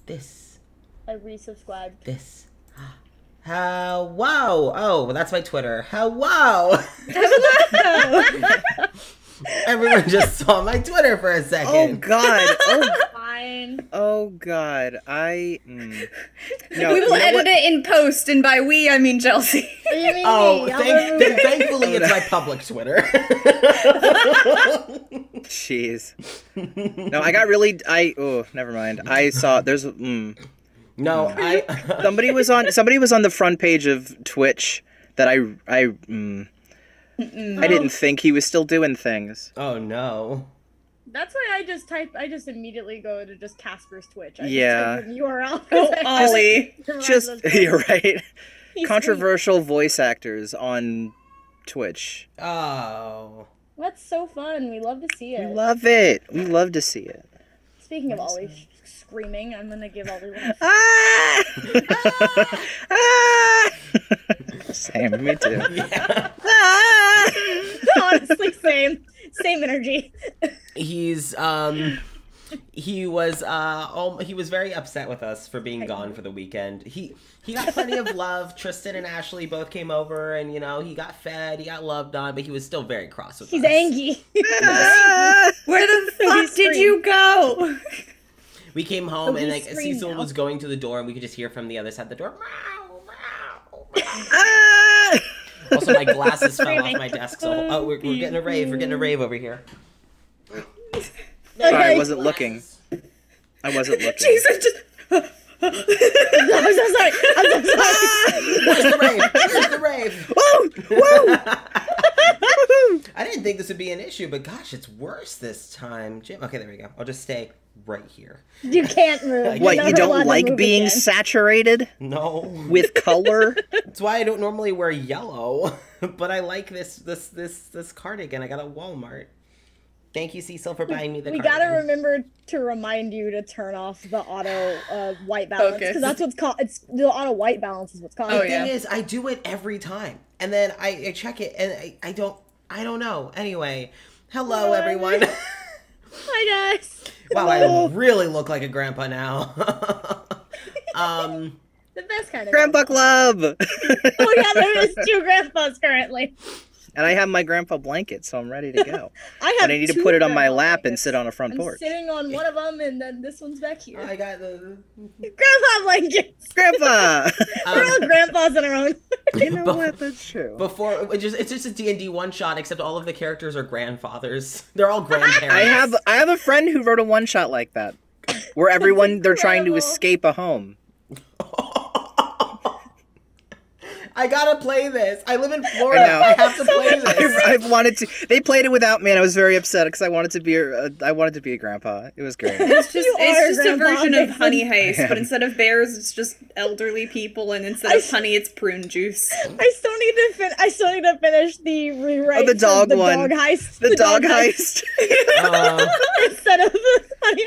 This. I resubscribed. This. Wow. Oh, well, that's my Twitter. Wow. Everyone just saw my Twitter for a second. Oh, God. Oh, Fine. oh God. No, We will edit it in post, and by we, I mean Chelsea. You mean Oh, me? I'm thankfully it's my public Twitter. Jeez. No, I got really. Never mind. I saw. There's. No, Somebody was on the front page of Twitch that I didn't think he was still doing things. Oh no. That's why I just immediately go to just Casper's Twitch. Yeah. Just type in URL. Oh, Ollie. You're right. He's Controversial voice actors on Twitch. Oh. That's so fun. We love to see it. We love it. We love to see it. Speaking of Ollie screaming, I'm gonna give Ollie one. Ah! Ah! Same, me too. Yeah. Ah! Honestly, same energy. He's he was very upset with us for being gone for the weekend. He got plenty of love. Tristan and Ashley both came over, and he got fed, he got loved on, but he was still very cross with us. He's angry. Ah! Where the fuck did you go? We came home and scream Cecil now. was going to the door, and we could just hear from the other side of the door. Meow, meow, meow. Ah! Also, my glasses fell off my desk, so we're getting a rave. We're getting a rave over here. Sorry, I wasn't looking. Jesus, just... I'm so sorry. Where's the rave? Where's the rave? Whoa! Whoa! I didn't think this would be an issue, but gosh, it's worse this time. Jim, okay, there we go. I'll just stay right here. You can't move. What, You're you never allowed don't to like move being again. saturated No. with color? That's why I don't normally wear yellow, but I like this cardigan. I got at Walmart. Thank you, Cecil, for buying me the We cardigan. gotta remember to remind you to turn off the auto white balance, Focus. because that's what's called. It's the auto white balance is what's called. Oh, The yeah. thing is, I do it every time, and then I check it, and I don't know. Anyway, hello everyone. Hi guys. Wow, I really look like a grandpa now. The best kind of Grandpa Club! Oh yeah, there is 2 grandpas currently. And I have my grandpa blanket, so I'm ready to go. I have. But I need to 2 put it on my grandpa lap and blankets. sit on a front I'm porch. sitting on one of them, and then this one's back here. I got the. Grandpa blankets. Grandpa! We're all grandpas on our own. You know what? That's true. Before it's just a D&D one shot, except all of the characters are grandfathers. They're all grandparents. I have a friend who wrote a one shot like that, where they're trying to incredible. escape a home. I gotta play this. I live in Florida. I know. I have to play this. I've wanted to. They played it without me, and I was very upset because I wanted to be a grandpa. It was great. It's just a grandpa, version of Vixen. Honey Heist, Yeah. but instead of bears, it's just elderly people, and instead of honey, it's prune juice. I still need to finish the rewrite. Oh, the dog of the one. Dog heist. The dog heist. Instead of the honey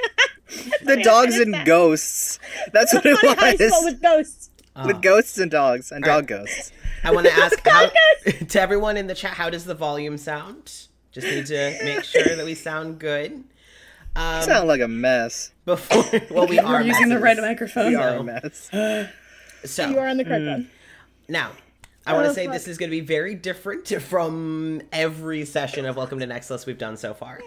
The dogs and ghosts. That's what it honey heist, but was. with ghosts. With ghosts and dogs and dog ghosts. I want to ask to everyone in the chat, how does the volume sound? Just need to make sure that we sound good. You sound like a mess. Well, we are We're using the messes. right microphone. We are a mess. So You are on the correct one. now, I want to say fuck. this is going to be very different from every session of Welcome to Nexilis we've done so far.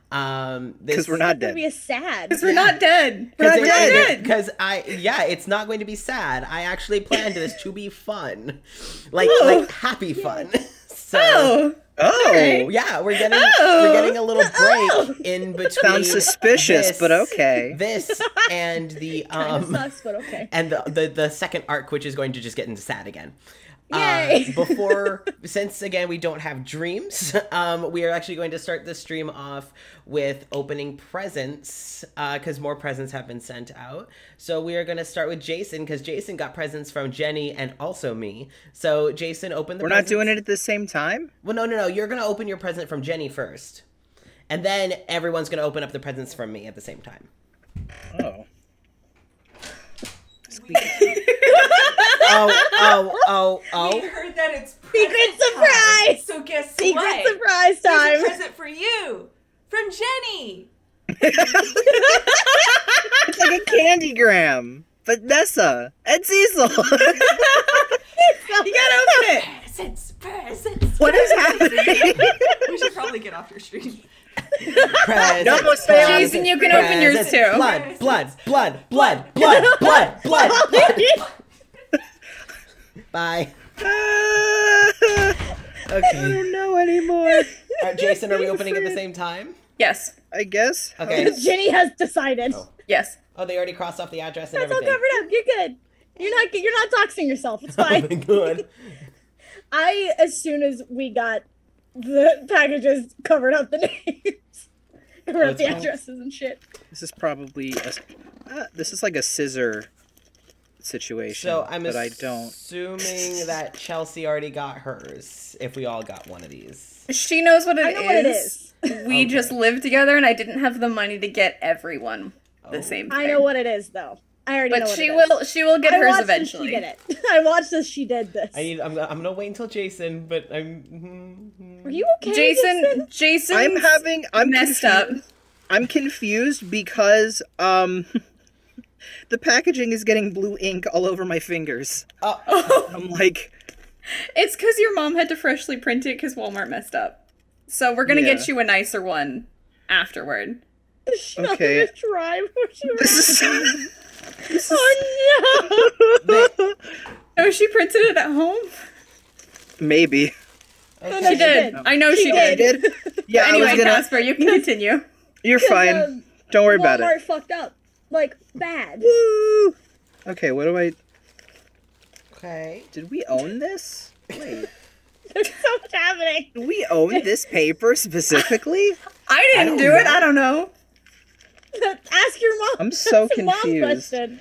Because we're not It's gonna be dead. a sad. We're not dead. We're not dead. Because it's not going to be sad. I actually planned this to be fun, like happy fun. So Oh, yeah, we're getting a little break in between. sounds suspicious, but okay. This and the Sucks, but okay. and the second arc, which is going to just get into sad again. Yay! Since again we don't have dreams, we are actually going to start the stream off with opening presents, because more presents have been sent out. So we are going to start with Jason, because Jason got presents from Jenny and also me. So Jason, open the We're presents. not doing it at the same time? Well, no. You're going to open your present from Jenny first. And then everyone's going to open up the presents from me at the same time. Oh. Oh. We heard that it's Secret present surprise! time. So guess Secret what? surprise There's time! a present for you from Jenny. It's like a Candygram, Vanessa, and Cecil. You gotta open it. Presents. What is happening? We should probably get off your stream. Jason, you can open yours too. Blood. Bye. I don't know anymore. Jason, are we opening at the same time? Yes. I guess. Okay. Jenny has decided. Yes. Oh, they already crossed off the address and That's all everything. covered up. You're good. You're not doxing yourself. It's Oh fine. my god. As soon as we got the packages, covered up the names, covered up it's the fine. addresses and shit. This is probably this is like a scissor situation. So I'm but I don't. assuming that Chelsea already got hers. If we all got one of these. She knows what I know what it is. We just live together, and I didn't have the money to get everyone the same thing. I know what it is, though. I already know But what she it is. will. She will get I hers watched eventually. She did it. I watched as she did this. I'm gonna wait until Jason, but I'm. Are you okay, Jason. I'm messed confused. up. I'm confused because the packaging is getting blue ink all over my fingers. I'm like, It's because your mom had to freshly print it because Walmart messed up. So we're gonna get you a nicer one afterward. okay. This is Oh Oh, she printed it at home? maybe. no! She did. I know she I did. did. Yeah, I Anyway, was gonna. Casper, you can continue. You're fine. Don't worry about Walmart it. fucked up. Like, bad. Woo! Okay, what do I? Okay. Did we own this? Wait, There's so much happening. do we own this paper specifically? I didn't do it. I don't know. Ask your mom. I'm so That's a mom confused. question.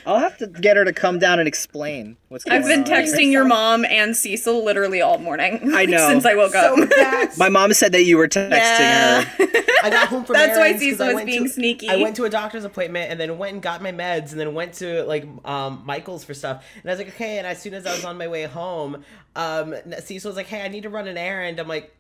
I'll have to get her to come down and explain what's going I've been on. texting your mom and Cecil literally all morning. I know. Since I woke up. So that's. My mom said that you were texting her. I got home from That's why errands 'cause Cecil I was went being to- sneaky. I went to a doctor's appointment and then went and got my meds and then went to like Michael's for stuff. And I was like, okay. And as soon as I was on my way home, Cecil was like, hey, I need to run an errand. I'm like,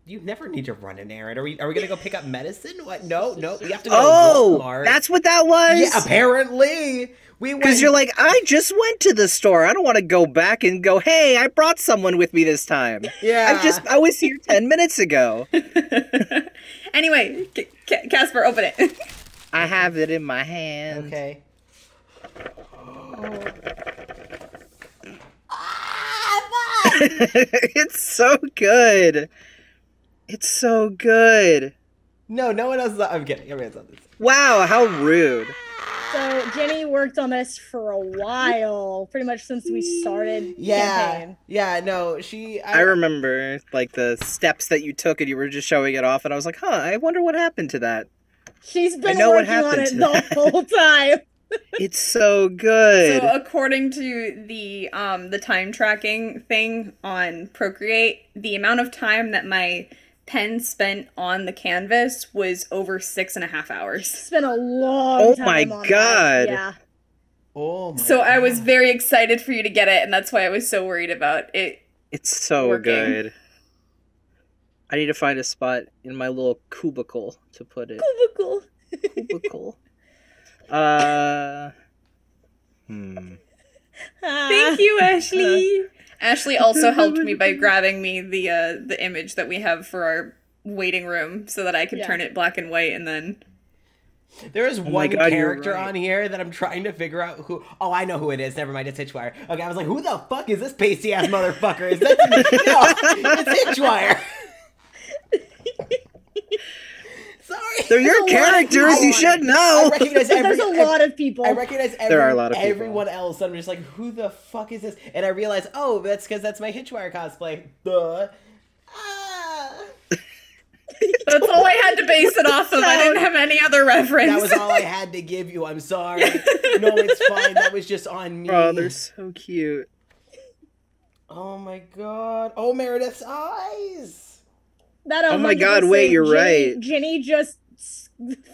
you never need to run an errand. Are we gonna go pick up medicine? What? No, we have to go to Walmart. That's what that was? Yeah, apparently. We went. Because you're like, I just went to the store. I don't want to go back and go, hey, I brought someone with me this time. Yeah. I was here 10 minutes ago. Anyway, Casper, open it. I have it in my hand. Okay. It's so good. It's so good. No one else. I'm kidding. Everyone's on this. Wow, how rude. So Jenny worked on this for a while, pretty much since we started campaign. Yeah. No, I remember, like, the steps that you took and you were just showing it off, and I was like, huh, I wonder what happened to that. She's been know what working on happened it to the that. whole time. It's so good. So according to the time tracking thing on Procreate, the amount of time that my pen spent on the canvas was over 6.5 hours. It's been a long Oh time. my on that. God. Yeah. Oh my. So I was very excited for you to get it, and that's why I was so worried about it. It's so working. good. I need to find a spot in my little cubicle to put it. Cool. Cubicle. Thank you, Ashley. Ashley also helped me by grabbing me the image that we have for our waiting room so that I could turn it black and white, and then There is my one God, you're character right. on here that I'm trying to figure out who. Oh, I know who it is. Never mind, it's Hitchwire. Okay, I was like, who the fuck is this pasty ass motherfucker? Is that? No, it's Hitchwire. Sorry. They're your characters, you should know. I recognize There's a lot of people. I recognize There are a lot of people. everyone else. I'm just like, who the fuck is this? And I realize, oh, that's because that's my Hitchwire cosplay. Duh. Ah. that's all I had to base it off of. I didn't have any other reference. That was all I had to give you. I'm sorry. No, it's fine. That was just on me. Oh, they're so cute. Oh my god. Oh, Meredith's eyes. That Oh my 100%, God, wait, you're right. Jenny just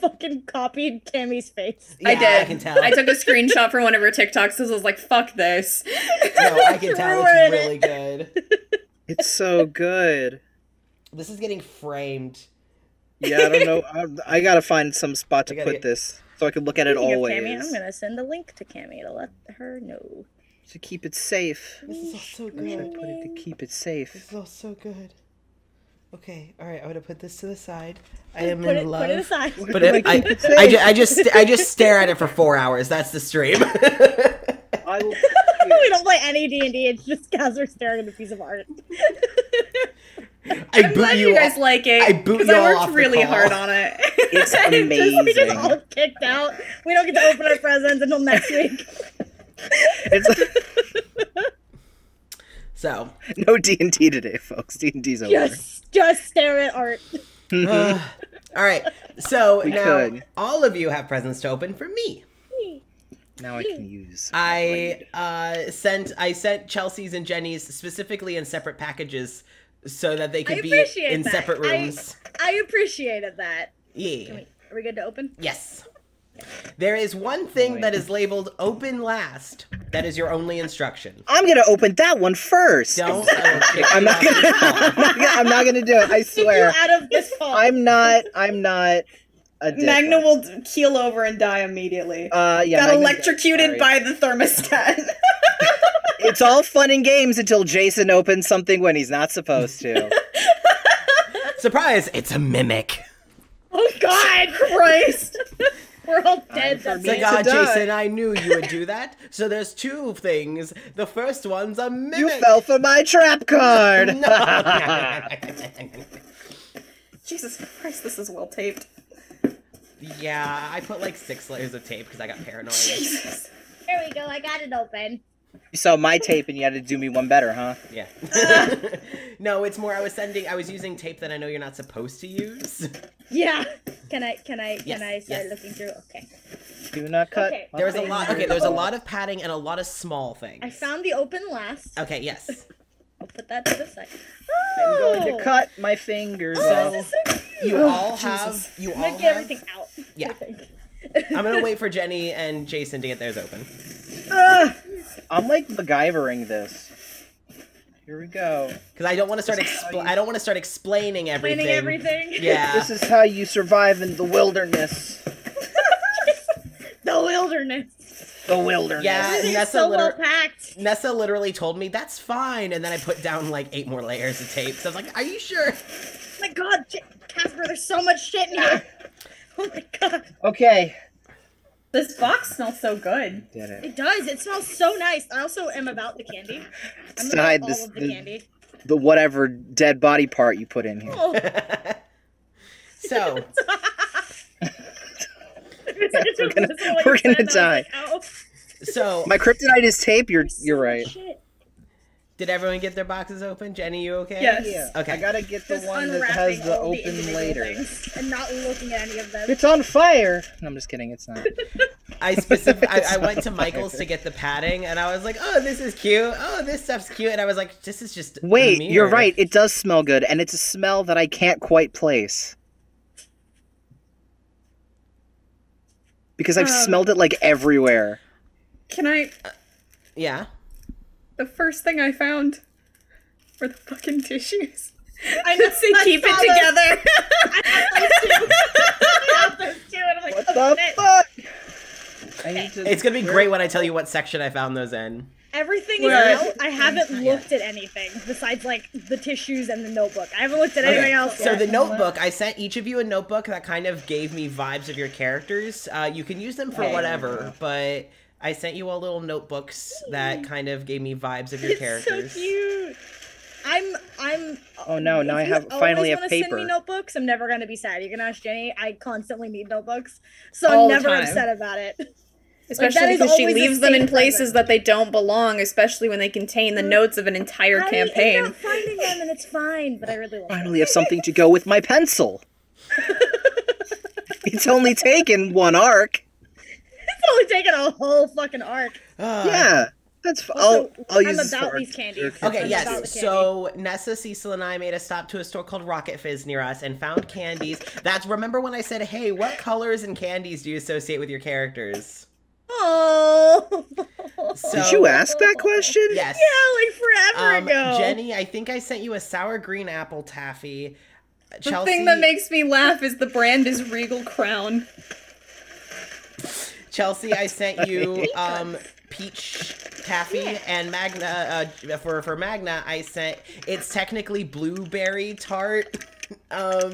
fucking copied Tammy's face. I did. I can tell. I took a screenshot for one of her TikToks because I was like, fuck this. No, I can tell. Threw her in It's really good. It's so good. This is getting framed. Yeah, I don't know. I gotta find some spot to I gotta put get- this so I could look at it Speaking of always. Cammy, I'm gonna send a link to Cammy to let her know. To keep it safe. This is all so I good. put it to keep it This safe. is all so good. Okay, all right. I'm gonna put this to the side. I am Put in love. it aside. But I just stare at it for 4 hours. That's the stream. I will. We don't play any D&D. It's just Casper staring at a piece of art. I'm glad you guys like it. I boot because you all I off worked the really call. hard on it. It's We just all amazing. kicked out. We don't get to open our presents until next week. It's So, no D&D today, folks. D&D's over. Just stare at art. all right. So We now could. all of you have presents to open for me. Now I can use. I sent Chelsea's and Jenny's specifically in separate packages so that they could I be appreciate in that. separate rooms. I appreciated that. Yeah. Are we good to open? Yes. There is one thing that is labeled open last. That is your only instruction. I'm gonna open that one first. Don't. I'm not gonna. I'm not gonna do it. I Get you swear. out of this call. I'm not a dick. Magna will keel over and die immediately. Yeah. Got Magna's electrocuted sorry. by the thermostat. It's all fun and games until Jason opens something when he's not supposed to. Surprise! It's a mimic. Oh God, Christ! We're all dead. for That's me It's it. like, to die. Jason, I knew you would do that. So there's two things. The first one's a mimic. You fell for my trap card. Jesus Christ, this is well taped. Yeah, I put like 6 layers of tape because I got paranoid. Jesus. There we go. I got it open. You saw my tape and you had to do me one better, huh? Yeah. No, it's more I was using tape that I know you're not supposed to use. Yeah. Can I Yes, start yes. looking through? Okay. Do not cut. Okay. There's a my lot. fingers. Okay, there's a lot of padding and a lot of small things. I found the open last. Okay, yes. I'll put that to the side. I'm Oh! going to cut my fingers Oh, off. this is so cute. You all have. You I'm all gonna get have. everything out. Yeah. I think. I'm gonna wait for Jenny and Jason to get theirs open. I'm like MacGyvering this. Here we go. Because I don't want to start. I don't want to start explaining everything. Explaining everything. Yeah. This is how you survive in the wilderness. The wilderness. The wilderness. Yeah. Everything's Nessa so well liter- packed. Nessa literally told me that's fine, and then I put down like 8 more layers of tape. So I was like, "Are you sure?" Oh my God, Casper, there's so much shit in here. Oh my God. Okay. This box smells so good. Did it. It does. It smells so nice. I also am about the candy. I'm To about hide all this- of the candy. The whatever dead body part you put in here. Oh. So We're gonna die. Oh, so My kryptonite is tape. You're right. shit. did everyone get their boxes open? Jenny, you okay? Yes. Yeah. Okay. I gotta get the Just one that unwrapping has the all open individual later. things and not looking at any of them. It's on fire. No, I'm just kidding. It's not. I went to Michael's to get the padding, and I was like, "Oh, this is cute. Oh, this stuff's cute." And I was like, "This is just." a Wait, you're mirror." right. It does smell good, and it's a smell that I can't quite place. Because I've smelled it like everywhere. Can I... Yeah. The first thing I found were the fucking tissues. I know, Say I keep saw it together. I have those too, and I'm like, What oh, the shit. fuck? I need to. It's gonna be great when I tell you what section I found those in. Everything is Where? out. I haven't looked at anything besides like the tissues and the notebook. I haven't looked at anything else So yet. the notebook, I sent each of you a notebook that kind of gave me vibes of your characters. You can use them for whatever, but I sent you all little notebooks that kind of gave me vibes of your It's characters. so cute. I'm. Oh no! Now I if you have always finally have wanna Send me paper. notebooks. I'm never gonna be sad. You can ask Jenny. I constantly need notebooks, so All I'm the never time. upset about it. Especially that is because she always the leaves them in same places present. that they don't belong, especially when they contain the notes of an entire I end campaign. up finding them, and it's fine. But I really love Finally have something to go with my pencil. It's only taken one arc. It's only taken a whole fucking arc. Yeah, that's. Also, I'll use I'm this about for these candies. Okay, I'm about yes. the candy. So Nessa, Cecil, and I made a stop to a store called Rocket Fizz near us and found candies. Remember when I said, "Hey, what colors and candies do you associate with your characters?" Oh. So, Did you ask that question? Yes. Yeah, like forever ago. Jenny, I think I sent you a sour green apple taffy. The thing that makes me laugh is the brand is Regal Crown. Chelsea, I sent you peach taffy, and Magna for Magna, I sent. It's technically blueberry tart. Oh,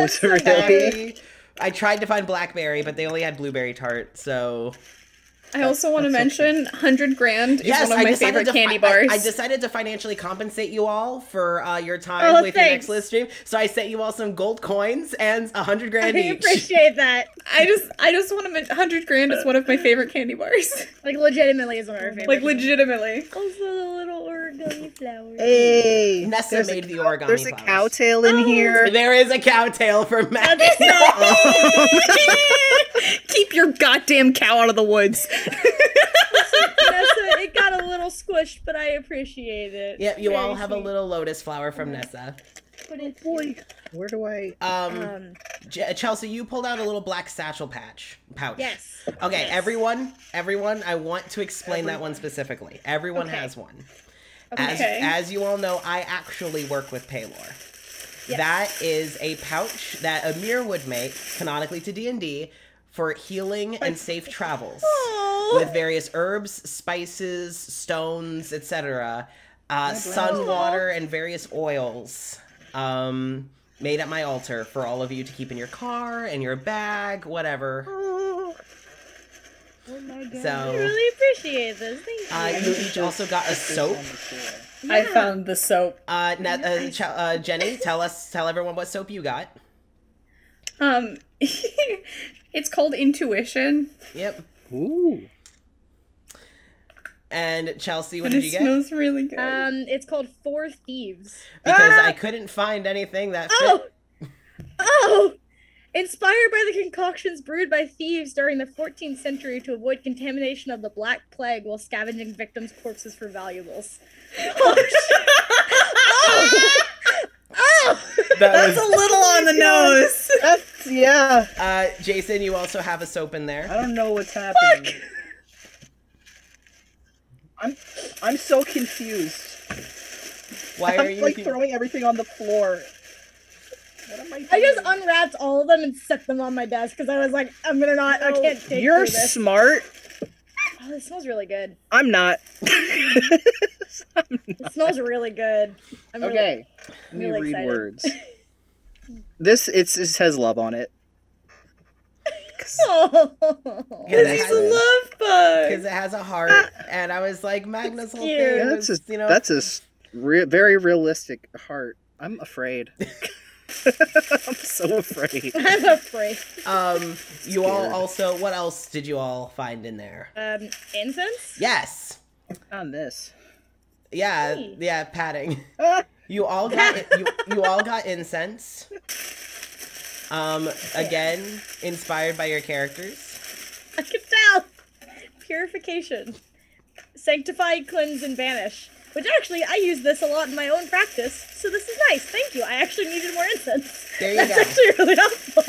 so really? I tried to find blackberry, but they only had blueberry tart. So I also want to mention 100 grand is yes, one of my favorite candy bars. I decided to financially compensate you all for your time with thanks. your Nexilis stream. So I sent you all some gold coins and 100 grand I each. appreciate that. I just want to mention 100 grand is one of my favorite candy bars. Like, legitimately is one of our favorites. Like, legitimately. Also, the little origami flowers. Hey, Nessa made the origami There's a flowers. cow tail in here. There is a cow tail for Matt. Keep your goddamn cow out of the woods. Nessa, it got a little squished, but I appreciate it. Yep, you all Very have a sweet. little lotus flower from Nessa. But it's Where do I? Chelsea, you pulled out a little black satchel pouch. yes. Okay, Yes. everyone, I want to explain that one specifically. Everyone Okay. has one. Okay. As you all know, I actually work with Paylor. Yes. That is a pouch that Amir would make, canonically to D&D, for healing and safe travels. Aw. With various herbs, spices, stones, etc. Sun water and various oils. Made at my altar for all of you to keep in your car, in your bag, whatever. Oh my god. I So, really appreciate this. Thank you. you each also got a soap. I found the soap. Jenny, tell everyone what soap you got. It's called Intuition. Yep. Ooh. And Chelsea, what And did it you get? smells really good. It's called Four Thieves. Because I couldn't find anything that fit. Oh! Inspired by the concoctions brewed by thieves during the 14th century to avoid contamination of the Black Plague while scavenging victims' corpses for valuables. Oh! Oh! That's a little on the nose. That's yeah. Jason, you also have a soap in there. I don't know what's happening. I'm so confused. Why are I'm you like throwing everything on the floor. What am I doing? I just unwrapped all of them and set them on my desk because I was like, I can't take You're through this. smart. Oh, it smells really good. I'm not. It smells really good. I'm really- Okay. Let me really read excited. words. It says love on it. Oh. Because It's It's a love bug. it has a heart, and I was like, Magna's whole cute. thing Yeah, was, That's a very realistic heart. I'm afraid. I'm so afraid. I'm afraid. You all also, what else did you all find in there? Incense? Yes. On this. Yeah, Hey. yeah, patting. Ah, You all got you all got incense. Again, inspired by your characters. I can tell. Purification. Sanctify, cleanse, and banish. Which actually, I use this a lot in my own practice, so this is nice. Thank you. I actually needed more incense. There you That's go. actually really helpful.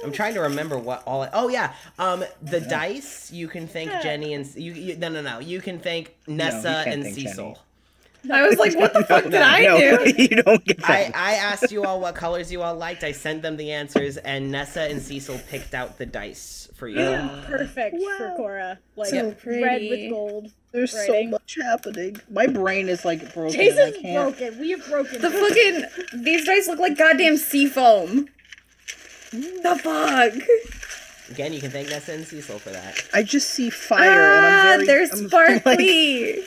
I'm trying to remember what all. Oh yeah, the dice. You can thank Yeah. Jenny and no. You can thank Nessa can't and thank Cecil. I was like, what the fuck did I no, do? you don't get that. I asked you all what colors you all liked. I sent them the answers, and Nessa and Cecil picked out the dice for you. Perfect for Wow. Cora. Like, So red pretty. with gold. There's writing. so much happening. My brain is like broken. Jason's and I can't. broken. We have broken. The fucking these dice look like goddamn sea foam. The fuck? Again, you can thank Nessa and Cecil for that. I just see fire, and I'm very. They're I'm sparkly.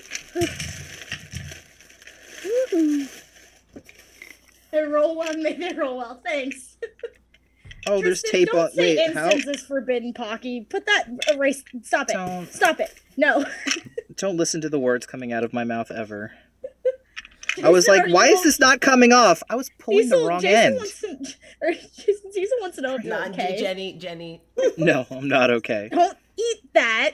They roll well, may they roll well. Thanks. oh, there's Tristan, tape don't on. say Wait, how? incense is forbidden, Pocky. Put that erase. Stop it. Don't. Stop it. No. Don't listen to the words coming out of my mouth ever. I was like, Jason, why are is you- this not coming off? I was pulling the Cecil- wrong Jason end. wants to, or Jason wants to know if you're Not okay. Jenny. No, I'm not okay. Don't eat that.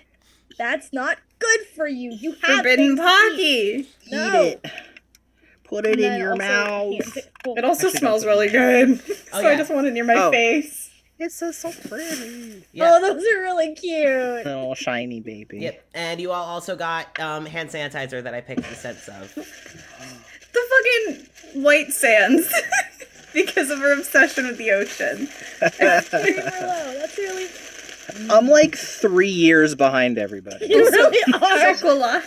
That's not good for you. You have Forbidden things to eat. Pocky. No. Eat it. Put it And in then your also mouth. hands it- It also Actually, smells don't. really good. Oh, So I yeah. just want it near my Oh. face. It's so pretty. Yeah. Oh, those are really cute. Oh, shiny baby. Yep. And you all also got hand sanitizer that I picked the scents of. The fucking white sands. because of her obsession with the ocean. That's really. I'm like 3 years behind everybody. You really are. Chocolat.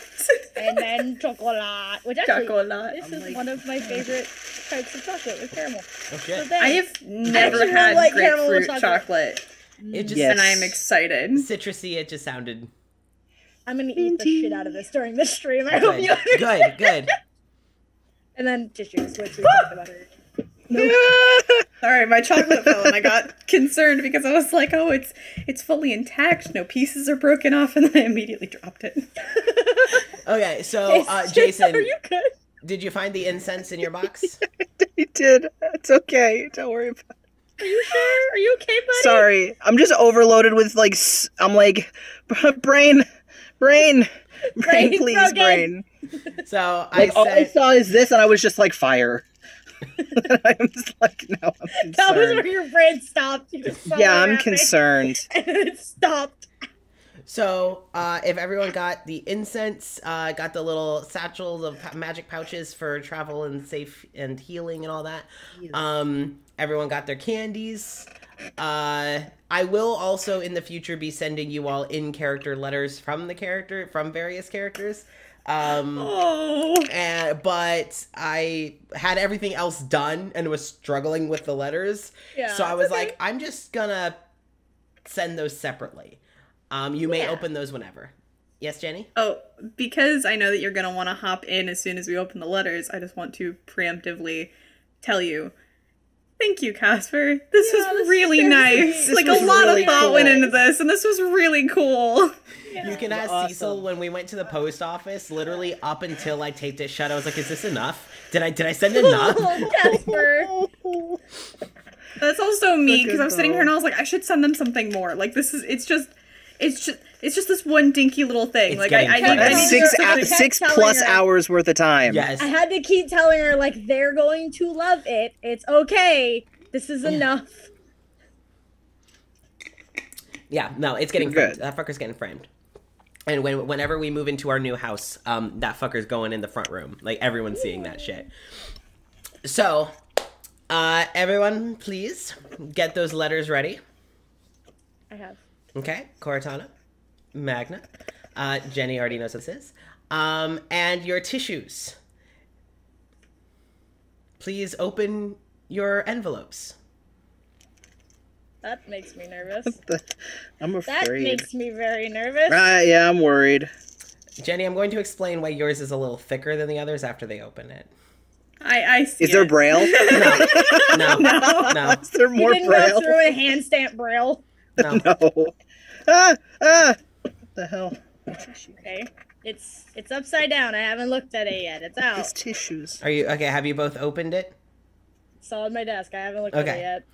And then chocolate, which actually, Chocolat. this is one of my favorite types of chocolate with caramel. Oh shit. So there. I have never actually had really like caramel grapefruit with chocolate, It just Yes. and I am excited. citrusy. It just sounded I'm gonna eat the shit out of this during this stream. I hope good. you understand. Good. And then tissues, which we talked about earlier. Sorry, my chocolate fell, and I got concerned because I was like, "Oh, it's fully intact. No pieces are broken off," and then I immediately dropped it. Okay, so Jason, Are you good? did you find the incense in your box? I did. It's okay. Don't worry about it. Are you sure? Are you okay, buddy? Sorry. I'm just overloaded with like, I'm like, brain, Brain please, broken. brain. So Like, all I said, saw is this, and I was just like, fire. I'm just like, no, I'm That was where concerned. your brain stopped. You just saw Yeah, it I'm happening, concerned. And then it stopped. so if everyone got the incense, got the little satchels of magic pouches for travel and safe and healing and all that. Everyone got their candies. I will also in the future be sending you all in-character letters from various characters. But I had everything else done and was struggling with the letters. Yeah, So I was okay. like, I'm just gonna send those separately. You may Yeah. open those whenever. Yes, Jenny? Oh, because I know that you're gonna want to hop in as soon as we open the letters, I just want to preemptively tell you, thank you, Casper. This Yeah, was this really is nice. great. Like This a was lot really of thought cool. went into this, and this was really cool. You can ask Awesome. Cecil when we went to the post office, literally up until I taped it shut, I was like, is this enough? Did I send enough? Oh, Casper. That's also me, because I was good sitting here and though. I was like, I should send them something more. Like it's just this one dinky little thing. It's Like getting I need fun. That's I six kept telling 6+ her. hours worth of time. Yes. I had to keep telling her, like, they're going to love it. It's okay. This is enough. Yeah, no, it's getting Good. framed. That fucker's getting framed. And whenever we move into our new house, that fucker's going in the front room. Like, everyone's seeing that shit. So, everyone, please get those letters ready. I have. Okay, Cortana, Magna, Jenny already knows what this is. And your tissues. Please open your envelopes. That makes me nervous. I'm That afraid. makes me very nervous. Yeah, I'm worried. Jenny, I'm going to explain why yours is a little thicker than the others after they open it. I see Is there it. braille? No. Is there You more didn't braille? go through a hand stamp braille. No. No. What the hell? Okay. It's upside down. I haven't looked at it yet. It's out. These tissues. Are you okay? Have you both opened it? It's on my desk. I haven't looked at Okay. it yet.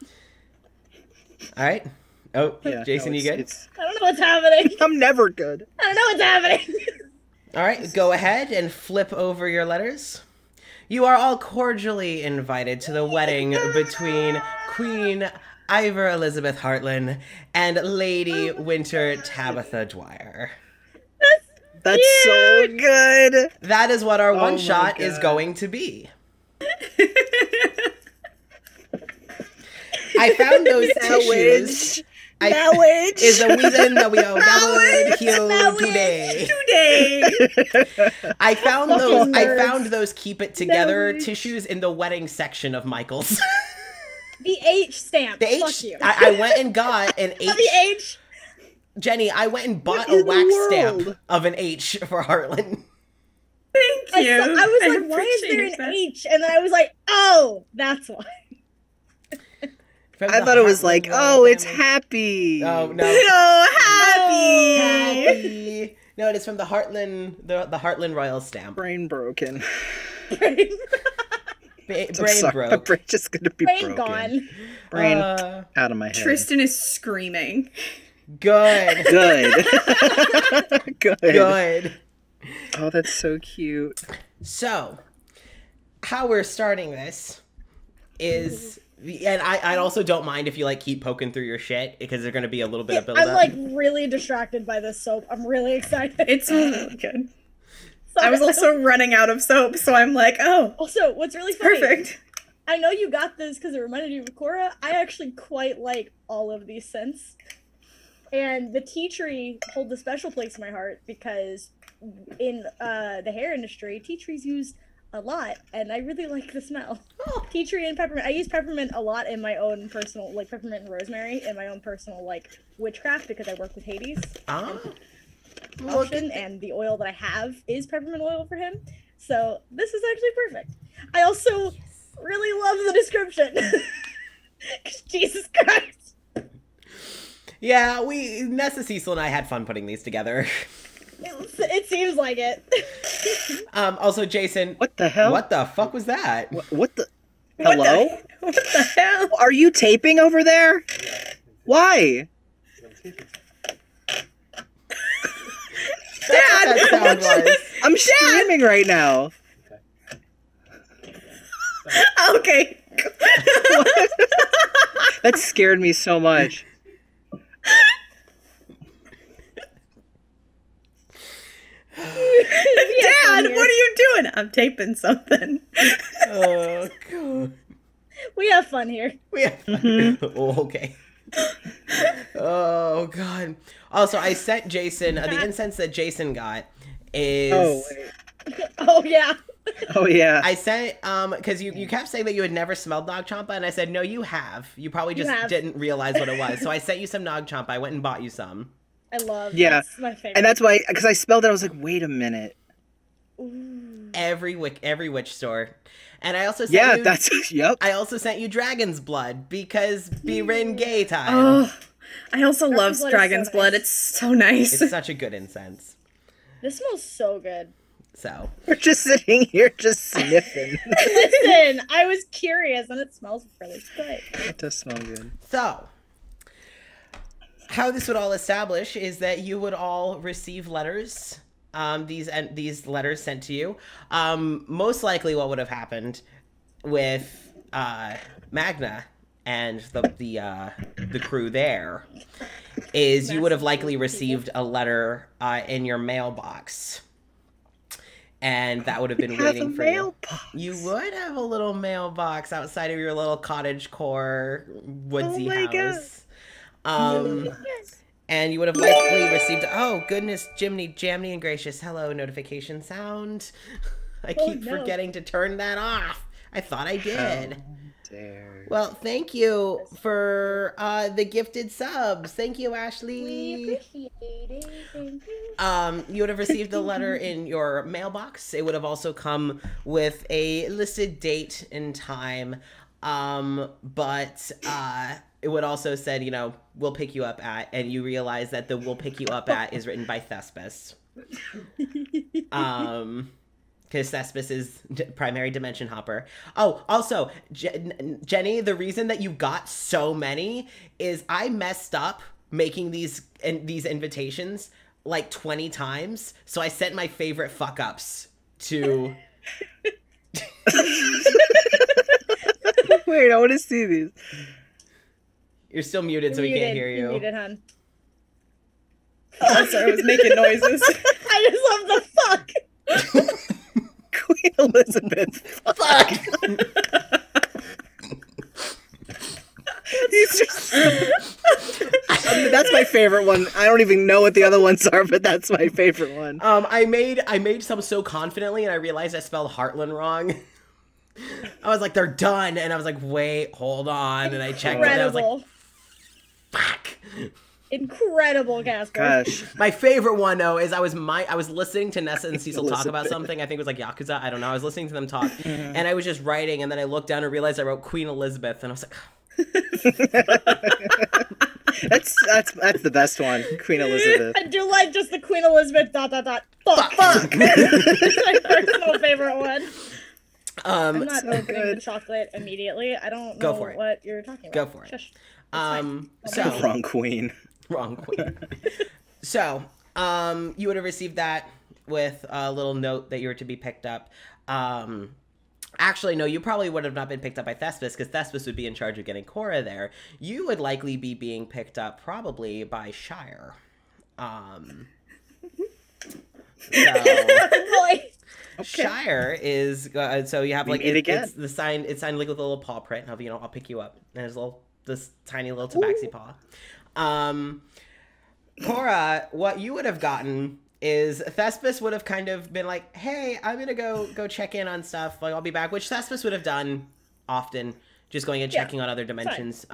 All right. Oh, Yeah, Jason, no, you good? I don't know what's happening. I'm never good. I don't know what's happening. All right, go ahead and flip over your letters. You are all cordially invited to the wedding between Queen Eivor Elizabeth Hartland and Lady Winter Tabitha Dwyer. That's so good. That is what our Oh one my shot is God. going to be. I found those tissues. Marriage. Is the reason that we are gathered here today. I found those. I found those keep it together tissues in the wedding section of Michael's. The H stamp. The Fuck H. you. I went and got an H. The H. Jenny, I went and bought What a in the wax world? stamp of an H for Heartland. Thank I you. was like, why is there appreciate an that. H? And then I was like, oh, that's why. From I the thought it was Heartland like, royal oh, it's family. happy. Oh no. So happy. Happy. No, it is from the Heartland, the Heartland Royal stamp. Brain broken. Brain I'm sorry, my broke. brain's just gonna be Brain broken. gone. Brain out of my head. Tristan is screaming. Good. Good. Good. Good. Oh, that's so cute. So, how we're starting this is, and I also don't mind if you like keep poking through your shit because there's gonna be a little bit of build I'm up. like really distracted by this soap. I'm really excited. It's really good. Sorry. I was also running out of soap, so I'm like, oh, Also, what's really funny perfect. I know you got this because it reminded you of Cora. I actually quite like all of these scents. And the tea tree holds a special place in my heart because in the hair industry, tea trees used a lot, and I really like the smell. Tea tree and peppermint. I use peppermint a lot in my own personal, like peppermint and rosemary in my own personal, like, witchcraft because I work with Hades. Often, and the oil that I have is peppermint oil for him. So this is actually perfect. I also really love the description. Jesus Christ. Yeah, Nessa, Cecil, and I had fun putting these together. It seems like it. Also, Jason. What the hell? What the fuck was that? What the? Hello? What the hell? Are you taping over there? Why? Dad! That sound was. I'm streaming right now. Okay. That scared me so much. Dad, what are you doing? I'm taping something. Oh, God. We have fun here. We have fun. Oh, okay. Oh, God. Also, I sent Jason, the incense that Jason got is... Oh, wait. Oh, yeah. Oh, yeah. I sent, because you kept saying that you had never smelled Nog Champa, and I said, no, you have. You probably just didn't realize what it was. So I sent you some Nog Champa. I went and bought you some. I love that's my favorite. And that's why, because I spelled it, I was like, wait a minute. Ooh. Every witch store. And I also sent that's, yep. I also sent you Dragon's Blood, because Birin gay time. Oh, I also love Blood is Dragon's so Blood. nice. It's so nice. It's such a good incense. This smells so good. So. We're just sitting here just sniffing. Listen, I was curious, and it smells really good. It does smell good. So, how this would all establish is that you would all receive letters. These letters sent to you. Most likely, what would have happened with Magna and the crew there is you would have likely received a letter in your mailbox. And that would have been waiting for mailbox. you. You would have a little mailbox outside of your little cottage core woodsy house. And you would have likely received, oh goodness, Jammy and Gracious, hello, notification sound. I keep forgetting to turn that off. I thought I did. Dare. Well, thank you for the gifted subs. Thank you, Ashley. We appreciate it. Thank you. You would have received a letter in your mailbox. It would have also come with a listed date and time. But it would also said, you know, we'll pick you up at, and you realize that the we'll pick you up at is written by Thespis. Because Thespis is primary dimension hopper. Oh, also, Jenny, the reason that you got so many is I messed up making these invitations like 20 times. So I sent my favorite fuck ups to... Wait, I want to see these. You're still muted, so we can't hear you. You're muted, hon. Oh, sorry, I was making noises. I just love the fuck. Queen Elizabeth. Fuck! These are so... that's my favorite one. I don't even know what the other ones are, but that's my favorite one. I made some so confidently, and I realized I spelled Heartland wrong. I was like, they're done, and I was like, wait, hold on, and I checked it, and I was like, fuck. Incredible, Casper. Gosh. My favorite one though is I was listening to Nessa and Cecil talk about something. I think it was like Yakuza. I don't know. I was listening to them talk, and I was just writing, and then I looked down and realized I wrote Queen Elizabeth, and I was like, That's the best one, Queen Elizabeth. I do like just the Queen Elizabeth ... Fuck. That's my personal favorite one. I'm not opening the chocolate immediately. I don't know what you're talking about. Go for it. Shush. So Wrong queen. Wrong queen. So, you would have received that with a little note that you were to be picked up. Actually, no, you probably would have not been picked up by Thespis, because Thespis would be in charge of getting Cora there. You would likely be being picked up probably by Shire. So, Boy. Shire is so you have We like meet again. it's the sign. It's signed like with a little paw print of I'll pick you up. And there's this tiny little tabaxi paw. Cora, what you would have gotten is Thespis would have kind of been like, hey, I'm gonna go check in on stuff. Like I'll be back, which Thespis would have done often, just going and checking on other dimensions.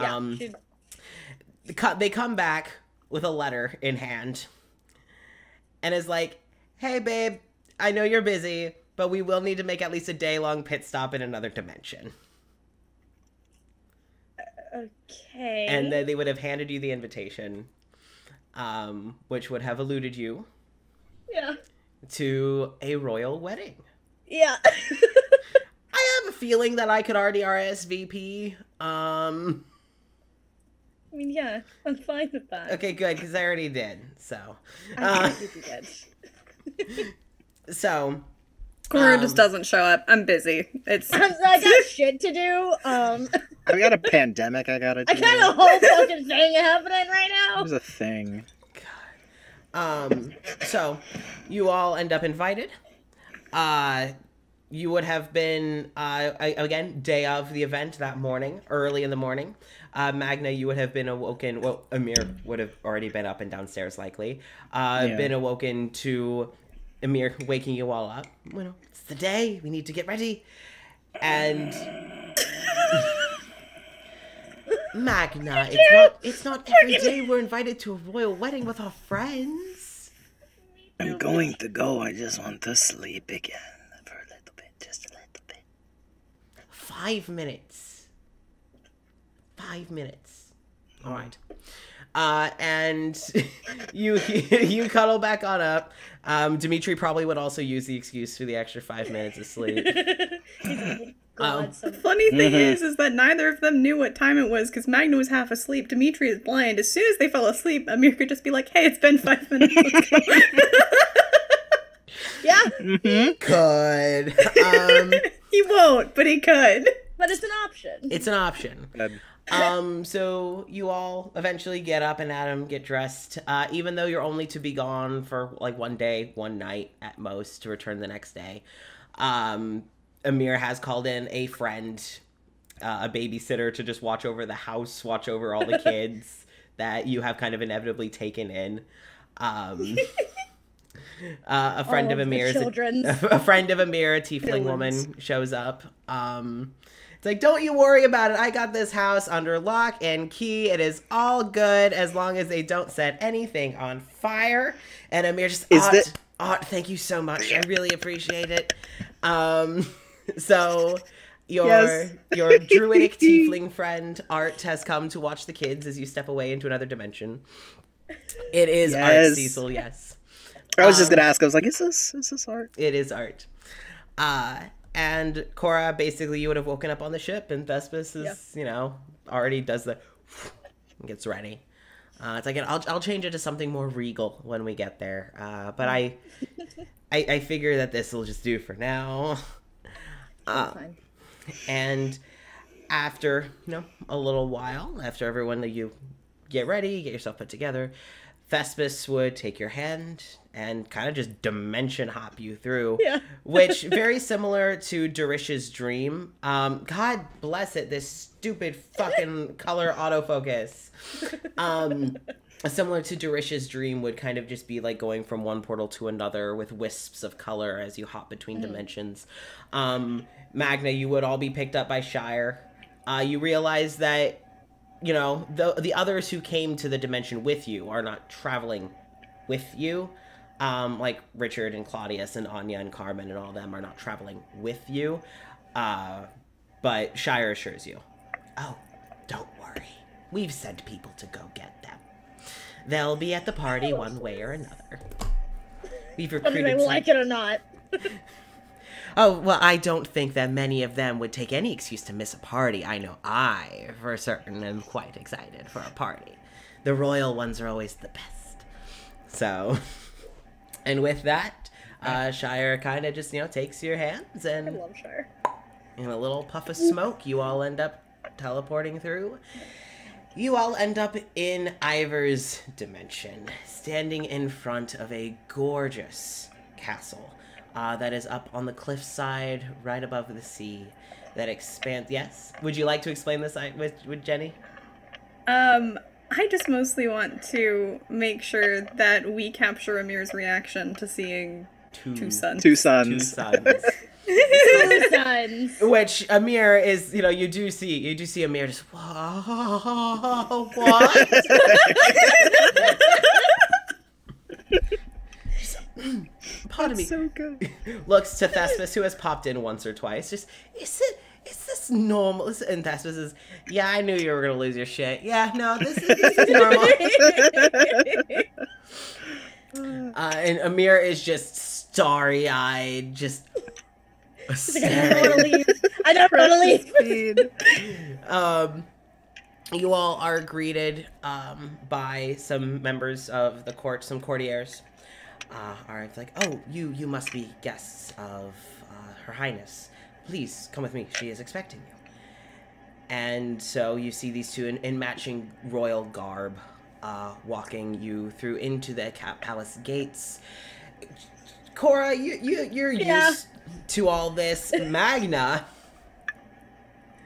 They come back with a letter in hand, and is like, hey babe, I know you're busy, but we will need to make at least a day-long pit stop in another dimension. Okay. And then they would have handed you the invitation, which would have eluded you. Yeah. To a royal wedding. Yeah. I have a feeling that I could already RSVP. I mean, yeah, I'm fine with that. Okay, good, because I already did. So. I think you did. So. Cora just doesn't show up. I'm busy. I got shit to do. I've got a pandemic I gotta do. I got a whole fucking thing happening right now. There's a thing. So you all end up invited. You would have been, again, day of the event that morning, early in the morning. Magna, you would have been awoken, well, Amir would have already been up and downstairs likely, been awoken to Amir waking you all up. Well, it's the day, we need to get ready. And Magna, it's not every day we're invited to a royal wedding with our friends. I'm going to go. I just want to sleep again for a little bit, just a little bit. 5 minutes. 5 minutes. All right. And you cuddle back on up. Dimitri probably would also use the excuse for the extra 5 minutes of sleep. The funny thing is that neither of them knew what time it was because Magna was half asleep. Dimitri is blind. As soon as they fell asleep, Amir could just be like, hey, it's been 5 minutes. Let's go. Yeah. Could. He won't, but he could. But it's an option. It's an option. So you all eventually get up and Adam get dressed, even though you're only to be gone for like 1 day, 1 night at most, to return the next day. Amir has called in a friend, a babysitter, to just watch over the house, watch over all the kids that you have kind of inevitably taken in. A friend of Amir's, a friend of Amir, a tiefling woman, shows up. It's like, don't you worry about it. I got this house under lock and key. It is all good as long as they don't set anything on fire. And Amir just, thank you so much. I really appreciate it. So your druidic tiefling friend Art has come to watch the kids as you step away into another dimension. It is Art, Cecil, yes. I was just gonna ask, I was like, is this Art? It is Art. And Cora, basically you would have woken up on the ship and Thespis is, already does the and gets ready. It's like, I'll change it to something more regal when we get there. But I figure that this will just do for now. And after, a little while, after everyone, you get ready, get yourself put together, Thespis would take your hand and kind of just dimension hop you through, which very similar to Darish's dream. God bless it, this stupid fucking color autofocus. Similar to Darish's dream would kind of just be like going from one portal to another with wisps of color as you hop between dimensions. Magna, you would all be picked up by Shire. You realize that, the others who came to the dimension with you are not traveling with you. Like Richard and Claudius and Anya and Carmen and all of them are not traveling with you. But Shire assures you, oh, don't worry. We've sent people to go get them. They'll be at the party one way or another. We've recruited whether they like it or not. Oh, well, I don't think that many of them would take any excuse to miss a party. I know I, for certain, am quite excited for a party. The royal ones are always the best. So, and with that, Shire kind of just, takes your hands and... I love Shire. In a little puff of smoke, you all end up teleporting through. You all end up in Eivor's dimension, standing in front of a gorgeous castle. that is up on the cliffside right above the sea that expands. Yes? Would you like to explain this with Jenny? I just mostly want to make sure that we capture Amir's reaction to seeing two suns. Two suns. Two suns. Two sons. Which Amir is, you do see Amir just, whoa, what? Pardon me. So good. Looks to Thespis, who has popped in once or twice. Just, is this normal? And Thespis is, yeah, I knew you were gonna lose your shit. Yeah, no, this is normal. And Amir is just starry-eyed, just. I don't want to leave. I don't want to leave. You all are greeted by some members of the court, some courtiers. Are like, oh, you must be guests of Her Highness. Please come with me. She is expecting you. And so you see these two in matching royal garb, walking you through into the palace gates. Cora, you're used to all this. Magna.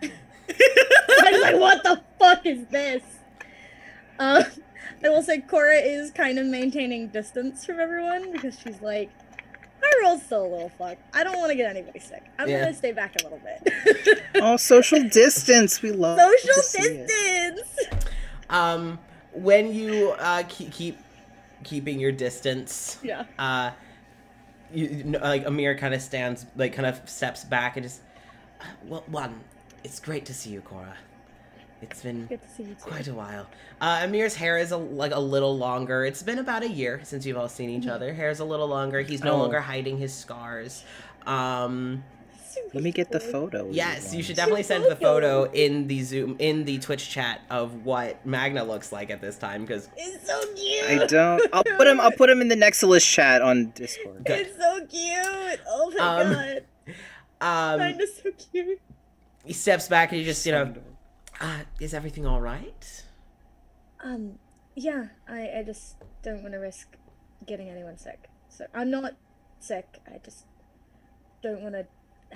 I was like, what the fuck is this? I will say Cora is kind of maintaining distance from everyone because she's like, my role's still a little fucked. I don't want to get anybody sick. I'm gonna stay back a little bit. Oh, social distance. We love social distance. When you keeping your distance, Amir kind of steps back and just, well, it's great to see you, Cora. It's been Good to see you too. quite a while. Amir's hair is a little longer. It's been about a year since you've all seen each other. Hair's a little longer. He's no longer hiding his scars. Let me get the photo. Yes, you should definitely send the photo in the Twitch chat of what Magna looks like at this time, because It's so cute. I don't. I'll put him in the Nexilis chat on Discord. It's so cute. Oh my god. Magna's so cute. he steps back and he just, is everything all right? Yeah, I just don't want to risk getting anyone sick. So I'm not sick, I just don't want to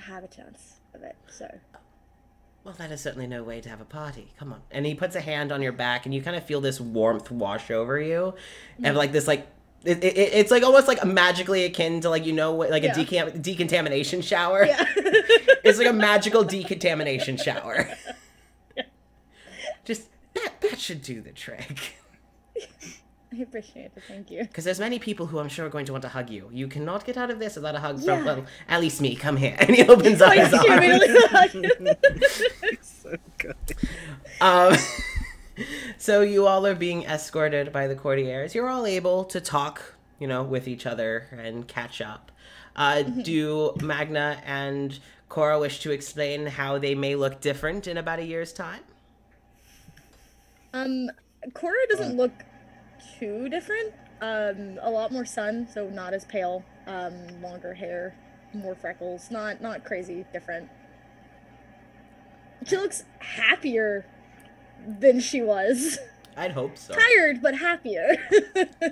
have a chance of it, so. Well, that is certainly no way to have a party. Come on. And he puts a hand on your back, and you kind of feel this warmth wash over you. And like this, it's like almost like magically akin to a decontamination shower. Yeah. It's like a magical decontamination shower. Just, that should do the trick. I appreciate it, thank you. Because there's many people who I'm sure are going to want to hug you. You cannot get out of this without a hug from, well, at least me. Come here. And he opens up his arms. So good. So you all are being escorted by the courtiers. You're all able to talk, with each other and catch up. Do Magna and Cora wish to explain how they may look different in about a year's time? Cora doesn't look too different. A lot more sun, so not as pale. Longer hair, more freckles. Not crazy different. She looks happier than she was. I'd hope so. Tired, but happier. All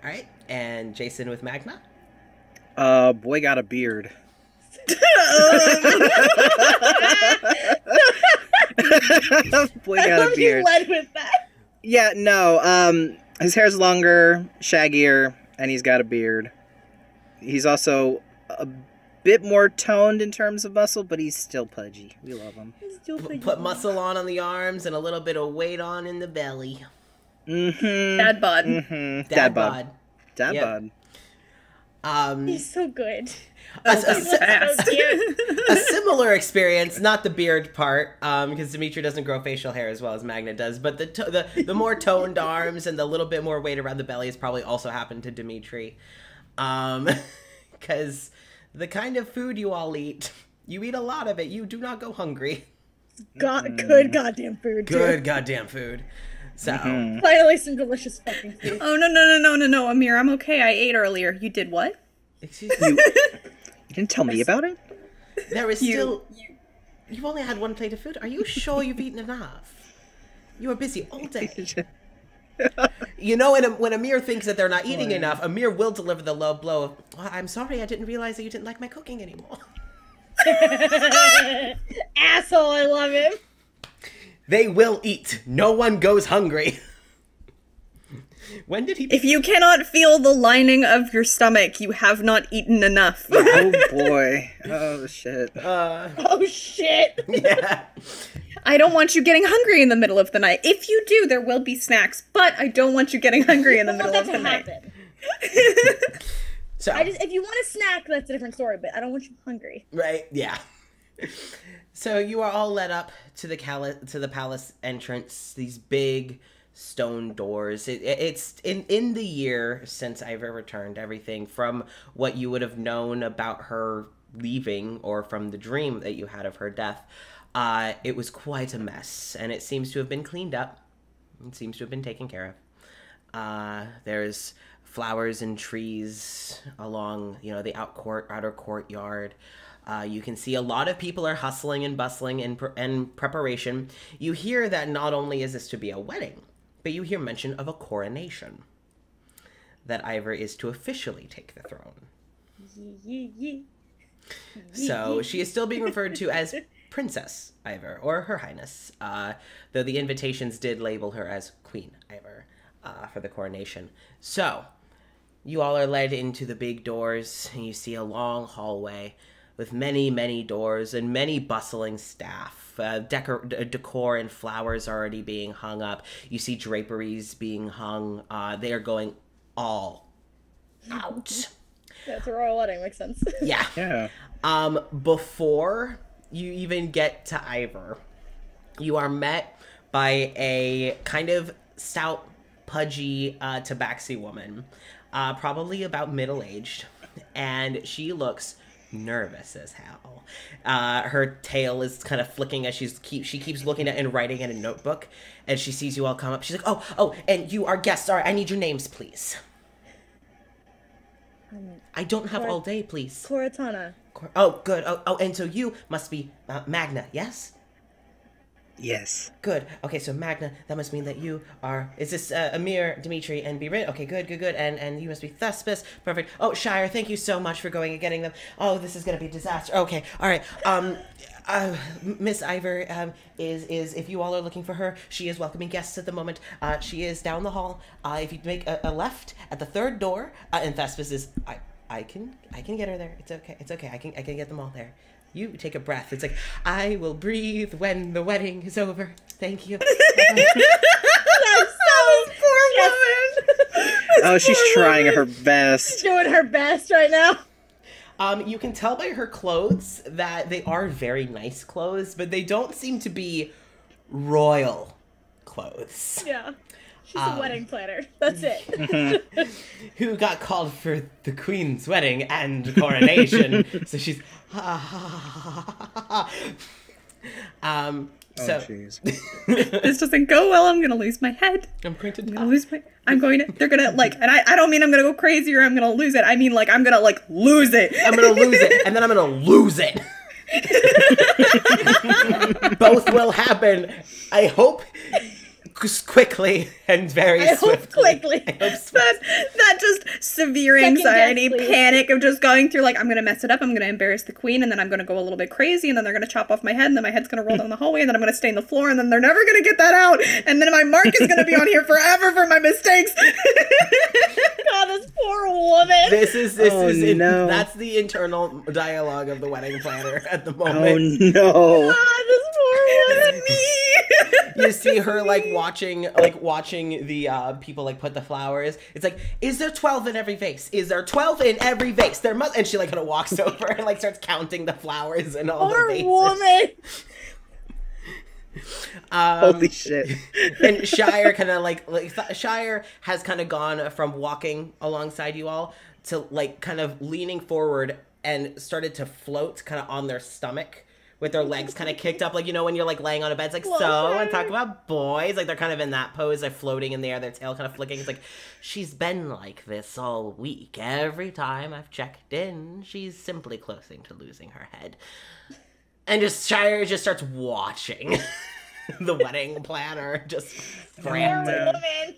right, and Jason with Magna? Boy got a beard. Boy got a beard. You led with that. Yeah, no, his hair's longer, shaggier, and he's got a beard. He's also a bit more toned in terms of muscle, but he's still pudgy. We love him. Put muscle on the arms and a little bit of weight on in the belly. Mm-hmm. Dad bod. Mm-hmm. Dad bod. Dad Yep. bod. He's so good. A cute. similar experience, not the beard part, because Dimitri doesn't grow facial hair as well as Magna does, but the more toned arms and the little bit more weight around the belly has probably also happened to Dimitri. Because the kind of food you all eat, you eat a lot of it, you do not go hungry. Good goddamn food, too. Good goddamn food. So, Finally some delicious fucking food. Oh, no, Amir, I'm okay. I ate earlier. You did what? excuse me, You didn't tell me about it? there is still... You've only had one plate of food. Are you sure you've eaten enough? You were busy all day. You know, when Amir thinks that they're not eating enough, Amir will deliver the low blow of, well, I'm sorry, I didn't realize that you didn't like my cooking anymore. Asshole, I love him. They will eat. No one goes hungry. When did he... If you cannot feel the lining of your stomach, you have not eaten enough. Oh boy. Oh shit. Oh shit. Yeah. I don't want you getting hungry in the middle of the night. If you do, there will be snacks, but I don't want you getting hungry in the middle of the night. So If you want a snack, that's a different story, but I don't want you hungry. right, yeah. So you are all led up to the palace entrance. These big stone doors. It's in the year since Eivor returned. Everything from what you would have known about her leaving or from the dream that you had of her death. It was quite a mess, and it seems to have been cleaned up. It seems to have been taken care of. There's flowers and trees along, the outer courtyard. You can see a lot of people are hustling and bustling in preparation. You hear that not only is this to be a wedding, but you hear mention of a coronation. That Eivor is to officially take the throne. So she is still being referred to as Princess Eivor, or Her Highness, though the invitations did label her as Queen Eivor for the coronation. So, you all are led into the big doors, and you see a long hallway with many, many doors and many bustling staff. Decor and flowers already being hung up. You see draperies being hung. They are going all out. Yeah, it's a royal wedding, makes sense. Yeah. Yeah. Before you even get to Eivor, you are met by a kind of stout, pudgy tabaxi woman, probably about middle-aged, and she looks nervous as hell. Her tail is kind of flicking as she keeps looking at and writing in a notebook, and she sees you all come up. She's like, oh, and you are guests. Sorry, I need your names, please. I don't have all day, please. Coratana. Oh, good. Oh, and so you must be Magna, yes? Yes. Good. Okay, so Magna, that must mean that you are... Is this Amir, Dimitri, and Birin? Okay, good. And you must be Thespis. Perfect. Oh, Shire, thank you so much for going and getting them. Oh, this is going to be a disaster. Okay, all right. Miss Eivor is, if you all are looking for her, she is welcoming guests at the moment. She is down the hall. If you make a left at the third door, and Thespis is... I can get her there. It's okay. I can get them all there. You take a breath. It's like, I will breathe when the wedding is over. Thank you. Oh, she's trying her best. She's doing her best right now. You can tell by her clothes that they are very nice clothes, but they don't seem to be royal clothes. Yeah. She's a wedding planner. That's it. Who got called for the queen's wedding and coronation. So she's... So jeez. This doesn't go well. I'm gonna lose my head. I'm going to They're gonna and I don't mean I'm gonna go crazy or I'm gonna lose it. I mean I'm gonna lose it. I'm gonna lose it, and then I'm gonna lose it. Both will happen. I hope quickly and very swiftly. I hope quickly. That just severe anxiety, panic of just going through I'm gonna mess it up, I'm gonna embarrass the queen, and then I'm gonna go a little bit crazy, and then they're gonna chop off my head, and then my head's gonna roll down the hallway, and then I'm gonna stain the floor, and then they're never gonna get that out, and then my mark is gonna be on here forever for my mistakes. God, this poor woman. That's the internal dialogue of the wedding planner at the moment. Oh no. God, this poor woman. Me. You see her watching the people put the flowers. It's is there 12 in every vase? Is there 12 in every vase? There must. And she kind of walks over and starts counting the flowers and all the vases. Woman. Holy shit. And Shire kind of Shire has kind of gone from walking alongside you all to kind of leaning forward and started to float kind of on their stomach, with their legs kind of kicked up, when you're laying on a bed, it's and talk about boys, they're kind of in that pose, they're floating in the air, their tail kind of flicking. It's she's been like this all week. Every time I've checked in, she's simply closing to losing her head. And Shire just starts watching. the wedding planner, just Poor frantic. woman.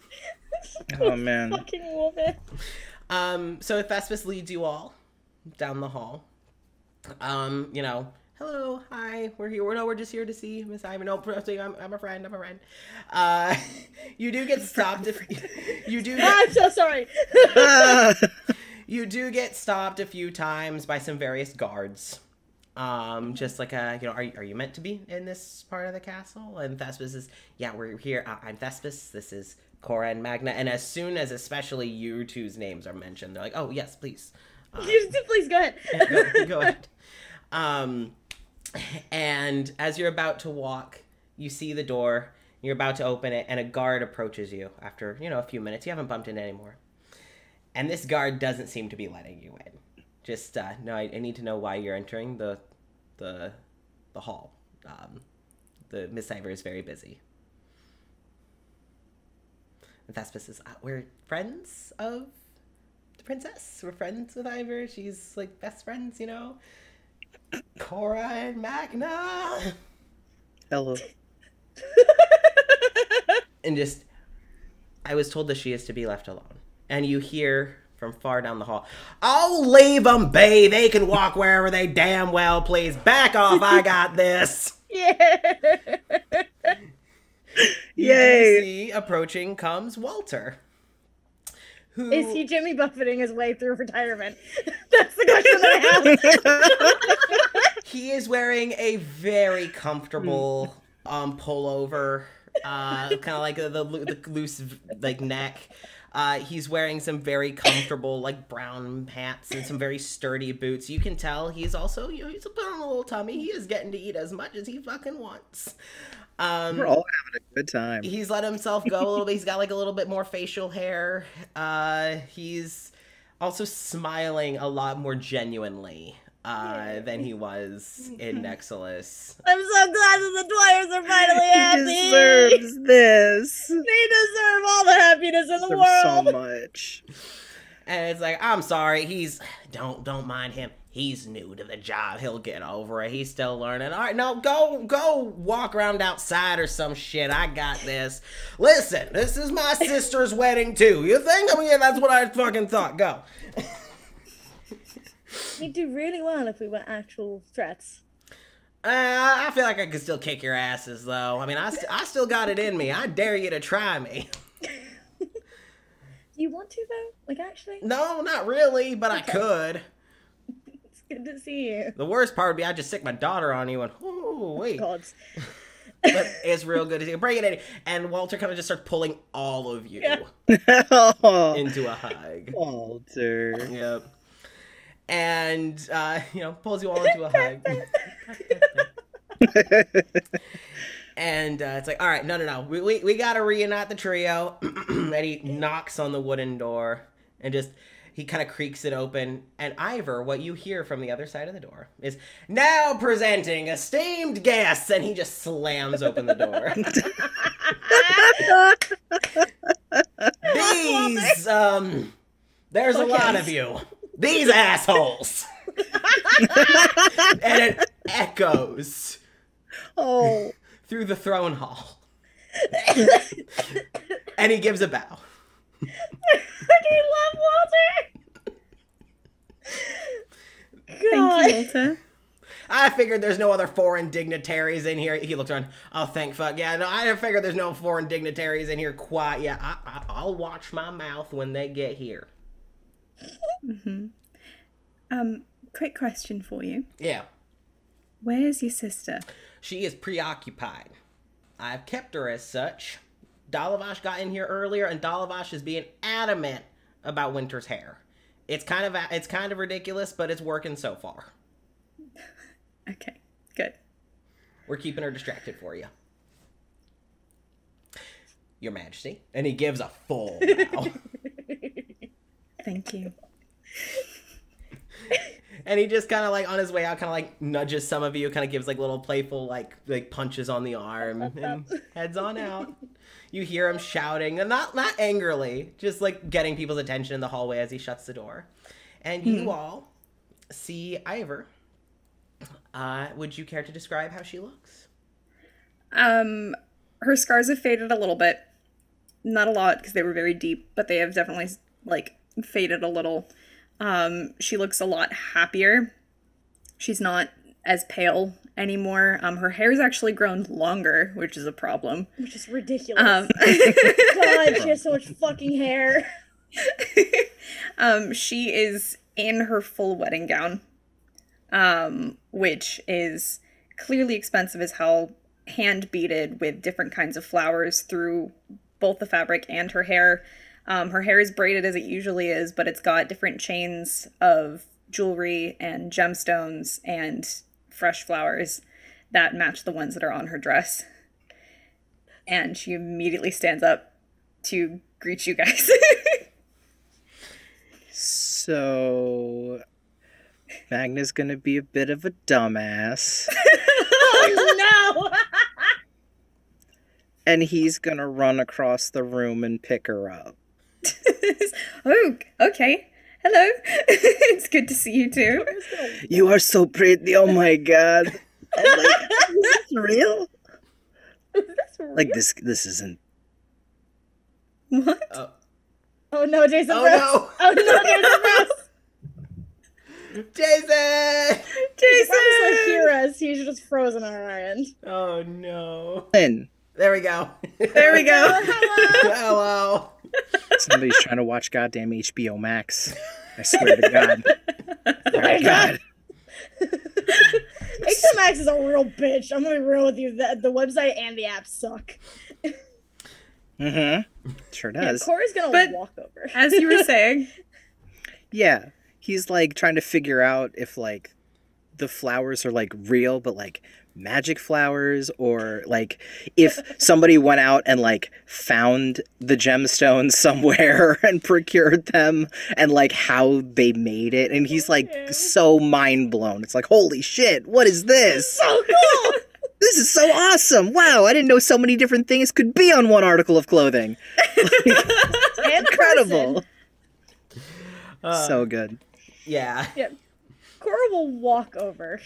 Oh man. Fucking woman. So Thespis leads you all down the hall. You know, hello, hi, we're here. We're just here to see Miss Ivan. No, I'm a friend. You do get stopped if you do. I'm so sorry. You do get stopped a few times by some various guards. Just like you know, are you meant to be in this part of the castle? And Thespis is, yeah, we're here. I'm Thespis. This is Cora and Magna. And as soon as especially you two's names are mentioned, they're like, oh yes, please. Please go ahead. Go ahead. And as you're about to walk, you see the door. You're about to open it, and a guard approaches you after, you know, a few minutes. You haven't bumped into anymore. And this guard doesn't seem to be letting you in. Just, no, I need to know why you're entering the hall. The Miss Ivor is very busy. And Thespis says, we're friends of the princess. We're friends with Ivor. She's, like, best friends, you know? Cora and Magna. Hello. And just, I was told that she is to be left alone. And you hear from far down the hall, oh, leave them be. They can walk wherever they damn well please. Back off. I got this. Yeah. You Yay. do see approaching comes Walter. Who Is he Jimmy buffeting his way through retirement? That's the question that I have. He is wearing a very comfortable pullover, kind of like the loose like neck. He's wearing some very comfortable like brown pants and some very sturdy boots. You can tell he's also, you know, he's put on a little tummy. He is getting to eat as much as he fucking wants. We're all having a good time. He's let himself go a little bit. He's got like a little bit more facial hair. He's also smiling a lot more genuinely than he was in Nexilis. I'm so glad that the Dwyers are finally happy. He deserves this. They deserve all the happiness in the Deserves world. so much. And it's like, I'm sorry, don't mind him. He's new to the job. He'll get over it. He's still learning. All right, no, go walk around outside or some shit. I got this. Listen, this is my sister's wedding too. You think? I mean, yeah, that's what I fucking thought. Go. We'd do really well if we were actual threats. I feel like I could still kick your asses, though. I mean, I still got it in me. I dare you to try me. Do you want to, though? Like, actually? No, not really, but I could. It's good to see you. The worst part would be I'd just stick my daughter on you and, oh, wait. Gods. But it's real good to see you. Bring it in. And Walter kind of just starts pulling all of you Oh, into a hug. Walter. Yep. And, you know, pulls you all into a hug. And it's like, all right, no. We got to reunite the trio. And he knocks on the wooden door and just, he kind of creaks it open. And Ivor, what you hear from the other side of the door is, now presenting esteemed guests. And he just slams open the door. These, there's a lot of you. These assholes. And it echoes Oh. through the throne hall. And he gives a bow. I love Walter. Thank you, God. Walter. I figured there's no other foreign dignitaries in here. He looked around. Oh, thank fuck. Yeah, no, I figured there's no foreign dignitaries in here quite yet. I'll watch my mouth when they get here. Quick question for you. Yeah. Where's your sister? She is preoccupied. I've kept her as such. Dalavash got in here earlier, and Dalavash is being adamant about Winter's hair. It's kind of ridiculous, but it's working so far. Okay, good. We're keeping her distracted for you. Your Majesty. And he gives a full bow. Thank you. And he just kind of like on his way out kind of like nudges some of you, kind of gives like little playful like punches on the arm and heads on out. You hear him shouting, and not angrily, just like getting people's attention in the hallway as he shuts the door. And you all see Ivor. Would you care to describe how she looks? Her scars have faded a little bit. Not a lot, because they were very deep, but they have definitely, like, faded a little. She looks a lot happier. She's not as pale anymore. Her hair's actually grown longer, which is a problem. Which is ridiculous. God, she has so much fucking hair. She is in her full wedding gown, which is clearly expensive as hell, hand beaded with different kinds of flowers through both the fabric and her hair. Her hair is braided as it usually is, but it's got different chains of jewelry and gemstones and fresh flowers that match the ones that are on her dress. And she immediately stands up to greet you guys. So, Magna's gonna be a bit of a dumbass. Oh no! And he's gonna run across the room and pick her up. Oh, okay. Hello. It's good to see you too. You are so pretty, oh my god. I'm like, is this real? Is this real? Like, this isn't... What? Oh no, Jason Oh Rose. no! Oh no, Jason Rose. Jason! He promised to hear us. He's just frozen on our end. Oh no. There we go. There we go. Hello. Somebody's trying to watch goddamn HBO Max. I swear to God. Swear to God. HBO Max is a real bitch. I'm gonna be real with you. The website and the app suck. Mm-hmm. Sure Yeah, does. Cora's gonna But- walk over. As you were saying, Yeah. He's like trying to figure out if like the flowers are like real, but like magic flowers, or like if somebody went out and like found the gemstones somewhere and procured them, and like how they made it. And he's like so mind blown. It's like, holy shit, what is this? So cool. This is so awesome. Wow, I didn't know so many different things could be on one article of clothing. And Incredible. person. So good. Yeah. Yeah. Cora will walk over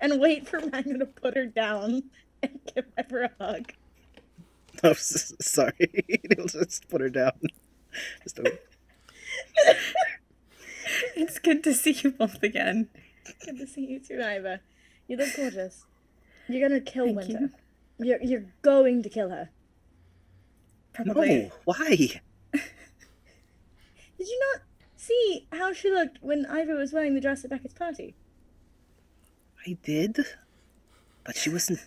and wait for Magna to put her down and give her a hug. Oh, sorry. He'll just put her down. Just it's good to see you both again. Good to see you too, Iva. You look gorgeous. You're gonna kill Thank Winter. You're going to kill her. Probably. No, why? Did you not see how she looked when Iva was wearing the dress at Beckett's party? I did, but she wasn't.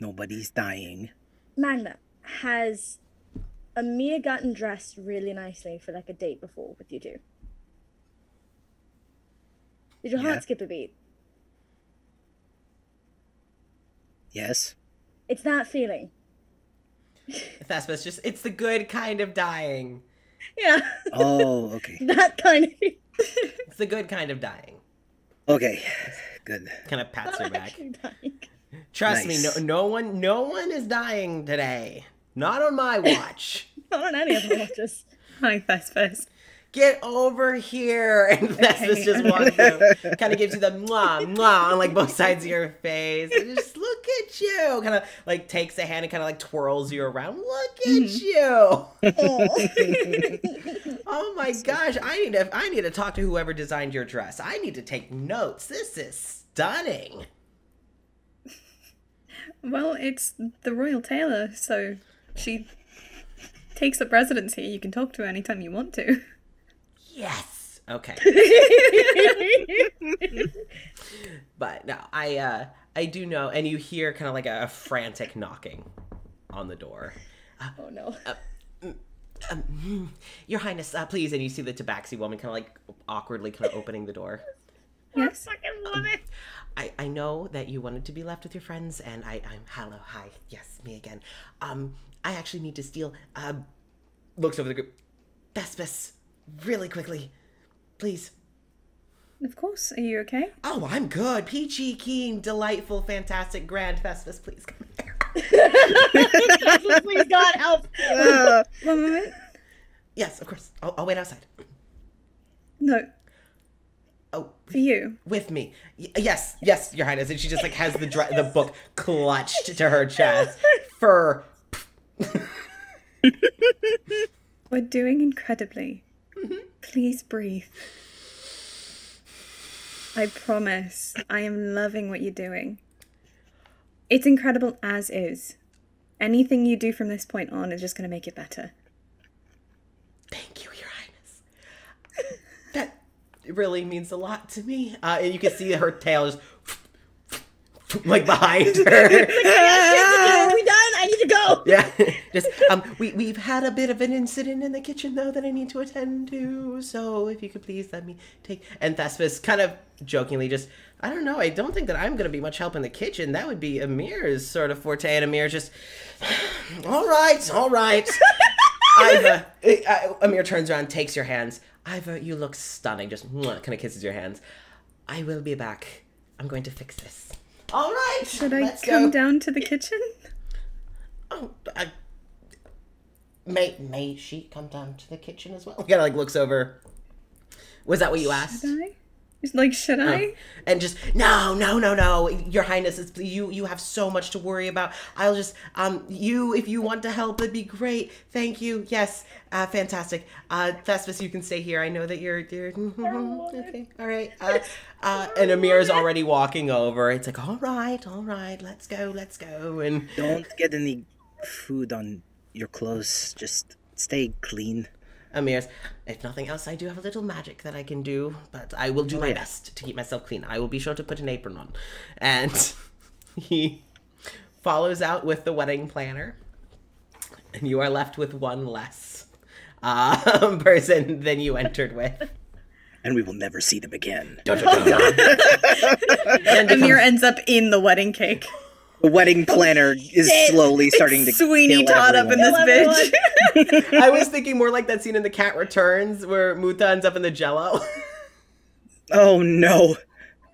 Nobody's dying. Magna, has Amia gotten dressed really nicely for like a date before with you two? Did your Yeah. heart skip a beat? Yes. It's that feeling. Thespis, just, it's the good kind of dying. Yeah. Oh, okay. That kind of It's the good kind of dying. Okay. Good. Kind of pats her not back. actually dying. Trust Nice. me, no one is dying today. Not on my watch. Not on any of the watches. Hi, Thespis. Get over here. And Thespis just walks through. Kind of gives you the mwah, mwah on like both sides of your face. And just look at you. Kind of like takes a hand and kind of like twirls you around. Look at you. Oh my gosh. I need to talk to whoever designed your dress. I need to take notes. This is stunning. Well, it's the royal tailor, so she takes up residence here. You can talk to her anytime you want to. Yes. Okay. But no, I do know, and you hear kind of like a frantic knocking on the door. Oh no. Your Highness, please. And you see the Tabaxi woman kind of like awkwardly kind of opening the door. Yes. Fucking woman. I know that you wanted to be left with your friends, and I'm hello, hi, yes, me again. I actually need to steal. Looks over the group. Thespis, really quickly, please. Of course. Are you okay? Oh, I'm good. Peachy, keen, delightful, fantastic, grand Thespis, please come here. Please God help. One moment. Yes, of course. I'll wait outside. No. Oh, For you. With me. Yes, Your Highness. And she just like has the book clutched to her chest. For... We're doing incredibly. Please breathe. I promise. I am loving what you're doing. It's incredible as is. Anything you do from this point on is just going to make it better. Thank you, Your Highness. That really means a lot to me. And you can see her tail just like behind her. Are we done? I need to go. Yeah. Just we've had a bit of an incident in the kitchen though that I need to attend to. So if you could please let me take. And Thespis kind of jokingly just, I don't know, I don't think that I'm gonna be much help in the kitchen. That would be Amir's sort of forte, and Amir just, all right. Iva, Amir turns around, takes your hands. Iva, you look stunning. Just kind of kisses your hands. I will be back. I'm going to fix this. All right. Should I come down to the kitchen? Oh, may she come down to the kitchen as well? He kind of like looks over. Was that what you asked? Should I? It's like, should I? And just, no. Your Highness, it's, you have so much to worry about. I'll just, if you want to help, it'd be great. Thank you. Yes, fantastic. Thespis, you can stay here. I know that you're okay, all right. And Amir's already walking over. It's like, all right, let's go. And Don't get any food on your clothes. Just stay clean. Amir's, if nothing else, I do have a little magic that I can do, but I will do my best to keep myself clean. I will be sure to put an apron on. And he follows out with the wedding planner, and you are left with one less person than you entered with. And we will never see them again. And Amir ends up in the wedding cake. The wedding planner is slowly starting to Sweeney kill Todd up in everyone. this bitch. I was thinking more like that scene in The Cat Returns where Muta ends up in the Jello. Oh no.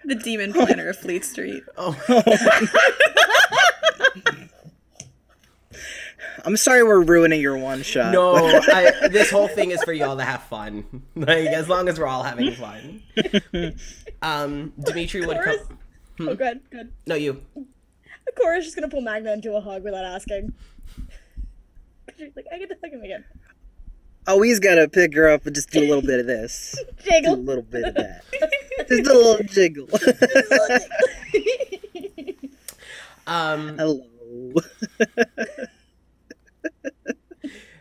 The demon planner of Fleet Street. I'm sorry we're ruining your one shot. No, this whole thing is for y'all to have fun. Like, as long as we're all having fun. Dimitri would come... Oh, good. No, you. Cora's just gonna pull Magna into a hug without asking. She's like, I get to hug him again. Oh, he's gotta pick her up and just do a little bit of this. Jiggle. Do a little bit of that. Just a little jiggle. Hello.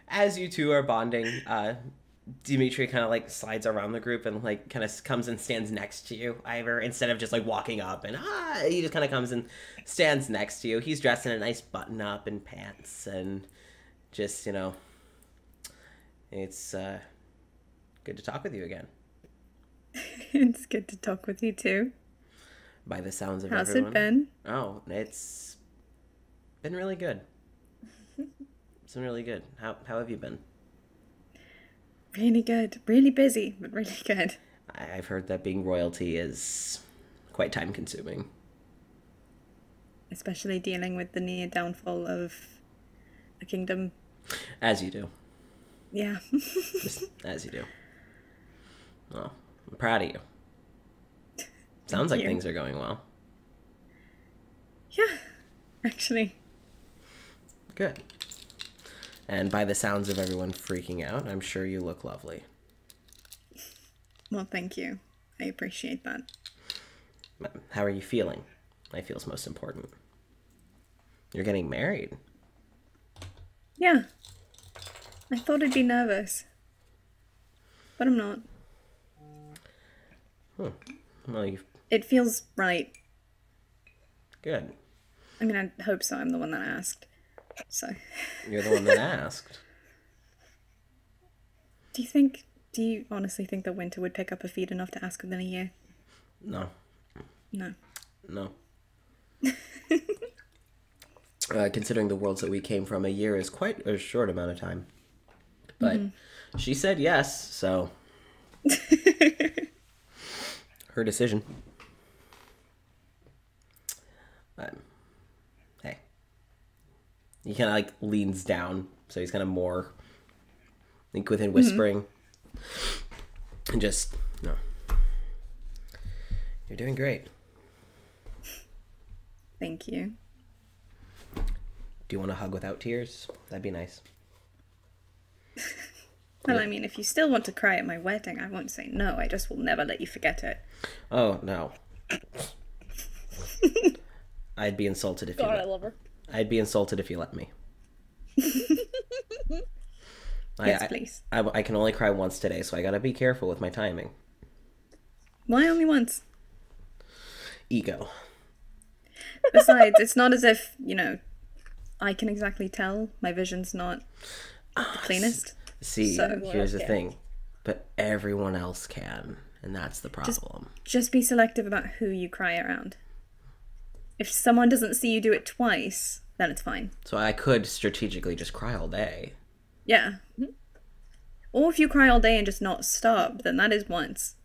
As you two are bonding, Dimitri kind of like slides around the group and like kind of comes and stands next to you, Ivor, instead of just like walking up and he just kind of comes and stands next to you. He's dressed in a nice button up and pants and just, it's good to talk with you again. It's good to talk with you too. By the sounds of How's everyone. it been? Oh, it's been really good. It's been really good. How have you been? Really good. Really busy, but really good. I've heard that being royalty is quite time consuming. Especially dealing with the near downfall of a kingdom. As you do. Yeah. Just as you do. Well, I'm proud of you. Sounds like you. things are going well. Yeah, actually. Good. And by the sounds of everyone freaking out, I'm sure you look lovely. Well, thank you. I appreciate that. How are you feeling? I feel's most important. You're getting married. Yeah. I thought I'd be nervous. But I'm not. Well, It feels right. good. I mean, I hope so. I'm the one that asked. So. You're the one that asked. Do you honestly think that Winter would pick up a feed enough to ask within a year? No. No. Considering the worlds that we came from, a year is quite a short amount of time. But she said yes, so... her decision. But, hey. He kind of like leans down, so he's kind of more, I think, within whispering. And just, no. You're doing great. Thank you. Do you want a hug without tears? That'd be nice. Well, I mean, if you still want to cry at my wedding, I won't say no. I just will never let you forget it. Oh, no. I'd be insulted if you God, I let love her. I'd be insulted if you let me. Yes, please. I can only cry once today, so I gotta be careful with my timing. Why only once? Ego. Besides, it's not as if, you know, I can exactly tell. My vision's not the cleanest. See, So- here's the thing. But everyone else can, and that's the problem. Just be selective about who you cry around. If someone doesn't see you do it twice, then it's fine. So I could strategically just cry all day. Yeah. Or if you cry all day and just not stop, then that is once.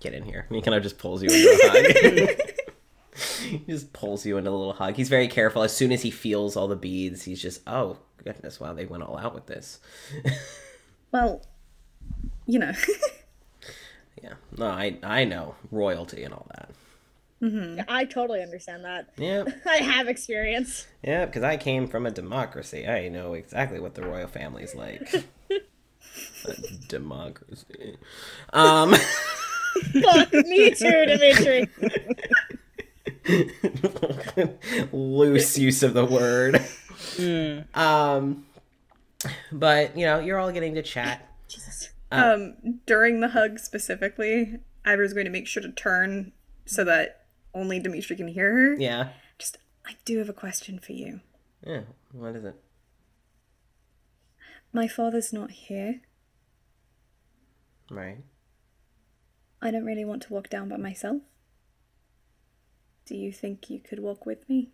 Get in here. He kind of just pulls you into a hug. He just pulls you into a little hug. He's very careful. As soon as he feels all the beads, he's just, oh, goodness, wow, they went all out with this. Well, you know. Yeah. No, I know. Royalty and all that. I totally understand that. Yeah. I have experience. Yeah, because I came from a democracy. I know exactly what the royal family's like. A democracy. Fuck, me too, Dimitri. Loose use of the word. But, you know, you're all getting to chat. Jesus. During the hug specifically, Ivor's going to make sure to turn so that only Dimitri can hear her. Yeah. Just, I do have a question for you. Yeah. What is it? My father's not here. Right. I don't really want to walk down by myself. Do you think you could walk with me?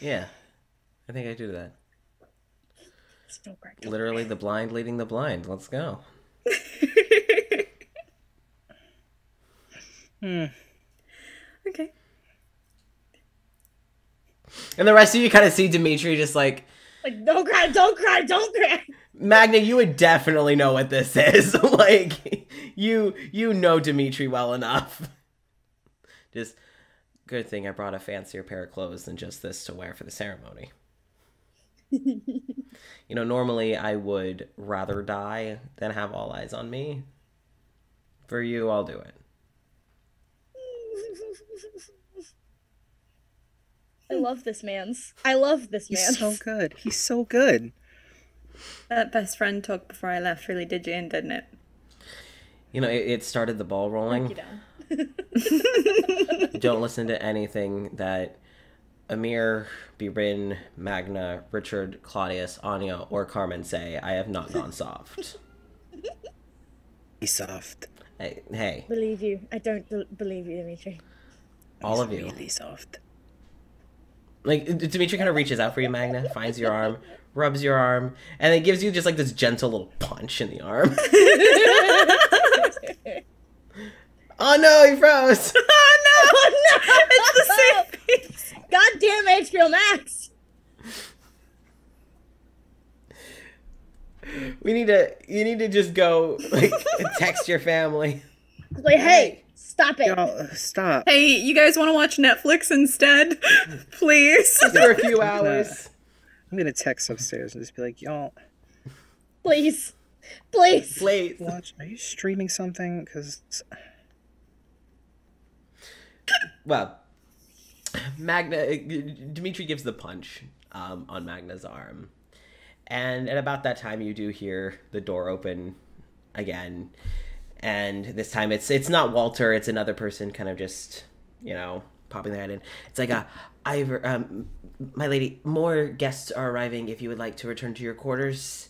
Yeah. I think I do that. Still correct. Literally the blind leading the blind. Let's go. Okay. And the rest of you kind of see Dimitri just like, Like, don't cry, don't cry, don't cry. Magna, you would definitely know what this is. Like, you know Dimitri well enough. Just, good thing I brought a fancier pair of clothes than just this to wear for the ceremony. You know, normally I would rather die than have all eyes on me. For you, I'll do it. I love this man's. I love this man. He's so good. He's so good. That best friend talk before I left really did you in, didn't it? You know, it started the ball rolling. Don't listen to anything that Amir, Birin, Magna, Richard, Claudius, Anya, or Carmen say. I have not gone soft. He's soft. Hey, Believe you. I don't believe you, Dimitri. all of He's you. really soft. Like, Dimitri kind of reaches out for you, Magna, finds your arm, rubs your arm, and then gives you just like this gentle little punch in the arm. Oh no, he froze! Oh no! It's the same face. Goddamn HBO Max! You need to just go, like, text your family. Like, hey, stop it. Y'all, stop. Hey, you guys want to watch Netflix instead? Please. Just for a few hours. I'm gonna text upstairs and just be like, y'all, Please. Please. Please. watch. Are you streaming something? Because Well, Dimitri gives the punch on Magna's arm. And at about that time, you do hear the door open again. And this time, it's not Walter, it's another person kind of just, you know, popping their head in. It's like, Ivor, my lady, more guests are arriving if you would like to return to your quarters.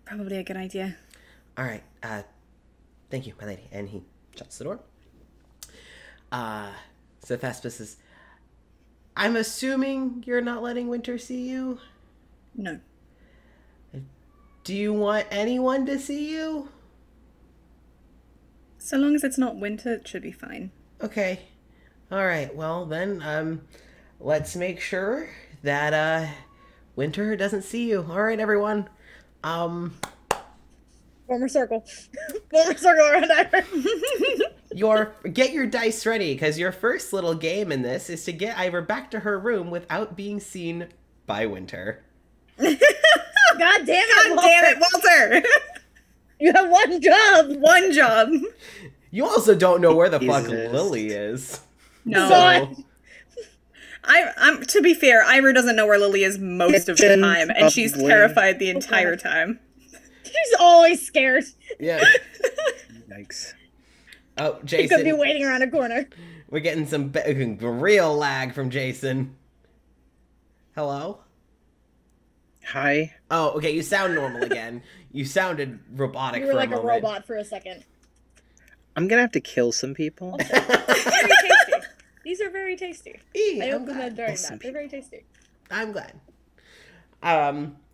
Probably a good idea. All right, thank you, my lady. And he shuts the door. So Thespis says, I'm assuming you're not letting Winter see you? No. Do you want anyone to see you? So long as it's not Winter, it should be fine. Okay. All right. Well, then, let's make sure that Winter doesn't see you. All right, everyone. Former circle. Former circle around Ivor. Get your dice ready, because your first little game in this is to get Ivor back to her room without being seen by Winter. God damn it, God damn it, Walter! You have one job. One job. You also don't know where the fuck Jesus. Lily is. No. So, I'm to be fair, Ivor doesn't know where Lily is most of the Kitchen, time, and she's probably. terrified the entire time. She's always scared. yeah. Yikes. Oh, She could be Jason. waiting around a corner. We're getting some real lag from Jason. Hello? Hi. Oh, okay, you sound normal again. You sounded robotic You were for like a a moment. robot for a second. I'm gonna have to kill some people. Very tasty. These are very tasty. Eee, I I'm opened glad. that during Awesome that. They're very tasty. I'm glad.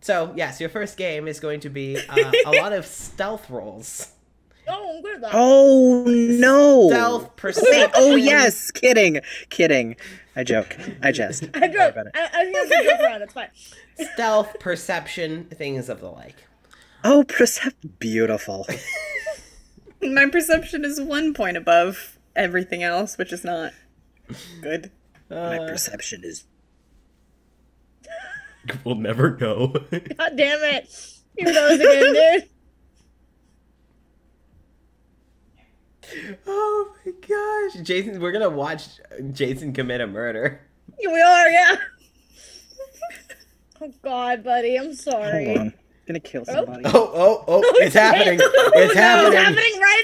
So, yes, your first game is going to be a lot of stealth rolls. Oh, I'm good at that. Oh no! Stealth, perception. Wait, oh yes! Kidding. I joke. I jest. I Don't worry joke. about it. I think I joke around. It's fine. Stealth, perception, things of the like. Oh, beautiful. My perception is 1 point above everything else, which is not good. My perception is. We'll never know. God damn it. Here goes again, dude. Oh my gosh. Jason, we're gonna watch Jason commit a murder. Here we are, yeah. Oh God, buddy, I'm Hold sorry. on. I'm gonna kill somebody. Oh, it's happening. It's happening. It's happening right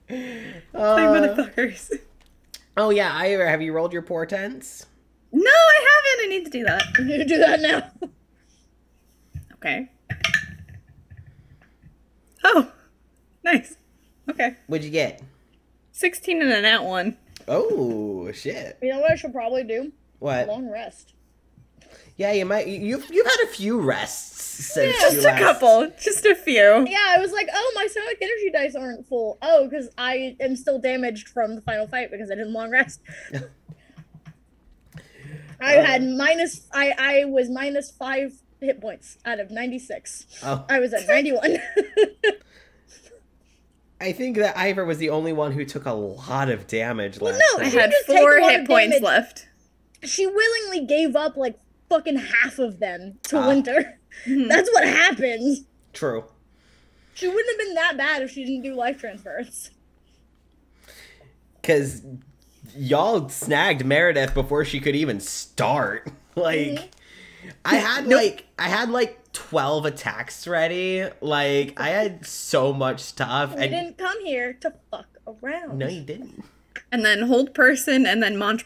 now. Motherfuckers. Oh yeah, Ivor, have you rolled your portents? No, I haven't. I need to do that. You need to do that now. Okay. Oh, nice. Okay. What'd you get? 16 and an out one. Oh shit. You know what I should probably do? What? Long rest. Yeah, you might. You've had a few rests since you Just a last. couple. Just a few. Yeah, I was like, oh, my stoic energy dice aren't full. Oh, because I am still damaged from the final fight because I didn't long rest. I had I was minus 5 hit points out of 96. Oh. I was at 91. I think that Ivor was the only one who took a lot of damage last no, night. I had just take 4 a lot hit of points damage. left. She willingly gave up like fucking half of them to Ah. Winter. That's what happened. True. She wouldn't have been that bad if she didn't do life transference. Because y'all snagged Meredith before she could even start. Like, I had like 12 attacks ready. Like, I had so much stuff. We didn't come here to fuck around. No, you didn't. And then hold person, and then munch.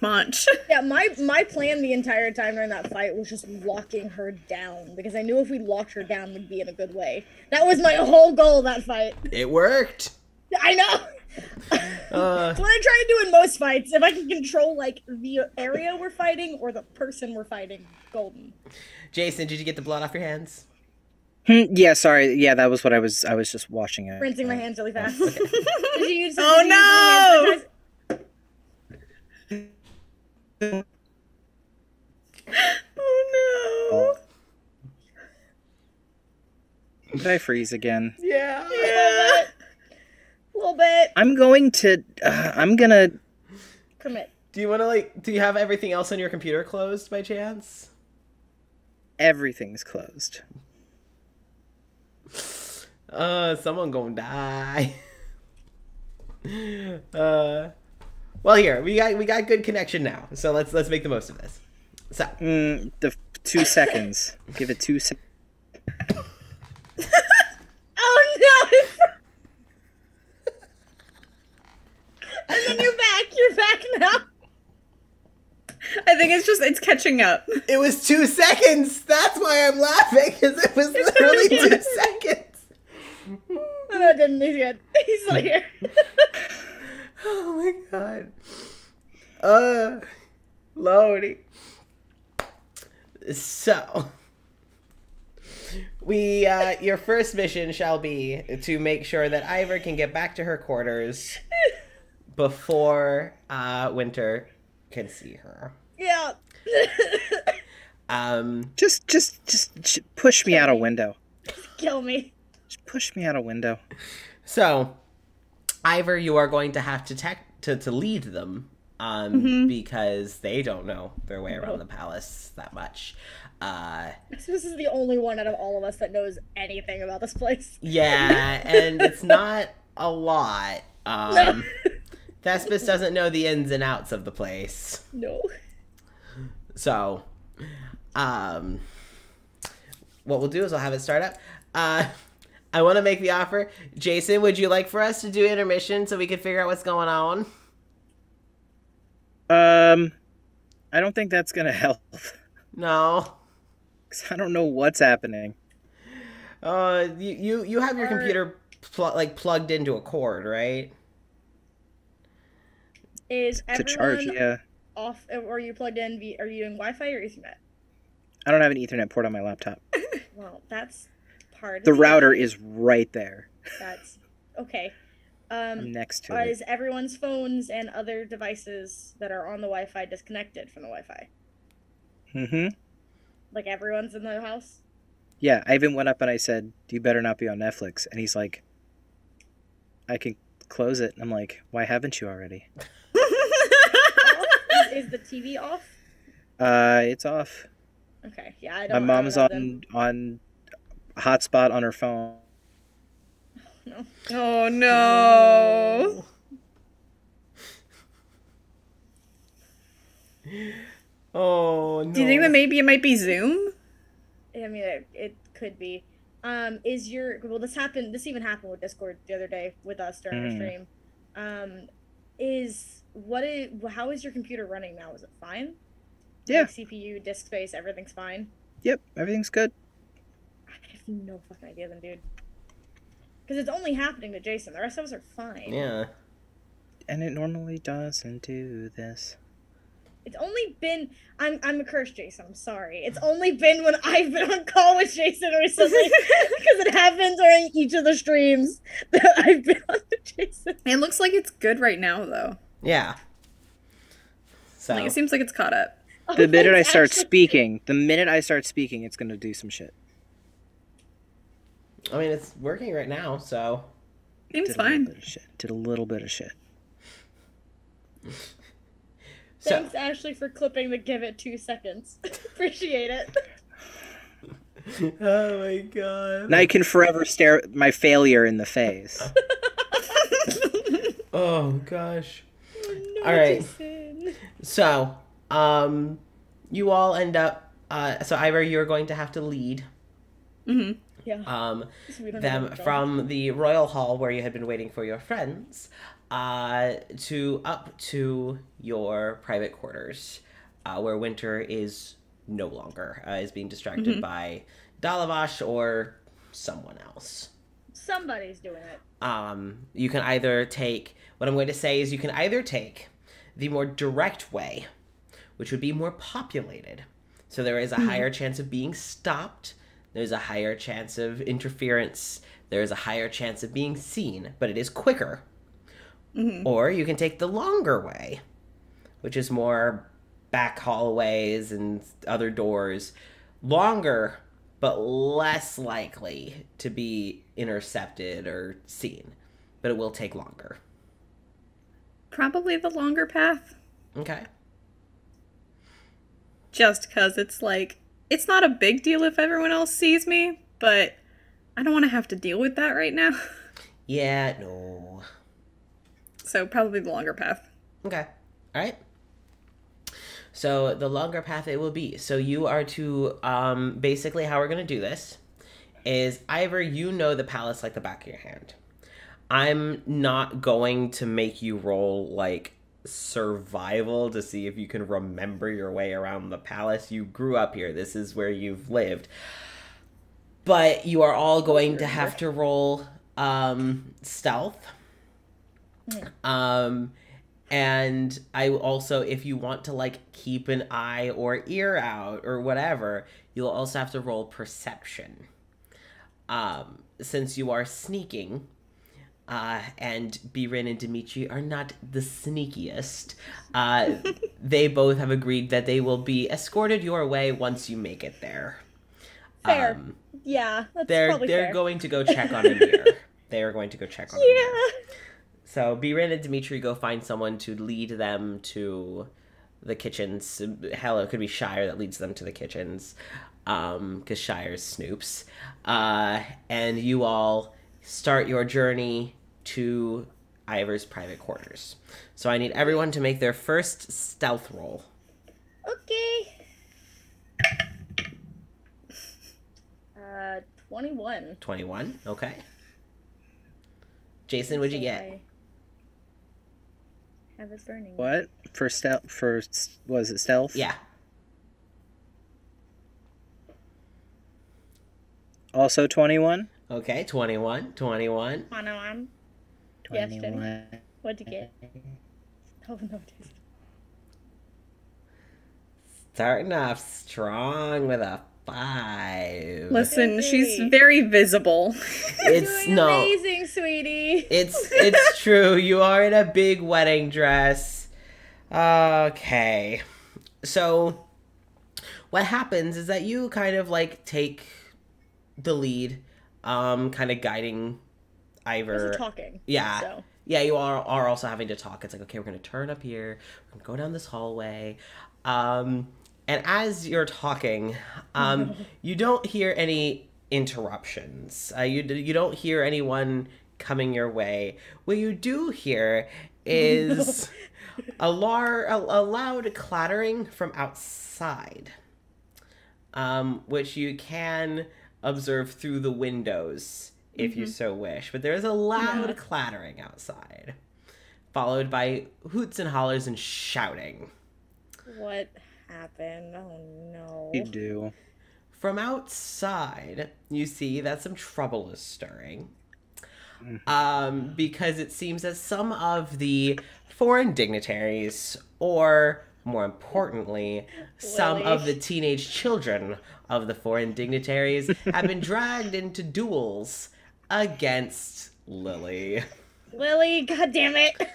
Yeah, my plan the entire time during that fight was just locking her down because I knew if we locked her down, we'd be in a good way. That was my whole goal of that fight. It worked. I know. It's what I try to do in most fights. If I can control like the area we're fighting or the person we're fighting, golden. Jason, did you get the blood off your hands? Yeah, sorry. Yeah, that was what I was just watching it. Rinsing my hands really fast. Did you use- did Oh, you use no! the hand Oh Did I freeze again? Yeah. sanitizer? A little bit. I'm gonna. Commit. Do you want to, do you have everything else on your computer closed by chance? Everything's closed. Someone gonna die. Well, here we got good connection now, so let's make the most of this. So, The 2 seconds. Give it 2 seconds. Oh no! And then you're back. You're back now. I think it's catching up. it was 2 seconds. That's why I'm laughing, because it was literally 2 seconds. Oh, no, it didn't. He's good. He's still here. Oh my god. Loading. So, your first mission shall be to make sure that Ivor can get back to her quarters before Winter can see her. Yeah. Just push me out a window. Kill me. Just push me out a window. So, Ivor, you are going to have to lead them, because they don't know their way around the palace that much. This is the only one out of all of us that knows anything about this place. Yeah, and it's not a lot. Thespis doesn't know the ins and outs of the place. No. So, what we'll do is we'll have it start up. I want to make the offer. Jason, would you like for us to do intermission so we can figure out what's going on? I don't think that's gonna help. No. 'Cause I don't know what's happening. You have your computer plugged into a cord, right? Is To everyone charge, yeah. off, or are you plugged in? Are you in Wi-Fi or Ethernet? I don't have an Ethernet port on my laptop. Well, that's part. The router is right there. That's okay. I'm next to it. Is everyone's phones and other devices that are on the Wi-Fi disconnected from the Wi-Fi? Mm-hmm. Like everyone's in the house? Yeah, I even went up and I said, "You better not be on Netflix." And he's like, "I can close it." And I'm like, "Why haven't you already?" Is the TV off? It's off. Okay, yeah, I My don't. mom's I don't know on hotspot on her phone. them. Oh no. Oh no. Do you think that maybe it might be Zoom? I mean, it could be. Is your this happened? This even happened with Discord the other day with us during the stream. How is your computer running now? Is it fine? Yeah. Like CPU, disk space, everything's fine. Yep, everything's good. I have no fucking idea then, dude. Because it's only happening to Jason. The rest of us are fine. Yeah. And it normally doesn't do this. It's only been I'm a cursed Jason. I'm sorry. It's only been when I've been on call with Jason recently because it happened during each of the streams that I've been on with Jason. It looks like it's good right now, though. Yeah. So Like, it seems like it's caught up. The minute I start speaking, it's gonna do some shit. I mean, it's working right now, so Seems Did fine. a little bit of shit. So Thanks, Ashley, for clipping the give it 2 seconds. Appreciate it. oh my god. Now you can forever stare my failure in the face. Oh gosh. Oh, no, All right. Jason. So, you all end up. So Ivor, you're going to have to lead. Mm-hmm. Yeah. So we don't Them have to from the royal hall where you had been waiting for your friends, to up to your private quarters, where Winter is no longer is being distracted by Dalavash or someone else. Somebody's doing it. You can either take, what I'm going to say is you can either take the more direct way, which would be more populated. So there is a higher chance of being stopped. There's a higher chance of interference. There is a higher chance of being seen, but it is quicker. Or you can take the longer way, which is more back hallways and other doors. Longer, but less likely to be intercepted or seen. But it will take longer. Probably the longer path. Okay. Just because it's like, it's not a big deal if everyone else sees me, but I don't want to have to deal with that right now. Yeah, no. So probably the longer path. Okay. All right. So the longer path it will be. So you are to, basically how we're going to do this is Ivor, you know the palace like the back of your hand. I'm not going to make you roll like survival to see if you can remember your way around the palace. You grew up here. This is where you've lived. But you are all going to have to roll stealth. And I also, if you want to like keep an eye or ear out or whatever, you'll also have to roll perception. Since you are sneaking, and Birin and Dimitri are not the sneakiest. They both have agreed that they will be escorted your way once you make it there. Fair. Yeah, that's probably they're fair. going to go check on Amir. They are going to go check on Amir. Yeah. So Birin and Dimitri go find someone to lead them to the kitchens. Hell, it could be Shire that leads them to the kitchens, because Shire's snoops. And you all start your journey to Eivor's private quarters. So I need everyone to make their first stealth roll. Okay. 21. 21, okay. Jason, what'd you get? I have it burning. What? Was it stealth? Yeah. Also 21? Okay, 21. 21. Yes, Jenny. 21. What'd you get? Oh, no, Jason. Starting off strong with a 5. Listen, she's very visible. It's Doing no. amazing, sweetie. It's true. You are in a big wedding dress. Okay. So what happens is that you kind of like take the lead, kind of guiding Eivor. Also talking. Yeah. So. Yeah, you are also having to talk. It's like, okay, we're going to turn up here. We're going to go down this hallway. And as you're talking, you don't hear any interruptions. You don't hear anyone coming your way. What you do hear is a loud clattering from outside, which you can observe through the windows if you so wish. But there is a loud clattering outside, followed by hoots and hollers and shouting. What happened? Oh, no. You do. From outside, you see that some trouble is stirring. Because it seems that some of the foreign dignitaries, or more importantly, some of the teenage children of the foreign dignitaries have been dragged into duels against Lily. Lily, goddammit.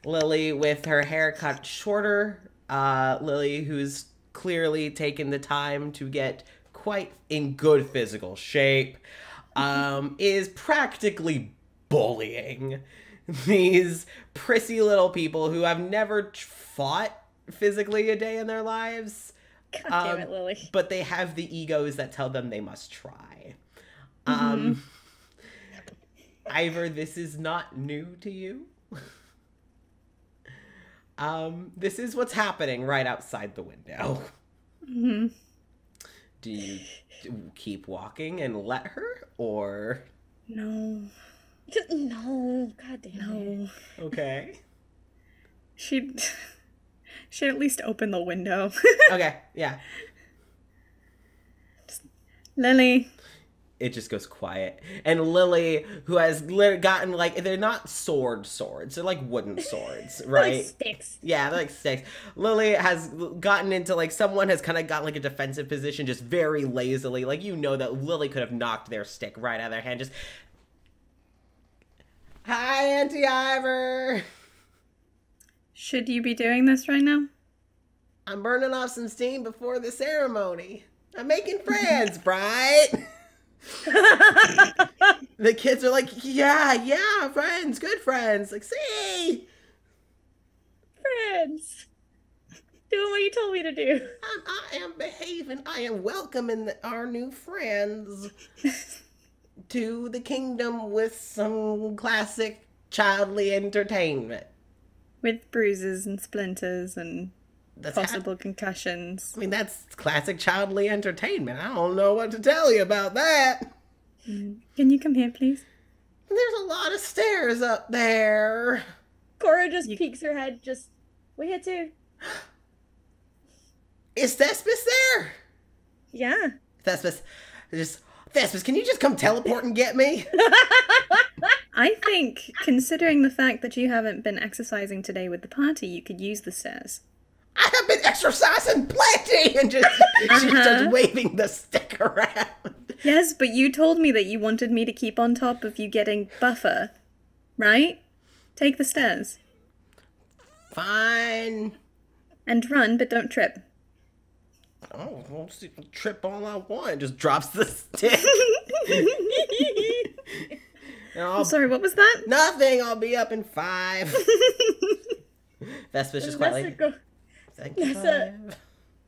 Lily with her hair cut shorter. Lily, who's clearly taken the time to get quite in good physical shape, is practically bullying these prissy little people who have never fought physically a day in their lives. God damn it, Lily. But they have the egos that tell them they must try. Eivor, this is not new to you. This is what's happening right outside the window. Do you keep walking and let her, or? No. No, god damn it. Okay. She'd at least open the window. Okay, yeah. Lily. It just goes quiet. And Lily, who has gotten, like, they're not swords. They're like wooden swords, right? Like sticks. Yeah, they're like sticks. Lily has gotten into, like, someone has kind of got, like, a defensive position just very lazily. Like, you know that Lily could have knocked their stick right out of their hand. Just, hi, Auntie Eivor. Should you be doing this right now? I'm burning off some steam before the ceremony. I'm making friends, right? The kids are like, yeah, friends, good friends. Like, see? Friends. Doing what you told me to do. I am behaving. I am welcoming our new friends to the kingdom with some classic childly entertainment. With bruises and splinters and That's possible concussions. I mean, that's classic childly entertainment. I don't know what to tell you about that. Can you come here, please? There's a lot of stairs up there. Cora just peeks her head, we had to. Is Thespis there? Yeah. Thespis, can you just come teleport and get me? I think, considering the fact that you haven't been exercising today with the party, you could use the stairs. I have been exercising plenty, and just she starts waving the stick around. Yes, but you told me that you wanted me to keep on top of you getting buffer, right? Take the stairs. Fine. And run, but don't trip. Oh, I'll trip all I want. Just drops the stick. I'm sorry, what was that? Nothing. I'll be up in 5. Vespa's just quite like. Thank you.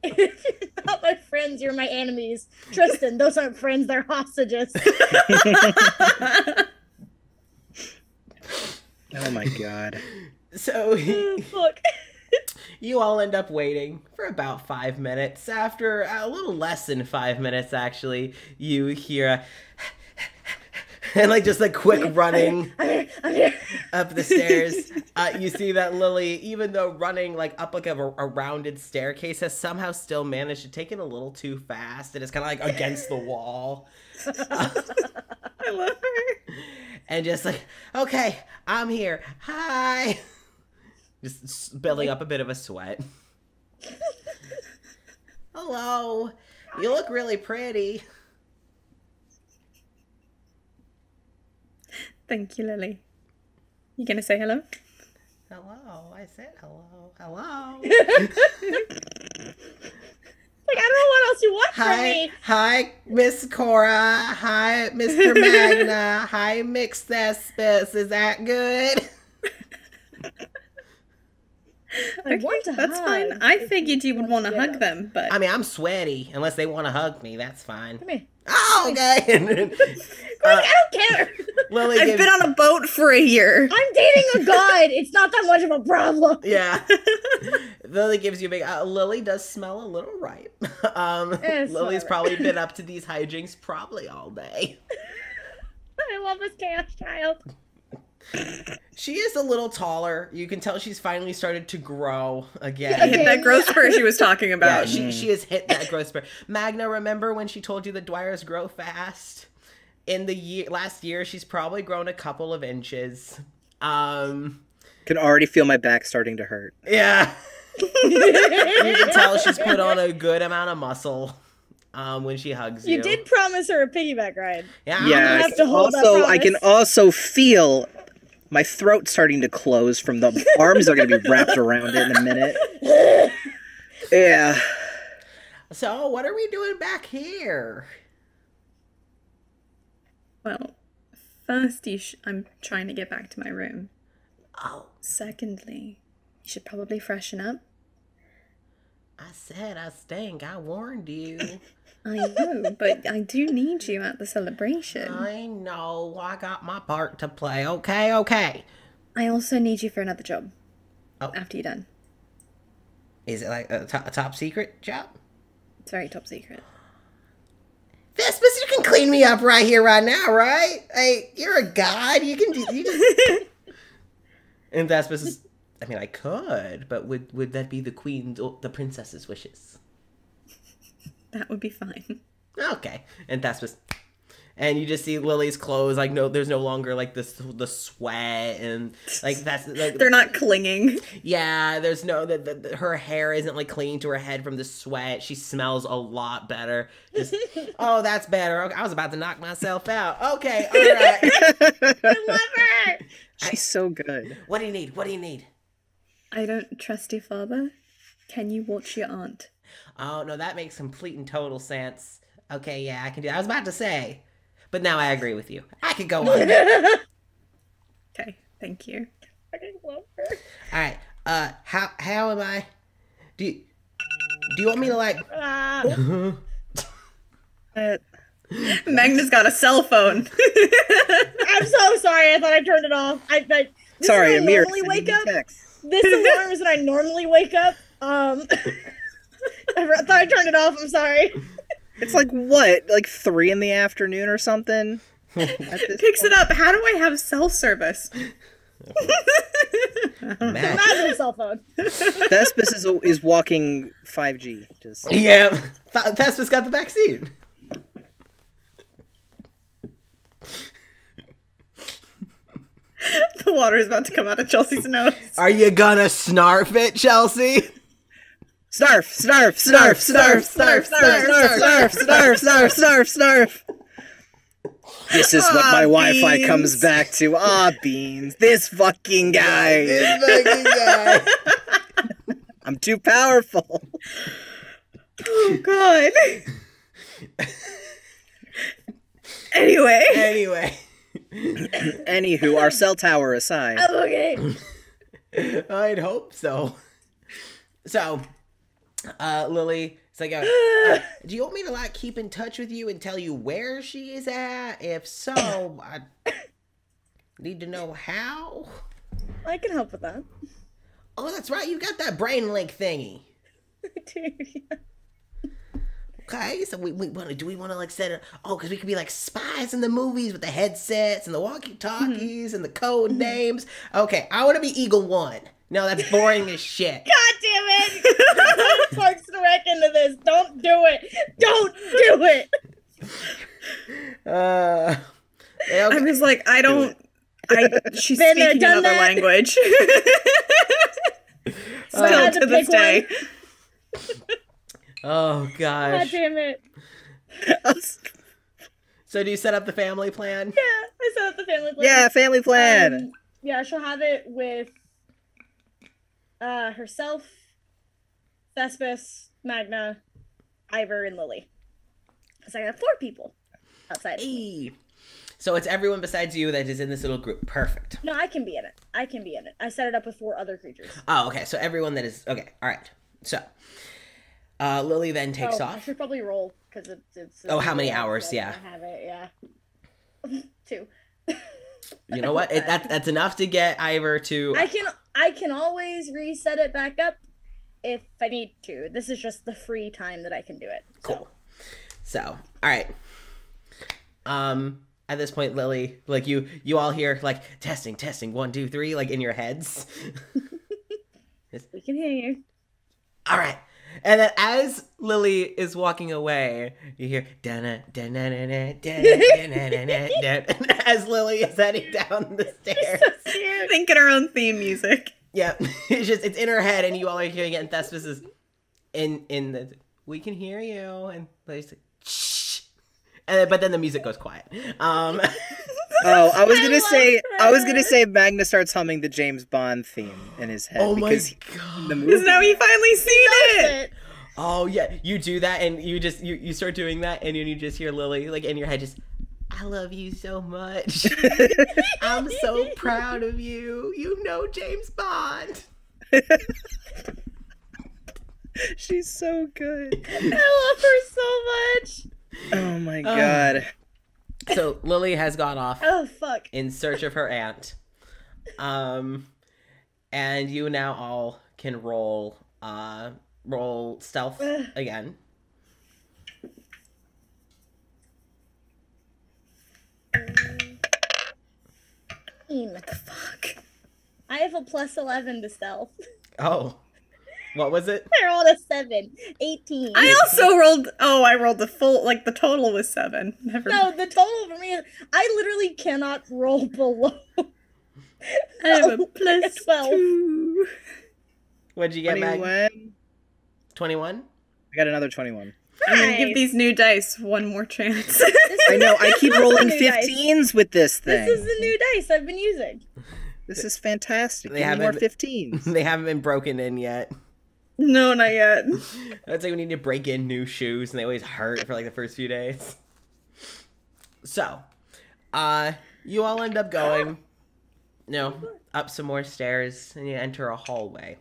If you're not my friends, you're my enemies. Tristan, those aren't friends, they're hostages. Oh my god. So Fuck. you all end up waiting for about 5 minutes. After a little less than 5 minutes, actually, you hear a and like just a quick running I'm here. up the stairs. You see that Lily, even though running like up like a rounded staircase, has somehow still managed to take it a little too fast, and it's kind of like against the wall. I love her. And just like, okay, I'm here. Hi. Just building up a bit of a sweat. Hello. You look really pretty. Thank you, Lily. You gonna say hello? Hello. I said hello. Hello. Like, I don't know what else you want from Hi. me. Hi, Miss Cora. Hi, Mr. Magna. Hi, Mixed Thespis. Is that good? I want to That's hug. fine. I figured you would want to hug them, but I mean, I'm sweaty. Unless they want to hug me, that's fine. Come here. Oh, okay. I don't care. Lily I've gives- been on a boat for a year. I'm dating a god. It's not that much of a problem. Yeah. Lily gives you a big... Lily does smell a little ripe. It's Lily's all right. probably been up to these hijinks probably all day. I love this chaos child. She is a little taller. You can tell she's finally started to grow again. I hit that growth spurt she was talking Yeah, about. she has hit that growth spurt. Magna, remember when she told you the Dwyers grow fast? In the last year, she's probably grown a couple of inches. Can already feel my back starting to hurt. Yeah. You can tell she's put on a good amount of muscle when she hugs you. You did promise her a piggyback ride. Yeah. Yeah, have to hold that also I can promise. also feel my throat starting to close from the arms are going to be wrapped around it in a minute. Yeah. So, what are we doing back here? Well, first, I'm trying to get back to my room. Oh, Secondly, you should probably freshen up. I said I stink. I warned you. I know, but I do need you at the celebration. I know. I got my part to play. Okay. I also need you for another job. Oh. After you're done. Is it like a top secret job? It's very top secret. Thespis, you can clean me up right here, right now, right? Hey, you're a god. You can do. You just... And Thespis is. I mean, I could, but would that be the queen's, the princess's wishes? That would be fine. Okay. And Thespis. And you just see Lily's clothes, like, no, there's no longer, like, the sweat, and, like, that's, like... They're not clinging. Yeah, there's no, her hair isn't, like, clinging to her head from the sweat. She smells a lot better. Just, oh, that's better. Okay, I was about to knock myself out. Okay, all right. I love her. She's so good. What do you need? What do you need? I don't trust your father. Can you watch your aunt? Oh, no, that makes complete and total sense. Okay, yeah, I can do that. I was about to say, but now I agree with you. I could go on. Okay, thank you. I love her. All right. How am I? Do you want me to like? Magna's got a cell phone. I'm so sorry. I thought I turned it off. This Sorry, is when I Amir. normally wake up. Text. This alarm is when I normally wake up. I thought I turned it off. I'm sorry. It's like what? Like 3 in the afternoon or something? Picks it up. How do I have cell service? Matt. Imagine a cell phone. Thespis is walking 5G. Just Yeah, Thespis got the vaccine. The water is about to come out of Chelsea's nose. Are you gonna snarf it, Chelsea? snarf, snarf, snarf, snarf, snarf, snarf, snarf, snarf, snarf, snarf, snarf, snarf. This is what my Wi-Fi comes back to. Beans. This fucking guy. I'm too powerful. Oh, God. Anyway. Anywho, our cell tower aside. I'm okay. I'd hope so. So, Lily, it's like, do you want me to like keep in touch with you and tell you where she is at? If so, I need to know how. I can help with that. Oh, that's right. You got that brain link thingy. Dude, yeah. Okay, so do we want to like set it? Oh, because we could be like spies in the movies with the headsets and the walkie-talkies and the code names. Okay, I want to be Eagle One. No, that's boring as shit. God damn it! Parks and Rec into this. Don't do it. Don't do it. Okay. I was like, she's Been there, speaking done another that. language. I Still had to to this pick day. Oh God gosh. damn it. So do you set up the family plan? Yeah, I set up the family plan. Yeah, family plan. Yeah, she'll have it with herself, Thespis, Magna, Eivor, and Lily. So I got 4 people outside. Hey. So it's everyone besides you that is in this little group. Perfect. No, I can be in it. I set it up with 4 other creatures. Oh, okay. So everyone that is okay. All right. So Lily then takes I off. should probably roll because it's. Oh, how many hours? I Yeah. have it. Yeah. 2. You know what? That's enough to get Eivor to. I can always reset it back up if I need to. This is just the free time that I can do it. Cool. So, all right. At this point, Lily, like you all hear like testing, 1, 2, 3, like in your heads. We can hear you. All right. And then as Lily is walking away, you hear as Lily is heading down the stairs. So cute. Thinking her own theme music. Yeah, it's in her head, and you all are hearing it. And Thespis is in the. We can hear you, and Lily's like, shh. But then the music goes quiet. I was gonna say Magna starts humming the James Bond theme in his head. Oh my because god! the Because movie. now he finally seen it. Oh yeah, you do that, and you start doing that, and then you just hear Lily like in your head just. I love you so much. I'm so proud of you. You know James Bond. She's so good. I love her so much. Oh my god. So Lily has gone off Oh fuck. in search of her aunt. And you now all can roll stealth again. What the fuck? I have a plus 11 to stealth. Oh. What was it? I rolled a 7. 18. I also rolled. Oh, I rolled the full. Like the total was 7. Never. No, the total for me is I literally cannot roll below. I have a plus 12. 2. What'd you get, Mag? 21. 21? I got another 21. I'm gonna Nice. give these new dice one more chance. I know, I keep rolling New dice. 15s with this thing. This is the new dice I've been using. This is fantastic. They Give me more haven't- 15s. They haven't been broken in yet. No, not yet. That's like we need to break in new shoes, and they always hurt for like the first few days. So, you all end up going, up some more stairs, and you enter a hallway.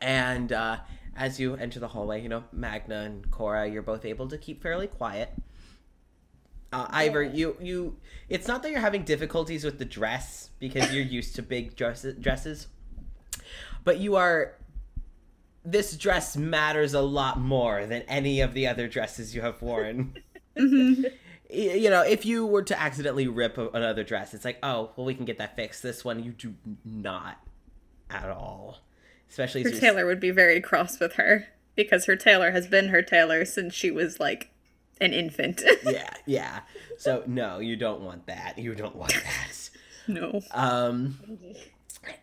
And as you enter the hallway, Magna and Cora, you're both able to keep fairly quiet. Eivor, you it's not that you're having difficulties with the dress because you're used to big dresses. But this dress matters a lot more than any of the other dresses you have worn. Mm-hmm. If you were to accidentally rip another dress, it's like, oh, well, we can get that fixed. This one, you do not at all. Especially Her tailor would be very cross with her because her tailor has been her tailor since she was like an infant. Yeah. So, no, you don't want that. You don't want that. No.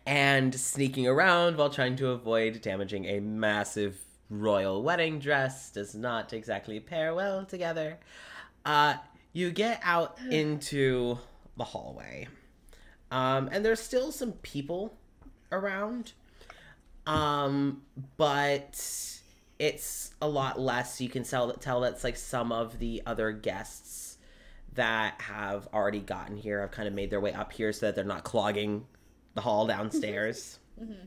And sneaking around while trying to avoid damaging a massive royal wedding dress does not exactly pair well together. You get out into the hallway. And there's still some people around. But it's a lot less. You can tell that's like some of the other guests that have already gotten here have kind of made their way up here so that they're not clogging the hall downstairs. Mm-hmm.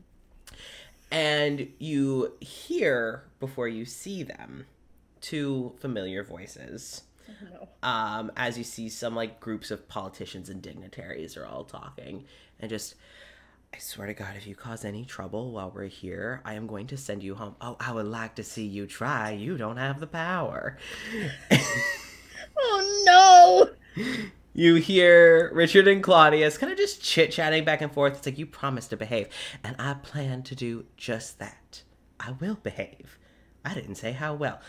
And you hear, before you see them, 2 familiar voices. Oh, no. As you see some like groups of politicians and dignitaries are all talking, and just, I swear to God, if you cause any trouble while we're here, I am going to send you home. Oh, I would like to see you try. You don't have the power. Oh, no! You hear Richard and Claudius kind of just chit-chatting back and forth. It's like, you promised to behave, and I plan to do just that. I will behave. I didn't say how well.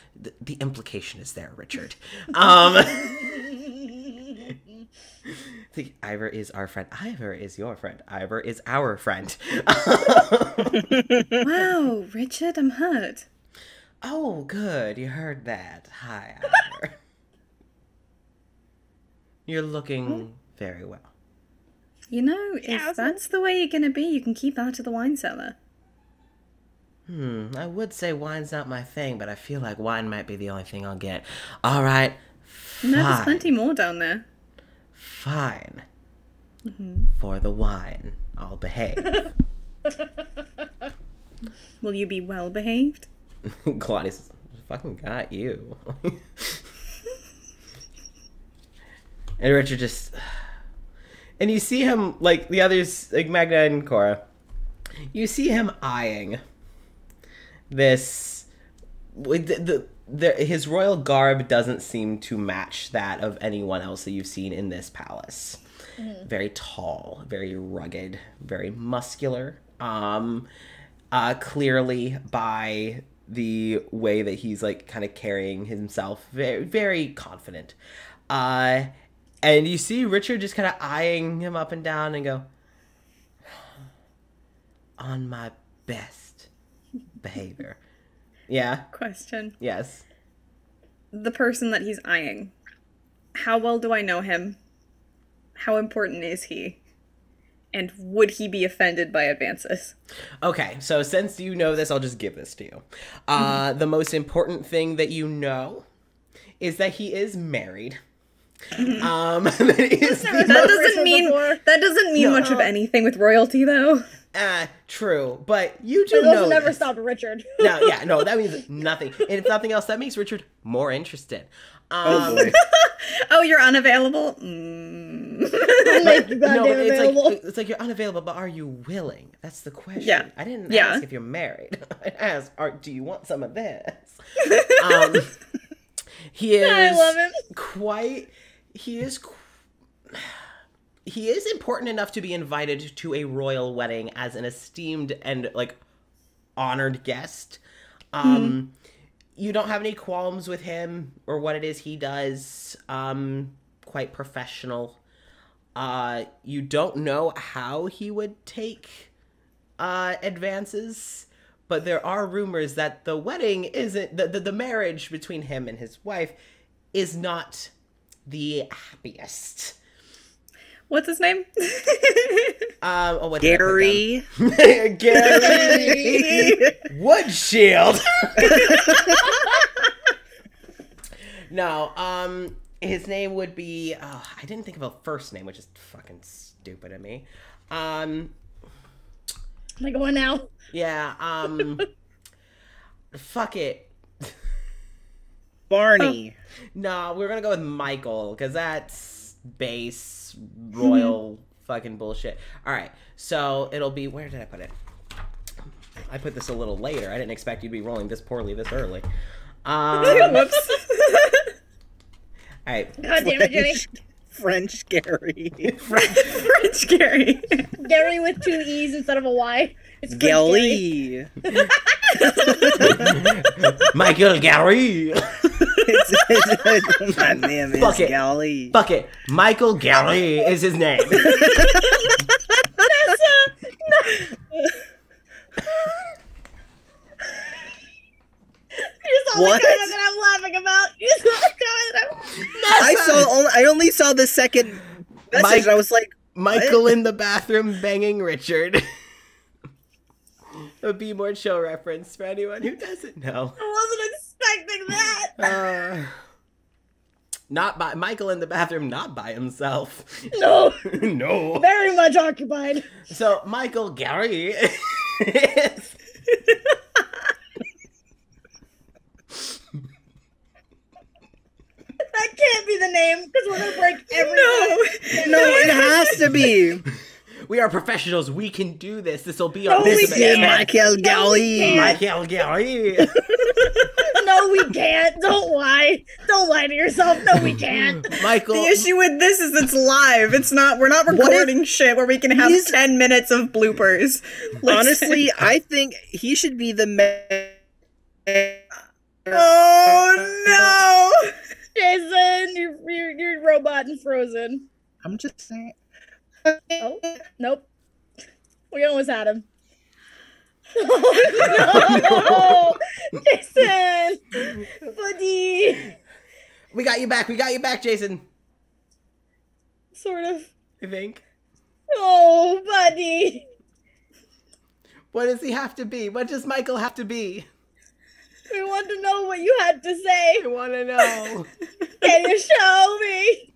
The implication is there, Richard. Eivor is our friend. Eivor is your friend. Eivor is our friend. Wow, Richard, I'm hurt. Oh, good. You heard that. Hi, Eivor. You're looking very well. You know, if that's the way you're gonna be, you can keep out of the wine cellar. I would say wine's not my thing, but I feel like wine might be the only thing I'll get. All right, fine. No, there's plenty more down there. Fine. Mm-hmm. For the wine, I'll behave. Will you be well behaved? Claudius, fucking got you. And Richard just... And you see him, like the others, like Magna and Cora, you see him eyeing this... his royal garb doesn't seem to match that of anyone else that you've seen in this palace. Mm-hmm. Very tall, very rugged, very muscular. Clearly by the way that he's like kind of carrying himself, very, very confident. And you see Richard just kind of eyeing him up and down and go, on my best behavior. Yeah? Question. Yes. The person that he's eyeing, how well do I know him? How important is he? And would he be offended by advances? Okay, so since you know this, I'll just give this to you. The most important thing that you know is that he is married. That doesn't mean much of anything with royalty, though. True, but you do it know. Also never stopped Richard. No, that means nothing. And if nothing else, that makes Richard more interested. Oh, you're unavailable? It's like you're unavailable, but are you willing? That's the question. Yeah. I didn't ask if you're married. I asked, do you want some of this? He is. I love him. He is important enough to be invited to a royal wedding as an esteemed and like honored guest. You don't have any qualms with him or what it is he does. Quite professional. You don't know how he would take advances, but there are rumors that the wedding isn't the marriage between him and his wife is not the happiest. What's his name? Gary. Gary Woodshield. No, his name would be. I didn't think of a first name, which is fucking stupid of me. Am I going now? Yeah. Fuck it. Barney. No, we're gonna go with Michael because that's base royal fucking bullshit. All right, so it'll be. Where did I put it? I put this a little later. I didn't expect you to be rolling this poorly this early. Whoops. All right. God damn it, Jimmy. French Gary. French Gary. Gary with 2 E's instead of a Y. It's Gary. Michael Gary. My name is Gary. Fuck it. Michael Gary is his name. What? That I'm laughing about. I saw I only saw the second message. I was like, Michael in the bathroom banging Richard. A Be More Chill reference for anyone who doesn't know. I wasn't expecting that. Not by Michael in the bathroom, not by himself. No. No. Very much occupied. So Michael Gary is That can't be the name, because we're gonna break every no, it has to be. We are professionals. We can do this. This will be No, our we This is Michael Gally. Michael Gary. No, we can't. Don't lie. Don't lie to yourself. No, we can't. Michael. The issue with this is it's live. It's not. We're not recording shit where we can have 10 minutes of bloopers. Listen. Honestly, I think he should be the Oh no! Jason, you're robot and Frozen. I'm just saying. Oh, nope. We almost had him. Oh no! Jason! Buddy! We got you back. We got you back, Jason. Sort of. I think. Oh, buddy! What does he have to be? What does Michael have to be? We want to know what you had to say. I want to know. Can you show me?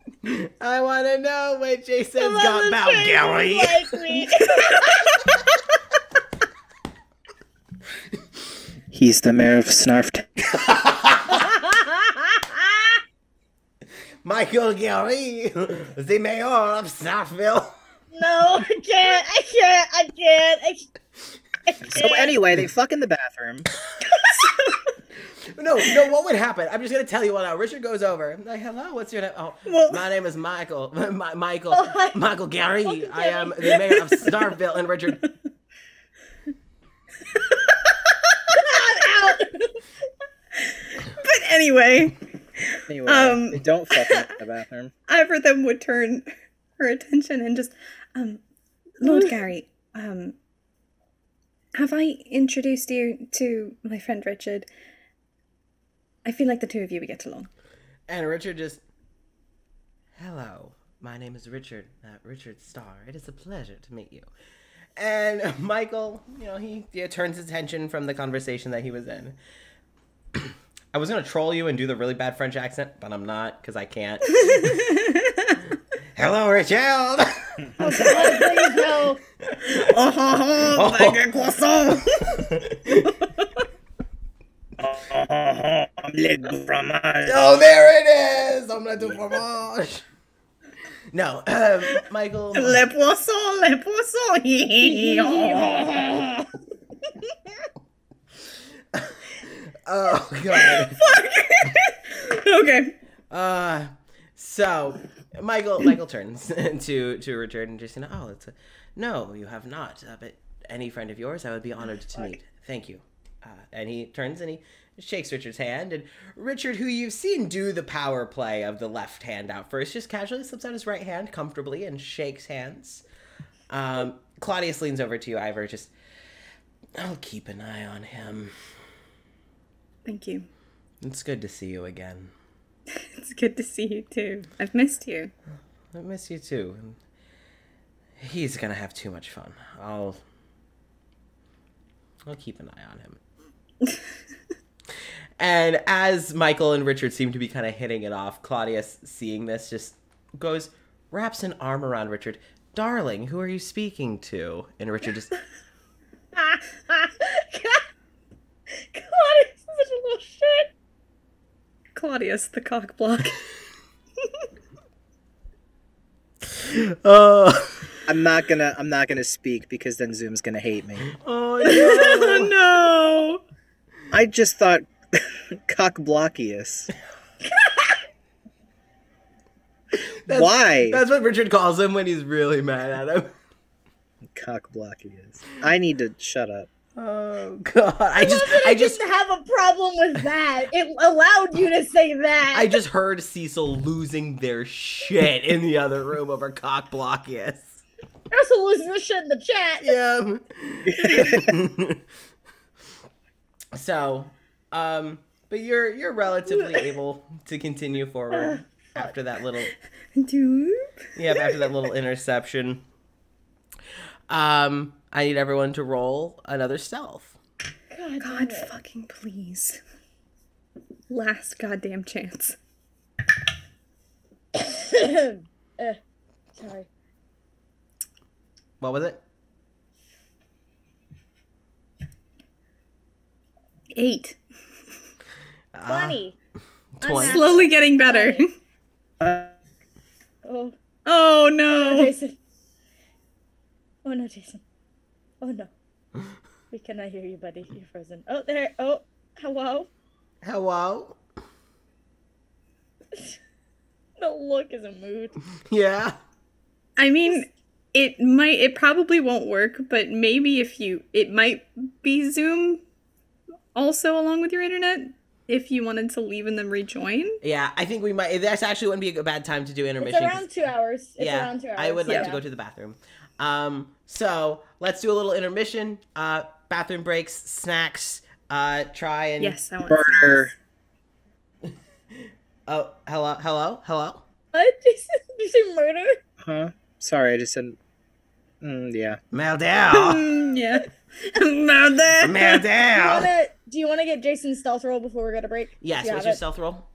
I want to know what Jason's Some got other about strangers Gary. like me. He's the mayor of Snarftown. Michael Gary, the mayor of Southville. No, I can't. I can't. So anyway, they fuck in the bathroom. No, what would happen? I'm just going to tell you what now. Richard goes over. Like, hello, what's your name? Oh, my name is Michael. Michael Gary. I am the mayor of Starville. And Richard. I'm out. But anyway, They don't fuck in the bathroom. Ivor then would turn her attention and just, Lord Gary, have I introduced you to my friend Richard? I feel like the two of you would get along. And Richard just, hello, my name is Richard, Richard Starr. It is a pleasure to meet you. And Michael, he turns his attention from the conversation that he was in. I was going to troll you and do the really bad French accent, but I'm not, because I can't. Hello, Richard. Oh, God, please no. Croissant. Omelette de fromage. Oh, there it is! Omelette de fromage. No, Michael. Le poisson, le poisson. Oh, God. Okay. So Michael turns to Richard and just no, you have not. But any friend of yours, I would be honored to meet. Thank you. And he turns and he shakes Richard's hand, and Richard, who you've seen do the power play of the left hand out first, just casually slips out his right hand comfortably and shakes hands. Claudius leans over to you, Ivor, just, I'll keep an eye on him. Thank you. It's good to see you again. It's good to see you too. I've missed you. I miss you too. He's gonna have too much fun. I'll keep an eye on him. And as Michael and Richard seem to be kind of hitting it off, Claudius, seeing this, just wraps an arm around Richard. Darling, who are you speaking to? And Richard just... Claudius is such a little shit. Claudius, the cock block. I'm not gonna speak because then Zoom's gonna hate me. Oh, no. No. I just thought cock blockius. Why? That's what Richard calls him when he's really mad at him. Cock blockius. I need to shut up. Oh, God. I just didn't have a problem with that. It allowed you to say that. I just heard Cecil losing their shit in the other room over cock blockius. You're also losing the shit in the chat. Yeah. So, but you're relatively able to continue forward. after that little Doop. after that little interception. I need everyone to roll another stealth. God fucking please. Last goddamn chance. Sorry. What was it? 8. 20. 20. Slowly getting better. Oh. Oh Oh, no. Jason. Oh no, Jason. Oh no. We cannot hear you, buddy. You're frozen. Oh, there. Oh, hello. Hello? The look is a mood. Yeah. I mean, it probably won't work, but maybe it might be Zoom also along with your internet if you wanted to leave and then rejoin. Yeah, I think we might. That's actually wouldn't be a bad time to do It's intermission. around 2 hours. It's Yeah, around 2 hours. I would like yeah. to go to the bathroom. So let's do a little intermission. Bathroom breaks, snacks. Try and Yes, I want Murder. Oh, hello. What? Jason, did you say murder? Huh? Sorry, I just said. Yeah. Meldell. Yeah. Murder. Meldell. Do you want to get Jason's stealth roll before we go to break? Yes. Do you What's have your it? stealth roll?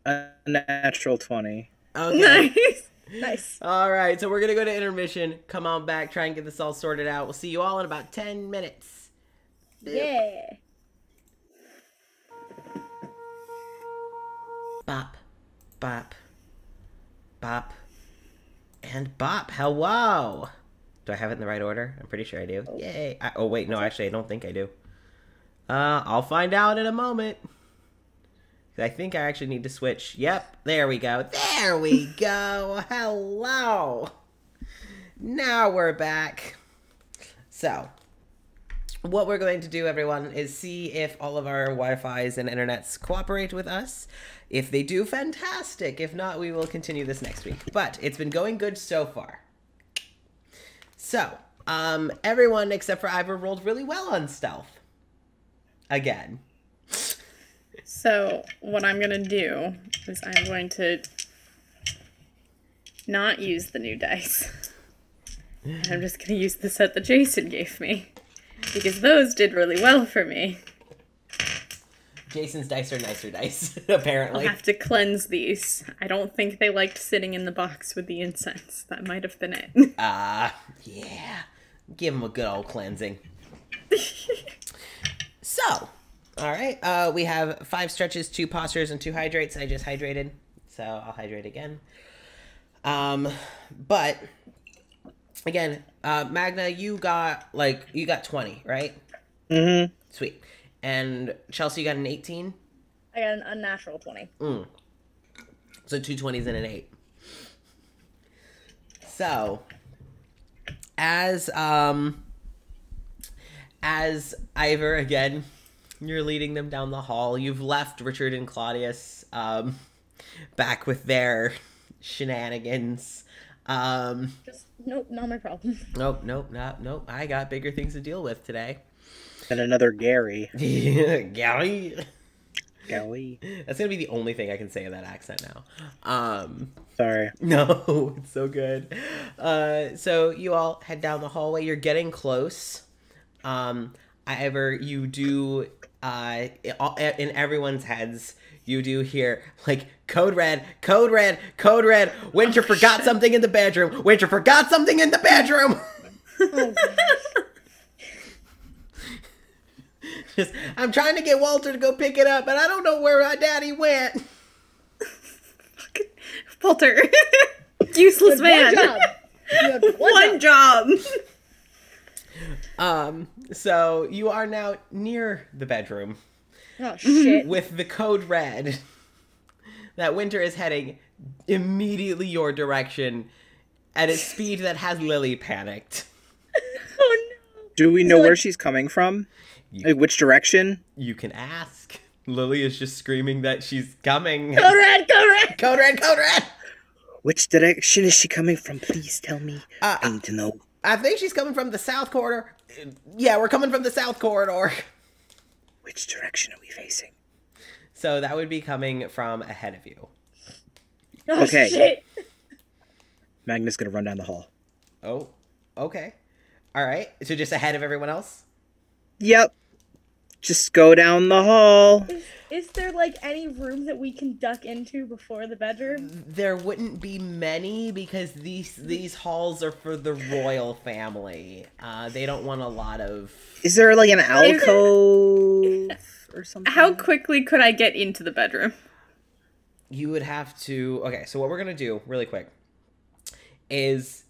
A natural 20. Okay. Nice. Nice. All right. So we're gonna go to intermission. Come on back. Try and get this all sorted out. We'll see you all in about 10 minutes. Yeah. Bop, bop, bop, and bop. Hello. Do I have it in the right order? I'm pretty sure I do. Yay. Oh, wait. No, actually, I don't think I do. I'll find out in a moment. I think I actually need to switch. Yep. There we go. There we go. Hello. Now we're back. So, what we're going to do, everyone, is see if all of our Wi-Fis and internets cooperate with us. If they do, fantastic. If not, we will continue this next week. But it's been going good so far. So, everyone except for Eivor rolled really well on stealth. Again. So, what I'm gonna do is I'm going to not use the new dice. I'm just gonna use the set that Jason gave me. Because those did really well for me. Jason's dice are nicer dice, I'll apparently. have to cleanse these. I don't think they liked sitting in the box with the incense. That might have been it. Yeah. Give them a good old cleansing. So, all right. We have 5 stretches, 2 postures, and 2 hydrates. I just hydrated, so I'll hydrate again. But again, Magna, you got 20, right? Mm-hmm. Sweet. And Chelsea, you got an 18? I got an unnatural 20. So 2 20s and an 8. So, as Eivor, again, you're leading them down the hall. You've left Richard and Claudius back with their shenanigans. Just, nope, not my problem. Nope. I got bigger things to deal with today. And another Gary. Gary. Gary. That's gonna be the only thing I can say in that accent now. Sorry. No, it's so good. So you all head down the hallway. You're getting close. However, you do, in everyone's heads, you do hear, like, code red, code red, code red. Winter forgot something in the bedroom. Winter forgot something in the bedroom. Oh, Just, I'm trying to get Walter to go pick it up, but I don't know where my daddy went. Walter. Useless man. One job. You had One job. So you are now near the bedroom Oh, shit. with the code red that Winter is heading immediately your direction at a speed that has Lily panicked. Oh, no. Do we know where she's coming from? Like, which direction? You can ask. Lily is just screaming that she's coming. Code red, code red. Code red, code red! Which direction is she coming from? Please tell me. I need to know. I think she's coming from the south corridor. Yeah, we're coming from the south corridor. Which direction are we facing? So that would be coming from ahead of you. Oh, Okay. shit. Magna's gonna run down the hall. Oh, okay. All right. So just ahead of everyone else? Yep. Just go down the hall. Is there like any room that we can duck into before the bedroom? There wouldn't be many because these halls are for the royal family. They don't want a lot of... Is there like an alcove or something? How quickly could I get into the bedroom? You would have to... Okay, so what we're going to do really quick is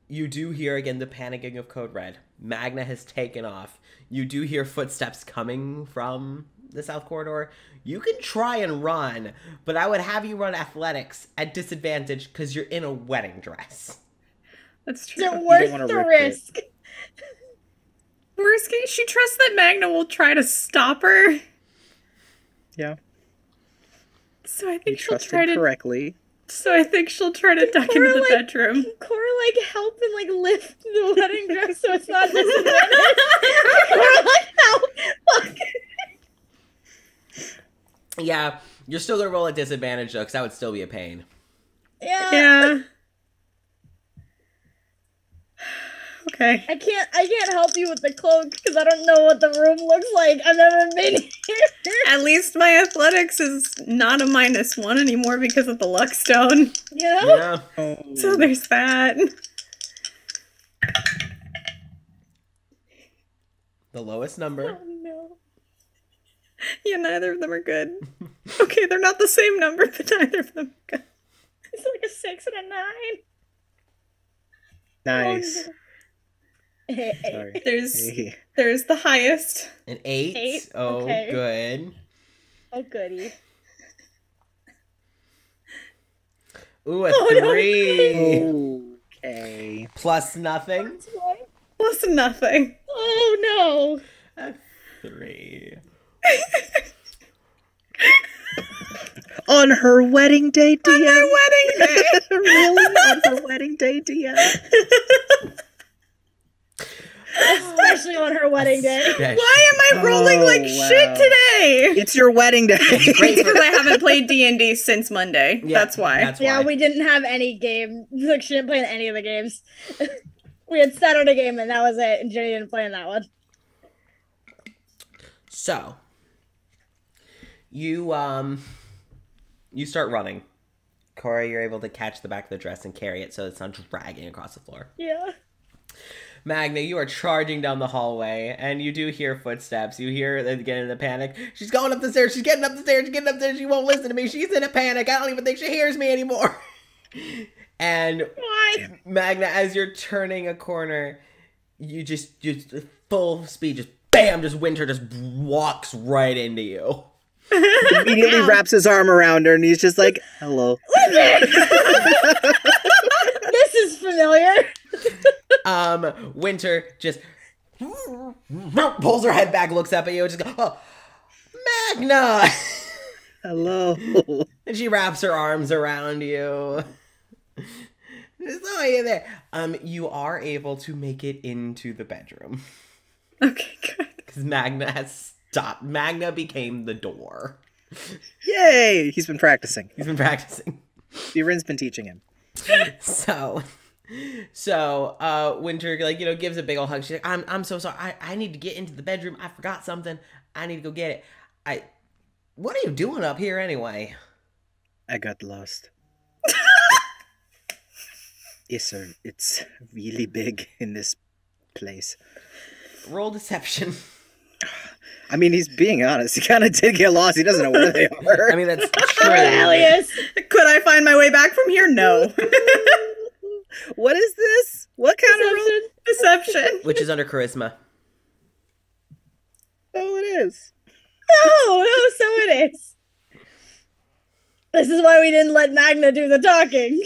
you do hear again the panicking of Code Red. Magna has taken off. You do hear footsteps coming from the south corridor. You can try and run, but I would have you run athletics at disadvantage because you're in a wedding dress. That's Is true. it worth wanna the risk risk? Worst case, she trusts that Magna will try to stop her. Yeah. So I You think she'll trusted try to. correctly. So I think she'll try to duck Cora, into the like, bedroom. Can Cora like help and like lift the wedding dress so it's not disadvantage? Cora, like help! Fuck. Yeah, you're still going to roll at disadvantage though because that would still be a pain. Yeah. Yeah. Okay. I can't help you with the cloak because I don't know what the room looks like. I've never been here. At least my athletics is not a -1 anymore because of the luck stone. You know? Yeah. Oh. So there's that. The lowest number. Oh no. Yeah, neither of them are good. Okay, they're not the same number, but neither of them are good. It's like a 6 and a 9. Nice. Oh, no. Hey, hey. Sorry. There's there's the highest. An 8. 8? Oh, Okay. good. Oh goody. Ooh, a Oh, no. 3. Okay. Plus nothing. That's why. Plus nothing. Oh A 3. On her wedding day, DM. On my wedding day. Really? On her wedding day, DM? no. Especially on her wedding day. Especially- Why am I rolling Oh, like wow. shit today? It's your wedding day. Great for Because I haven't played D&D since Monday. Yeah, That's why. That's Yeah, why. we didn't have any game. Like, she didn't play in any of the games. We had Saturday game and that was it. And Jenny didn't play in that one. So, you start running. Cora, you're able to catch the back of the dress and carry it so it's not dragging across the floor. Yeah. Magna, you are charging down the hallway, and you do hear footsteps. You hear them get in a panic. She's going up the stairs. She's getting up the stairs. She's getting up there. She won't listen to me. She's in a panic. I don't even think she hears me anymore. And Why? Magna, as you're turning a corner, you just full speed, just bam, just Winter just walks right into you. Immediately wraps his arm around her and he's just like, hello. This is familiar. Winter just pulls her head back, looks up at you, and just goes, "Oh, Magna!" Hello. And she wraps her arms around you. So you there. You are able to make it into the bedroom Okay, good. because Magna has stopped. Magna became the door. Yay! He's been practicing. He's been practicing. Rin's been teaching him. So Winter, like, gives a big old hug. She's like, I'm so sorry. I need to get into the bedroom. I forgot something. I need to go get it. What are you doing up here anyway? I got lost. Yes, sir. It's really big in this place. Roll deception. I mean, he's being honest. He kind of did get lost. He doesn't know where they are. I mean, that's Alias. Could I find my way back from here? No. What is this? What kind of roll? Deception. which is under charisma. Oh, it is. Oh, so it is. This is why we didn't let Magna do the talking.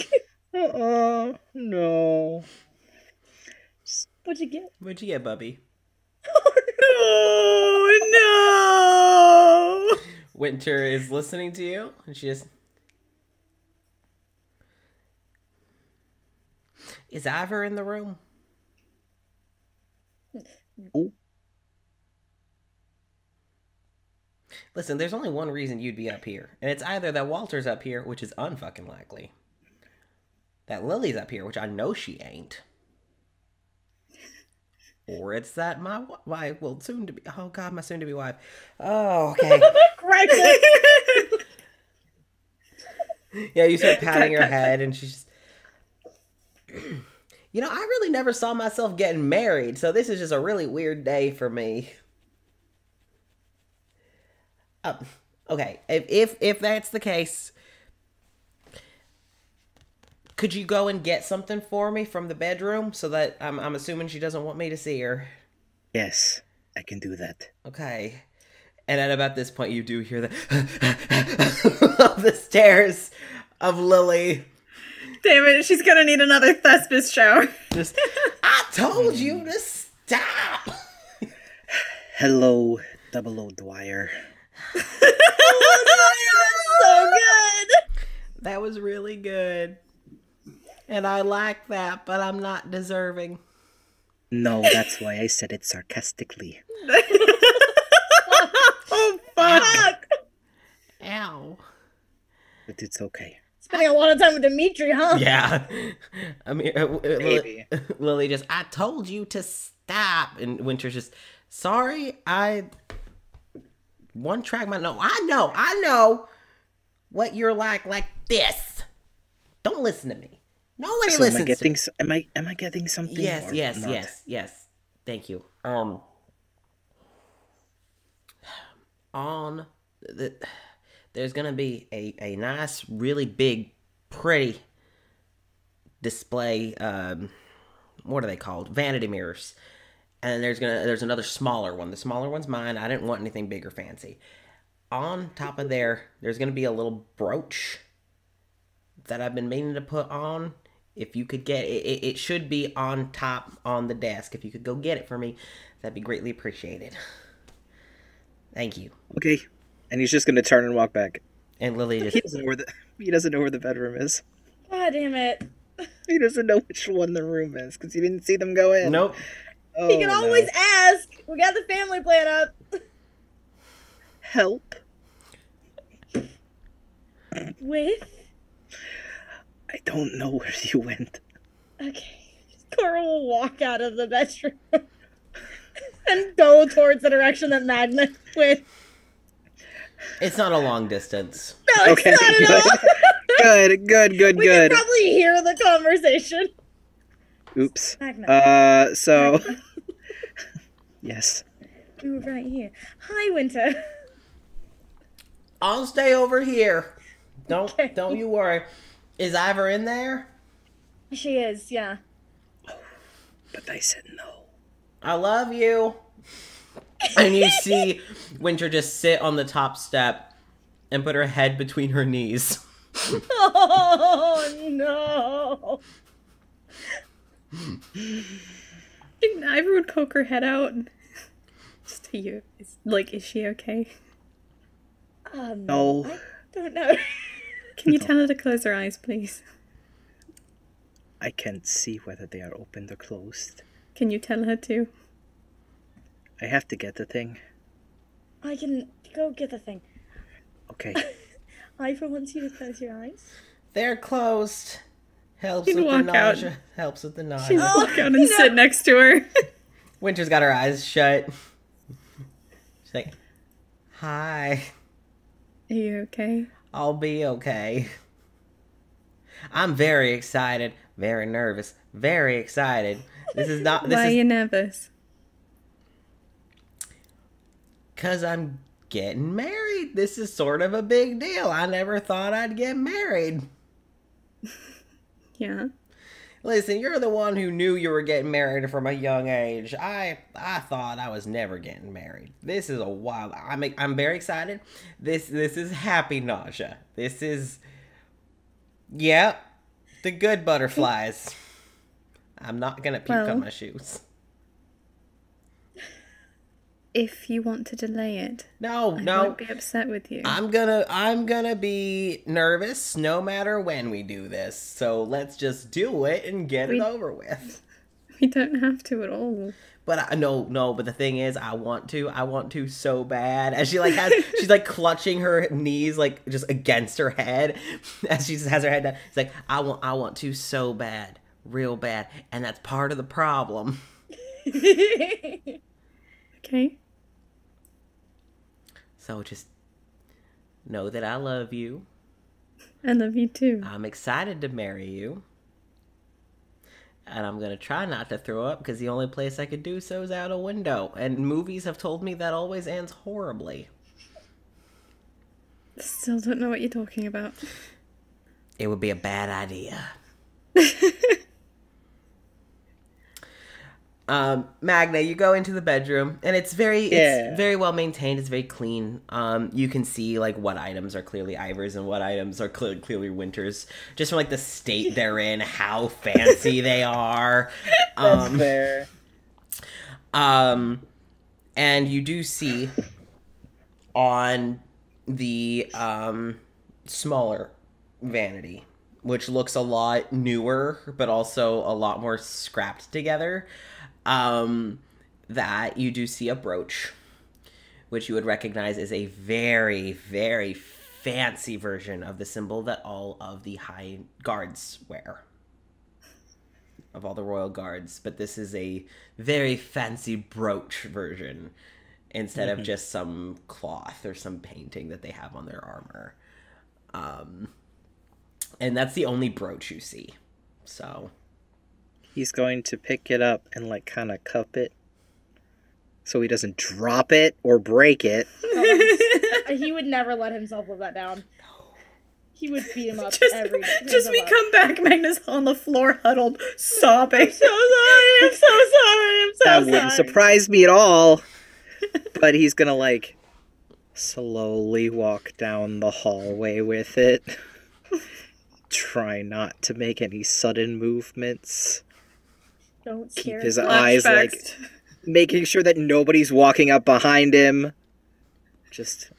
No. What'd you get? What'd you get, Bubby? Oh no. Winter is listening to you, and she just... Is Eivor in the room? Ooh. Listen, there's only one reason you'd be up here, and it's either that Walter's up here, which is unfucking likely, that Lily's up here, which I know she ain't, or it's that my wife, well, soon to be, oh god, my soon to be wife. Oh, okay. Crisis. Yeah, you start patting her head, and she's just, you know, I really never saw myself getting married, so this is just a really weird day for me. Okay, if that's the case, could you go and get something for me from the bedroom so that I'm assuming she doesn't want me to see her? Yes, I can do that. Okay. And at about this point, you do hear the of the stairs of Lily. Damn it, she's gonna need another Thespis shower. Just, I told you to stop. Hello, Double O Dwyer. So good. That was really good. And I like that, but I'm not deserving. No, that's why I said it sarcastically. Oh, fuck. Ow. But it's okay. Spending a lot of time with Dimitri, huh? Yeah. I mean, Maybe. Lily just, I told you to stop. And Winter's just, sorry, one track my, no, I know what you're like this. Don't listen to me. Nobody So listens am I getting to am I getting something? Yes, or yes, not? yes. Thank you. There's gonna be a nice, really big, pretty display. What are they called? Vanity mirrors. And there's another smaller one. The smaller one's mine. I didn't want anything big or fancy. On top of there's gonna be a little brooch that I've been meaning to put on. If you could get it, it should be on top on the desk. If you could go get it for me, that'd be greatly appreciated. Thank you. Okay. And he's just gonna turn and walk back. And Lily just, He doesn't know where the bedroom is. God damn it. He doesn't know which one the room is because he didn't see them go in. nope. Oh, You can no. always ask. We got the family plan up. Help. With? I don't know where you went. Okay. Cora will walk out of the bedroom and go towards the direction that Magna went. It's not a long distance. No, it's Okay, not at all. good. We can probably hear the conversation. Oops. Magna. So yes. We were right here. Hi, Winter. I'll stay over here. Okay. Don't you worry. Is Eivor in there? She is, yeah. But I said no. I love you. And you see Winter just sit on the top step and put her head between her knees. Oh, no. Ivor would poke her head out. Just to you. Is she okay? No. I don't know. Can you tell her to close her eyes, please? I can't see whether they are opened or closed. Can you tell her to? I have to get the thing. I can go get the thing. Okay. Ivor wants you to close your eyes. They're closed. Helps You with the walk out. nausea. Helps with the nausea. She's walk out and sit next to her. Winter's got her eyes shut. She's like, hi. Are you okay? I'll be okay. I'm very excited. Very nervous. Very excited. This is not... Why are you nervous? Because I'm getting married. This is sort of a big deal. I never thought I'd get married. Yeah. Listen, you're the one who knew you were getting married from a young age. I thought I was never getting married. This is a wild... I'm very excited. This is happy nausea. This is... Yep. The good butterflies. I'm not gonna puke on my shoes. If you want to delay it, No. I won't be upset with you. I'm gonna be nervous no matter when we do this. So let's just do it and get it over with. We don't have to at all. But no, but the thing is, I want to so bad. As she she's like clutching her knees like just against her head as she just has her head down. It's like, I want to so bad, real bad, and that's part of the problem. Okay. So just know that I love you. I love you too. I'm excited to marry you. And I'm going to try not to throw up because the only place I could do so is out a window. And movies have told me that always ends horribly. Still don't know what you're talking about. It would be a bad idea. Magna, you go into the bedroom, and it's very well maintained. It's very clean. You can see like what items are clearly Eivor's and what items are clearly Winter's, just from like the state they're in, how fancy they are. That's fair. And you do see on the smaller vanity, which looks a lot newer, but also a lot more scrapped together. That you do see a brooch, which you would recognize is a very, very fancy version of the symbol that all of the high guards wear. Of all the royal guards. But this is a very fancy brooch version instead of just some cloth or some painting that they have on their armor. And that's the only brooch you see. So... He's going to pick it up and, like, kind of cup it so he doesn't drop it or break it. He would never let himself live that down. He would beat him up every day. Just we come back, Magnus on the floor, huddled, sobbing. I'm so sorry. That wouldn't surprise me at all. But he's going to, like, slowly walk down the hallway with it. Try not to make any sudden movements. Don't scare Keep his eyes, like, making sure that nobody's walking up behind him. Just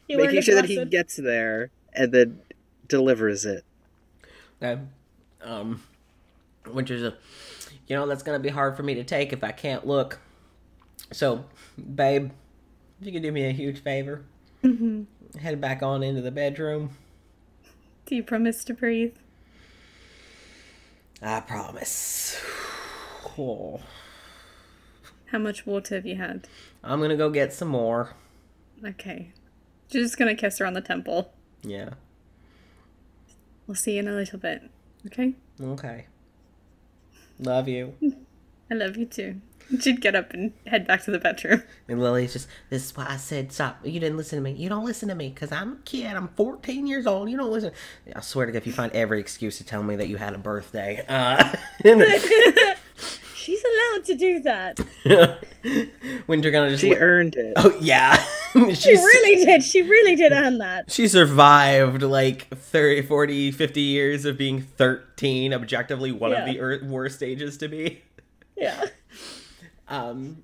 making sure that he gets there and then delivers it. Okay. Winter's that's going to be hard for me to take if I can't look. So, babe, if you could do me a huge favor, head back on into the bedroom. Do you promise to breathe? I promise. Oh. How much water have you had? I'm gonna go get some more. Okay. You're just gonna kiss her on the temple. Yeah. We'll see you in a little bit. Okay? Okay. Love you. I love you too. She'd get up and head back to the bedroom. And Lily's just, this is why I said stop. You didn't listen to me. You don't listen to me because I'm a kid. I'm 14 years old. You don't listen. I swear to God, if you find every excuse to tell me that you had a birthday. She's allowed to do that. Winter gonna just... She earned it. Oh, yeah. She really did. She really did earn that. She survived like 30, 40, 50 years of being 13. Objectively one of the worst ages to be. Yeah. So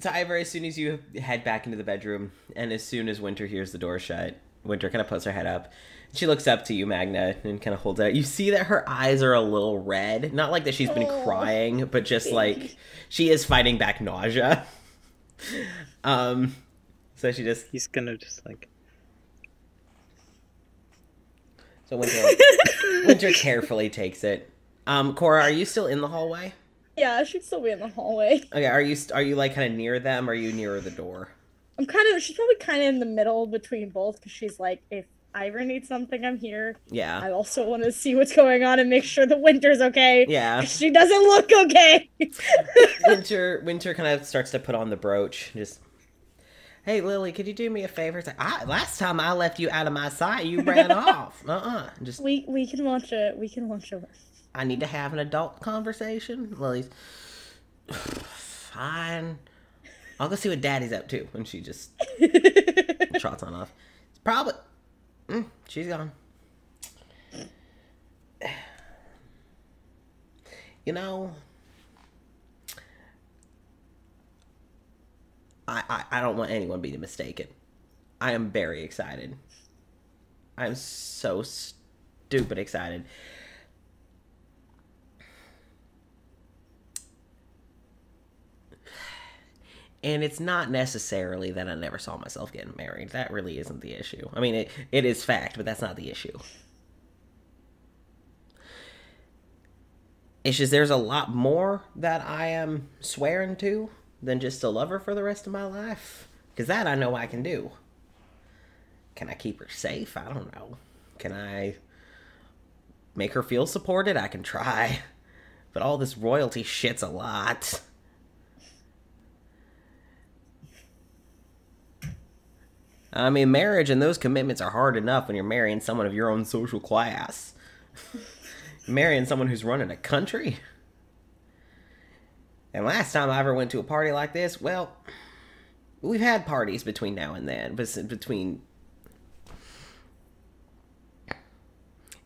Eivor, as soon as you head back into the bedroom, and as soon as Winter hears the door shut, Winter kind of puts her head up. She looks up to you, Magna, and kind of holds out. You see that her eyes are a little red. Not like that she's been crying, but just like she is fighting back nausea. So she just... He's gonna just like... So Winter carefully takes it. Cora, are you still in the hallway? Yeah, she'd still be in the hallway. Okay, are you like kind of near them, or are you nearer the door? She's probably kind of in the middle between both, because she's like, if Eivor needs something, I'm here. Yeah. I also want to see what's going on and make sure that Winter's okay. Yeah. She doesn't look okay. Winter kind of starts to put on the brooch. Just, hey, Lily, could you do me a favor? It's like, last time I left you out of my sight, you ran off. Just we can watch it. We can watch it. I need to have an adult conversation. Lily's fine. I'll go see what Daddy's up to. And she just trots on off. It's probably... she's gone. You know... I don't want anyone to be mistaken. I am very excited. I am so stupid excited. And it's not necessarily that I never saw myself getting married. That really isn't the issue. I mean, it is fact, but that's not the issue. It's just there's a lot more that I am swearing to than just to love her for the rest of my life. Because that I know I can do. Can I keep her safe? I don't know. Can I make her feel supported? I can try. But all this royalty shit's a lot. I mean, marriage and those commitments are hard enough when you're marrying someone of your own social class. Marrying someone who's running a country. And last time I ever went to a party like this, well, we've had parties between now and then. Between...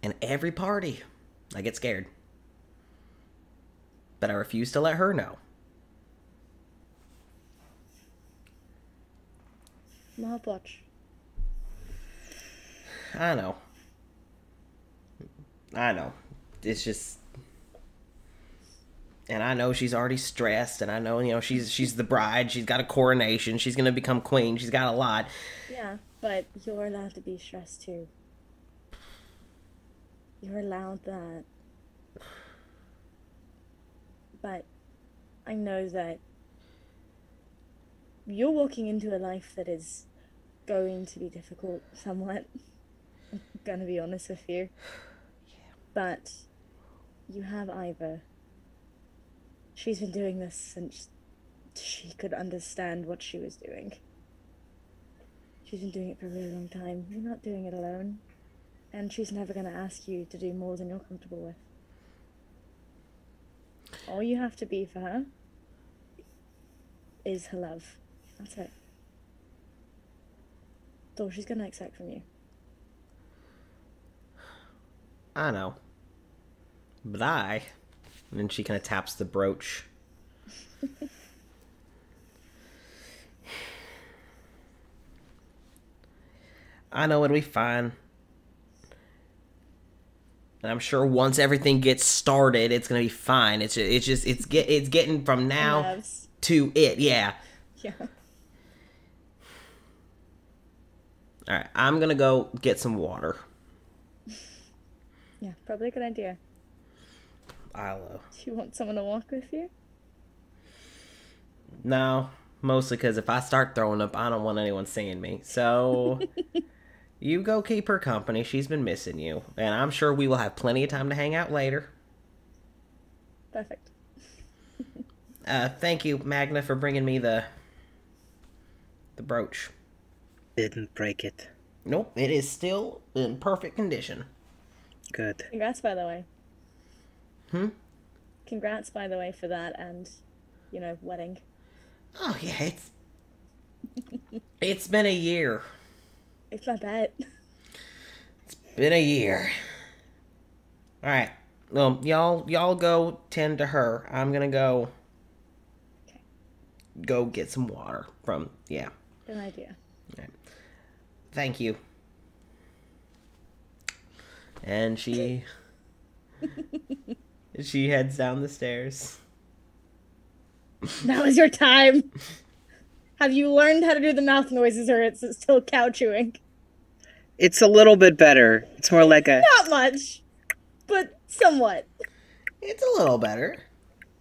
And every party, I get scared. But I refuse to let her know. I'll watch. I know. It's just... And I know she's already stressed, and I know, you know, she's the bride, she's got a coronation, she's gonna become queen, she's got a lot. Yeah, but you're allowed to be stressed too. You're allowed that. But I know that you're walking into a life that is going to be difficult somewhat. I'm gonna be honest with you. But you have Eivor. She's been doing this since she could understand what she was doing. She's been doing it for a really long time. You're not doing it alone. And she's never going to ask you to do more than you're comfortable with. All you have to be for her is her love. That's it. That's all she's going to expect from you. I know. But and then she kind of taps the brooch. I know it'll be fine. And I'm sure once everything gets started, it's gonna be fine. It's getting from now to it. Yeah. Yeah. All right, I'm gonna go get some water. Yeah, probably a good idea. Do you want someone to walk with you? No, mostly because if I start throwing up, I don't want anyone seeing me. So you go keep her company. She's been missing you. And I'm sure we will have plenty of time to hang out later. Perfect. Thank you, Magna, for bringing me the brooch. Didn't break it. Nope, it is still in perfect condition. Good. Congrats, by the way. Congrats, by the way, for that and, wedding. Oh, yeah, it's been a year. It's my bet. It's been a year. Alright, well, y'all go tend to her. I'm gonna go get some water from, yeah. Good idea. All right. Thank you. And she heads down the stairs. That was your time. Have you learned how to do the mouth noises, or it's still cow chewing? It's a little bit better. It's more like a... Not much, but somewhat. It's a little better.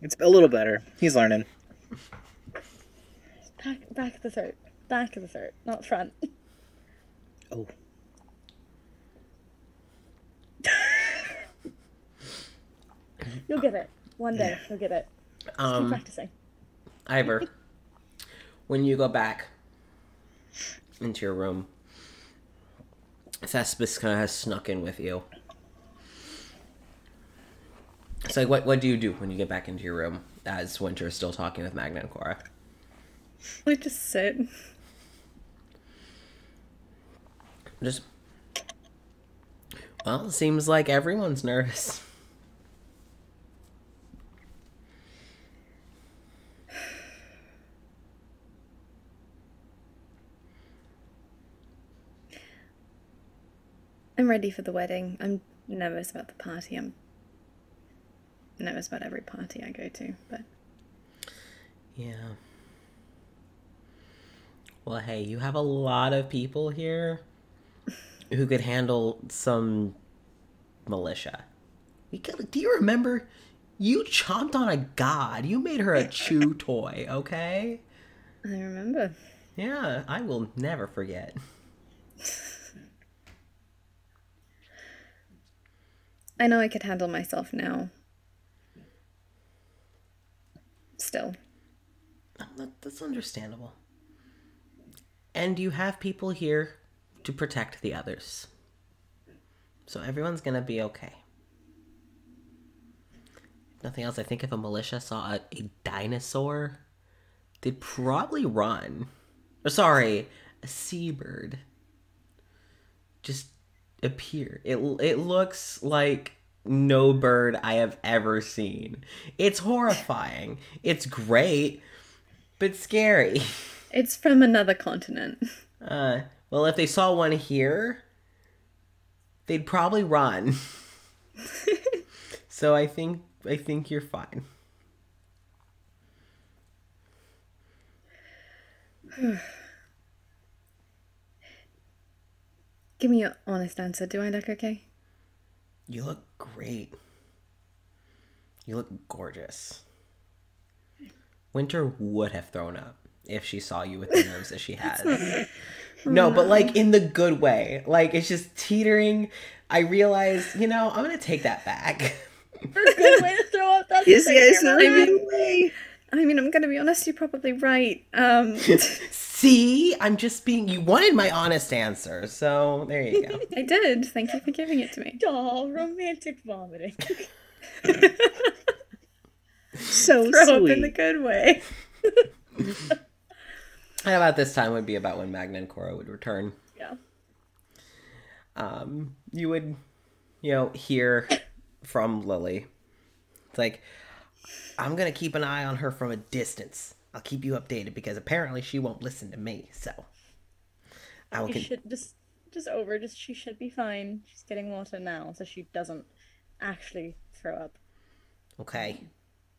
It's a little better. He's learning. Back of the throat. Back of the throat, not front. Oh. You'll get it. One day, you'll get it. Just keep practicing. Eivor, when you go back into your room, Thespis kind of has snuck in with you. So, what do you do when you get back into your room as Winter is still talking with Magna and Cora? We just sit. Well, it seems like everyone's nervous. I'm ready for the wedding. I'm nervous about the party. I'm nervous about every party I go to, but... Yeah. Well, hey, you have a lot of people here who could handle some militia. Do you remember? You chomped on a god. You made her a chew toy, okay? I remember. Yeah, I will never forget. I know I could handle myself now. Still. That's understandable. And you have people here to protect the others. So everyone's gonna be okay. If nothing else, I think if a militia saw a dinosaur, they'd probably run. Or sorry, a seabird. Just appear. It looks like no bird I have ever seen. It's horrifying. It's great, but scary. It's from another continent. Well, if they saw one here, they'd probably run. So I think you're fine. Give me an honest answer. Do I look okay? You look great. You look gorgeous. Winter would have thrown up if she saw you with the nerves that she has. No, but like in the good way. Like it's just teetering. I realized, I'm going to take that back. For a good way to throw up. That's I mean, I'm going to be honest, you're probably right. See, I'm just you wanted my honest answer, so there you go. I did. Thank you for giving it to me. Oh, romantic vomiting. So Throw sweet. up in the good way. And about this time would be about when Magna and Cora would return. Yeah. You would, hear from Lily. It's like, I'm going to keep an eye on her from a distance. I'll keep you updated because apparently she won't listen to me, so. She should be fine. She's getting water now, so she doesn't actually throw up. Okay.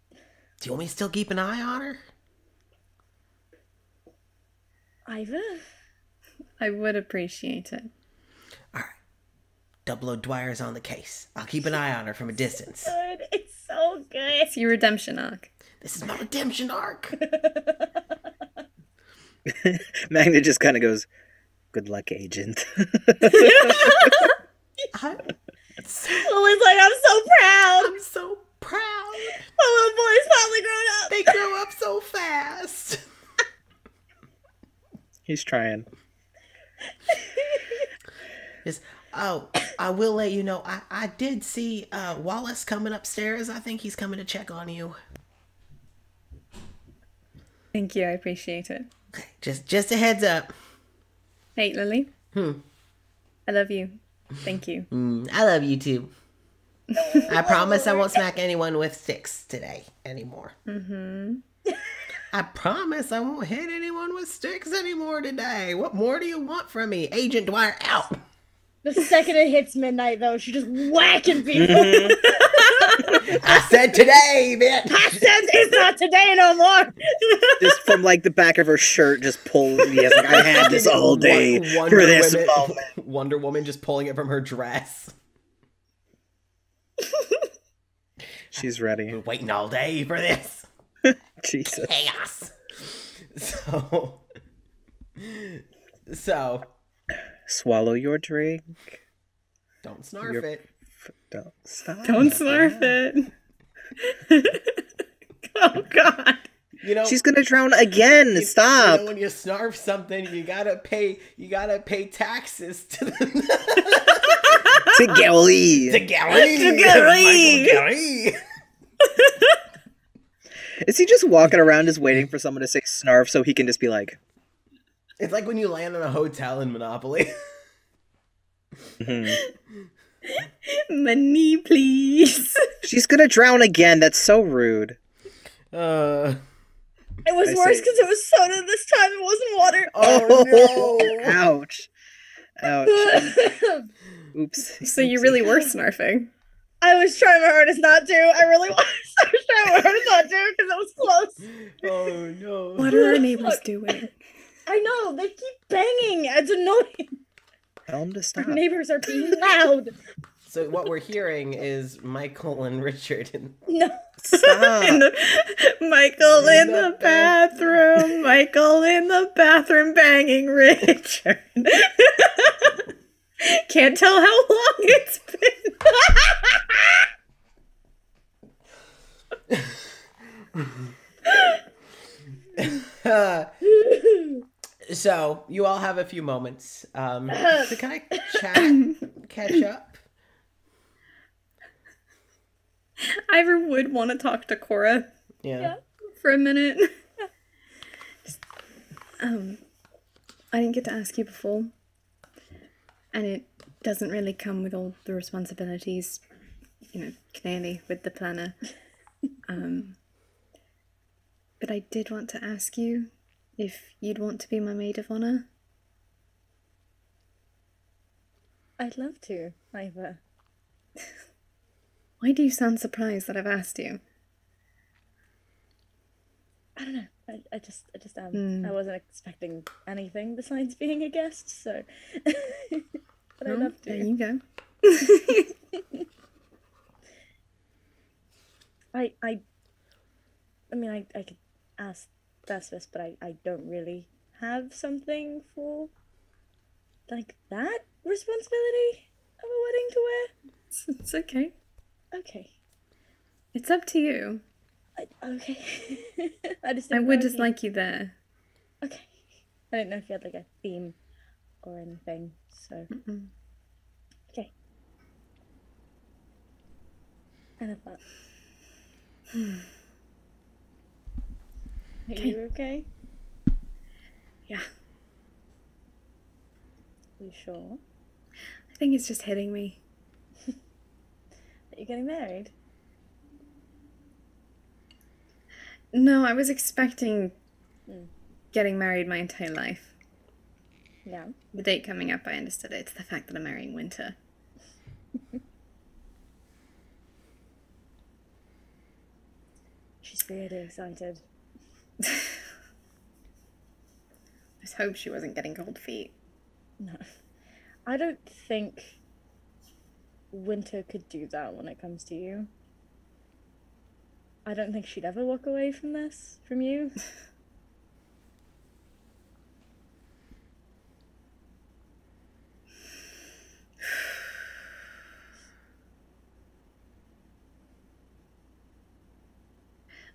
Do you want me to still keep an eye on her? Eivor? I would appreciate it. All right. Double O Dwyer's on the case. I'll keep an eye on her from a distance. Good. It's so good. It's your redemption arc. This is my redemption arc. Magna just kind of goes, "Good luck, agent." Lily's like, I'm so proud. I'm so proud. My little boy's finally grown up. They grow up so fast. He's trying. I will let you know, I did see Wallace coming upstairs. I think he's coming to check on you. Thank you, I appreciate it. Okay, just a heads up. Hey, Lily. I love you. Thank you. I love you too. I promise I won't smack anyone with sticks today anymore. I promise I won't hit anyone with sticks anymore today. What more do you want from me? Agent Dwyer out. The second it hits midnight, though, she's just whacking people. I said today, bitch. I said it's not today no more. Just from like the back of her shirt, just pull. Yes, like, I had this all day for this moment. Wonder Woman just pulling it from her dress. She's ready. Been waiting all day for this. Jesus. Chaos. So. Swallow your drink. Don't snarf it. Don't stop. Don't snarf it. Oh, God. She's gonna drown again. Stop. When you snarf something, you gotta pay taxes to the To Gally. to Gally. To Gally. Michael Gally. Is he just walking around just waiting for someone to say snarf so he can just be like... It's like when you land in a hotel in Monopoly. Money, please. She's gonna drown again. That's so rude. It was worse because it was soda this time. It wasn't water. Oh no! Ouch. Ouch. Oops. So you really were snarfing. I was trying my hardest not to. I really was. I was trying my hardest not to because it was close. Oh no! What are our neighbors doing? I know, they keep banging. It's annoying. Tell them to Our stop. neighbors are being loud. So what we're hearing is Michael and Richard. No. Stop. Michael in the bathroom. Michael in the bathroom banging Richard. Can't tell how long it's been. So you all have a few moments to kind of chat, catch up. Ivor would want to talk to Cora Yeah. for a minute. I didn't get to ask you before. And it doesn't really come with all the responsibilities, clearly, with the planner. But I did want to ask you if you'd want to be my maid of honor. I'd love to, Ivor. Why do you sound surprised that I've asked you? I don't know. I just I wasn't expecting anything besides being a guest, so. But I'd love to. There you go. I mean, I could ask Thespis, but I don't really have something for, like, that responsibility of a wedding to wear. It's okay. Okay. It's up to you. Okay. I would just like you there. Okay. I didn't know if you had, like, a theme or anything, so. Mm-mm. Okay. I love that. Are you okay? Yeah. You sure? I think it's just hitting me. That you're getting married? No, I was expecting getting married my entire life. Yeah. The date coming up, I understood it. It's the fact that I'm marrying Winter. She's really excited. Let's hope she wasn't getting cold feet. No. I don't think Winter could do that when it comes to you. I don't think she'd ever walk away from this, from you.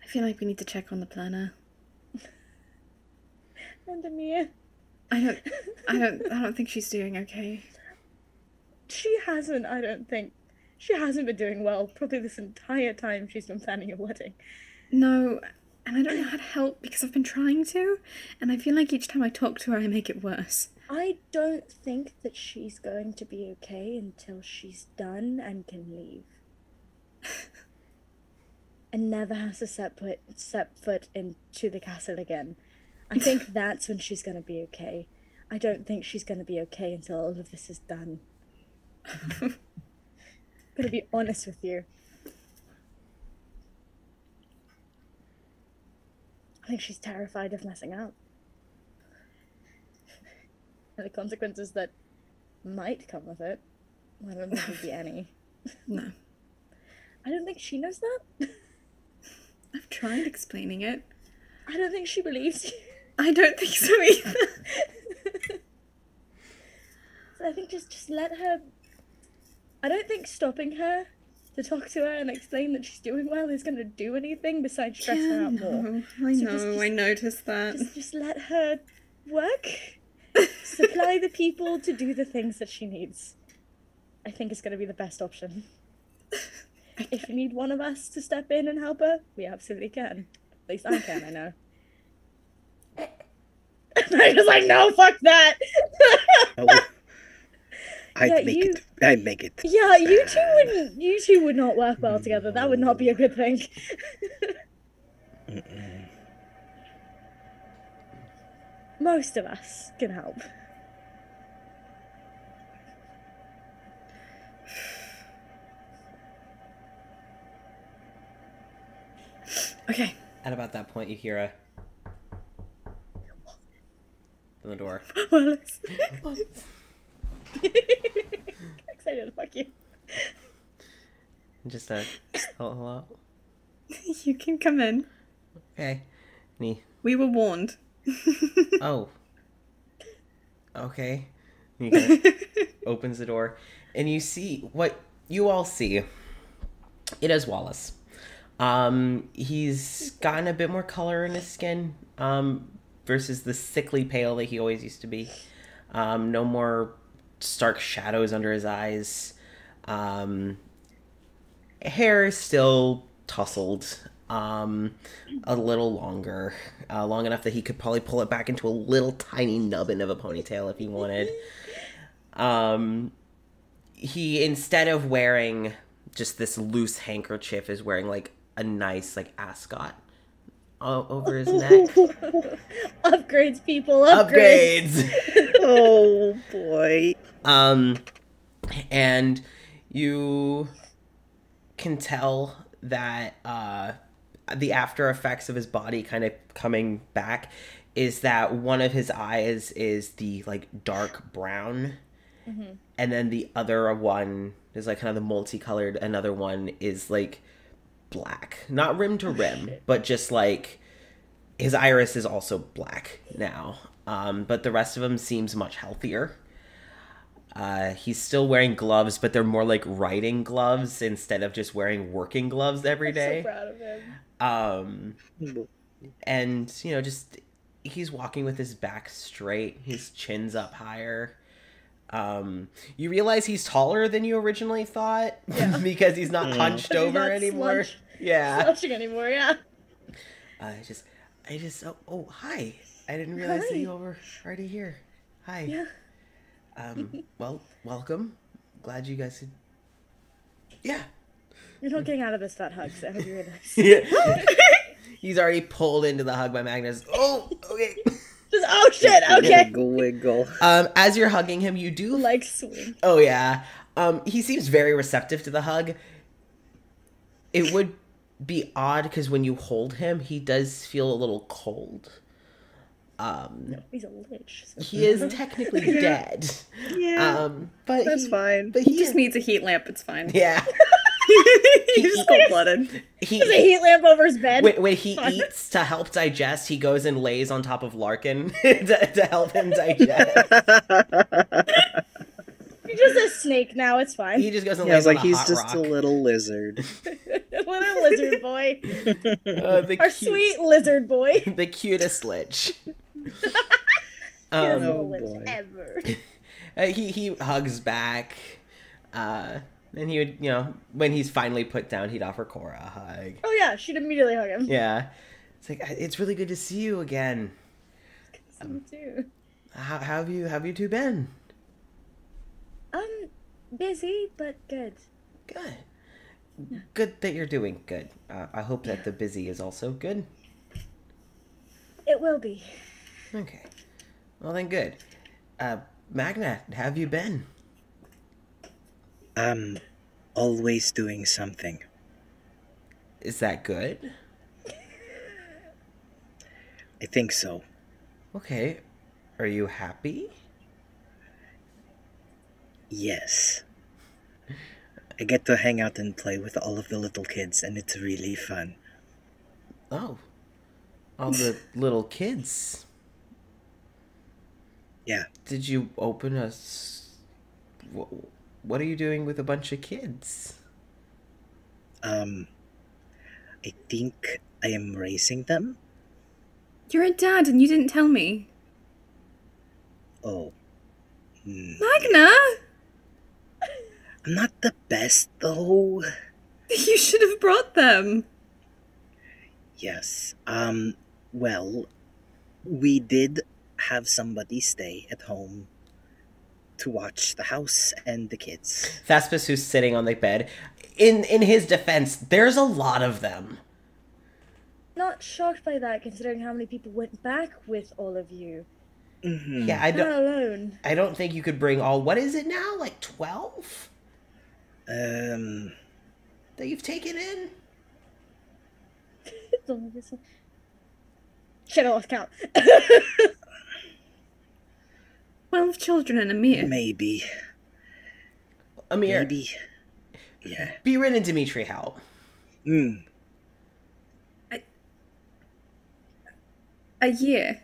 I feel like we need to check on the planner. And Amir. I don't think she's doing okay. She hasn't, I don't think. She hasn't been doing well, probably this entire time she's been planning a wedding. No, and I don't know how to help because I've been trying to, and I feel like each time I talk to her, I make it worse. I don't think that she's going to be okay until she's done and can leave. And never has to set foot into the castle again. I think that's when she's going to be okay. I don't think she's going to be okay until all of this is done. I'm going to be honest with you. I think she's terrified of messing up. And the consequences that might come with it. I don't think there'd be any. No. I don't think she knows that. I've tried explaining it. I don't think she believes you. I don't think so either. So I think just let her... I don't think stopping her to talk to her and explain that she's doing well is going to do anything besides stress her out more. I noticed that. Just let her work. Supply the people to do the things that she needs. I think it's going to be the best option. Okay. If you need one of us to step in and help her, we absolutely can. At least I can, I know. I'm just like, no, fuck that! I'd make it. Yeah, you two would not work well together. That would not be a good thing. Most of us can help. Okay. At about that point, you hear a... in the door. Wallace. Excited to fuck you. Just hello. You can come in. Okay. We were warned. Oh. Okay. And he kind of opens the door, and you see what you all see. It is Wallace. He's gotten a bit more color in his skin, versus the sickly pale that he always used to be. No more stark shadows under his eyes. Hair is still tousled, a little longer, long enough that he could probably pull it back into a little tiny nubbin of a ponytail if he wanted. He, instead of wearing just this loose handkerchief, is wearing like a nice like ascot over his neck. Upgrades, people, upgrades. Oh boy. And you can tell that the after effects of his body kind of coming back is that one of his eyes is the like dark brown, and then the other one is like kind of the multicolored. Another one is like black, not rim to rim, but just like his iris is also black now. But the rest of him seems much healthier. He's still wearing gloves, but they're more like writing gloves instead of just wearing working gloves every day. I'm so proud of him. And, you know, just he's walking with his back straight, his chin's up higher. You realize he's taller than you originally thought, because he's not hunched over anymore. Slouching anymore, yeah. I just oh hi. I didn't realize that you were already here. Hi. Yeah. Well, welcome. Glad you guys could... Yeah. You're not getting out of this without hugs. I hope you realize. Yeah. He's already pulled into the hug by Magnus. Oh, okay. Just, oh shit, okay. Wiggle. As you're hugging him, you do... Like swing. Oh, yeah. He seems very receptive to the hug. It would be odd, because when you hold him, he does feel a little cold. No, he's a lich. So. He is technically dead. Yeah. But That's fine. But He just needs a heat lamp. It's fine. Yeah. He's just cold-blooded. There's a heat lamp over his bed. When he eats to help digest, he goes and lays on top of Larkin to help him digest. He's just a snake now. It's fine. He just goes and Yeah, I lays was on like, a he's hot just rock. a little lizard. Little lizard boy. Our Cute- sweet lizard boy. the cutest lich. Cutest Oh, little lich boy. ever. He hugs back. And he would, you know, when he's finally put down, he'd offer Cora a hug. Oh yeah, she'd immediately hug him. Yeah. It's like, it's really good to see you again. Me too. How have you two been? Busy but good. Good. Good that you're doing good. I hope that the busy is also good. It will be. Okay. Well then, good. Magna, how have you been? Always doing something. Is that good? I think so. Okay. Are you happy? Yes. I get to hang out and play with all of the little kids, and it's really fun. Oh. All the little kids. Yeah. Did you open a... What are you doing with a bunch of kids? I think I am raising them. You're a dad and you didn't tell me. Oh. Magna! I'm not the best, though. You should have brought them. Yes. Well, we did have somebody stay at home to watch the house and the kids. Thespis, who's sitting on the bed, in his defense, there's a lot of them. Not shocked by that, considering how many people went back with all of you. Mm-hmm. Yeah, Not alone. I don't think you could bring all... What is it now? Like 12? That you've taken in? Shit, I lost count. 12 children and a mere. Maybe. Amir, Maybe. Yeah. Birin and Dimitri help. A year.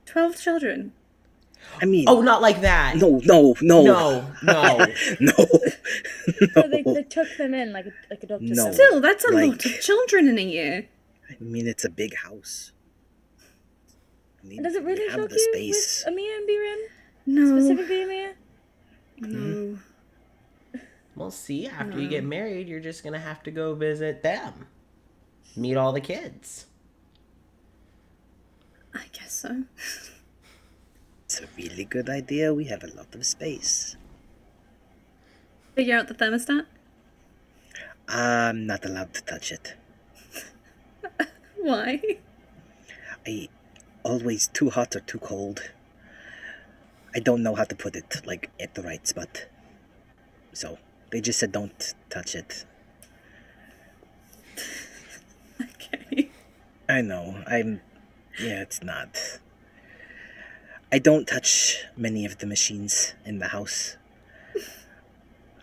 12 children. I mean... Oh, not like that. No. No. No. So they took them in like adopted No. them. Still, that's a lot Like- of children in a year. I mean, it's a big house. And does it really have shock the you space. with Amir and Biren? No. Specifically Amir? No. We'll see. After you get married, you're just going to have to go visit them. Meet all the kids. I guess so. It's a really good idea. We have a lot of space. Figure out the thermostat? I'm not allowed to touch it. Why? I always too hot or too cold. I don't know how to put it, like, at the right spot. So, they just said don't touch it. Okay. I know, yeah, it's not. I don't touch many of the machines in the house.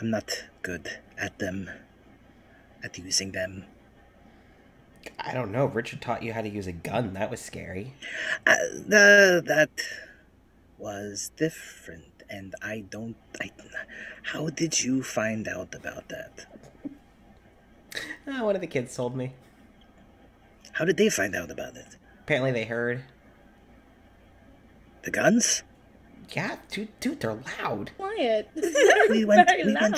I'm not good at them, at using them. I don't know. Richard taught you how to use a gun. That was scary. That was different, and how did you find out about that? One of the kids told me. How did they find out about it? Apparently they heard. The guns? Yeah, dude, they're loud. Quiet. We went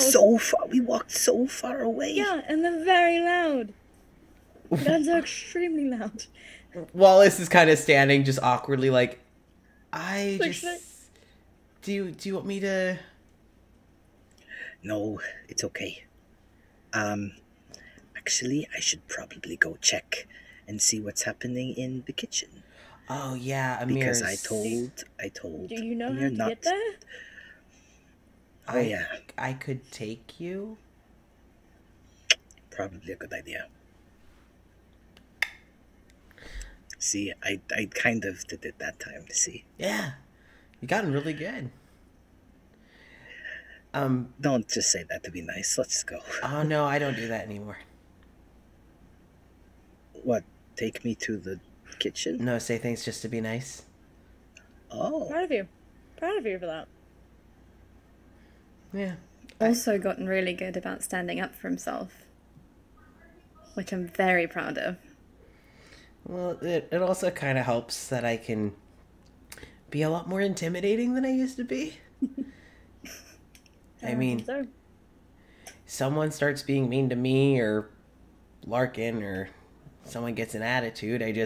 so far. We walked so far away. Yeah, and they're very loud. Guns are extremely loud. Wallace is kind of standing just awkwardly like, Like, do you want me to... No, it's okay. Actually, I should probably go check and see what's happening in the kitchen. Oh yeah, Amir's... Because I told. Do you know Amir how to not. get there? Oh yeah, I could take you. probably a good idea. See, I kind of did it that time. See, Yeah, you got him really good. don't just say that to be nice. Let's go. Oh no, I don't do that anymore. What? Take me to the kitchen? No, say things just to be nice. Oh, Proud of you. Proud of you for that. Yeah. Also gotten really good about standing up for himself. Which I'm very proud of. Well, it also kind of helps that I can be a lot more intimidating than I used to be. I mean, So, someone starts being mean to me or Larkin or someone gets an attitude, and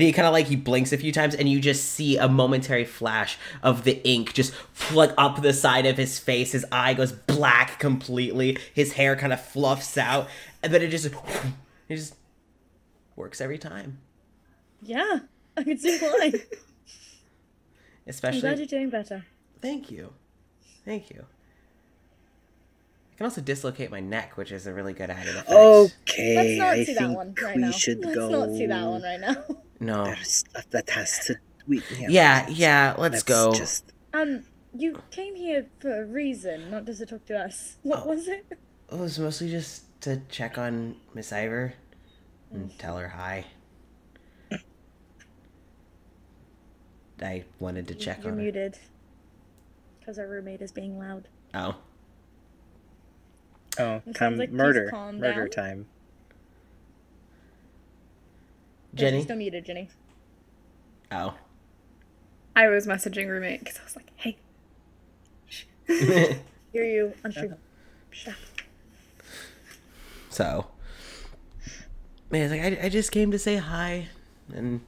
he kind of like, he blinks a few times and you just see a momentary flash of the ink just like up the side of his face. His eye goes black completely. His hair kind of fluffs out, and then it just works every time. yeah, I can see why. I'm Especially, glad you're doing better. thank you. I can also dislocate my neck, which is a really good added effect. okay. Let's not I see that think one right we now. should Let's go. not see that one right now. No. There's stuff that has to. Yeah, let's go. Just You came here for a reason, not just to talk to us. What was it? It was mostly just to check on Miss Eivor and tell her hi. I wanted to check You're on her. muted. Because our roommate is being loud. Oh. oh, It time sounds like he's murder calmed murder down. time. Jenny? She's still muted, Jenny. Oh. I was messaging roommate because I was like, hey. Hear you. Unsure. Shut up. So. Man, it's like, I just came to say hi, and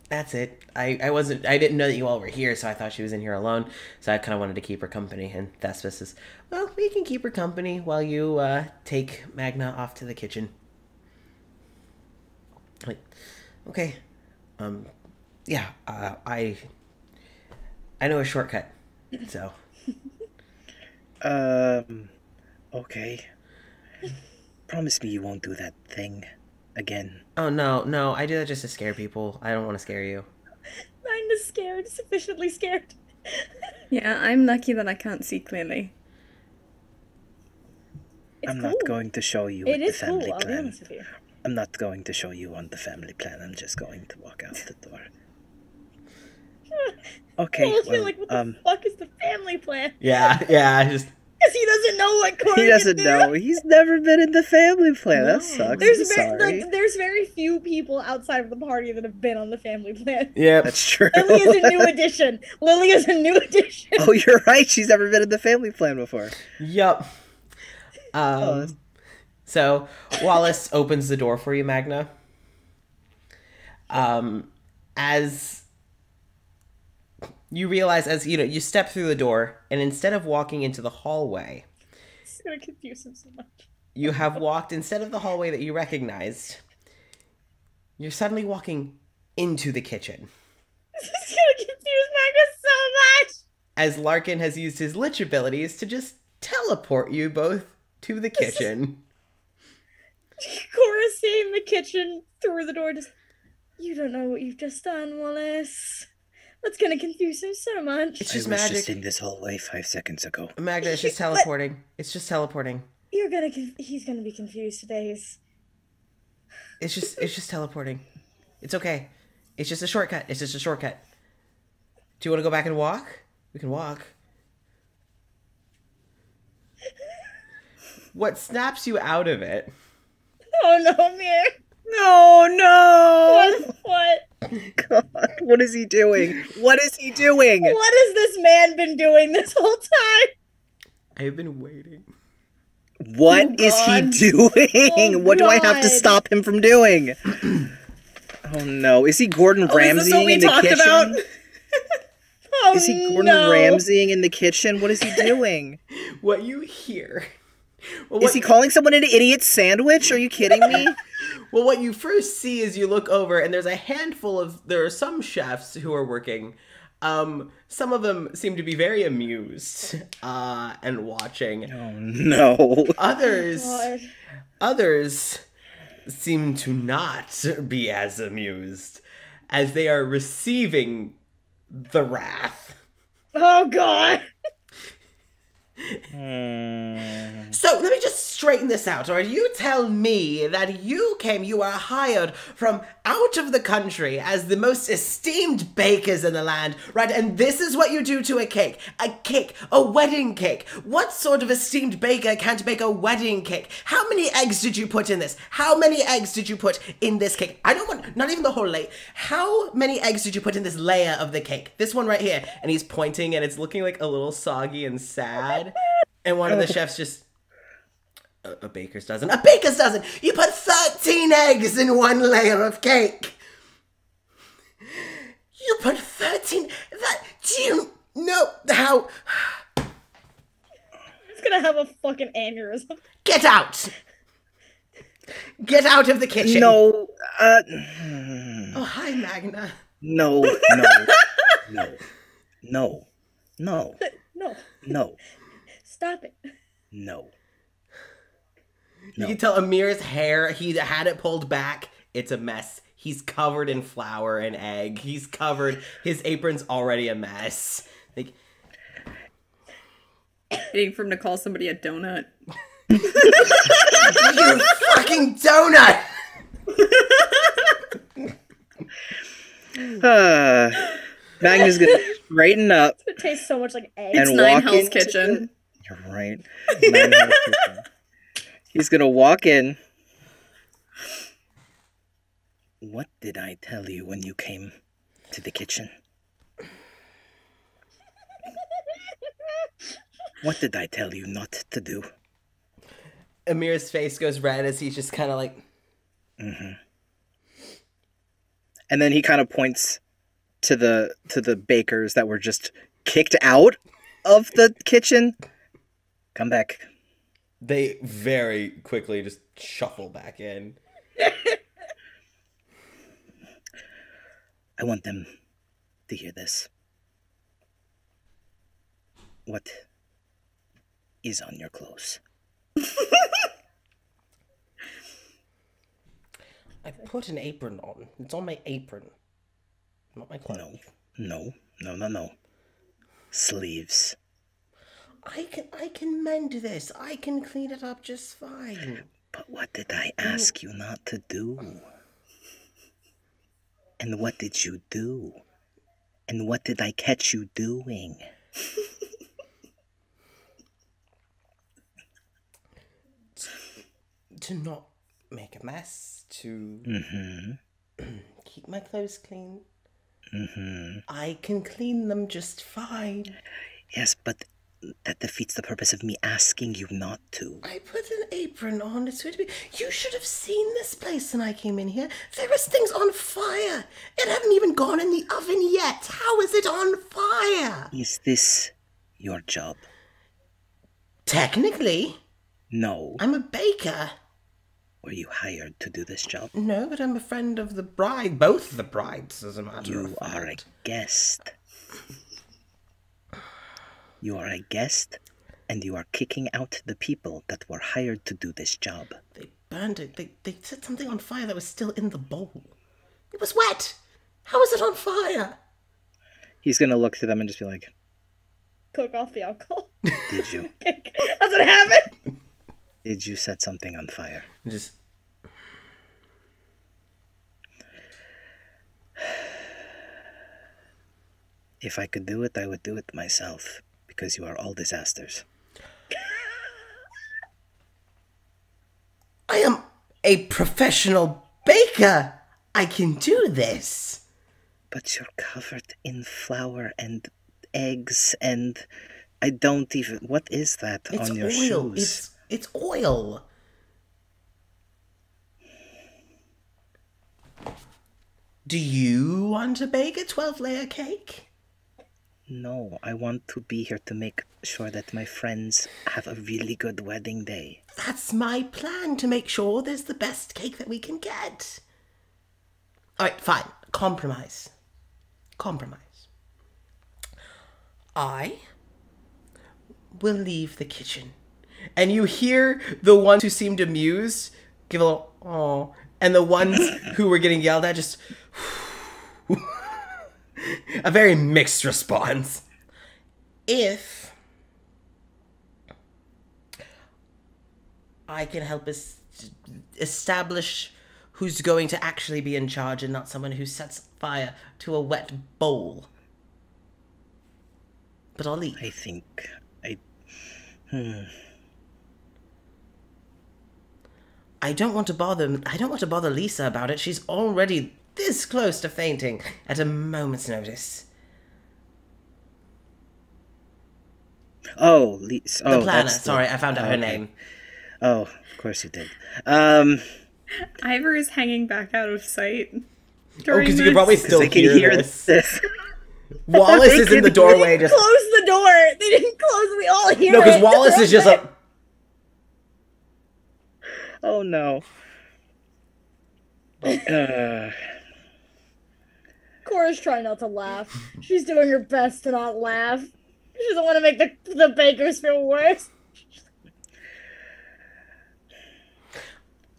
that's it. I didn't know that you all were here, so I thought she was in here alone, so I kind of wanted to keep her company, and Thespis is, well, we can keep her company while you, take Magna off to the kitchen. Like, okay. Yeah, I know a shortcut, so. Okay. Promise me you won't do that thing again. Oh, no, I do that just to scare people. I don't want to scare you. I Magna's scared, sufficiently scared. Yeah, I'm lucky that I can't see clearly. It's I'm cool. not going to show you It the is family cool, I'll be plan. honest with you. I'm not going to show you on the family plan. I'm just going to walk out the door. Okay, Wallace well, being like, what the fuck is the family plan? Yeah, just Because he doesn't know what Cora he doesn't can do. know. He's never been in the family plan. No. That sucks. There's I'm sorry. there's very few people outside of the party that have been on the family plan. yep. That's true. Lily is a new addition. Lily is a new addition. Oh, you're right. She's never been in the family plan before. Yep. So Wallace opens the door for you, Magna. As you realize, as you step through the door, and instead of walking into the hallway, It's gonna confuse him so much. you have walked, instead of the hallway that you recognized, you're suddenly walking into the kitchen. This is gonna confuse Magna so much. As Larkin has used his lich abilities to just teleport you both to the kitchen. Cora's seeing the kitchen through the door. Just, you don't know what you've just done, Wallace. That's gonna confuse him so much. It's just I was magic. just in this hallway 5 seconds ago. Magna, it's just teleporting. It's just teleporting. He's gonna be confused today. It's just teleporting. It's okay. It's just a shortcut. It's just a shortcut. Do you want to go back and walk? We can walk. What snaps you out of it? Oh no, Amir. No, no! What? God, what is he doing? What is he doing? What has this man been doing this whole time? I've been waiting. What is he God. doing? Oh, What do I have to God. stop him from doing? Oh no, is he Gordon Is this what Ramsaying we in the talked kitchen? about? Oh, Is he Gordon no. Ramsaying in the kitchen? What is he doing? What you hear? Well, Is he calling someone an idiot sandwich? Are you kidding me? Well, what you first see is you look over, and there's a handful of. There are some chefs who are working. Some of them seem to be very amused and watching. Oh no. Others seem to not be as amused, as they are receiving the wrath. Oh god. So let me just straighten this out, or you tell me that you were hired from out of the country as the most esteemed bakers in the land, right? And this is what you do to a cake, a wedding cake. What sort of esteemed baker can't bake a wedding cake? How many eggs did you put in this? How many eggs did you put in this cake? I don't want, not even the whole layer. How many eggs did you put in this layer of the cake? This one right here. And he's pointing, and it's looking like a little soggy and sad. And one of the chefs just, a baker's dozen. A baker's dozen! You put 13 eggs in one layer of cake! You put 13? Do you know how? He's gonna have a fucking aneurysm. Get out! Get out of the kitchen! No. Oh, hi, Magna. No. No. No. No. No. No. Stop it. No. You can tell Amir's hair, he had it pulled back. It's a mess. He's covered in flour and egg. He's covered. His apron's already a mess. Like, Waiting for him to call somebody a donut. you fucking donut! Magnus gonna straighten up It tastes so much like egg. and It's Nine walk Hell's into Kitchen. You're right. Nine Hell's Kitchen. He's gonna walk in. What did I tell you when you came to the kitchen? What did I tell you not to do? Amir's face goes red as he's just kind of like... Mm-hmm. And then he kind of points to the bakers that were just kicked out of the kitchen. Come back. They very quickly just shuffle back in. I want them to hear this. What is on your clothes? I put an apron on. It's on my apron. Not my clothes. No. No. Sleeves. I can mend this. I can clean it up just fine. But what did I ask you not to do? And what did you do? And what did I catch you doing? To not make a mess, to keep my clothes clean. I can clean them just fine. Yes, but that defeats the purpose of me asking you not to. I put an apron on. It's going to be... You should have seen this place when I came in here. There was things on fire. It hadn't even gone in the oven yet. How is it on fire? Is this your job? Technically. No. I'm a baker. Were you hired to do this job? No, but I'm a friend of the bride. Both the brides, as a matter of You fact. are a guest. You are a guest, and you are kicking out the people that were hired to do this job. They burned it. They set something on fire that was still in the bowl. It was wet. How was it on fire? He's gonna look to them and just be like, Cook off the alcohol. did you? That's what happened. Did you set something on fire? Just... If I could do it, I would do it myself, because you are all disasters. I am a professional baker. I can do this. But you're covered in flour and eggs and I don't even... What is that It's on your oil. shoes? It's oil. Do you want to bake a 12-layer cake? No, I want to be here to make sure that my friends have a really good wedding day. That's my plan, to make sure there's the best cake that we can get. All right, fine. Compromise. I will leave the kitchen. And you hear the ones who seemed amused give a little, oh, and the ones who were getting yelled at just... a very mixed response. If I can help us establish who's going to actually be in charge and not someone who sets fire to a wet bowl. But I'll leave. I think I don't want to bother Lisa about it. She's already this close to fainting at a moment's notice. Oh, Lisa. The planner. Sorry, I found out her name. Oh, of course you did. Ivor is hanging back out of sight. Oh, During because you can probably still I can hear this. Wallace is in the doorway just... Close the door. They didn't close. We all hear No, because it. Wallace is just like... Oh, no. Cora's trying not to laugh. She's doing her best to not laugh. She doesn't want to make the bakers feel worse.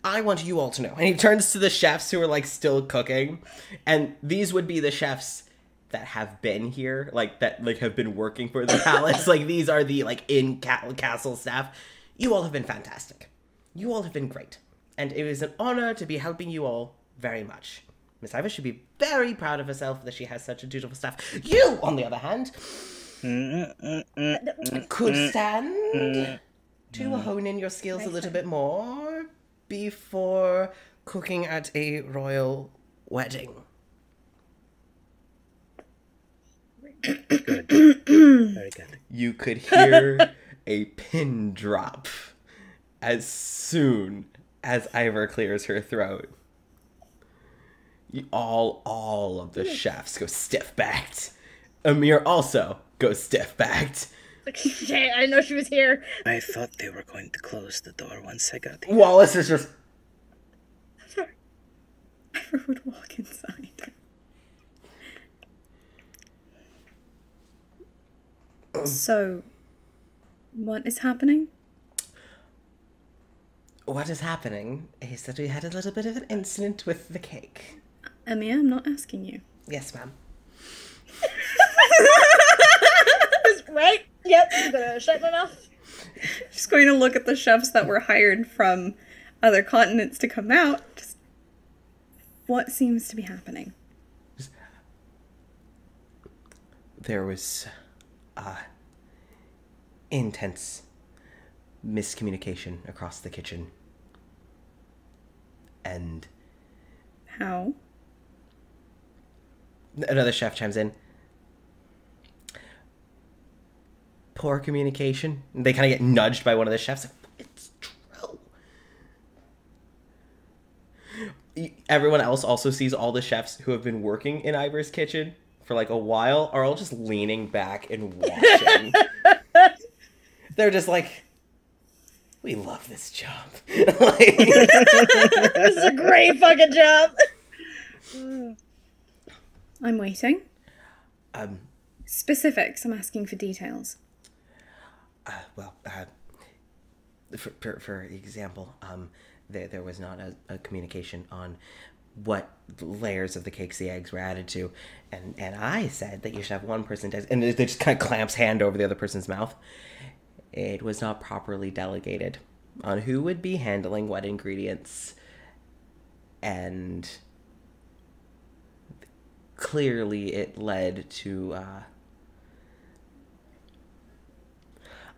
I want you all to know. And he turns to the chefs who are, like, still cooking. And these would be the chefs that have been here, like, that, like, have been working for the palace. Like, these are the, like, in-castle staff. You all have been fantastic. You all have been great. And it is an honor to be helping you all very much. Miss Ivor should be very proud of herself that she has such a dutiful staff. You, on the other hand, could stand to hone in your skills a little bit more before cooking at a royal wedding. Good. Very good. You could hear a pin drop as soon as Ivor clears her throat. All of the chefs go stiff-backed. Amir also goes stiff-backed. Like, shit, I didn't know she was here. I thought they were going to close the door once I got here. Wallace is just... Ivor would walk inside. So, what is happening? What is happening is that we had a little bit of an incident with the cake. Amir, I'm not asking you. Yes, ma'am. Right? Yep, I'm gonna shut my mouth. Just going to look at the chefs that were hired from other continents to come out. Just what seems to be happening? There was intense miscommunication across the kitchen. And How? another chef chimes in. Poor communication. They kind of get nudged by one of the chefs. It's true. Everyone else also sees all the chefs who have been working in Eivor's kitchen for like a while are all just leaning back and watching. They're just like, we love this job. Like, This is a great fucking job. I'm waiting. um, Specifics. I'm asking for details. for example, there was not a communication on what layers of the cakes the eggs were added to, and I said that you should have one person and they just kind of clamps hand over the other person's mouth. It was not properly delegated on who would be handling what ingredients, and clearly it led to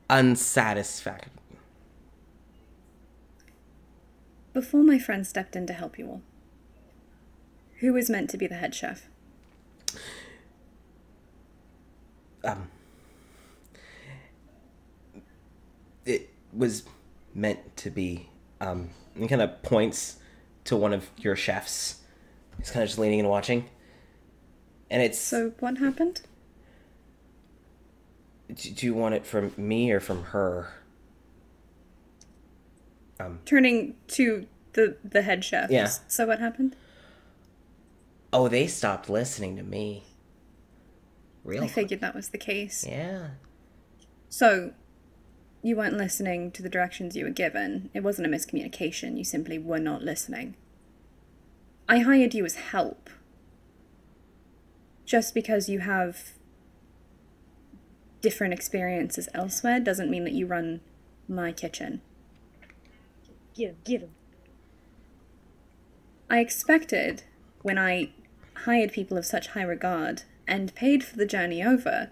unsatisfactory. Before my friend stepped in to help you all, who was meant to be the head chef? It was meant to be, he kind of points to one of your chefs. He's kind of just leaning and watching. And it's... So what happened? Do you want it from me or from her? Turning to the head chef. Yeah. So what happened? Oh, they stopped listening to me. Real I quick. figured that was the case. Yeah. So, you weren't listening to the directions you were given. It wasn't a miscommunication. You simply were not listening. I hired you as help. Just because you have different experiences elsewhere doesn't mean that you run my kitchen. Get him. I expected, when I hired people of such high regard and paid for the journey over,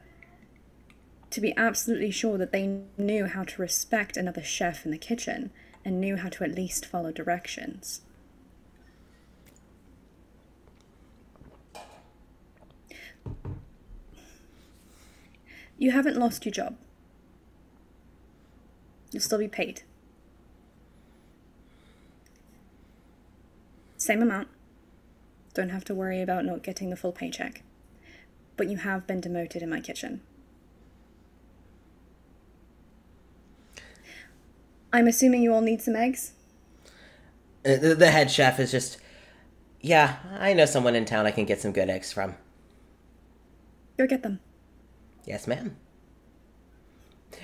to be absolutely sure that they knew how to respect another chef in the kitchen and knew how to at least follow directions. You haven't lost your job. You'll still be paid. Same amount. Don't have to worry about not getting the full paycheck. But you have been demoted in my kitchen. I'm assuming you all need some eggs? The head chef is just, yeah, I know someone in town I can get some good eggs from. Go get them. Yes, ma'am.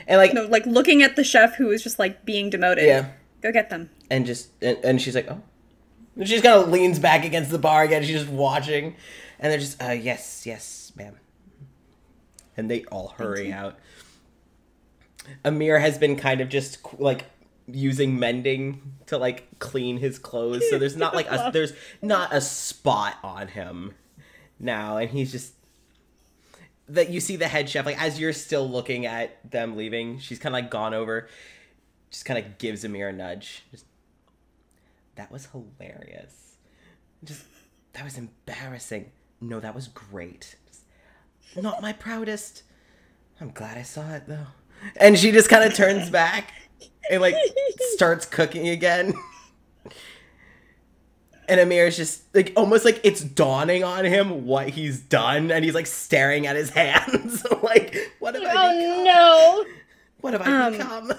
And like, No, like looking at the chef who is just like being demoted. yeah. Go get them. And just, and she's like, oh. And she just kind of leans back against the bar again. She's just watching. And they're just, yes, ma'am. And they all hurry out. Amir has been kind of just like using mending to like clean his clothes. So there's not like there's not a spot on him now. And he's just, that you see the head chef, like as you're still looking at them leaving, she's kind of like gone over, just kind of gives Amir a nudge. Just, that was hilarious. Just, that was embarrassing. No, that was great. Just, not my proudest. I'm glad I saw it though. And she just kind of turns back and like starts cooking again. And Amir's just like, almost like it's dawning on him what he's done. And he's like staring at his hands. Like, what have I become? Oh no! What have I become?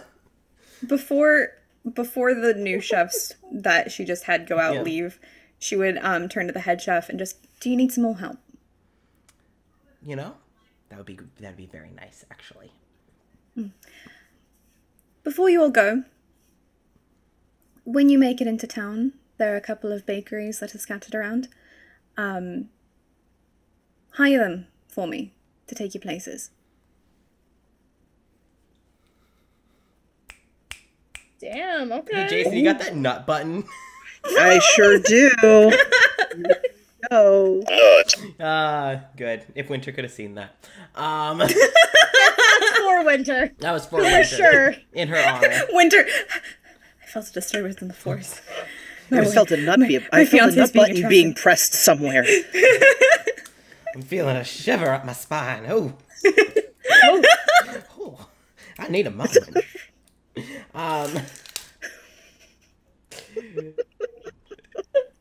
Before the new chefs that she just had go out Yeah. leave, she would turn to the head chef and just, do you need some more help? You know, that'd be very nice, actually. Before you all go, when you make it into town, there are a couple of bakeries that are scattered around. Hire them for me to take you places. Damn, okay. Hey, Jason, you got that nut button? I sure do. No. Good. If Winter could have seen that. That's for Winter. That was for For Winter. sure. In her honor. Winter. I felt a disturbance in the force. I felt a nut, my I felt a fiance's nut being button attracted. being pressed somewhere. I'm feeling a shiver up my spine. Oh. Oh, Oh. I need a moment.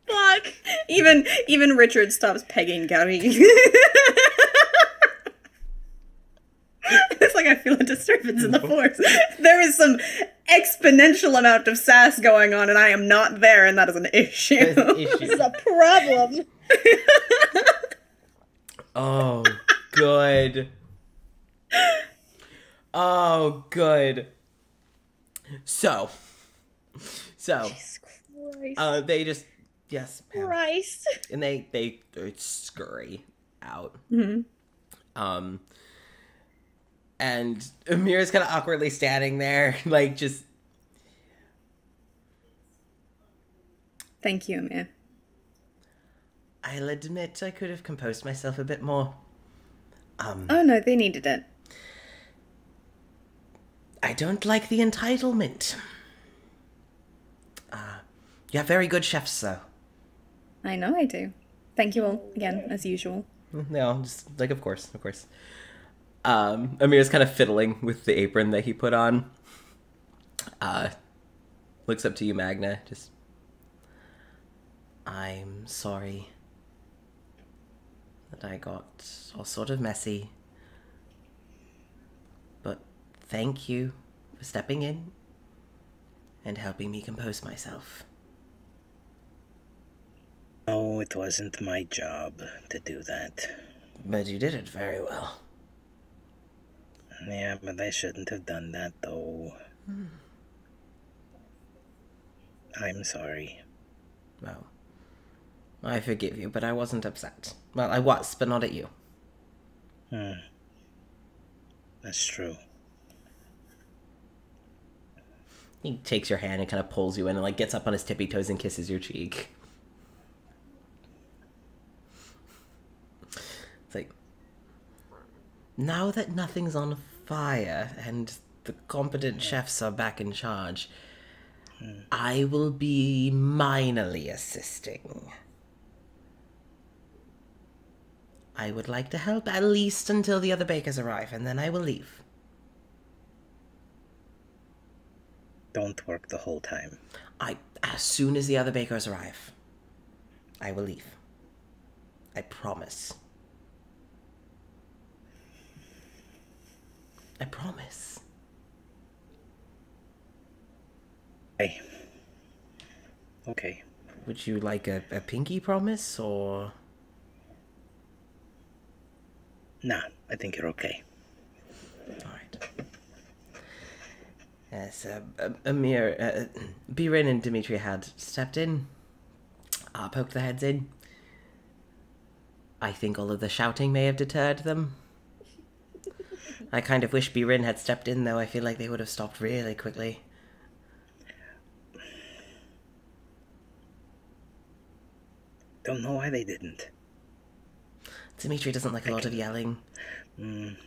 fuck. Even Richard stops pegging Gary. It's like I feel a disturbance in the force. There is some exponential amount of sass going on, and I am not there, and that is an issue. There's an This is issue. a problem. Oh, good. Oh, good. So, Jesus Christ. they just, yes, ma'am. Christ. And they scurry out. And Amira's kind of awkwardly standing there, like, just... Thank you, Amir. I'll admit I could have composed myself a bit more. Oh no, they needed it. I don't like the entitlement. You have very good chefs, though. I know I do. Thank you all, again, as usual. No, just, like, of course. Amira's kind of fiddling with the apron that he put on. Looks up to you, Magna, just... I'm sorry that I got all sort of messy. But thank you for stepping in and helping me compose myself. Oh, it wasn't my job to do that. But you did it very well. Yeah, but I shouldn't have done that, though. I'm sorry. Well, I forgive you, but I wasn't upset. Well, I was, but not at you. That's true. He takes your hand and kind of pulls you in and, like, gets up on his tippy toes and kisses your cheek. It's like, now that nothing's on fire and the competent chefs are back in charge, I will be minorly assisting. I would like to help at least until the other bakers arrive, and then I will leave. Don't work the whole time. As soon as the other bakers arrive, I will leave. I promise. I promise. Hey. Okay. Would you like a pinky promise, or... Nah, I think you're okay. Alright. Yes, Amir, Birin and Dimitri had stepped in, poked their heads in. I think all of the shouting may have deterred them. I kind of wish Birin had stepped in, though. I feel like they would have stopped really quickly. Don't know why they didn't. Dimitri doesn't like a lot of yelling. Birin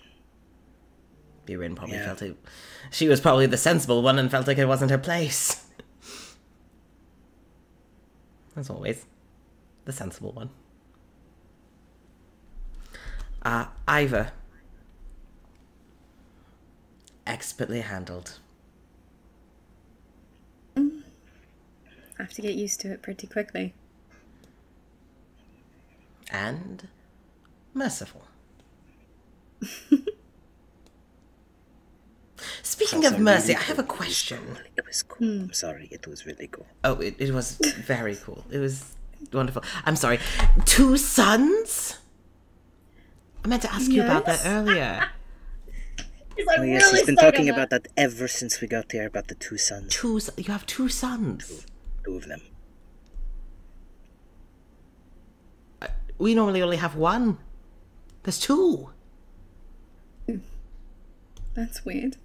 probably Yeah. felt it. She was probably the sensible one and felt like it wasn't her place. As always, the sensible one. Eivor. Expertly handled. I have to get used to it pretty quickly. And merciful. Speaking of Also mercy, really I have a cool. question. It was cool. I'm sorry, it was really cool. Oh, it was very cool. It was wonderful. I'm sorry. 2 sons? I meant to ask you about that Yes. earlier. He's like Oh yes, really he's been stuck on talking about that ever since we got here, about the 2 sons. You have 2 sons. 2 of them. We normally only have 1. There's 2. That's weird.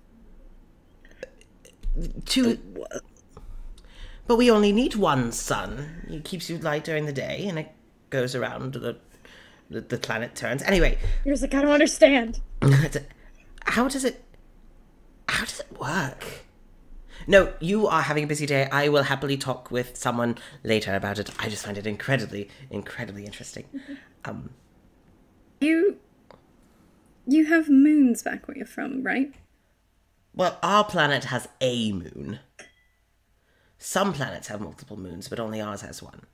But we only need one sun. It keeps you light during the day, and it goes around the planet turns. Anyway. You're like, I don't understand. How does it work? No, you are having a busy day. I will happily talk with someone later about it. I just find it incredibly, incredibly interesting. You have moons back where you're from, right? Well, our planet has a moon. Some planets have multiple moons, but only ours has one.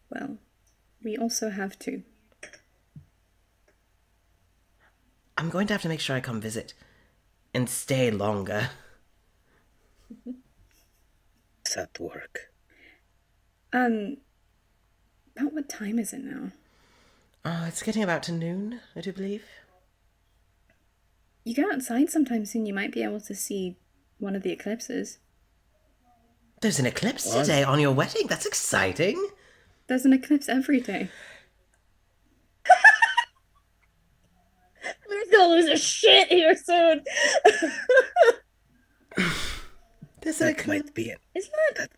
Well, we also have two. I'm going to have to make sure I come visit and stay longer. Does that work? About what time is it now? It's getting about to noon, I do believe. You go outside sometime soon, you might be able to see one of the eclipses. There's an eclipse today on your wedding. That's exciting. There's an eclipse every day. We're gonna lose a shit here soon. There's an eclipse. Might be it. Isn't that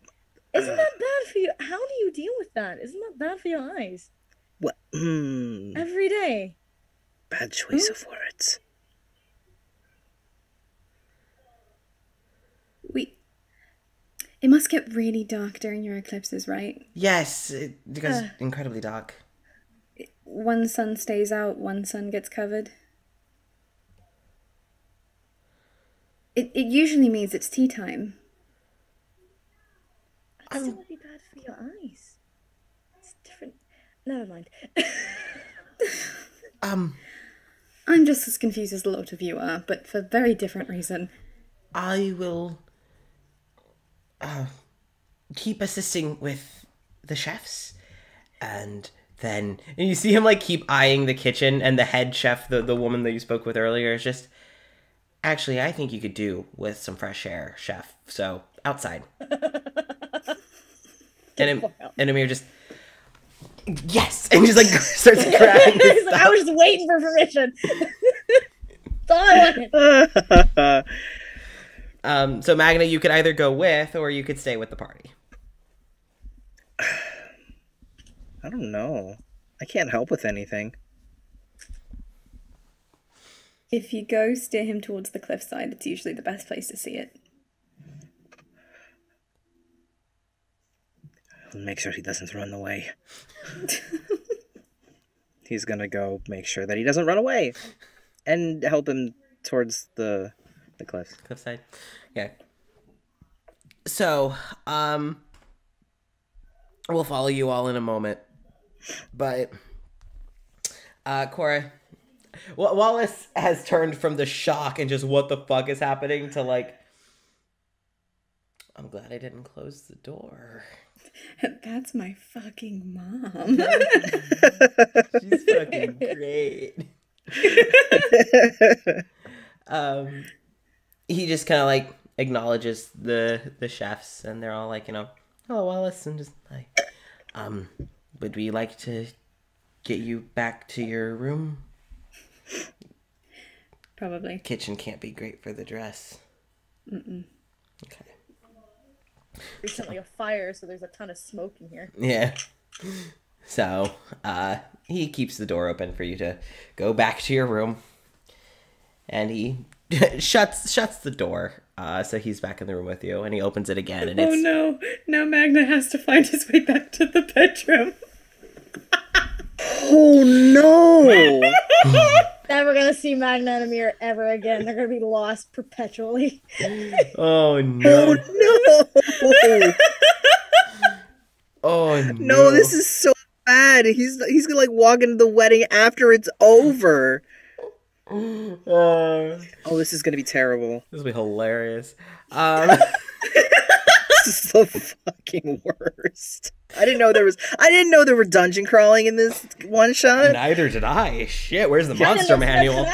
bad for you? How do you deal with that? Isn't that bad for your eyes? What? Every day. Bad choice of words. It must get really dark during your eclipses, right? Yes, it goes incredibly dark. One sun stays out, one sun gets covered. It usually means it's tea time. That still would be bad for your eyes. It's different. Never mind. I'm just as confused as a lot of you are, but for very different reason. I will keep assisting with the chefs, and you see him like keep eyeing the kitchen, and the head chef, the woman that you spoke with earlier, is just, actually, I think you could do with some fresh air, chef. So outside. and Amir just, yes, and just like starts crying. I was just waiting for permission. That's all I wanted. So Magna, you could either go with, or you could stay with the party. I don't know. I can't help with anything. If you go steer him towards the cliffside, it's usually the best place to see it. I'll make sure he doesn't run away. He's gonna go make sure that he doesn't run away. And help him towards the cliffs. Cliffside. Okay. So, we'll follow you all in a moment. But, Cora, Wallace has turned from the shock and just what the fuck is happening to like, I'm glad I didn't close the door. That's my fucking mom. She's fucking great. He just kind of like acknowledges the chefs, and they're all like, you know, hello, Wallace, and just like, would we like to get you back to your room? Probably. Kitchen can't be great for the dress. Mm-mm. Okay. Recently a fire, so there's a ton of smoke in here. Yeah. So, he keeps the door open for you to go back to your room. And he shuts the door. So he's back in the room with you, and he opens it again, and it's... Oh no! Now Magna has to find his way back to the bedroom. Oh no! Never gonna see Magna and Amir ever again. They're gonna be lost perpetually. Oh no! Oh no! Oh no! No, this is so bad. He's gonna like walk into the wedding after it's over. Oh, this is gonna be terrible. This will be hilarious. This is the fucking worst. I didn't know there were dungeon crawling in this one shot. Neither did I. Shit, where's the monster manual?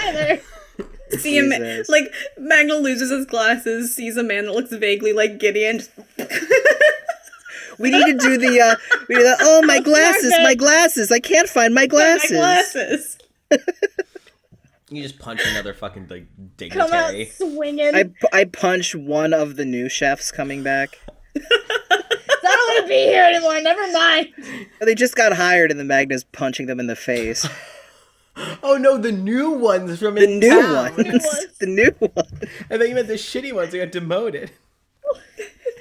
See him, like, Magna loses his glasses, sees a man that looks vaguely like Gideon. We need to do the, oh, my glasses, I can't find my glasses. My glasses. You just punch another fucking like Come out dignitary. swinging. I punch one of the new chefs coming back. I don't want to be here anymore. Never mind. They just got hired, and the Magna's punching them in the face. Oh no, the new ones from The in new town. ones. The new one. I thought you meant the shitty ones who got demoted.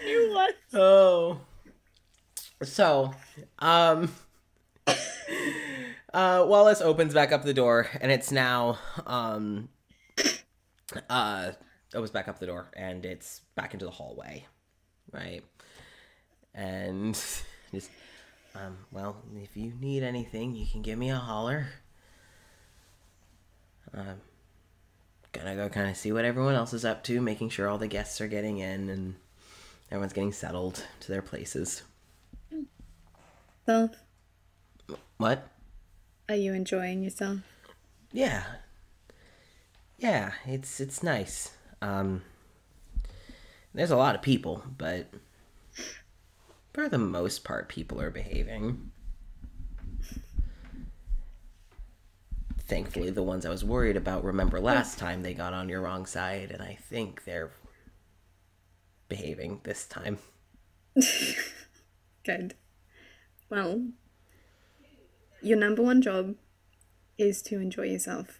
New one. Oh. So, Wallace opens back up the door, and it's now, opens back up the door, and it's back into the hallway, right? And just, well, if you need anything, you can give me a holler. Gonna go kind of see what everyone else is up to, making sure all the guests are getting in, and everyone's getting settled to their places. So, What? are you enjoying yourself? Yeah. Yeah, it's nice. There's a lot of people, but for the most part, people are behaving. Thankfully, the ones I was worried about, remember last time they got on your wrong side, and I think they're behaving this time. Good. Well, your number one job is to enjoy yourself,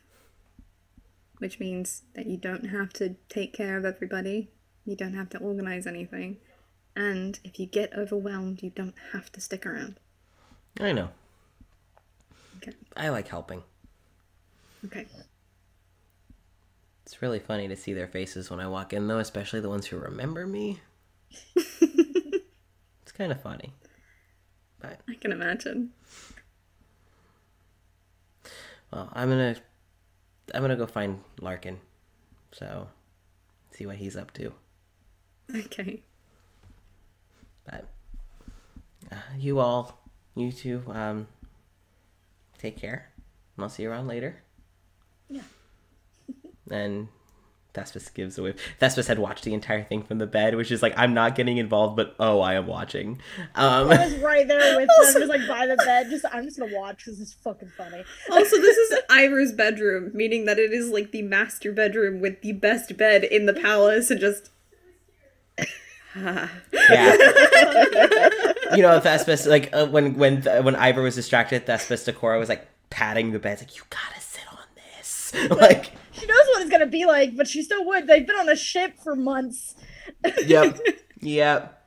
which means that you don't have to take care of everybody, you don't have to organize anything, and if you get overwhelmed, you don't have to stick around. I know. Okay. I like helping. Okay. It's really funny to see their faces when I walk in, though, especially the ones who remember me. It's kind of funny. But, I can imagine. well, I'm gonna go find Larkin. So, see what he's up to. Okay. But, you two, take care. And I'll see you around later. Yeah. And Thespis gives away. Thespis had watched the entire thing from the bed, which is like, I'm not getting involved, but oh, I am watching. I was right there with them, just like by the bed. I'm just gonna watch because it's fucking funny. Also, this is Ivor's bedroom, meaning that it is like the master bedroom with the best bed in the palace, and just. Yeah. You know, Thespis, like, when Ivor was distracted, Thespis Decora was like patting the bed. It's like, you gotta sit on this. Like, She knows what it's gonna be like, but she still would. They've been on a ship for months. yep. Yep.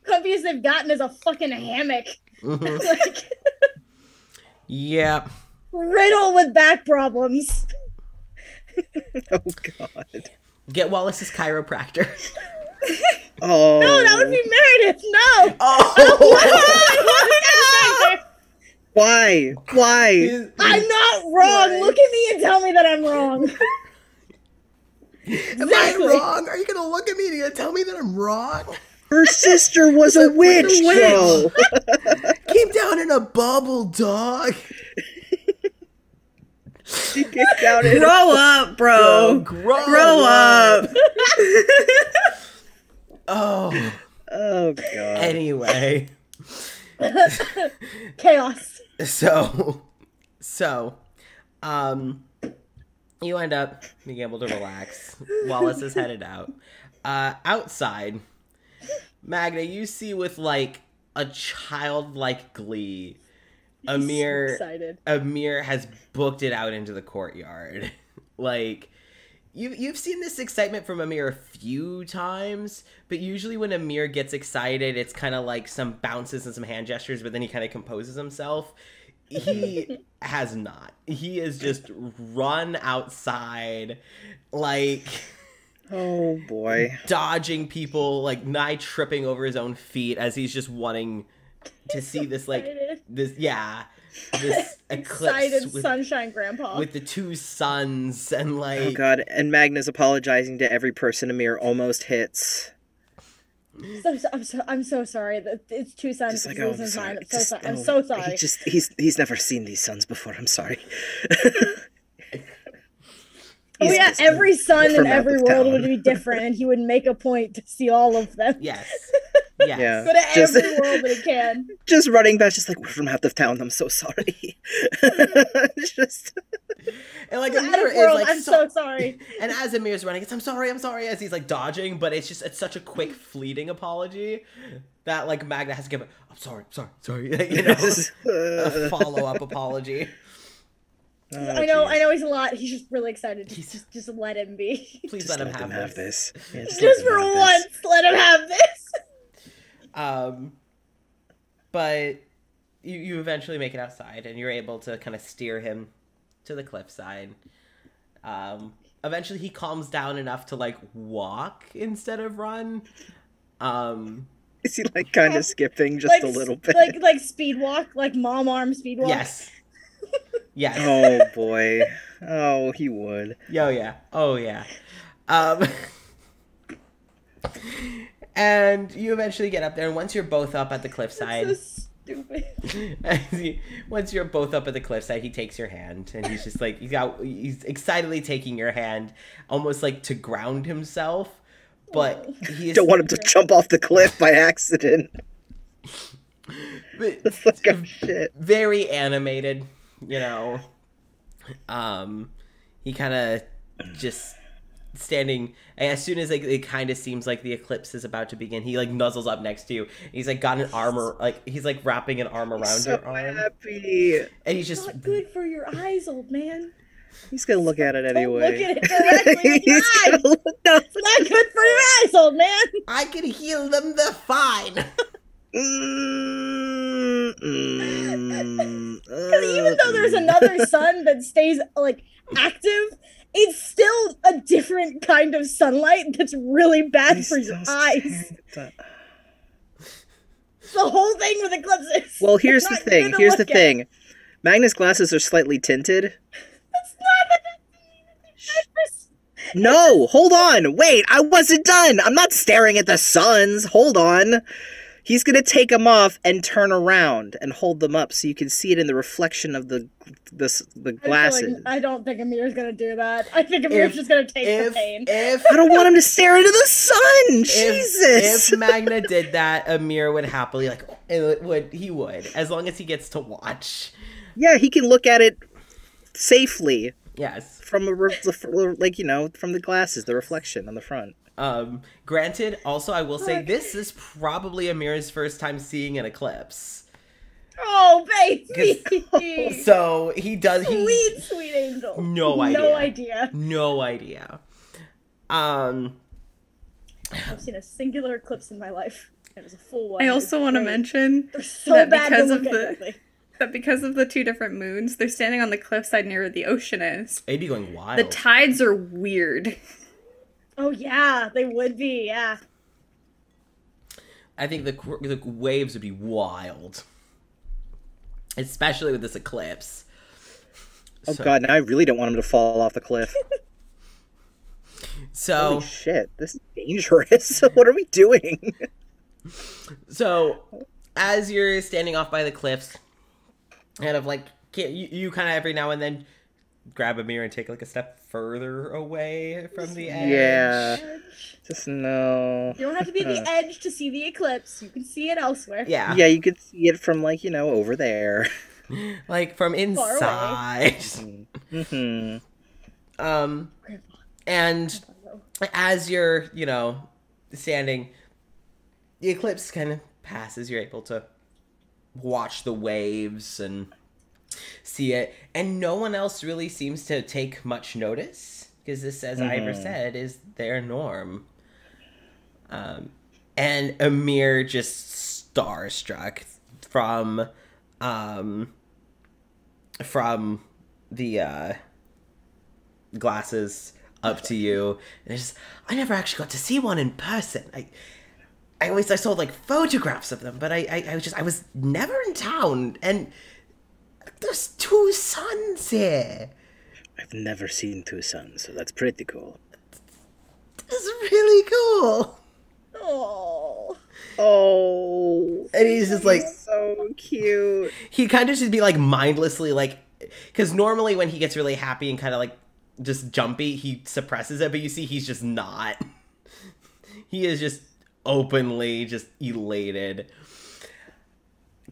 Comfiest they've gotten is a fucking hammock. Mm-hmm. Like, Yep. riddled with back problems. Oh god. Get Wallace's chiropractor. Oh. No, that would be Meredith. No. Oh! Why? Why? I'm not wrong. Look at me and tell me that I'm wrong. Am I wrong? Are you gonna look at me and you're gonna tell me that I'm wrong? Her sister was a witch, bro. Came down in a bubble, dog. She kicked out in Grow up, bro. Grow up. Oh. Oh god. Anyway. Chaos. So, you end up being able to relax. Wallace is headed out. Outside, Magna, you see with like a childlike glee, Amir. So excited. Amir has booked it out into the courtyard. Like, you've seen this excitement from Amir a few times, but usually when Amir gets excited, it's kind of like some bounces and some hand gestures, but then he kind of composes himself. He has not. He is just run outside, like, Oh boy. dodging people, like nigh tripping over his own feet as he's just wanting to see this, like, Excited. this eclipse Excited with, sunshine grandpa. with the two suns and like. Oh god. And Magna's apologizing to every person Amir almost hits. I'm so sorry. It's two sons. Just like, It's oh, I'm losing his sorry. mind. Just- I'm oh, so sorry. He's never seen these sons before. I'm sorry. Oh He's yeah, just every son from in out every of world town. would be different, and he would make a point to see all of them. Yes. Yes. Yeah. Go to Just- every world that he can. Just running back, just like, we're from out of town. I'm so sorry. It's just And like Out Amir of is world, like, I'm so sorry. And as Amir's running, it's I'm sorry, as he's like dodging, but it's such a quick, fleeting apology that like Magna has to give I'm sorry, you know, a follow-up apology. Oh, I know he's a lot. He's just really excited. Just let him be. Please Just let him have this. Yeah, Just for once, let him have this. But you eventually make it outside, and you're able to kind of steer him to the cliffside. Eventually, he calms down enough to like walk instead of run. Is he like kind of skipping just like, a little bit? Like speed walk, like mom arm speed walk. Yes. Yes. Oh boy. Oh, he would. Oh yeah. And you eventually get up there, and once you're both up at the cliffside, That's so stupid. once you're both up at the cliffside, he takes your hand, and he's just like he's excitedly taking your hand, almost like to ground himself, but he Don't want him to jump off the cliff by accident. That's like a shit. Very animated, you know. He kind of just standing, and as soon as like it kind of seems like the eclipse is about to begin, he like nuzzles up next to you. He's like got an armor, like he's like wrapping an arm around your arm. Happy. And he's just Not good for your eyes, old man. He's gonna look at it anyway. Don't look at it directly with your He's eyes. gonna look down. It's not good for your eyes, old man. I can heal them the fine. Because even though there's another sun that stays like active, it's still a different kind of sunlight that's really bad for your eyes. The whole thing with eclipses. Well, here's the Not thing. good to Here's the look at. thing. Magnus' glasses are slightly tinted. That's not the No, hold on. Wait, I wasn't done. I'm not staring at the suns. Hold on. He's going to take them off and turn around and hold them up so you can see it in the reflection of the glasses. I don't think Amir's gonna do that. I think Amir's just gonna take the pain. I don't want him to stare into the sun. Jesus. If Magna did that, Amir would happily he would, as long as he gets to watch. Yeah, he can look at it safely. Yes. From from the glasses, the reflection on the front. Granted, also I will say this is probably Amir's first time seeing an eclipse. Oh, baby! So he does. Sweet angel. No idea. No idea. I've seen a singular eclipse in my life. It was a full one. I also want to mention They're so bad because to of look the at quickly. that because of the two different moons, they're standing on the cliffside near where the ocean is. They'd be going wild. The tides are weird. Oh yeah, they would be. Yeah. I think the waves would be wild, especially with this eclipse. Oh god, now I really don't want him to fall off the cliff. So holy shit, this is dangerous. What are we doing? So as you're standing off by the cliffs, kind of like you kind of every now and then grab a mirror and take like a step further away from the edge. Yeah. Just no. You don't have to be at the edge to see the eclipse. You can see it elsewhere. Yeah. Yeah, you could see it from like, over there. Like from inside. Mm-hmm. And as you're, standing, the eclipse kind of passes. You're able to watch the waves and see it, and no one else really seems to take much notice because this, as Ivor said, is their norm. And Amir just starstruck from the glasses up to you, and I never actually got to see one in person. I saw like photographs of them, but I was never in town, and there's two suns here. I've never seen two suns, so that's pretty cool. It's really cool. Oh. And he's just like so cute. He kind of should be like mindlessly like, because normally when he gets really happy and kind of like just jumpy, he suppresses it, but you see he's just not. He is just openly just elated.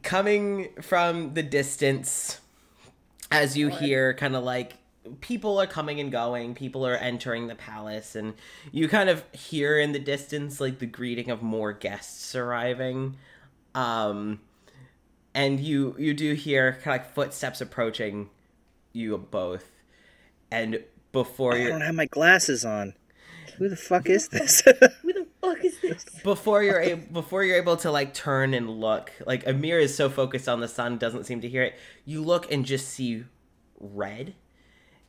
Coming from the distance, as you hear kind of like people are coming and going. People are entering the palace, and you kind of hear in the distance like the greeting of more guests arriving. And you do hear kind of like footsteps approaching you both. And before I you don't have my glasses on. Who the fuck is this? Who the fuck is this? before you're able to like turn and look, like Amir is so focused on the sun, doesn't seem to hear it. You look and just see red,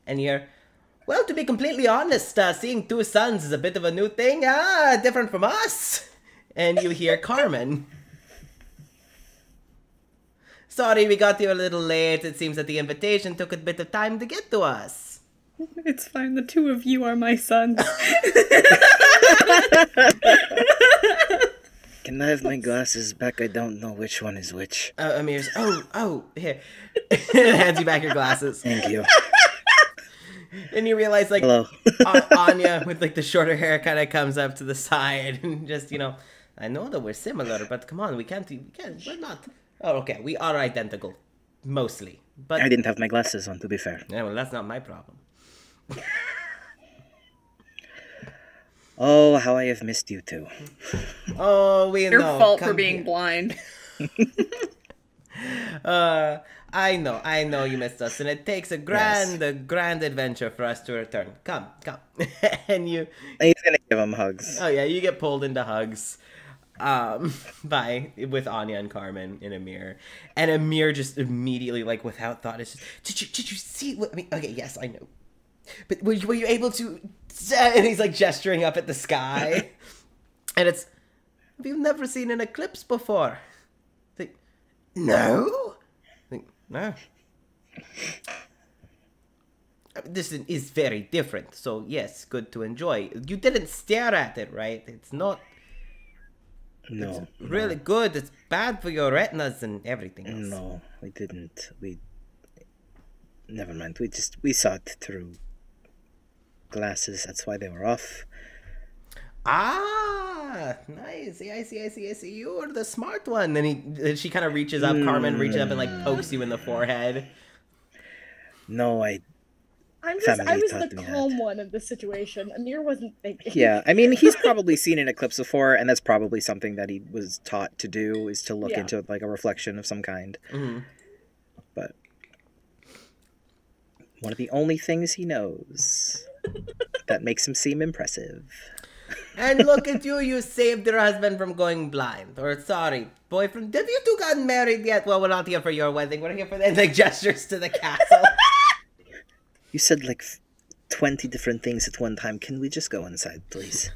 and you're, well, to be completely honest, seeing two suns is a bit of a new thing. Different from us. And you hear Carmen. Sorry, we got you a little late. It seems that the invitation took a bit of time to get to us. It's fine. The two of you are my sons. Can I have my glasses back? I don't know which one is which. Amir's, here. Hands you back your glasses. Thank you. And you realize, like, Hello. Anya with, like, the shorter hair kind of comes up to the side and just, I know that we're similar, but come on, we're not. Oh, okay, we are identical. Mostly. But I didn't have my glasses on, to be fair. yeah, well, that's not my problem. Oh, how I have missed you too. Oh, we Your know. fault for Come being here. blind. I know you missed us, and it takes a grand adventure for us to return. Come. And you... He's gonna give him hugs. Oh, yeah, you get pulled into hugs. With Anya and Carmen in Amir. And Amir just immediately, like, without thought, is just, did you see what, okay, yes, I know. But were you able to, and he's, like, gesturing up at the sky. And it's, have you never seen an eclipse before? Like, no? Like, no. This is very different, so yes, good to enjoy. You didn't stare at it, right? It's not... No. It's really good. It's bad for your retinas and everything else. No, we didn't. Never mind. We saw it through glasses. That's why they were off. Ah, nice. I see. You're the smart one. And she kind of reaches up. Carmen reaches up and like pokes you in the forehead. No, I was the calm one of the situation. Amir wasn't thinking. Yeah, I mean, he's probably seen an eclipse before, and that's probably something that he was taught to do, is to look into like a reflection of some kind. Mm-hmm. But one of the only things he knows that makes him seem impressive. And look at you, you saved your husband from going blind. Or, sorry, boyfriend, have you two gotten married yet? Well, we're not here for your wedding. We're here for the like, gestures to the castle. You said like 20 different things at one time. Can we just go inside, please?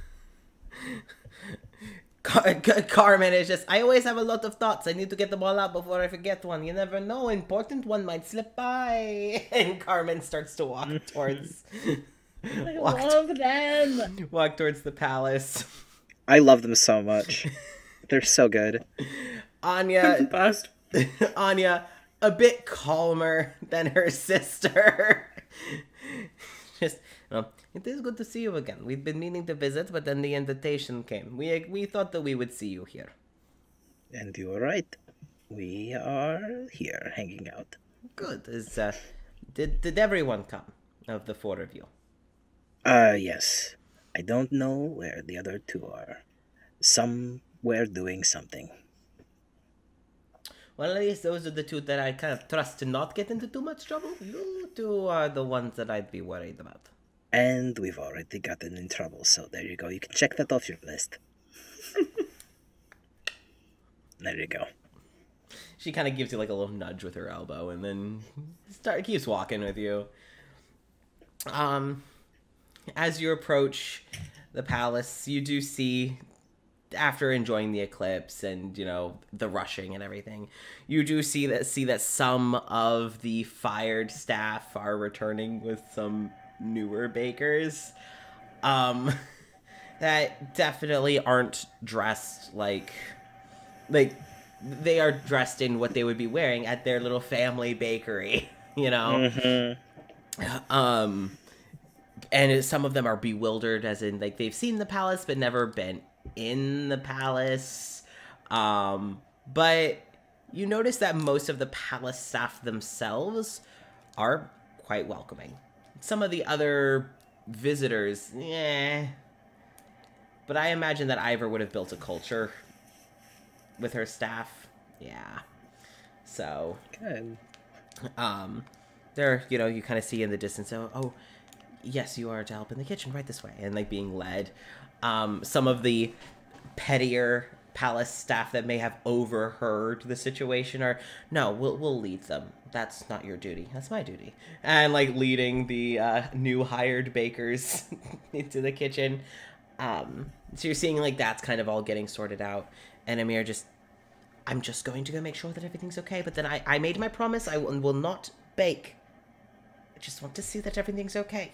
Carmen is just, I always have a lot of thoughts. I need to get them all out before I forget one. You never know. Important one might slip by. And Carmen starts to walk towards... I love them. Walk towards the palace. I love them so much. They're so good. Anya... Best. Anya, a bit calmer than her sister. Just, it is good to see you again. We've been meaning to visit, but then the invitation came. We thought that we would see you here. And you were right. We are here, hanging out. Good. Did everyone come of the four of you? Yes. I don't know where the other two are. Somewhere doing something. Well, at least those are the two that I kind of trust to not get into too much trouble. You two are the ones that I'd be worried about. And we've already gotten in trouble, so there you go. You can check that off your list. There you go. She kind of gives you like a little nudge with her elbow, and then keeps walking with you. As you approach the palace, you do see, after enjoying the eclipse and, the rushing and everything, you do see that some of the fired staff are returning with some newer bakers. That definitely aren't dressed like they are dressed in what they would be wearing at their little family bakery, Mm-hmm. And some of them are bewildered, as in, like, they've seen the palace but never been in the palace. But you notice that most of the palace staff themselves are quite welcoming. some of the other visitors, yeah. But I imagine that Eivor would have built a culture with her staff. Yeah. So. Good. There, you know, you kind of see in the distance, oh, yes, you are to help in the kitchen, right this way, and like being led. Some of the pettier palace staff that may have overheard the situation are, no, we'll lead them. That's not your duty. That's my duty. And like leading the new hired bakers into the kitchen. So you're seeing like that's kind of all getting sorted out, and Amir I'm just going to go make sure that everything's okay. But then I made my promise. I will not bake. I just want to see that everything's okay.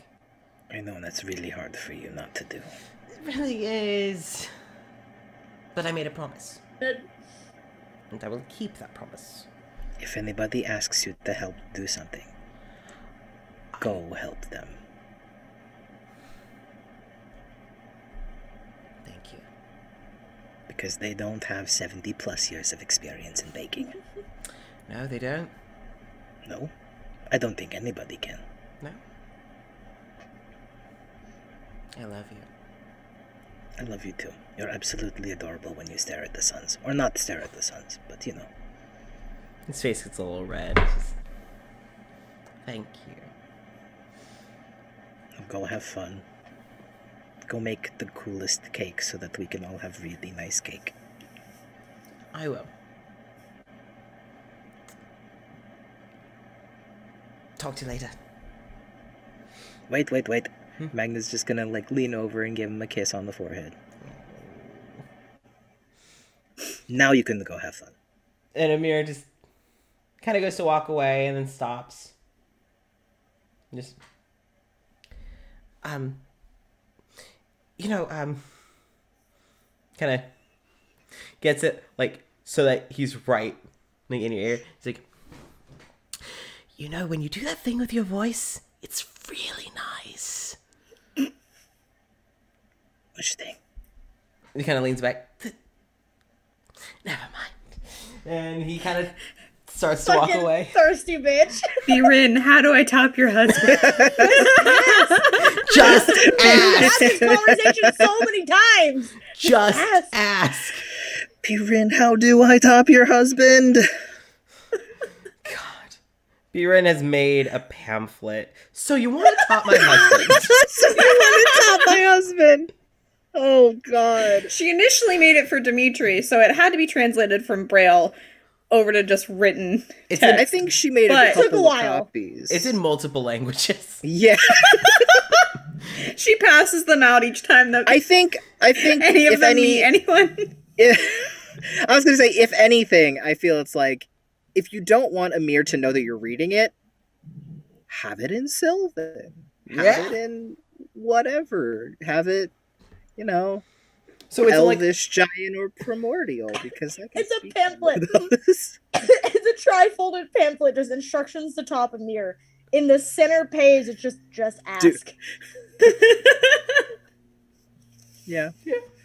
I know that's really hard for you not to do. It really is. But I made a promise. And I will keep that promise. If anybody asks you to help do something, go help them. Thank you. Because they don't have 70 plus years of experience in baking. No, they don't. No? I don't think anybody can. No. I love you. I love you too. You're absolutely adorable when you stare at the suns. Or not stare at the suns, but you know. His face gets a little red. It's just... Thank you. Go have fun. Go make the coolest cake so that we can all have really nice cake. I will. Talk to you later. Wait. Magnus just gonna like lean over and give him a kiss on the forehead. Now you can go have fun. And Amir just kind of goes to walk away and then stops. Just, kind of gets it, like, so that he's right, like, in your ear. He's like, you know, when you do that thing with your voice, it's really nice. Which thing? He kind of leans back. Never mind. And he kind of starts to walk away. Thirsty bitch. Birin, how do I top your husband? Just I've had ask. this conversation so many times. Just ask. ask. Pirin, how do I top your husband? God. Biren has made a pamphlet. So you want to top my husband? So you want to top my husband? Oh, God. She initially made it for Dimitri, so it had to be translated from Braille over to just written It's text. I think she made But- a It took a couple of while. copies. It's in multiple languages. Yeah. She passes them out each time that I think any of if them any, meet anyone. I was going to say, if anything, I feel it's like, if you don't want Amir to know that you're reading it, have it in Sylvan. Have it in whatever. Have it, you know, So it's like Elvish, Giant, or Primordial, because I can It's a speak pamphlet. those. It's a tri-folded pamphlet. There's instructions to top Amir. In the center page, it's just ask. Dude. Yeah.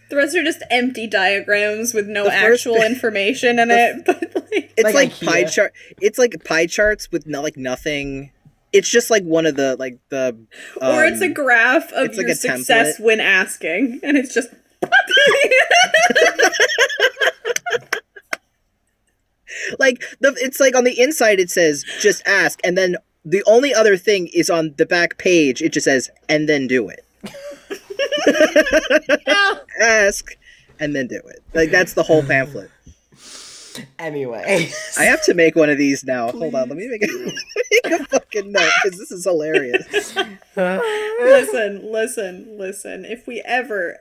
The rest are just empty diagrams with no The first- actual information in it. But like, It's like IKEA. pie chart. It's like pie charts with nothing. It's just like one of the like the. or it's a graph of it's like your a success template. when asking, and it's just. like it's like on the inside it says just ask, and then the only other thing is on the back page. It just says and then do it. No. Ask and then do it. Like that's the whole pamphlet. anyway. I have to make one of these now. Hold on, let me make a fucking note because this is hilarious. Listen. If we ever,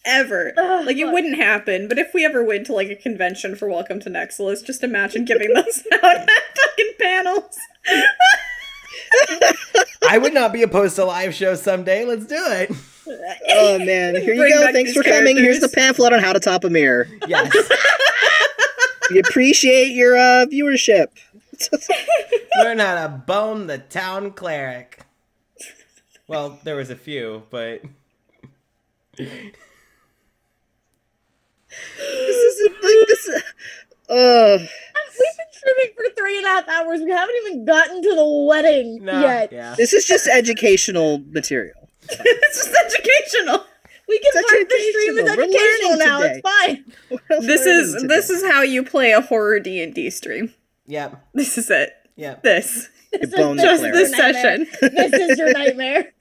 like it wouldn't happen, but if we ever went to like a convention for Welcome to Nexilis, just imagine giving those out at fucking panels. I would not be opposed to live shows someday. Let's do it. Oh man, here you Bring go. back Thanks these for coming. Here's the characters. pamphlet on how to top a mirror. Yes. We appreciate your viewership. Learn how to bone the town cleric. Well, there was a few, but This is like this. We've been streaming for 3.5 hours. We haven't even gotten to the wedding yet. Yeah. This is just educational material. It's just educational. We can It's mark the stream as educational. We're educational learning now. today. It's fine. This is how you play a horror D&D stream. Yep. This is it. Yep. This. This bone is the Just cleric. this your nightmare. session. This is your nightmare.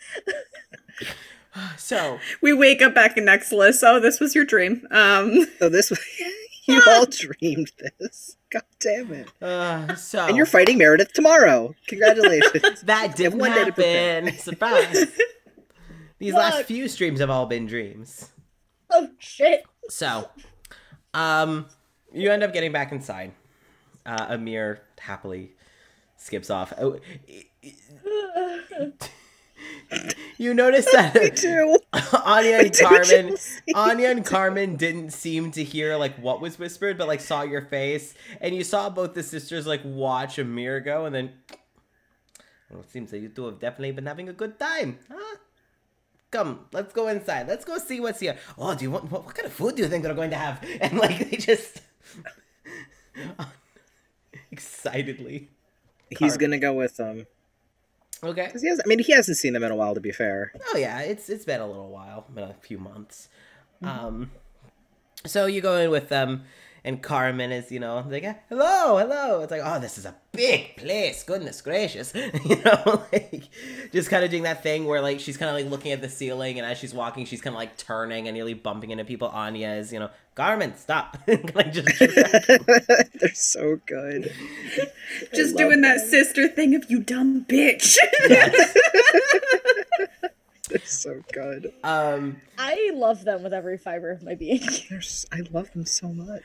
So We wake up back in Nexilis. Oh, this was your dream. So this was you all dreamed this. God damn it! so And you're fighting Meredith tomorrow. Congratulations. that didn't one day to prepare. happen. Surprise. These last Fuck. few streams have all been dreams. Oh shit. So, you end up getting back inside. Amir happily skips off. Oh, you notice that too. Anya and Carmen didn't seem to hear like what was whispered, but like saw your face, and you saw both the sisters like watch Amir go, and then well, it seems that you two have definitely been having a good time, huh? Come, let's go inside. Let's go see what's here. Oh, do you want what kind of food do you think they're going to have? And like they just excitedly. He's gonna go with Okay. 'cause he hasn't seen them in a while, to be fair. Oh yeah, it's been a little while, been a few months. So you go in with them, and Carmen is, like, hello. It's like, oh, this is a big place. Goodness gracious, like just kind of doing that thing where like she's kind of like looking at the ceiling, and as she's walking, she's kind of like turning and nearly bumping into people. Anya is, Carmen, stop, like just. They're so good. Just doing that sister thing of you dumb bitch. Yes. They're so good. I love them with every fiber of my being. I love them so much.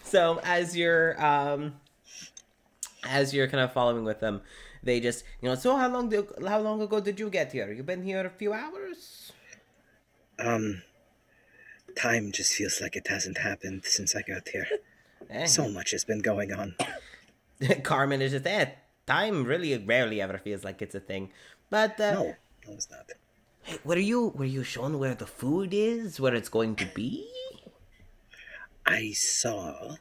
So as you're kind of following with them, they just so how long ago did you get here? You've been here a few hours? Time just feels like it hasn't happened since I got here. Eh. So much has been going on. Carmen is just time really rarely ever feels like it's a thing. But No, it's not. hey, were you shown where the food is, where it's going to be? I saw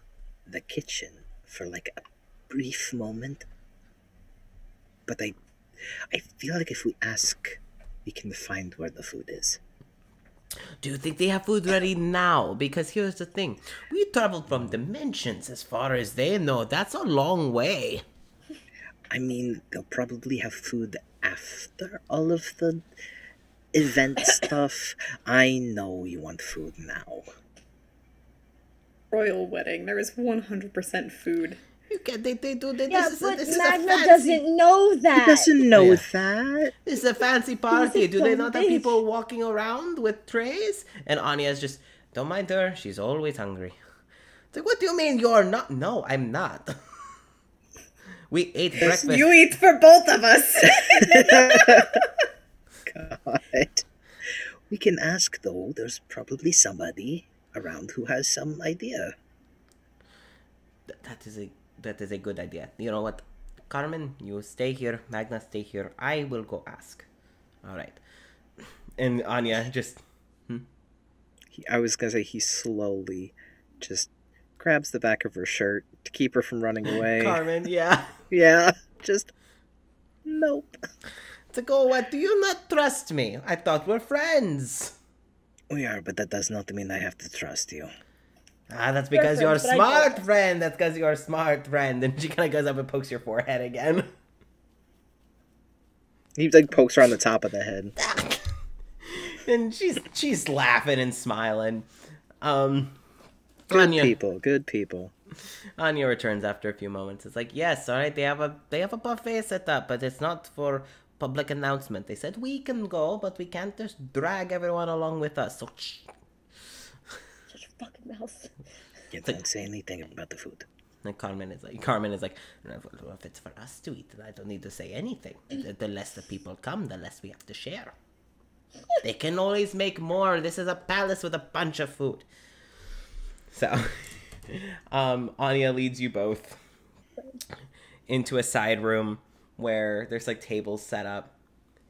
the kitchen for like a brief moment, but I feel like if we ask, we can find where the food is. Do you think they have food ready now? Because here's the thing. We traveled from dimensions as far as they know. That's a long way. I mean, they'll probably have food after all of the event stuff. I know you want food now. Royal wedding. There is 100% food. You can, they do. Yeah, This but is a Magna fancy, doesn't know that. He doesn't know Yeah. that. This is a fancy party. Do they dumb not have bitch. people walking around with trays? And Anya's just, don't mind her. She's always hungry. It's like, what do you mean you're not? No, I'm not. We ate breakfast. You eat for both of us. God. We can ask, though. There's probably somebody around who has some idea. That is a good idea. You know what? Carmen, you stay here. Magna, stay here. I will go ask. All right. And Anya just... I was gonna say he slowly just grabs the back of her shirt to keep her from running away. Carmen, yeah. Yeah, just nope. To go, what? Do you not trust me? I thought we're friends. We are, but that does not mean I have to trust you. Ah, that's because We're you're a friends, but I smart don't. friend. That's because you're a smart friend. And she kind of goes up and pokes your forehead again. He like pokes her on the top of the head. And she's laughing and smiling. Good Anya, people, good people. Anya returns after a few moments. It's like, yes, all right, they have a buffet set up, but it's not for public announcement. They said we can go, but we can't just drag everyone along with us. So shh. Shut your fucking mouth. You don't say anything about the food. And Carmen is like, well, if it's for us to eat, then I don't need to say anything. The less the people come, the less we have to share. They can always make more. This is a palace with a bunch of food. So, Anya leads you both into a side room where there's like tables set up,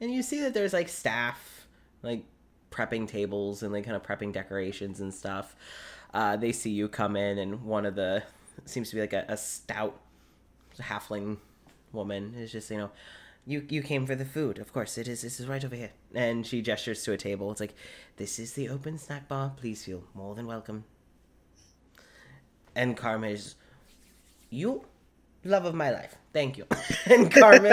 and you see that there's like staff like prepping tables and like kind of prepping decorations and stuff. They see you come in, and one of the seems to be like a stout halfling woman is just, you came for the food. Of course, this is right over here. And she gestures to a table. It's like, this is the open snack bar. Please feel more than welcome. And Carmen is, you, love of my life. Thank you. And Carmen,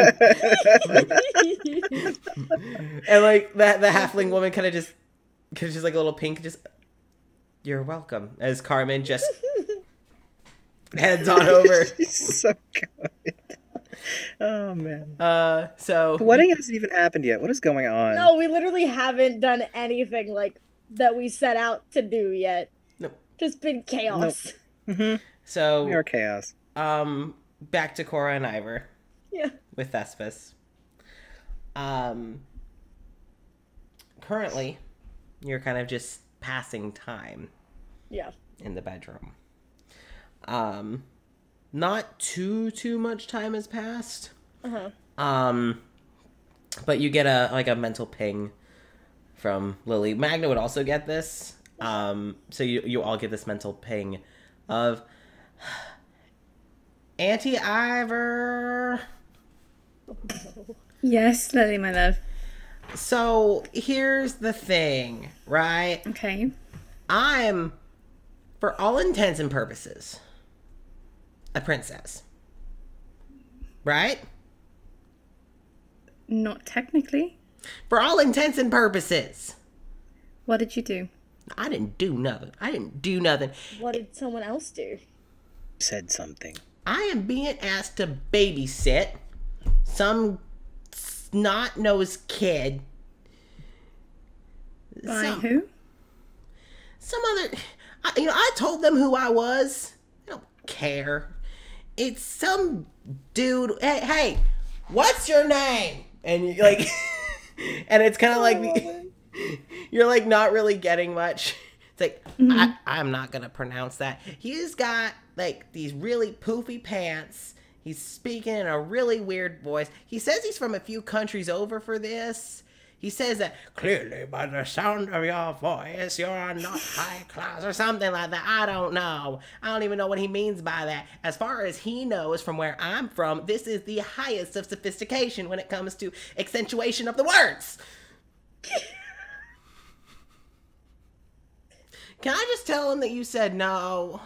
and like the halfling woman kind of just like a little pink, just, you're welcome. As Carmen just heads on over. She's so good. Oh man. So the wedding hasn't even happened yet. What is going on? No, we literally haven't done anything like that we set out to do yet. Nope. Just been chaos. Nope. Mm-hmm. So we are chaos. Back to Cora and Eivor. Yeah. With Thespis. Currently, you're kind of just passing time. Yeah. In the bedroom. Not too much time has passed. Uh-huh. But you get a mental ping from Lily. Magna would also get this. So you all get this mental ping of Auntie Eivor. Yes, Lily, my love. So here's the thing, right? Okay. I'm, for all intents and purposes, a princess. Right? Not technically. For all intents and purposes. What did you do? I didn't do nothing. What did someone else do? Said something. I am being asked to babysit some snot-nosed kid. By who? Some other... I told them who I was. I don't care. It's some dude... Hey, what's your name? And you're like... and it's kind of like... You're like not really getting much. It's like, I'm not going to pronounce that. He's got like these really poofy pants. He's speaking in a really weird voice. He says he's from a few countries over for this. He says that clearly by the sound of your voice, you're not high class or something like that. I don't know. I don't even know what he means by that. As far as he knows from where I'm from, this is the highest of sophistication when it comes to accentuation of the words. Can I just tell him that you said no?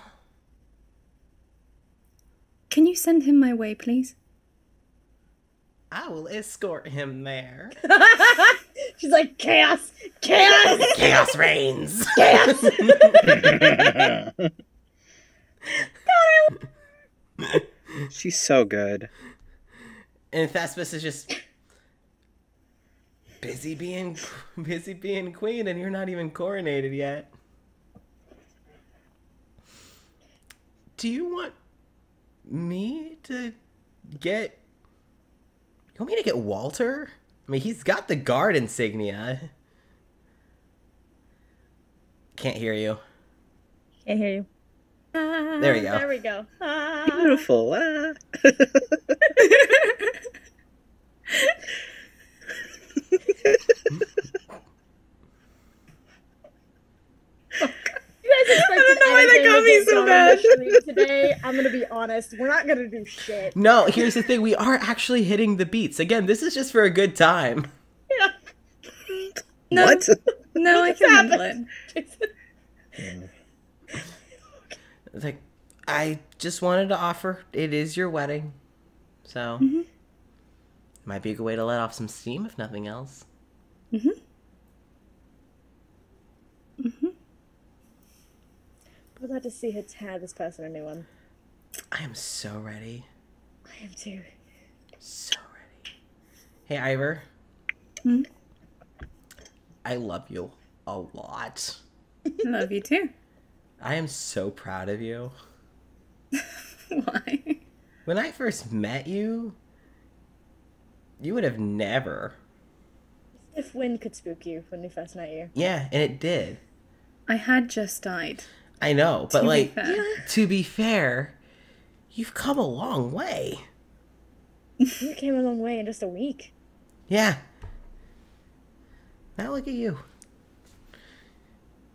Can you send him my way, please? I will escort him there. She's like, chaos! Chaos! Chaos reigns! Chaos! She's so good. And Thespis is just busy being queen, and you're not even coronated yet. Do you want me to get... You want me to get Walter? I mean, he's got the guard insignia. Can't hear you. Can't hear you. There we go. There we go. Beautiful. I don't know why that got me so bad. Today, I'm gonna be honest. We're not gonna do shit. No, here's the thing. We are actually hitting the beats. Again, this is just for a good time. Yeah. No. What? No, I can handle it. It's like, I just wanted to offer, it is your wedding. So, might be a good way to let off some steam, if nothing else. I would like to see her tear this person a new one. I am so ready. I am too. So ready. Hey, Eivor. I love you a lot. Love you too. I am so proud of you. Why? When I first met you, you would have never. If wind could spook you when we first met you. Yeah, and it did. I had just died. I know, but like, fair. to be fair, you've come a long way. You came a long way in just a week. Yeah. Now look at you.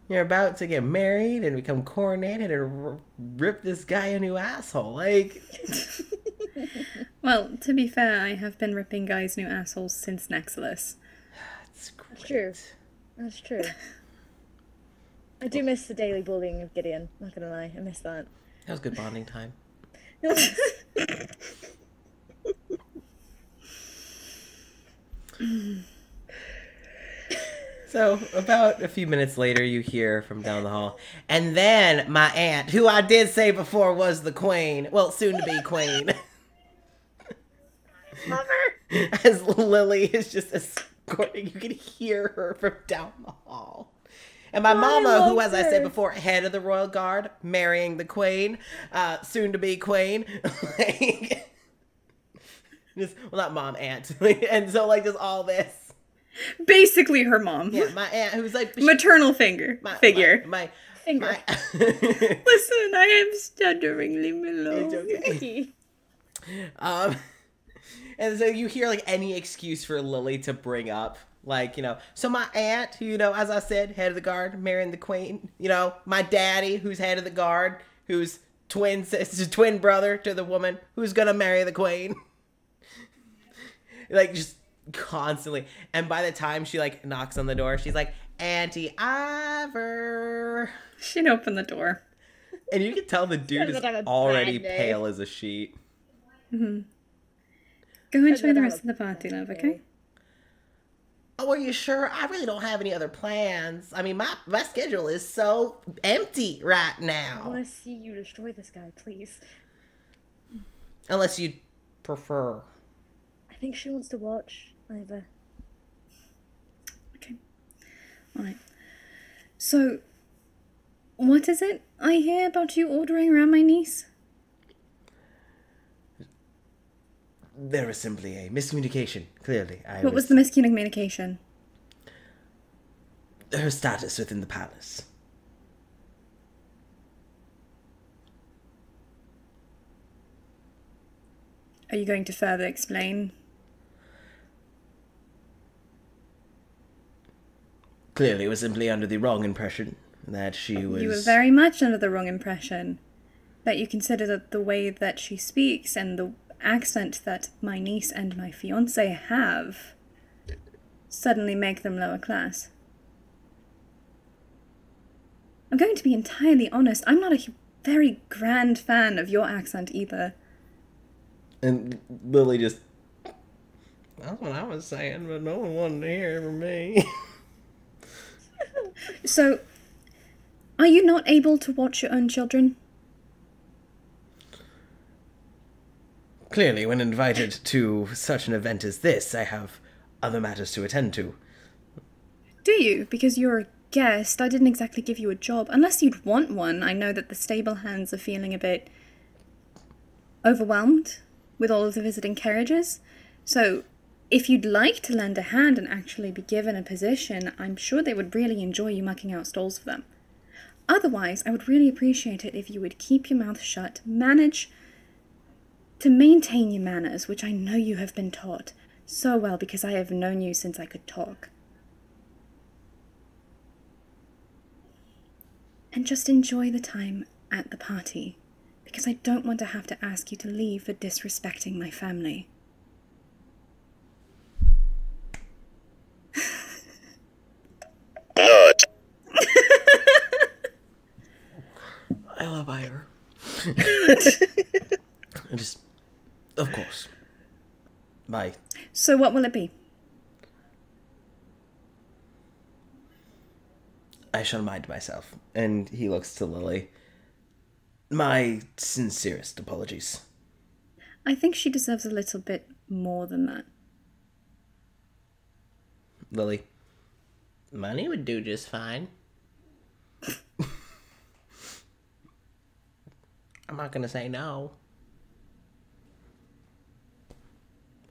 You're about to get married and become coronated and rip this guy a new asshole. Like, Well, to be fair, I have been ripping guys' new assholes since Nexilis. That's great. That's true. That's true. I do miss the daily bullying of Gideon, not gonna lie. I miss that. That was good bonding time. So, about a few minutes later, you hear from down the hall. And then my aunt, who I did say before was the queen, well, soon to be queen, as Lily is just escorting, you can hear her from down the hall. And my mama, who, as I said before, head of the royal guard, marrying the queen, soon to be queen. Like, just, well, not mom, aunt. And so, like, just all this. Basically her mom. Yeah, my aunt, who's like maternal figure. My Finger. Listen, I am stuttering. Leave me alone. It's okay. And so you hear like any excuse for Lily to bring up, like, you know, so my aunt, who, you know, as I said, head of the guard, marrying the queen. You know, my daddy, who's head of the guard, who's twin brother to the woman who's gonna marry the queen. Like, just constantly. And by the time she like knocks on the door, she's like, Auntie Ivor. She'd open the door. And you can tell the dude is already pale as a sheet. Mm-hmm. Go enjoy the rest of the party, love, okay? Oh, are you sure? I really don't have any other plans. I mean, my schedule is so empty right I now. want to see you destroy this guy, please. Unless you prefer. I think she wants to watch. Either. Okay. Alright. So, what is it I hear about you ordering around my niece? There was simply a miscommunication, clearly. What was the miscommunication? Her status within the palace. Are you going to further explain? Clearly, it was simply under the wrong impression that she was... You were very much under the wrong impression. That you consider that the way that she speaks and the accent that my niece and my fiancé have suddenly make them lower class. I'm going to be entirely honest, I'm not a very grand fan of your accent either. And Lily just... That's what I was saying, but no one wanted to hear it from me. So, are you not able to watch your own children? Clearly, when invited to such an event as this, I have other matters to attend to. Do you? Because you're a guest, I didn't exactly give you a job. Unless you'd want one, I know that the stable hands are feeling a bit overwhelmed with all of the visiting carriages. So, if you'd like to lend a hand and actually be given a position, I'm sure they would really enjoy you mucking out stalls for them. Otherwise, I would really appreciate it if you would keep your mouth shut, manage to maintain your manners, which I know you have been taught so well because I have known you since I could talk. And just enjoy the time at the party, because I don't want to have to ask you to leave for disrespecting my family. I love Ivor. Just, of course. Bye. So what will it be? I shall mind myself. And he looks to Lily. My sincerest apologies. I think she deserves a little bit more than that. Lily. Money would do just fine. I'm not gonna say no.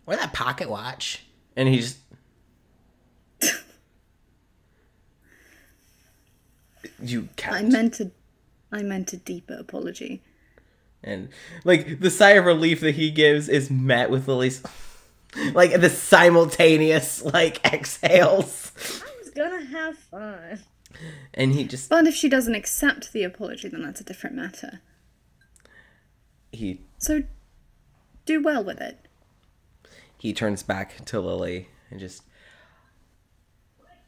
Or that pocket watch. And he just... You can't. I meant a deeper apology. And, like, the sigh of relief that he gives is met with Lily's... like, the simultaneous, like, exhales. I was gonna have fun. And he just... But if she doesn't accept the apology, then that's a different matter. He... So, do well with it. He turns back to Lily and just...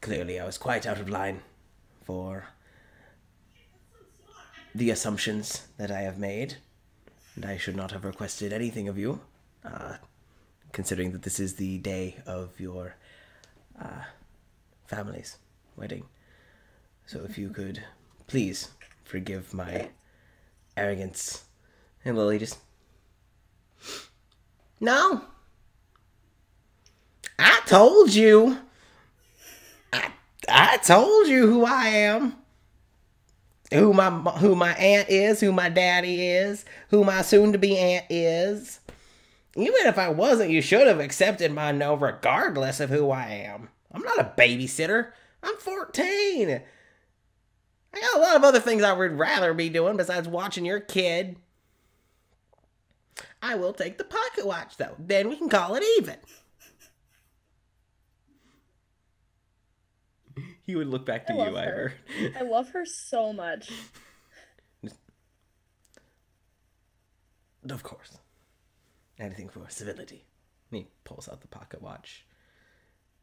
Clearly, I was quite out of line for the assumptions that I have made, and I should not have requested anything of you, considering that this is the day of your family's wedding. So if you could please forgive my arrogance. And Lily just... No. I told you. I told you who I am. Who my aunt is, who my daddy is, who my soon-to-be aunt is. Even if I wasn't, you should have accepted my no regardless of who I am. I'm not a babysitter. I'm 14. I got a lot of other things I would rather be doing besides watching your kid. I will take the pocket watch, though. Then we can call it even. He would look back to you, Eivor. I love her so much. Of course. Anything for civility. And he pulls out the pocket watch.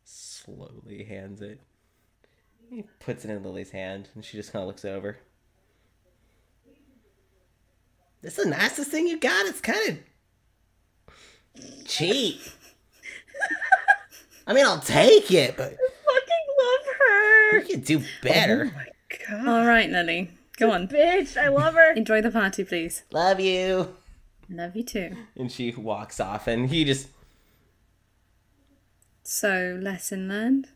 Slowly hands it. He puts it in Lily's hand, and she just kind of looks over. This is the nicest thing you got. It's kind of cheap. I mean, I'll take it, but... Love her. You can do better. Oh my god. All right, Lily. Go on. Bitch, I love her. Enjoy the party, please. Love you. Love you too. And she walks off, and he just... So, lesson learned?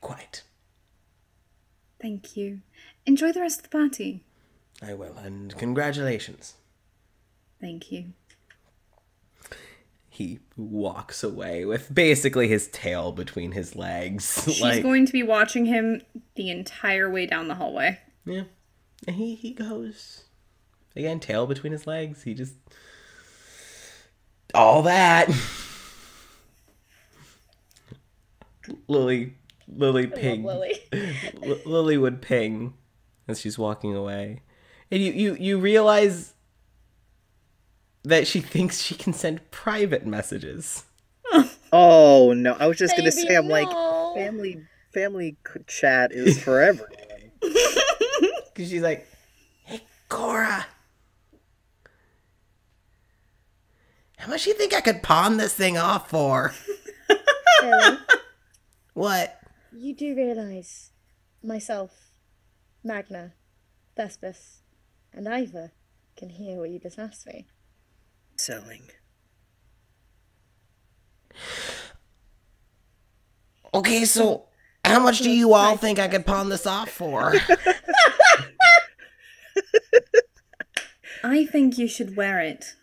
Quite. Thank you. Enjoy the rest of the party. I will, and congratulations. Thank you. He walks away with basically his tail between his legs. She's going to be watching him the entire way down the hallway. Yeah. And he goes... Again, tail between his legs. He just... All that. Lily ping. Lily. Lily would ping as she's walking away. And you realize that she thinks she can send private messages. Oh no! I was just gonna Baby, say, I'm no. like, family chat is for everyone. Because she's like, hey, Cora. How much do you think I could pawn this thing off for? Ellie, What? you do realize myself, Magna, Thespis, and Eivor can hear what you just asked me. Selling. Okay, so how much do you all think I could pawn this off for? I think you should wear it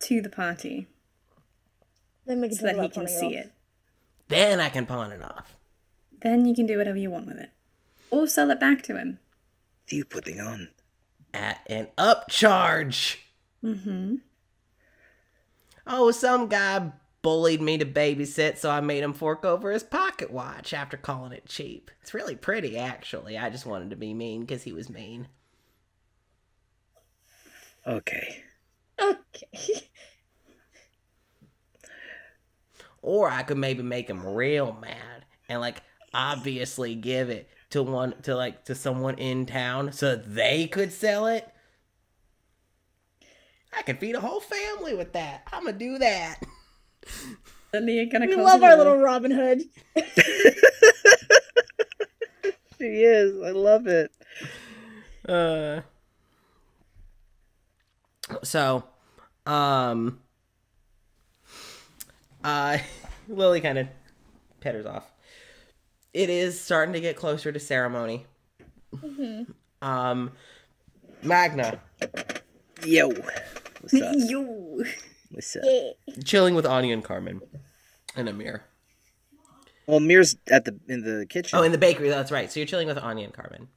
to the party Then we can so talk that he about can pawning see off. it. Then I can pawn it off. Then you can do whatever you want with it. Or sell it back to him. What are you putting on? At an upcharge. Mm-hmm. Oh, some guy bullied me to babysit, so I made him fork over his pocket watch after calling it cheap. It's really pretty, actually. I just wanted to be mean because he was mean. Okay. Okay. Or I could maybe make him real mad and, like, obviously give it to someone in town so they could sell it. I could feed a whole family with that. I'm gonna do that. Lily, you're gonna We cause love a our war. little Robin Hood. She is. I love it. So, Lily kind of petters off. It is starting to get closer to ceremony. Magna, Yo. What's up? Yo. What's up? Yeah. chilling with Anya and Carmen and Amir. Well, Mir's in the kitchen. Oh, in the bakery, that's right. So you're chilling with Anya and Carmen.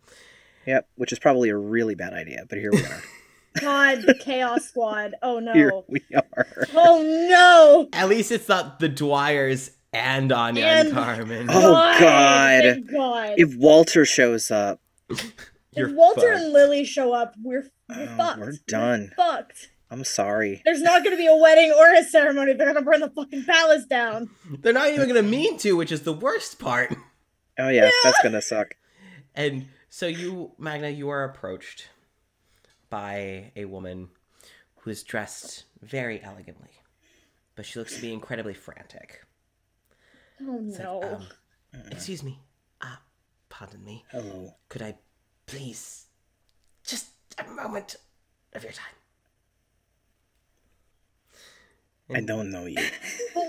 Yep, which is probably a really bad idea, but here we are. God, the Chaos Squad. Oh Here no. we are. Oh no. At least it's not the Dwyers and Anya and Carmen. Oh, God. Thank God. If Walter shows up, You're If Walter fucked. and Lily show up, we're Oh, fucked. we're done. We're fucked. I'm sorry. There's not going to be a wedding or a ceremony. They're going to burn the fucking palace down. They're not even going to mean to, which is the worst part. Oh yeah, that's gonna suck. And so you, Magna, you are approached by a woman who is dressed very elegantly, but she looks to be incredibly frantic. Oh It's no. like, excuse me, pardon me. Hello. Could I please, just a moment of your time? I don't know you.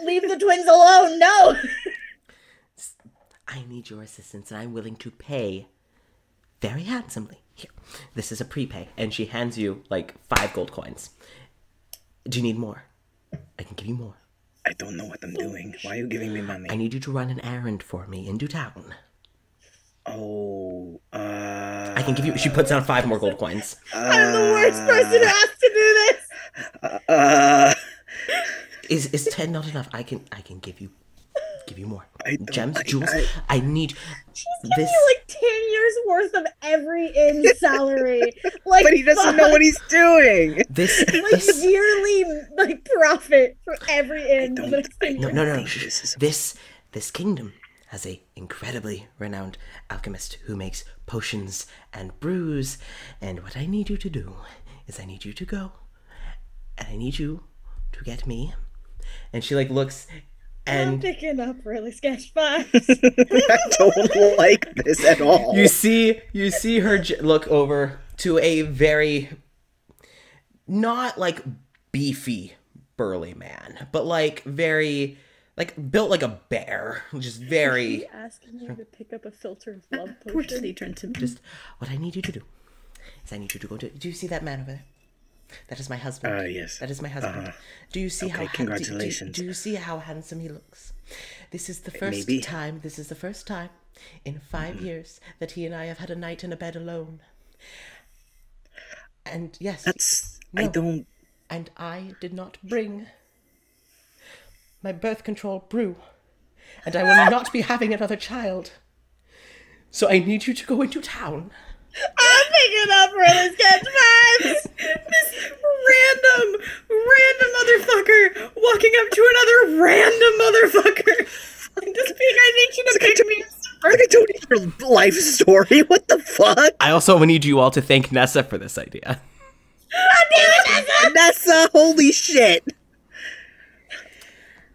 Leave the twins alone. No. I need your assistance, and I'm willing to pay very handsomely. Here, this is a prepay, and she hands you like 5 gold coins. Do you need more? I can give you more. I don't know what I'm doing. Why are you giving me money? I need you to run an errand for me into town. Oh, I can give you. She puts down 5 more gold coins. I'm the worst person to ask to do this. Is 10 not enough? I can give you more. Gems, I- jewels. I need She's giving this. you like 10 years worth of every inn salary. Like, but he doesn't know what he's doing. This. like yearly like profit for every inn. for the next 10 No, years. no, no. This is- This kingdom has a incredibly renowned alchemist who makes potions and brews. And what I need you to do is I need you to go, and I need you to get me. And she like looks, I'm and picking up really sketch vibes. I don't like this at all. you see her look over to a very not like beefy burly man, but like very like built like a bear, just very. She asking you to pick up a filtered love Poor potion. children to me. Just what I need you to do is I need you to go to. Do you see that man over there? That is my husband. Yes. That is my husband. Do you see Okay, how congratulations. do you see how handsome he looks? This is the first Maybe. time. This is the first time in 5 years that he and I have had a night in a bed alone. And yes, That's. No. I don't. and I did not bring my birth control brew, and I will not be having another child. So I need you to go into town. I'm picking up really sketch vibes. This random motherfucker walking up to another random motherfucker and just being, I need you to pick me up. I don't need your life story. What the fuck? I also need you all to thank Nessa for this idea. Nessa, holy shit.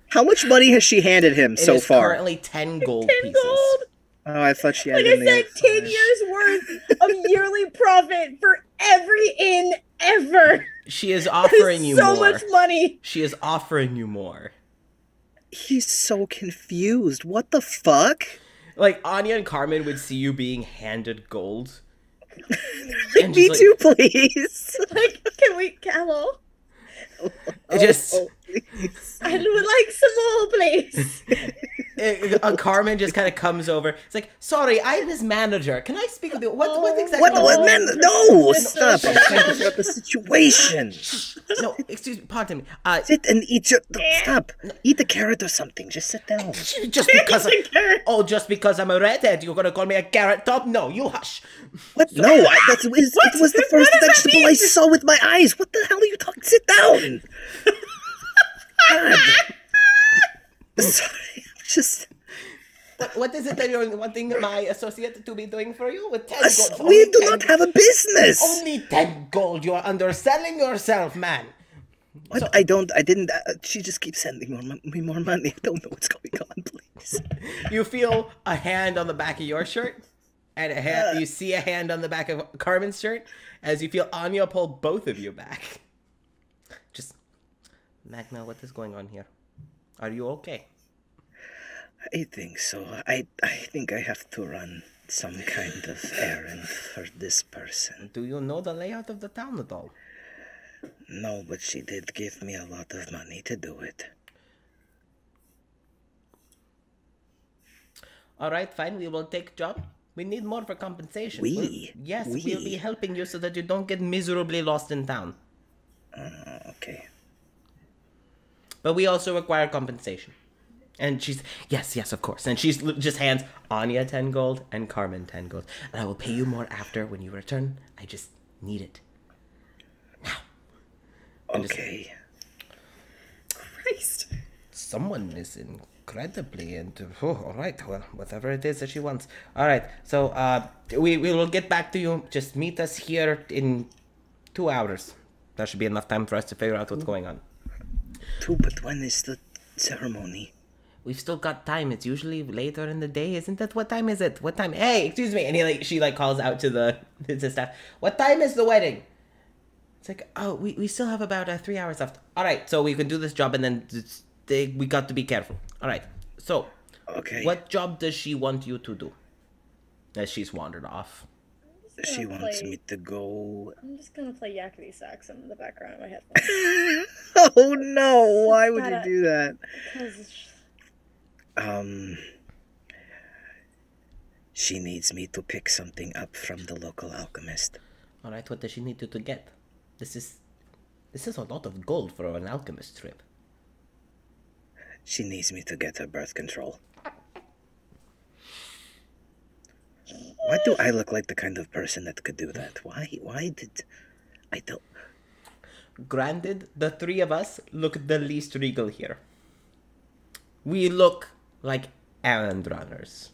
How much money has she handed him It so is far? currently 10 gold 10 pieces. gold. Oh, I thought she had Like it in I said, the 10 years worth of yearly profit for every inn ever. She is offering you so more. much money. She is offering you more. He's so confused. What the fuck? Like, Anya and Carmen would see you being handed gold. And Me just, too, please. Like, can we, hello? Just- please. I would like some more, please. Carmen just kind of comes over. It's like, sorry, I'm his manager. Can I speak with you? What exactly? What, man? No, stop. I'm trying to figure out the situation. No, excuse me, pardon me. Sit and eat your... Stop. Eat a carrot or something. Just sit down. Just because I'm a redhead, you're gonna call me a carrot top? No, you hush. What? No, it was the first vegetable I saw with my eyes. What the hell are you talking? Sit down. God. Sorry, I'm just... What is it that you're wanting my associate to be doing for you with 10 gold? We Only do 10 not have a business. Only 10 gold. You are underselling yourself, man. What? I didn't. She just keeps sending me more money. I don't know what's going on, please. You feel a hand on the back of your shirt, and you see a hand on the back of Carmen's shirt, as you feel Anya pull both of you back. Just, Magna, what is going on here? Are you okay? I think so. I think I have to run some kind of errand for this person. Do you know the layout of the town at all? No, but she did give me a lot of money to do it. All right, fine. We will take job. We need more for compensation. Yes, We? we'll be helping you so that you don't get miserably lost in town. Okay. But we also require compensation. And she's, yes, of course. And she's just hands Anya 10 gold and Carmen 10 gold. And I will pay you more after when you return. I just need it. Now. Okay. Christ. Someone is incredibly into. Oh, all right. Well, whatever it is that she wants. All right. So, we will get back to you. Just meet us here in 2 hours. That should be enough time for us to figure out what's going on. 2, but when is the ceremony? We've still got time. It's usually later in the day, isn't it? What time is it? What time? Hey, excuse me. And she calls out to the staff. What time is the wedding? It's like, oh, we still have about 3 hours left. All right, so we can do this job, and then we got to be careful. All right, so Okay. what job does she want you to do? As she's wandered off. She wants me to go. I'm just gonna play yakety sax in the background of my headphones. Oh no! Why would you do that? Because She needs me to pick something up from the local alchemist. All right, what does she need you to get? This is a lot of gold for an alchemist trip. She needs me to get her birth control. Why do I look like the kind of person that could do that? Why did I don't... Granted, the 3 of us look the least regal here. We look like errand runners.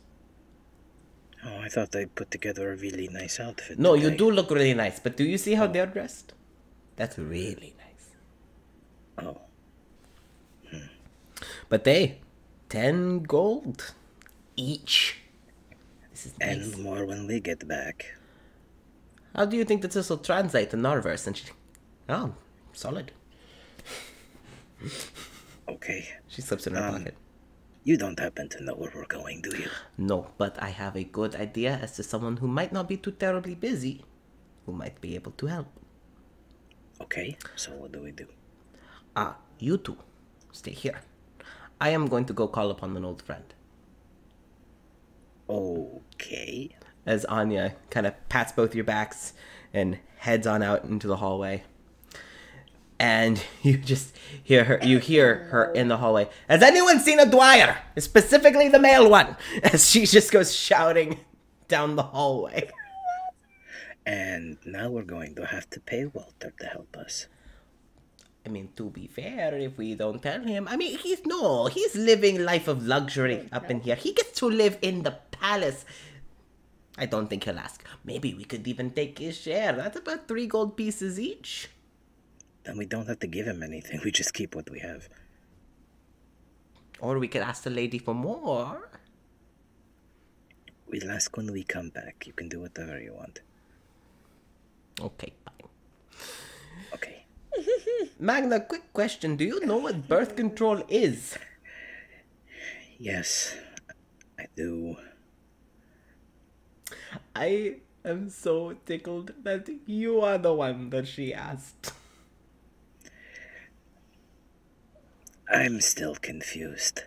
Oh, I thought they put together a really nice outfit. No, didn't you they? do look really nice, but do you see how they're dressed? That's really nice. Oh. But 10 gold each. This is nice. And more when we get back. How do you think that this will translate to Narverse? And oh, solid. Okay. She slips in her pocket. You don't happen to know where we're going, do you? No, but I have a good idea as to someone who might not be too terribly busy, who might be able to help. Okay, so what do we do? You two, stay here. I am going to go call upon an old friend. Okay. As Anya kind of pats both your backs and heads on out into the hallway. And you just hear her in the hallway. Has anyone seen a Dwyer? Specifically the male one. As she just goes shouting down the hallway. And now we're going to have to pay Walter to help us. I mean, to be fair, if we don't tell him, I mean, he's living life of luxury up in here. He gets to live in the palace. I don't think he'll ask. Maybe we could even take his share. That's about 3 gold pieces each. Then we don't have to give him anything. We just keep what we have. Or we could ask the lady for more. We'll ask when we come back. You can do whatever you want. Okay, fine. Okay. Magna, quick question. Do you know what birth control is? Yes, I do. I am so tickled that you are the one that she asked. I'm still confused.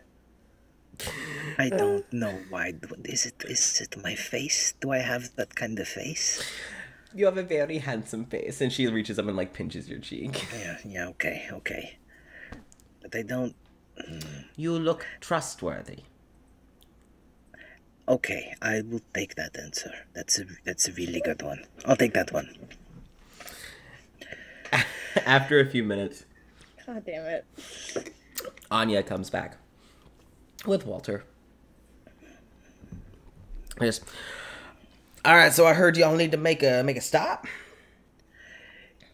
I don't know why. Is it my face? Do I have that kind of face? You have a very handsome face. And she reaches up and, like, pinches your cheek. Yeah, okay. But I don't... You look trustworthy. Okay, I will take that answer. That's a really good one. I'll take that one. After a few minutes, God damn it. Anya comes back with Walter. Yes. All right, so I heard y'all need to make a stop.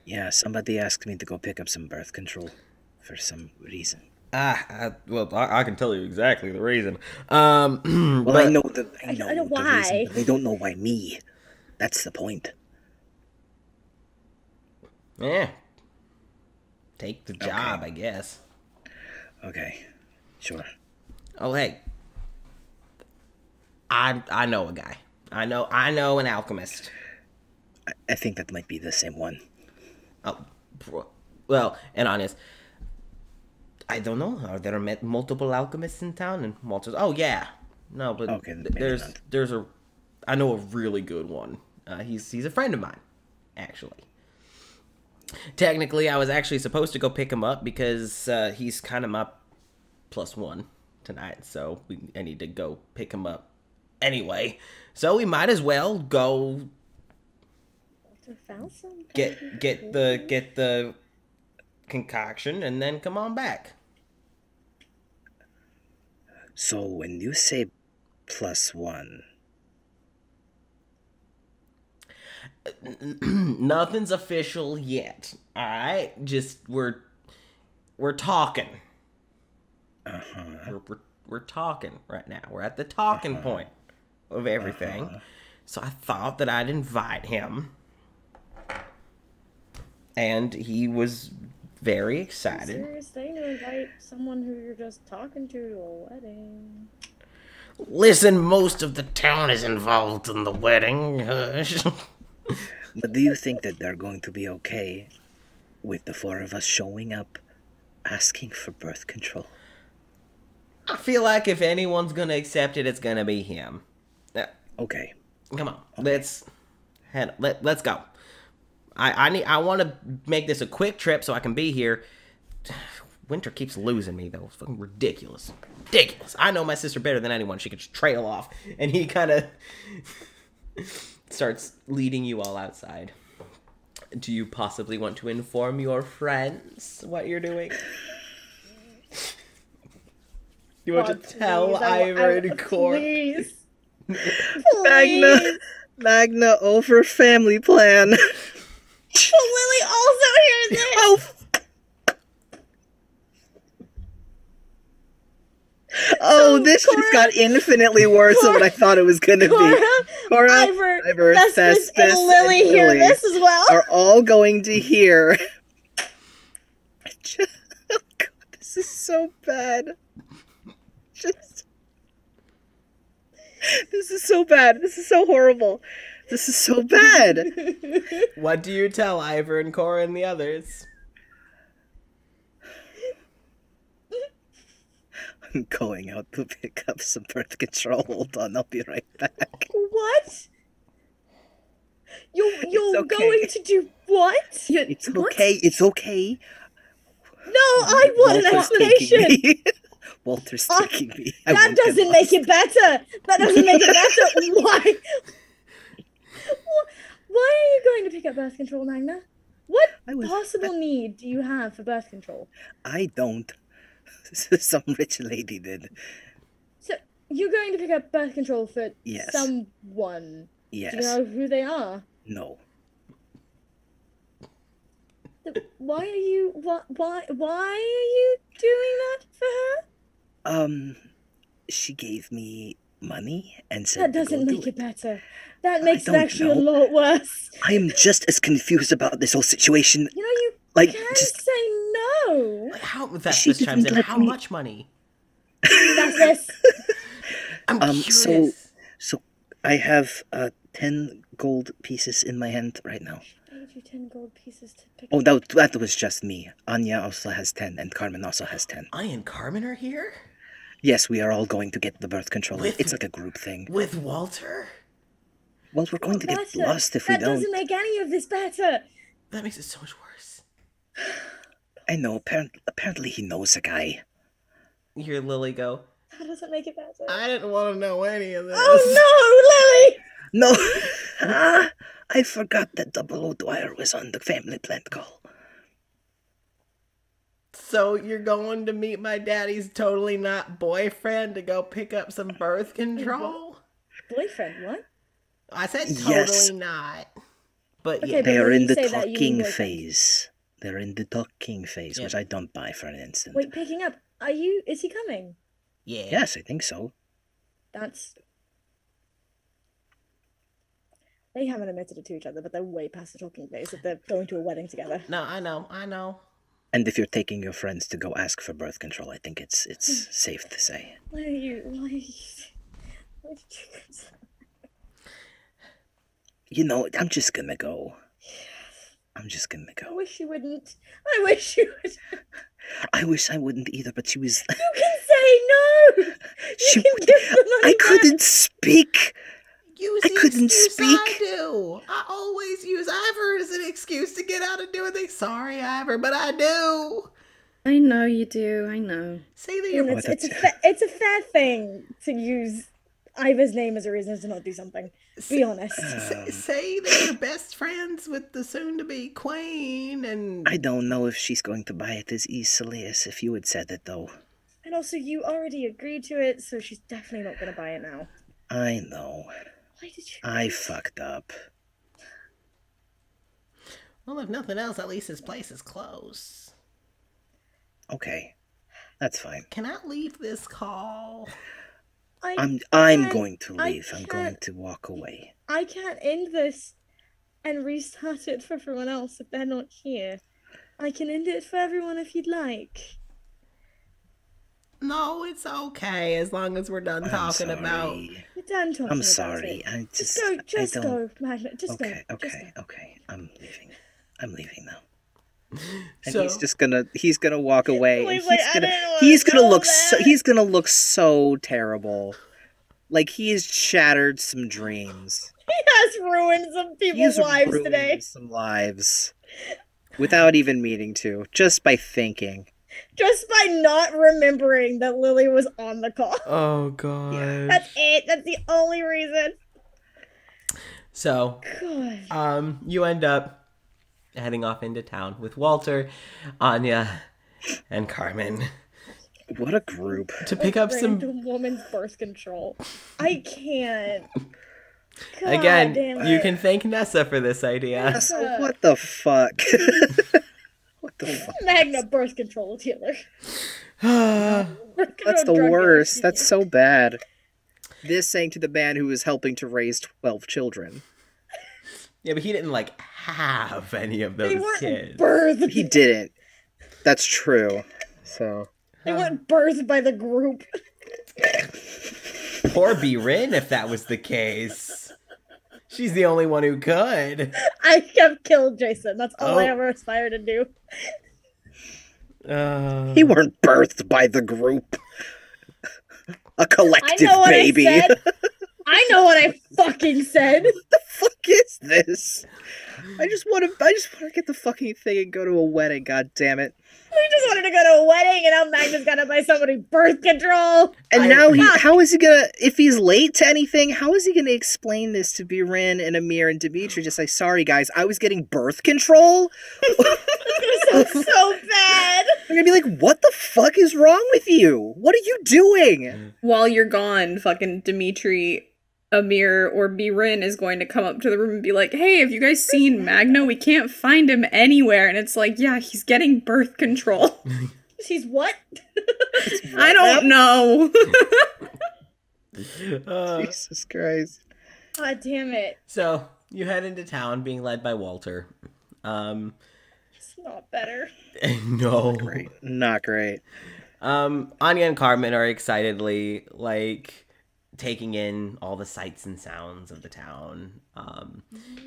Yeah, somebody asked me to go pick up some birth control for some reason. Well, I can tell you exactly the reason. Well, but I know know the why. reason, but they don't know why me. That's the point. yeah, take the job, I guess. Okay, sure. Oh, hey, I know a guy. I know an alchemist. I think that might be the same one. Oh, well, and honest, I don't know. Are there multiple alchemists in town? And Walter's, oh yeah, no, but Okay, maybe there's I know a really good one. He's a friend of mine, actually. Technically, I was actually supposed to go pick him up because he's kind of my +1 tonight, so I need to go pick him up anyway. So we might as well go Found some get the concoction and then come on back. So when you say +1... Nothing's official yet. Alright? Just, we're talking. Uh-huh. We're talking right now. We're at the talking point of everything. So I thought that I'd invite him. And he was very excited. Serious thing to invite someone who you're just talking to a wedding. Listen, most of the town is involved in the wedding. Hush. But do you think that they're going to be okay with the 4 of us showing up asking for birth control? I feel like if anyone's gonna accept it, it's gonna be him. Okay. Come on, let's go. I want to make this a quick trip so I can be here. Winter keeps losing me though. It's fucking ridiculous. Ridiculous. I know my sister better than anyone. She could just trail off, and he kind of starts leading you all outside. Do you possibly want to inform your friends what you're doing? You want to tell Eivor and Cora? Please. Magna over family plan. Lily also hears it. Oh, this just got infinitely worse than what I thought it was going to be. Cora, Eivor, Thespis, and Lily and hear Lily this as well. are all going to hear. Oh God, this is so bad. This is so bad. This is so horrible. This is so bad. What do you tell Eivor and Cora and the others? I'm going out to pick up some birth control. Hold on, I'll be right back. What? You're okay. going to do what? It's okay. It's okay. No, I want an Walter's taking explanation. me. Walter's taking me. That doesn't make it better. That doesn't make it better. Why? Why are you going to pick up birth control, Magna? What possible need do you have for birth control? I don't. Some rich lady did. So you're going to pick up birth control for Yes. someone. Yes. Do you know who they are? No. Why are you why are you doing that for her? She gave me money and said That doesn't make it better. That makes it actually a lot worse. I'm just as confused about this whole situation. You know, you can't say no. How Thespis chimes in? How much money? That's this. I'm curious. So I have 10 gold pieces in my hand right now. I gave you 10 gold pieces to pick Oh, that was just me. Anya also has 10, and Carmen also has 10. I and Carmen are here? Yes, we are all going to get the birth control. It's like a group thing. With Walter? Well, we're going to get lost if we don't. That doesn't make any of this better. That makes it so much worse. I know. Apparently he knows a guy. You hear Lily go, That doesn't make it better. I didn't want to know any of this. Oh no, Lily! No! I forgot that Double O Dwyer was on the family plant call. So you're going to meet my daddy's totally not boyfriend to go pick up some birth control? Boyfriend, what? I said totally Yes. not. But Okay, yeah. They are when in you the say that, you mean talking boyfriend. phase. They're in the talking phase, Yeah. which I don't buy for an instant. Wait, picking up. Is he coming? Yeah. Yes, I think so. They haven't admitted it to each other, but they're way past the talking phase if they're going to a wedding together. No, I know. And if you're taking your friends to go ask for birth control, I think it's safe to say. Why did you do this? You know, I'm just gonna go. I'm just gonna I go. wish you wouldn't. I wish you would. I wish I wouldn't either, but she was... You can say no! She You can would- give the money I back. couldn't speak! Use I the couldn't excuse speak. I do. I always use Eivor as an excuse to get out and do anything. Sorry, Eivor, but I do. I know you do. I know. Say that You you're... know, it's a fair thing to use Ivor's name as a reason to not do something. Be honest. Say that you're best friends with the soon-to-be queen, and I don't know if she's going to buy it as easily as if you had said it, though. And also, you already agreed to it, so she's definitely not gonna buy it now. I know. Why did you? I fucked up. well, if nothing else, at least his place is close. Okay. That's fine. Can I leave this call? I'm can't- going to I leave. I'm going to walk away. I can't end this and restart it for everyone else if they're not here. I can end it for everyone if you'd like. No, it's okay as long as we're done talking about. We're done talking I'm about sorry. it. I Just just go, Magnet. Just Okay, go. okay. I'm leaving. I'm leaving now. And So- he's gonna walk away. And He's like, "I didn't wanna he's gonna know look that." he's gonna look so terrible. Like he has shattered some dreams. He has ruined some He people's has lives ruined today. some lives. Without even meaning to. Just by thinking. Just by not remembering that Lily was on the call. Oh god. That's it. That's the only reason. So, God. you end up heading off into town with Walter, Anya, and Carmen What a group. to pick up some. Random woman's birth control. I can't. God Again, damn you it. can thank Nessa for this idea. So what the fuck? What the fuck? Magna birth control dealer. That's the worst. That's so bad. This saying to the man who was helping to raise 12 children. Yeah, but he didn't like have any of those They weren't kids. birthed. He didn't. That's true. So They weren't birthed by the group. Poor B. Rin, if that was the case. She's the only one who could. I have killed Jason. That's all I Oh. ever aspire to do. he weren't birthed by the group. A I collective know what baby. I said. I know what I fucking said. The fuck is this? I just want to get the fucking thing and go to a wedding. God damn it! We just wanted to go to a wedding, and now Magnus got to buy somebody birth control. And now how is he gonna? If he's late to anything, how is he gonna explain this to Birin and Amir and Dimitri? Just like, sorry guys, I was getting birth control. It's gonna sound so bad. They're gonna be like, what the fuck is wrong with you? What are you doing? While you're gone, fucking Dimitri, Amir, or Birin is going to come up to the room and be like, hey, have you guys seen Magno? We can't find him anywhere. And it's like, yeah, he's getting birth control. He's what? I don't know. Jesus Christ. God damn it. So you head into town, being led by Walter. It's not better. No. Great. Not great. Anya and Carmen are excitedly taking in all the sights and sounds of the town.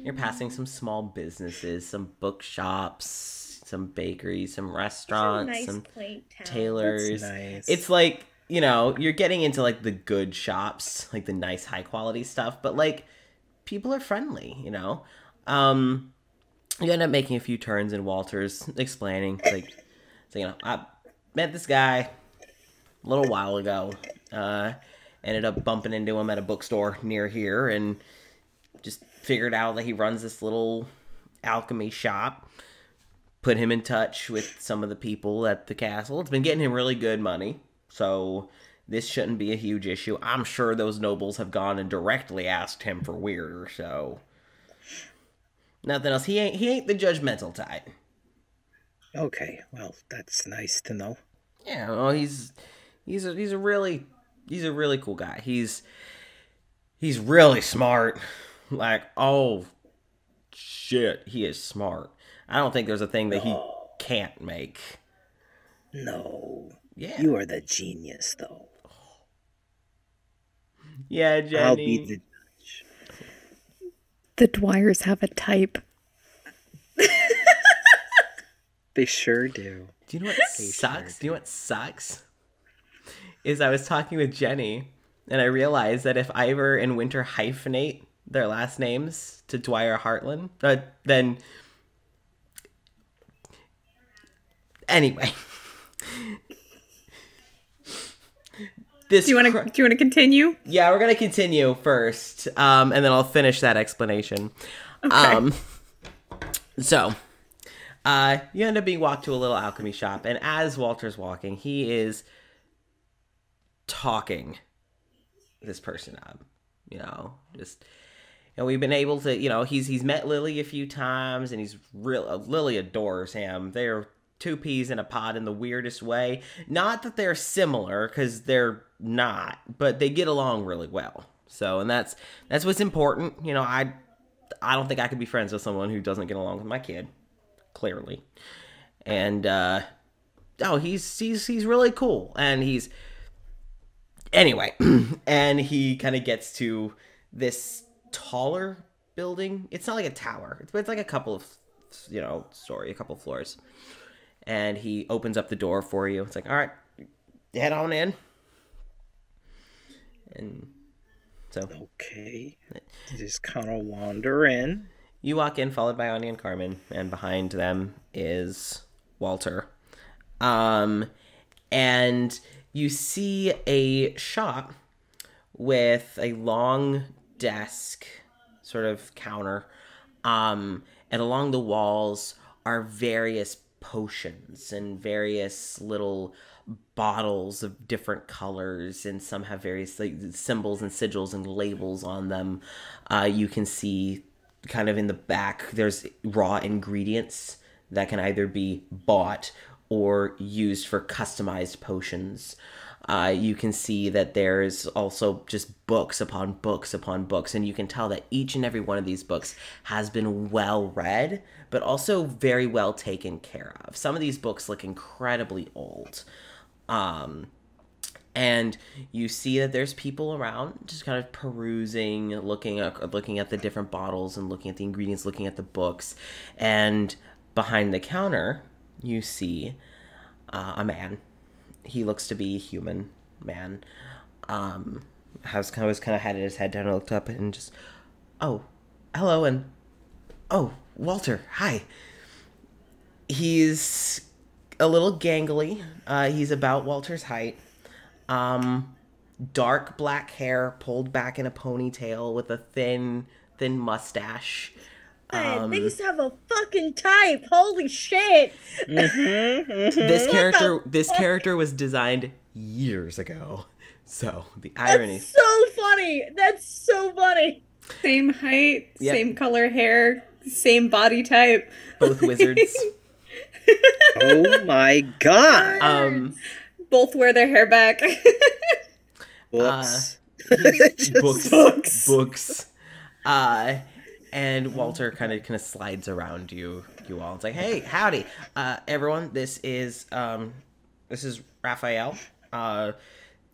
You're passing some small businesses, some bookshops, some bakeries, some restaurants, It's a nice, some quaint town. tailors. That's nice. It's like, you're getting into the good shops, the nice high quality stuff, but people are friendly, You end up making a few turns and Walter's explaining, I met this guy a little while ago, ended up bumping into him at a bookstore near here and just figured out that he runs this little alchemy shop. Put him in touch with some of the people at the castle. It's been getting him really good money, so this shouldn't be a huge issue. I'm sure those nobles have gone and directly asked him for Weirder, so nothing else. He ain't the judgmental type. Okay, well, that's nice to know. Yeah, well, he's a really cool guy. He's really smart. Oh shit, he is smart. I don't think there's a thing that he can't make. No. Yeah. You are the genius, though. Yeah, Jenny. I'll be the... The Dwyers have a type. They sure do. Do you know what sucks? Do you know what sucks? Is I was talking with Jenny, and I realized that if Eivor and Winter hyphenate their last names to Dwyer Heartland, then... Anyway. this. Do you want to continue? Yeah, we're gonna continue first, and then I'll finish that explanation. Okay. So, you end up being walked to a little alchemy shop, and as Walter's walking, he is talking this person up. We've been able to, he's met Lily a few times, and Lily adores him. They're two peas in a pod in the weirdest way. Not that they're similar, because they're not, but they get along really well. So, and that's what's important. I don't think I could be friends with someone who doesn't get along with my kid, clearly. And he's really cool, and anyway, and he kind of gets to this taller building. It's not like a tower, but it's like a couple of a couple of floors. And he opens up the door for you. It's like, all right, head on in. And so, okay, just kind of wander in. You walk in, followed by Anya and Carmen, and behind them is Walter. And you see a shop with a long desk, sort of counter, and along the walls are various potions and various little bottles of different colors, and some have various symbols and sigils and labels on them. You can see kind of in the back there's raw ingredients that can either be bought or used for customized potions. You can see that there's also just books upon books upon books, and you can tell that each and every one of these books has been well read, but also very well taken care of. Some of these books look incredibly old. And you see that there's people around just kind of perusing, looking at the different bottles and looking at the ingredients, looking at the books. And behind the counter, you see a man. He looks to be a human man. Was kind of had his head down and looked up and just, oh, hello, and oh, Walter, hi. He's a little gangly. He's about Walter's height. Dark black hair pulled back in a ponytail with a thin mustache. They used to have a fucking type. Holy shit! This character was designed years ago. So the irony. That's so funny. That's so funny. Same height, yep. Same color hair, same body type. Both wizards. Oh my god. Both wear their hair back. Books. Books. And Walter kind of slides around you all. It's like, hey, howdy, everyone. This is Raphael.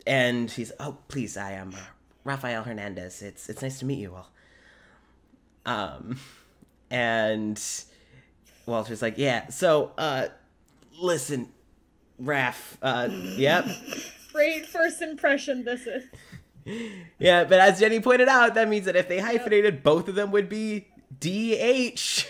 And he's, oh, please, I am Raphael Hernandez. It's nice to meet you all. And Walter's like, yeah. So, listen, Raph. Yep. Great first impression. This is. Yeah, but as Jenny pointed out, that means that if they hyphenated, both of them would be DH.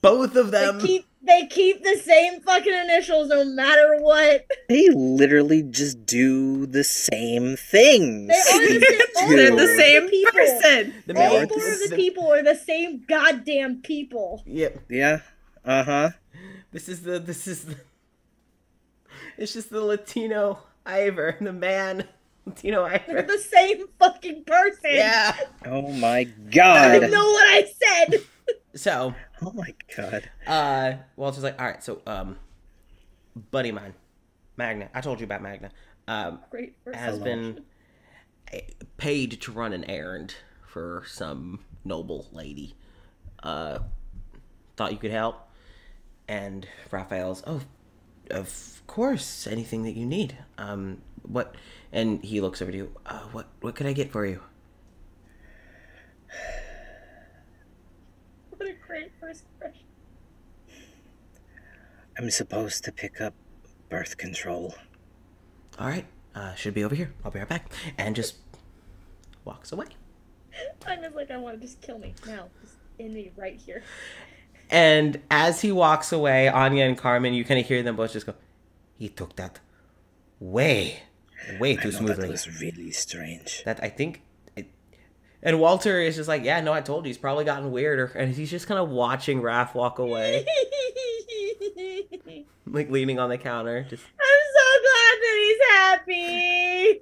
Both of them. They keep the same fucking initials no matter what. They literally just do the same things. They're the same person. All four of the people are the same goddamn people. Yep. Yeah. Uh-huh. It's just the Latino Eivor, the man. They're the same fucking person. Yeah. Oh my god. I know what I said. So. Oh my god. Walter's like, all right, so, buddy mine, Magna. I told you about Magna. Great. Has been paid to run an errand for some noble lady. Thought you could help. And Raphael's, oh, of course, anything that you need. What? And he looks over to you. What could I get for you? What a great first impression. I'm supposed to pick up birth control. All right. Should be over here. I'll be right back. And just walks away. I'm just like, I want to just kill me now. Just end me right here. And as he walks away, Anya and Carmen, you kind of hear them both just go, he took that way way I too know smoothly. that was really strange. That I think it, and Walter is just like, yeah, no, I told you, he's probably gotten weirder, and he's just kind of watching Raph walk away, like leaning on the counter, just. I'm so glad that he's happy.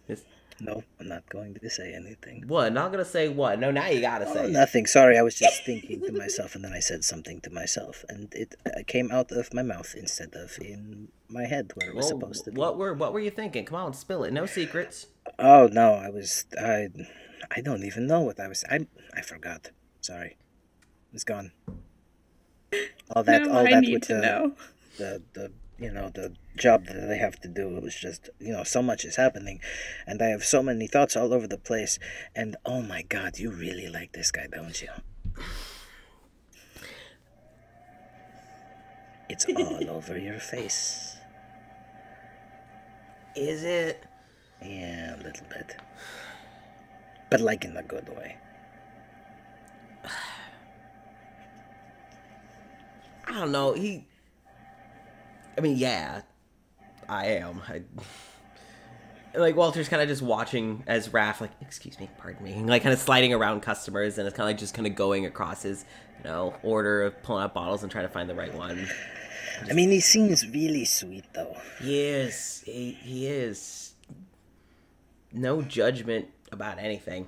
just No, I'm not going to say anything. what? Not gonna say what? No, now you gotta Oh, say. nothing. Sorry, I was just thinking to myself, and then I said something to myself, and it came out of my mouth instead of in my head where it was Well, supposed to be. what were you thinking? Come on, spill it. No secrets. Oh no, I don't even know what I was. I forgot. Sorry, it's gone. All that, Now all I that need with to know. the the job that I have to do. It was just so much is happening, and I have so many thoughts all over the place. And oh my God, you really like this guy, don't you? It's all over your face. Is it? Yeah, a little bit, but like in a good way. I don't know. I mean, yeah, I am. Like Walter's kind of just watching as Raph, like, excuse me, pardon me, like kind of sliding around customers, and it's kind of like just kind of going across his, order of pulling out bottles and trying to find the right one. I mean, he seems really sweet though. He is. He is. No judgment about anything,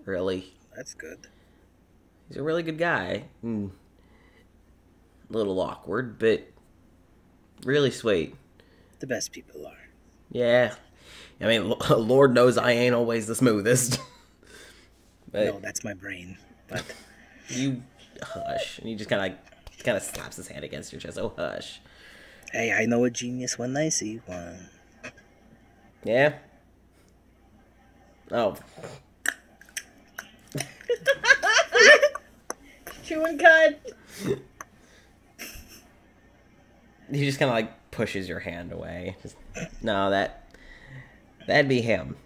really. That's good. He's a really good guy. A little awkward, but really sweet. The best people are. Yeah. I mean, Lord knows I ain't always the smoothest. But No, that's my brain. But you hush. And he just kind of slaps his hand against your chest. Oh, hush. hey, I know a genius when I see one. Yeah? Oh. Chewing cud. He just kind of like pushes your hand away. Just, no, that'd be him.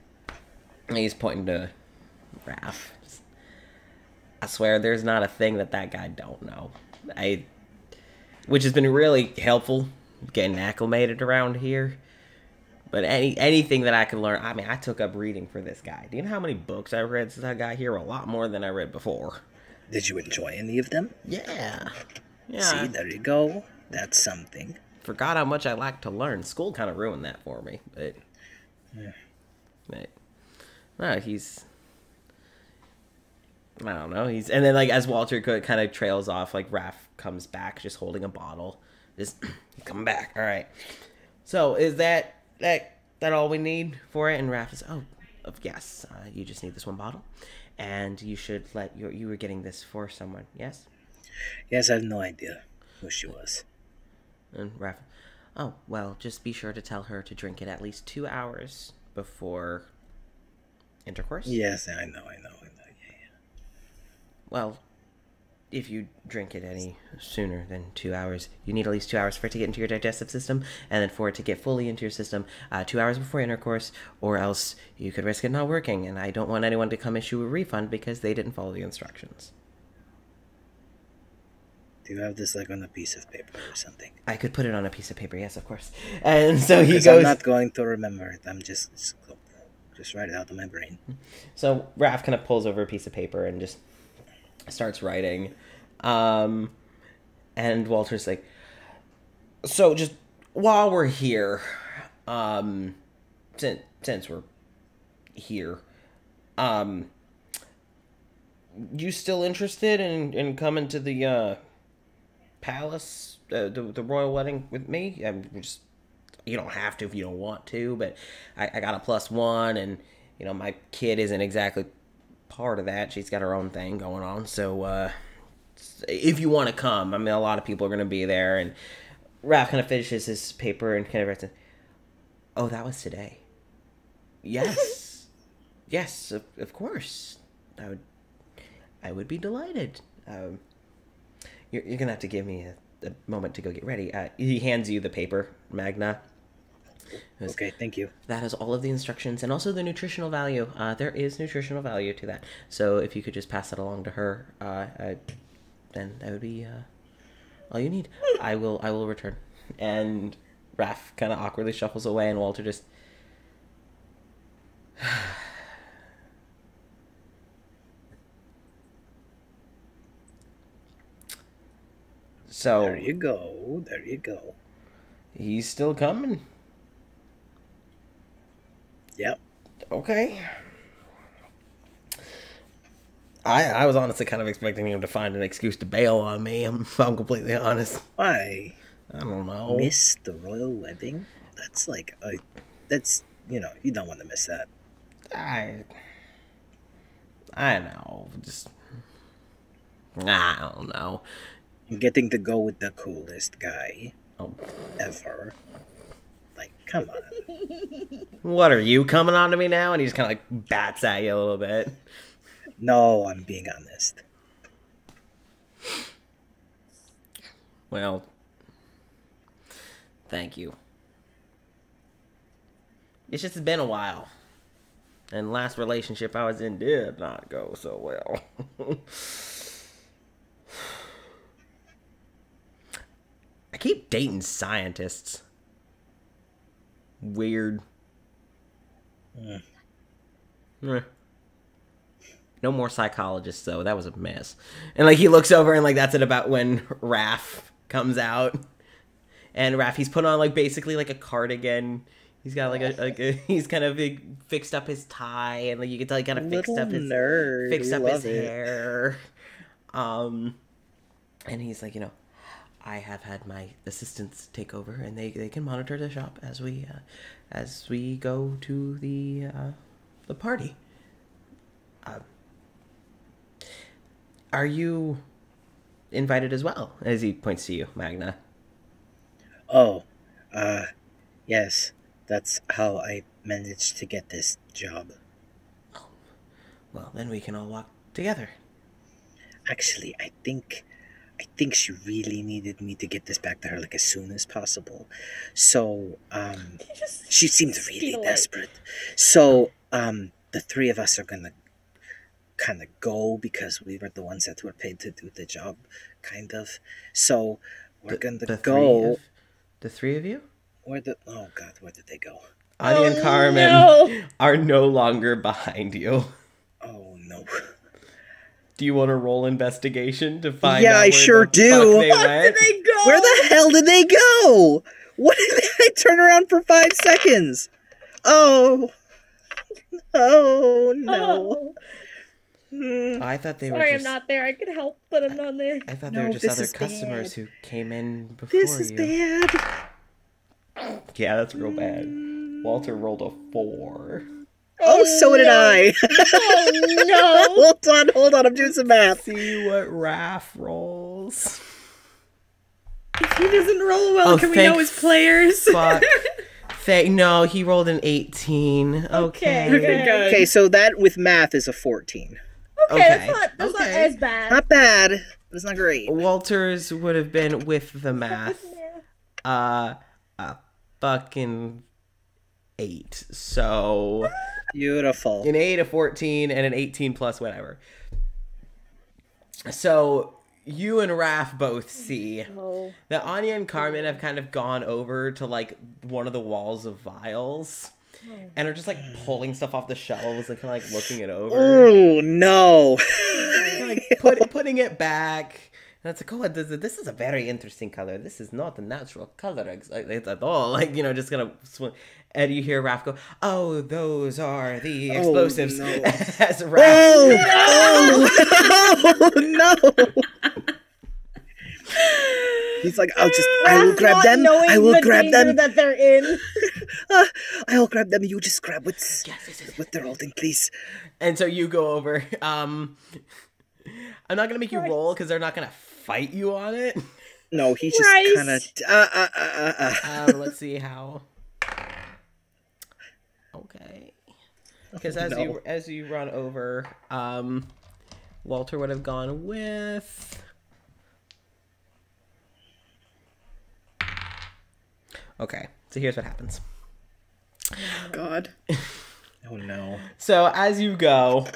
And he's pointing to Raph. I swear there's not a thing that guy don't know. Which has been really helpful getting acclimated around here. But anything that I can learn, I mean, I took up reading for this guy. Do you know how many books I've read since I got here? A lot more than I read before. Did you enjoy any of them? Yeah. Yeah. See, there you go. That's something. Forgot how much I like to learn. School kind of ruined that for me, but Yeah. No, he's, I don't know. And then like as Walter kind of trails off, like Raph comes back, just holding a bottle. Just come back. All right. So is that all we need for it? And Raph is, yes. You just need this one bottle, and you should let you were getting this for someone. Yes. Yes, I have no idea who she was. And Raph, oh, well, just be sure to tell her to drink it at least 2 hours before intercourse. Yes, I know. Yeah. Well, if you drink it any sooner than 2 hours, you need at least 2 hours for it to get into your digestive system, and then for it to get fully into your system, 2 hours before intercourse, or else you could risk it not working, and I don't want anyone to come issue a refund because they didn't follow the instructions. Do you have this like on a piece of paper or something? I could put it on a piece of paper, yes, of course. And so he Because goes... I'm not going to remember it. I'm just write it out of my brain. So Raph kind of pulls over a piece of paper and just starts writing. And Walter's like, so just while we're here, since we're here, you still interested in coming to the palace, the royal wedding with me? You don't have to if you don't want to, but I got a +1, and my kid isn't exactly part of that. She's got her own thing going on, so if you want to come, I mean, a lot of people are going to be there. And Raph kind of finishes his paper and kind of writes, oh, that was today. Yes. Yes, of course. I would be delighted. You're going to have to give me a moment to go get ready. He hands you the paper, Magna. Okay, thank you. That has all of the instructions and also the nutritional value. There is nutritional value to that. So if you could just pass that along to her, then that would be all you need. I will return. And Raph kind of awkwardly shuffles away, and Walter just... So... There you go. There you go. He's still coming? Yep. Okay. I was honestly kind of expecting him to find an excuse to bail on me, if I'm completely honest. Why? I don't know. Miss the royal wedding? That's like that's, you don't want to miss that. I know. Just... I don't know. Getting to go with the coolest guy Oh. ever. Like, come on. What are you coming on to me now? And he just kind of like bats at you a little bit. No, I'm being honest. Well, thank you. It's just been a while. And last relationship I was in did not go so well. I keep dating scientists. Weird. Eh. No more psychologists, though. That was a mess. And, like, he looks over, and, like, that's at about when Raph comes out. And Raph, he's put on, like, basically, like, a cardigan. He's got, like, he's kind of fixed up his tie, and, like, you can tell he kind of fixed up his hair. And he's like, I have had my assistants take over, and they can monitor the shop as we go to the party. Are you invited as well? As he points to you, Magna. Oh, yes. That's how I managed to get this job. Oh, well, then we can all walk together. Actually, I think she really needed me to get this back to her, like, as soon as possible. So, she seems really desperate. So, the three of us are gonna kind of go because we were the ones that were paid to do the job, kind of. So, we're gonna go. The three of you? Oh God, where did they go? Anya and Carmen are no longer behind you. Oh no. Do you want to roll investigation to find out Yeah, where I sure the do. fuck they Where went? did they go? Where the hell did they go? What did they turn around for 5 seconds? Oh. Oh no. I thought they were Sorry, just... I'm not there. I could help, but I'm not there. I thought No, they were just this other is customers bad. who came in before This is you. bad. Yeah, that's real bad. Walter rolled a 4. Oh, so did I. Oh no! Hold on, I'm doing some math. See what Raph rolls. If he doesn't roll well, Oh, can we thank know his players? Fuck. No, he rolled an 18. Okay. Okay. Okay, so that with math is a 14. Okay, that's not as bad. Not bad, but it's not great. Walter's would have been with the math. A fucking 8. So Beautiful. an 8, a 14, and an 18 plus whatever. So you and Raph both see that Anya and Carmen have kind of gone over to like one of the walls of vials and are just like pulling stuff off the shelves and kind of like looking it over. Oh no. Like putting it back. And it's like, oh, this is a very interesting color. This is not a natural color at all. Like, just gonna swim. And you hear Raph go, oh, those are the explosives. No. As Raph... Oh no! He's like, I will grab them. I will grab them. That they're in. I'll grab them. You just grab what's what they're holding, please. And so you go over. I'm not gonna make you roll because they're not gonna fight you on it. No, he just kind of. Let's see how. Okay. Because as you run over, Walter would have gone with. Okay, so here's what happens. God. Oh no. So as you go,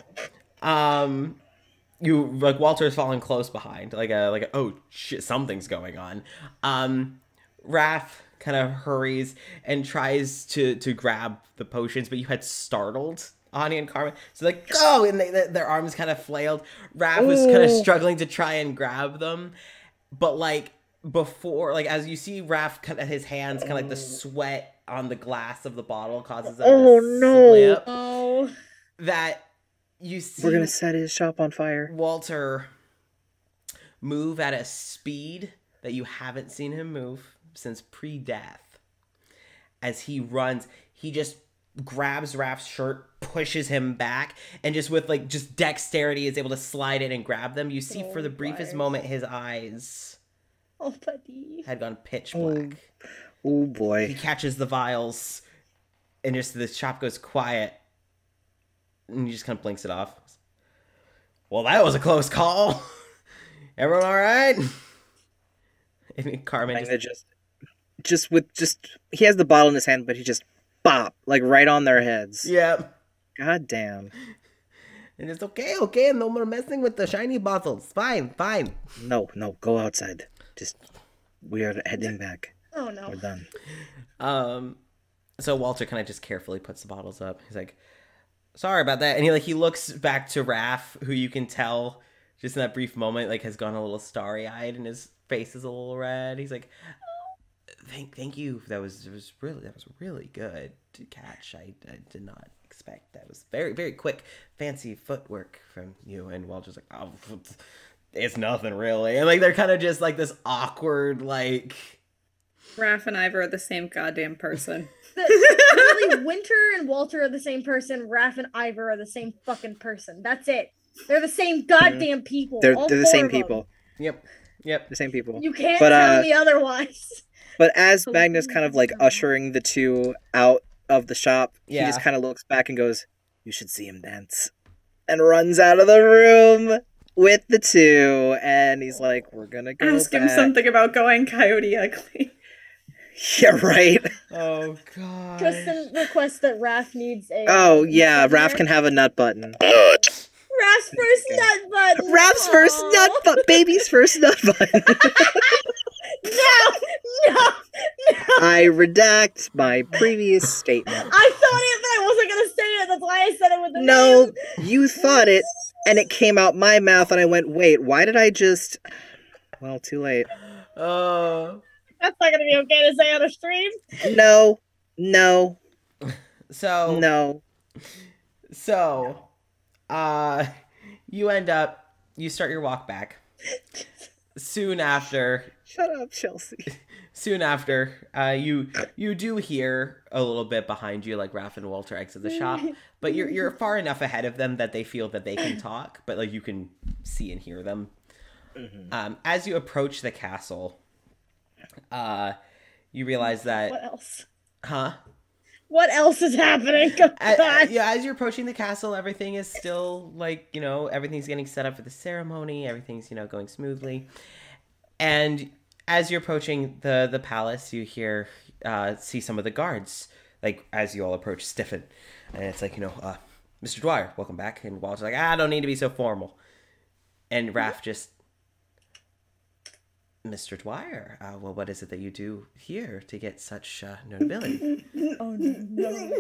you like Walter's falling close behind, like a oh shit, something's going on. Raph kind of hurries and tries to grab the potions, but you had startled Ani and Carmen. So like, go! And their arms kind of flailed. Raph was kind of struggling to try and grab them. But like, before, like, as you see Raph, kind of his hands, kind of like the sweat on the glass of the bottle causes him to slip. Oh. That you see... We're gonna set his shop on fire. Walter move at a speed that you haven't seen him move since pre-death. As he runs, he just grabs Raph's shirt, pushes him back, and just with like just dexterity is able to slide in and grab them. You see for the briefest moment his eyes had gone pitch black. Oh boy. He catches the vials and just the shop goes quiet and he just kind of blinks it off. Well, that was a close call. Everyone all right? And Carmen just he has the bottle in his hand, but he just bop, like right on their heads. Yep. God damn. And it's okay, no more messing with the shiny bottles. Fine. No, go outside. We are heading back. Oh no. We're done. So Walter kind of just carefully puts the bottles up. He's like, sorry about that. And he looks back to Raph, who you can tell just in that brief moment, like, has gone a little starry-eyed and his face is a little red. He's like, thank you. That was really good to catch. I did not expect that. It was very, very quick, fancy footwork from you. And Walter's like, oh, it's nothing really. And like they're kind of just like this awkward, like, Raph and Ivor are the same goddamn person. Literally, Winter and Walter are the same person. Raph and Ivor are the same fucking person. That's it. They're the same goddamn people. They're the same people. Yep. The same people. You can't tell me otherwise. But as Magnus kind of like ushering the two out of the shop, he just kind of looks back and goes, "You should see him dance," and runs out of the room with the two. And he's like, "We're gonna go ask him something about going Coyote Ugly." Yeah, right. Oh god. Tristan requests that Raph needs a. Oh yeah, Raph can have a nut button. Raph's first nut button. Raph's first nut button. Baby's first nut button. No. I redact my previous statement. I thought it, but I wasn't gonna say it. That's why I said it with the No, name. you thought it, and it came out my mouth, and I went, wait, why did I just... Well, too late. Oh. That's not gonna be okay to say on a stream. No. So, you start your walk back. Soon after... Shut up, Chelsea. Soon after, you do hear a little bit behind you, like Raph and Walter exit the shop, but you're far enough ahead of them that they feel that they can talk, but like you can see and hear them. Mm-hmm. As you approach the castle, you realize that... What else? Huh? What else is happening? As you're approaching the castle, everything is still, like, you know, everything's getting set up for the ceremony. Everything's, you know, going smoothly. And as you're approaching the palace, you see some of the guards, like, as you all approach, stiffen. And it's like, you know, Mr. Dwyer, welcome back. And Walter's like, I don't need to be so formal. And Raph just... Mr. Dwyer, well, what is it that you do here to get such notability? Oh, no.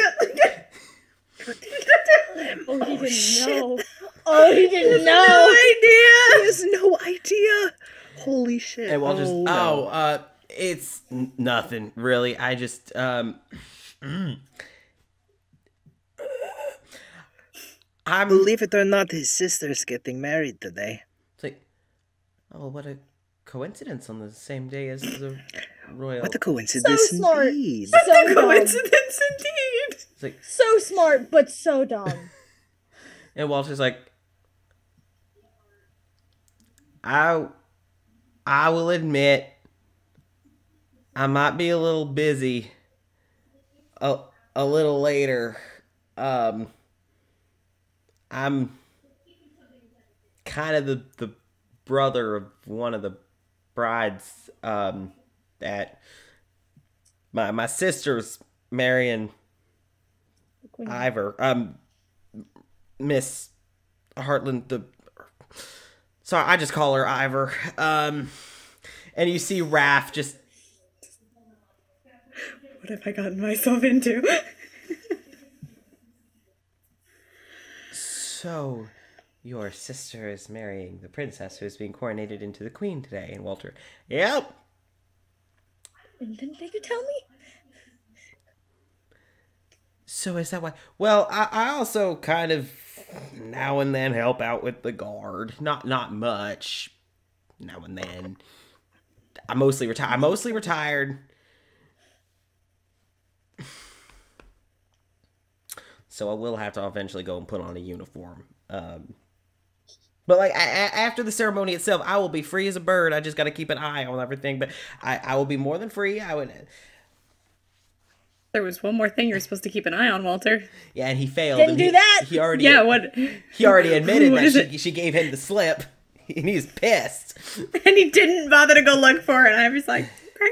Oh, he didn't know. Oh, he didn't know. No idea. He has no idea. Holy shit. And Walter's, it's nothing, really. I just, Believe it or not, his sister's getting married today. It's like, oh, what a coincidence on the same day as the royal... What a coincidence indeed. So a coincidence indeed. It's like, so smart, but so dumb. And Walter's like, I will admit, I might be a little busy a little later. I'm kind of the brother of one of the brides that my sister's marrying Ivor. Miss Heartland, sorry, I just call her Ivor. And you see Raph just What have I gotten myself into? So, your sister is marrying the princess who is being coronated into the queen today. And Walter, yep. And didn't you tell me? So is that why? Well, I also kind of now and then help out with the guard. Not much. Now and then. I'm mostly retired. So I will have to eventually go and put on a uniform. But like after the ceremony itself, I will be free as a bird. I just got to keep an eye on everything. But I will be more than free. I would. There was one more thing you were supposed to keep an eye on, Walter. Yeah, and he failed. Didn't do that. He already. Yeah, what? He already admitted What that she gave him the slip, and he's pissed. And he didn't bother to go look for it. And I was like, okay,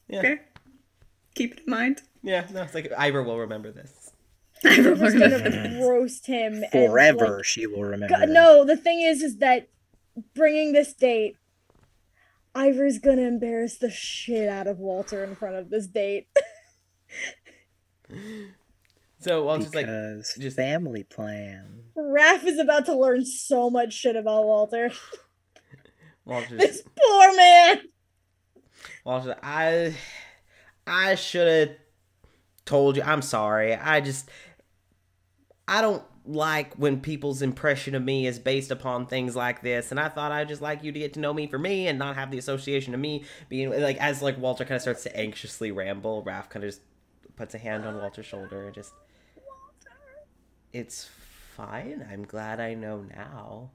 Yeah. okay, keep it in mind. Yeah, no, it's like Ivor will remember this. I We're just remember gonna roast him Forever, And, like, she will remember. God, no, the thing is that bringing this date, Ivor's gonna embarrass the shit out of Walter in front of this date. So Walter's Because just family plan. Raph is about to learn so much shit about Walter. Walter's This poor man. Walter's I should have told you. I'm sorry. I don't like when people's impression of me is based upon things like this, and I thought I'd just like you to get to know me for me and not have the association of me being like, as like Walter kind of starts to anxiously ramble, Raph kind of just puts a hand on Walter's shoulder and just, it's fine. I'm glad I know now.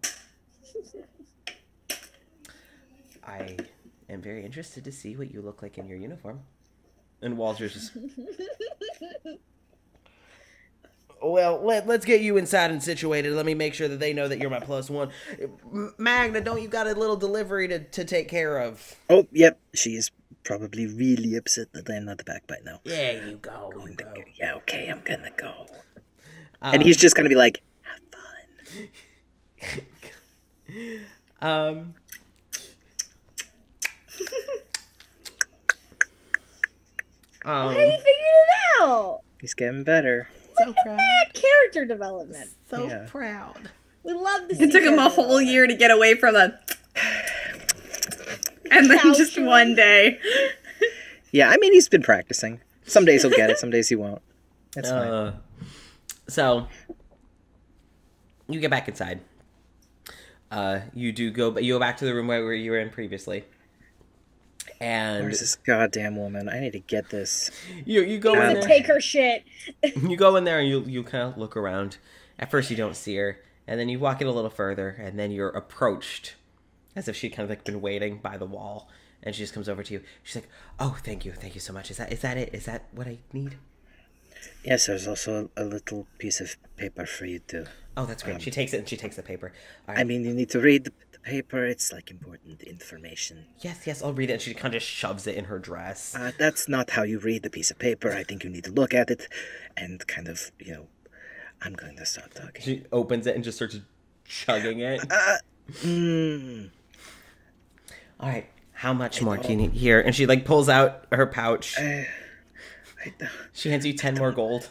I am very interested to see what you look like in your uniform. And Walter's just, well, let's get you inside and situated. Let me make sure that they know that you're my +1. Magna, don't you got a little delivery to take care of? Oh, yep. She is probably really upset that I'm not back by now. There you go. Yeah, okay, I'm gonna go. And he's just gonna be like, have fun. How you figured it out? He's getting better. So proud. That character development. So Yeah. proud. We love to see It took him a character whole year to get away from the. And then just Couch one day. Yeah, I mean, he's been practicing. Some days he'll get it, some days he won't. That's fine. So you get back inside. You go back to the room where you were in previously. And Where's this goddamn woman? I need to get this. you go in development. there. Take her shit. You go in there and you kind of look around. At first you don't see her, and then you walk in a little further, and then you're approached as if she'd kind of like been waiting by the wall, and she just comes over to you. She's like, "Oh, thank you so much. Is that it? Is that what I need?" Yes, there's also a little piece of paper for you to... Oh, that's great. She takes it and she takes the paper. All right. I mean, you need to read the paper. It's like important information. Yes, I'll read it. And she kind of just shoves it in her dress. That's not how you read the piece of paper. I think you need to look at it and kind of, I'm going to start talking. She opens it and just starts chugging it. All right, how much more do you need here? And she like pulls out her pouch. She hands you 10 more gold.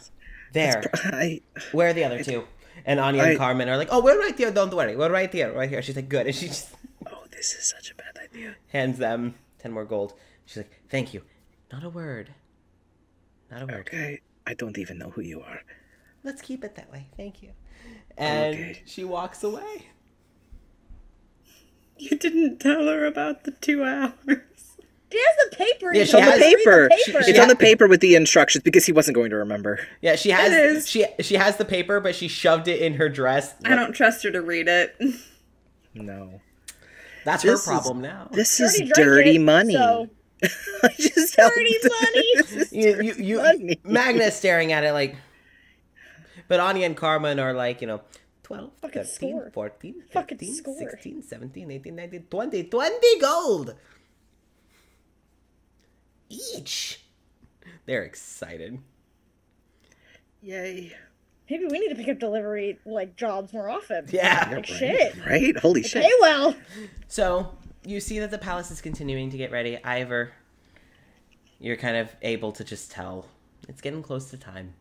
There. Where are the other two? And Anya and Carmen are like, "Oh, we're right here. Don't worry. We're right here. She's like, "Good." And she just This is such a bad idea. hands them 10 more gold. She's like, "Thank you." Not a word. Not a word. Okay, I don't even know who you are. Let's keep it that way. Thank you. And Okay. she walks away. You didn't tell her about the 2 hours. She has the paper. Yeah, You she don't has- read the paper. paper. It's on the paper with the instructions because he wasn't going to remember. Yeah, she has It is. she has the paper, but she shoved it in her dress. I don't trust her to read it. No. That's This her problem now. This She is already drank dirty it, money. so- I just Dirty money. This is You money. Magna's staring at it like, but Anya and Carmen are like, 12, Fucking 13, score. 14, Fucking 15, score. 16, 17, 18, 19, 20 gold each. They're excited. Yay. Maybe we need to pick up delivery jobs more often. Yeah. Like shit. Right? Holy shit. Hey, well. So you see that the palace is continuing to get ready. Ivor, you're kind of able to just tell it's getting close to time.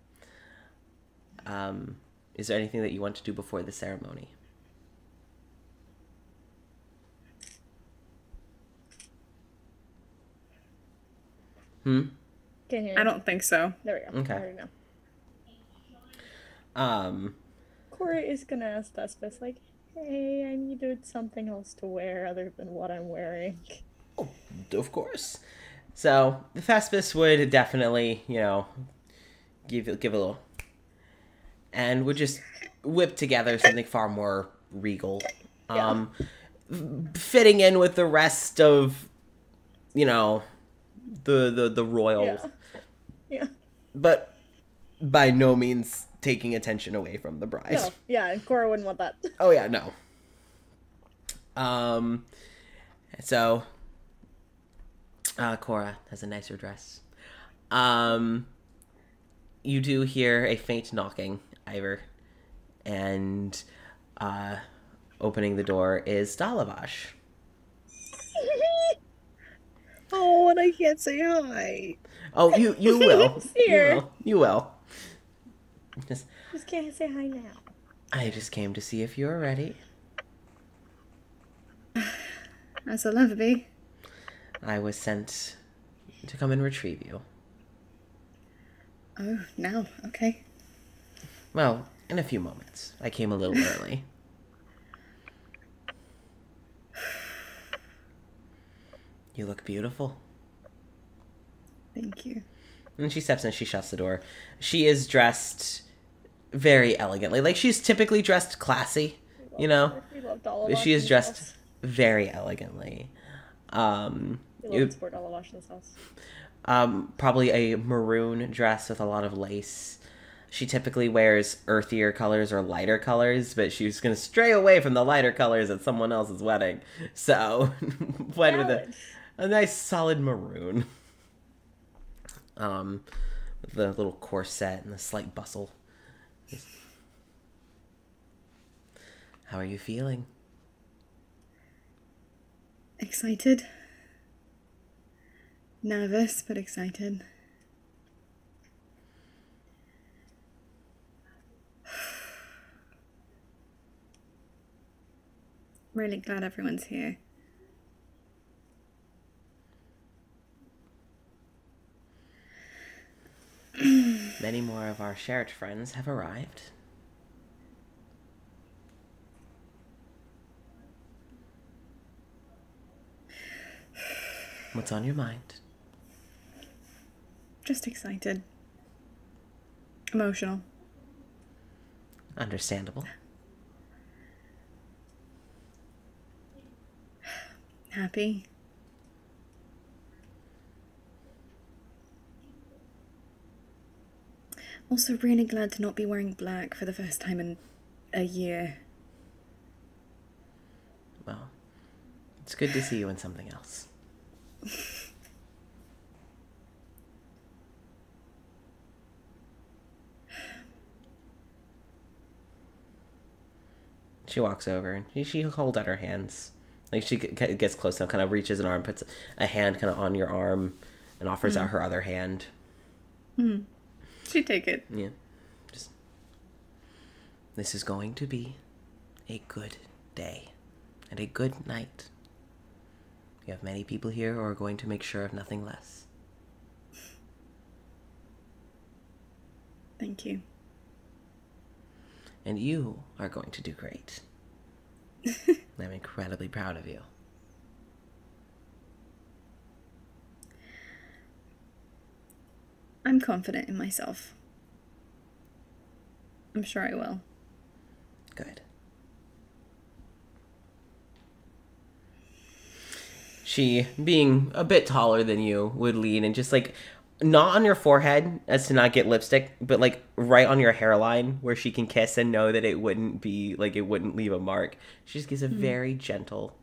Is there anything that you want to do before the ceremony? Can you hear me? I don't think so. There we go. Okay. I heard it now. Cora is gonna ask Thespis, like, hey, I needed something else to wear other than what I'm wearing. Oh, of course. So the Thespis would definitely, give a little, and would just whip together something far more regal, fitting in with the rest of, the royal, Yeah. but by no means taking attention away from the bride. No, yeah, and Cora wouldn't want that. Oh yeah, no. So Cora has a nicer dress. You do hear a faint knocking, Eivor, and opening the door is Dalavash. Oh, and I can't say hi. Oh, you will. Here. You will. Just can't say hi now. I just came to see if you're ready. As I'll ever be. I was sent to come and retrieve you. Oh, now, okay. Well, in a few moments. I came a little early. You look beautiful. Thank you. And she steps in, she shuts the door. She is dressed very elegantly. Like, she's typically dressed classy, We loved all of But she is dressed very elegantly. We love to support all of this house. Probably a maroon dress with a lot of lace. She typically wears earthier colors or lighter colors, but she's going to stray away from the lighter colors at someone else's wedding. So, went with a nice solid maroon. With the little corset and the slight bustle. How are you feeling? Excited. Nervous, but excited. Really glad everyone's here. Many more of our shared friends have arrived. What's on your mind? Just excited. Emotional. Understandable. Happy. Also really glad to not be wearing black for the first time in a year. Well, it's good to see you in something else. She walks over and she holds out her hands. Like, she gets close enough, kind of reaches an arm, puts a hand kind of on your arm, and offers out her other hand. She'd take it. Yeah. Just, this is going to be a good day and a good night. We have many people here who are going to make sure of nothing less. Thank you. And you are going to do great. I'm incredibly proud of you. I'm confident in myself. I'm sure I will. Good. She, being a bit taller than you, would lean and just, like, not on your forehead as to not get lipstick, but, like, right on your hairline where she can kiss and know that it wouldn't be, like, it wouldn't leave a mark. She just gives a very gentle,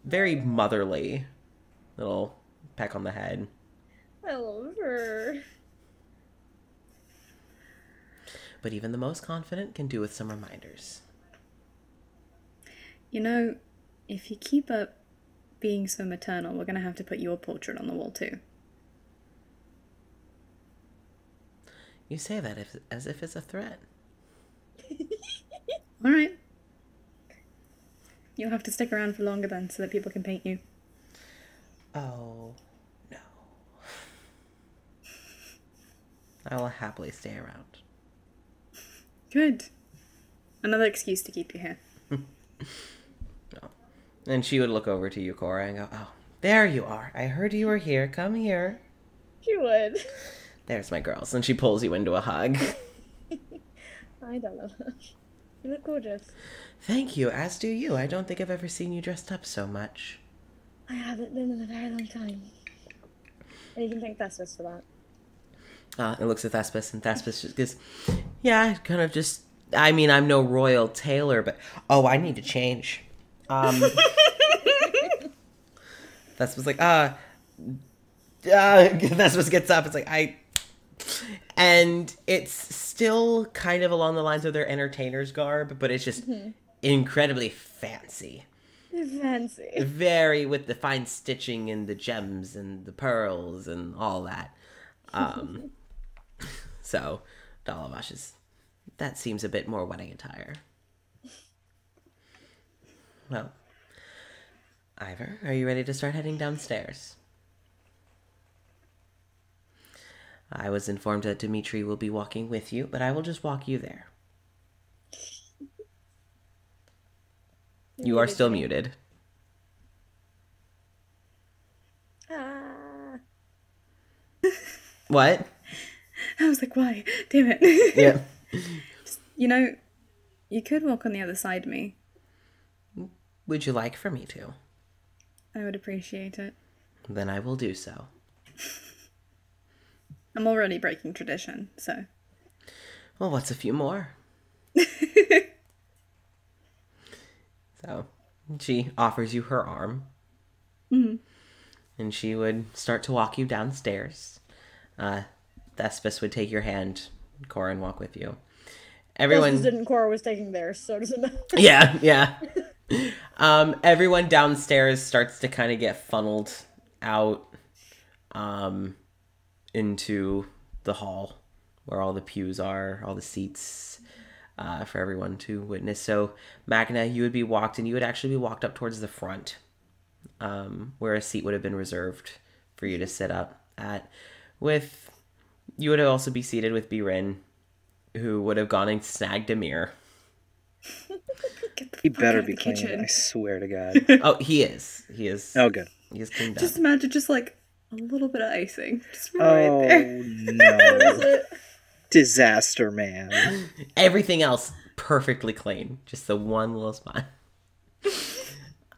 very motherly little peck on the head. I love her. But even the most confident can do with some reminders. You know, if you keep up being so maternal, we're going to have to put your portrait on the wall too. You say that as if it's a threat. All right. You'll have to stick around for longer then, so that people can paint you. Oh, no. I will happily stay around. Good. Another excuse to keep you here. No. And she would look over to you, Cora, and go, oh, there you are. I heard you were here. Come here. She would. There's my girls. And she pulls you into a hug. I don't know. You look gorgeous. Thank you, as do you. I don't think I've ever seen you dressed up so much. I haven't been in a very long time. And you can thank Thespis for that. It looks at Thespis, and Thespis just goes, yeah, kind of just, I mean, I'm no royal tailor, but, oh, I need to change. Thespis like, Thespis gets up, it's like, and it's still kind of along the lines of their entertainer's garb, but it's just incredibly fancy. Fancy. Very, with the fine stitching and the gems and the pearls and all that. So, Dalavash that seems a bit more wedding attire. Well, Eivor, are you ready to start heading downstairs? I was informed that Dimitri will be walking with you, but I will just walk you there. You are still muted. What? I was like, why? Damn it. Yeah. You know, you could walk on the other side of me. Would you like for me to? I would appreciate it. Then I will do so. I'm already breaking tradition, so. Well, what's a few more? So, she offers you her arm. Mm-hmm. And she would start to walk you downstairs. Thespis would take your hand, Cora, and walk with you. Everyone didn't. Cora was taking theirs, so does it matter? Yeah. Everyone downstairs starts to kind of get funneled out into the hall where all the pews are, all the seats for everyone to witness. So, Magna, you would be walked, and you would actually be walked up towards the front, where a seat would have been reserved for you to sit up at. You would also be seated with Birin, who would have gone and snagged a mirror. He better be clean. I swear to God. Oh, he is. He is. Oh, good. He is cleaned up. Just imagine just like a little bit of icing. Just right there. No. Disaster, man. Everything else perfectly clean. Just the one little spot.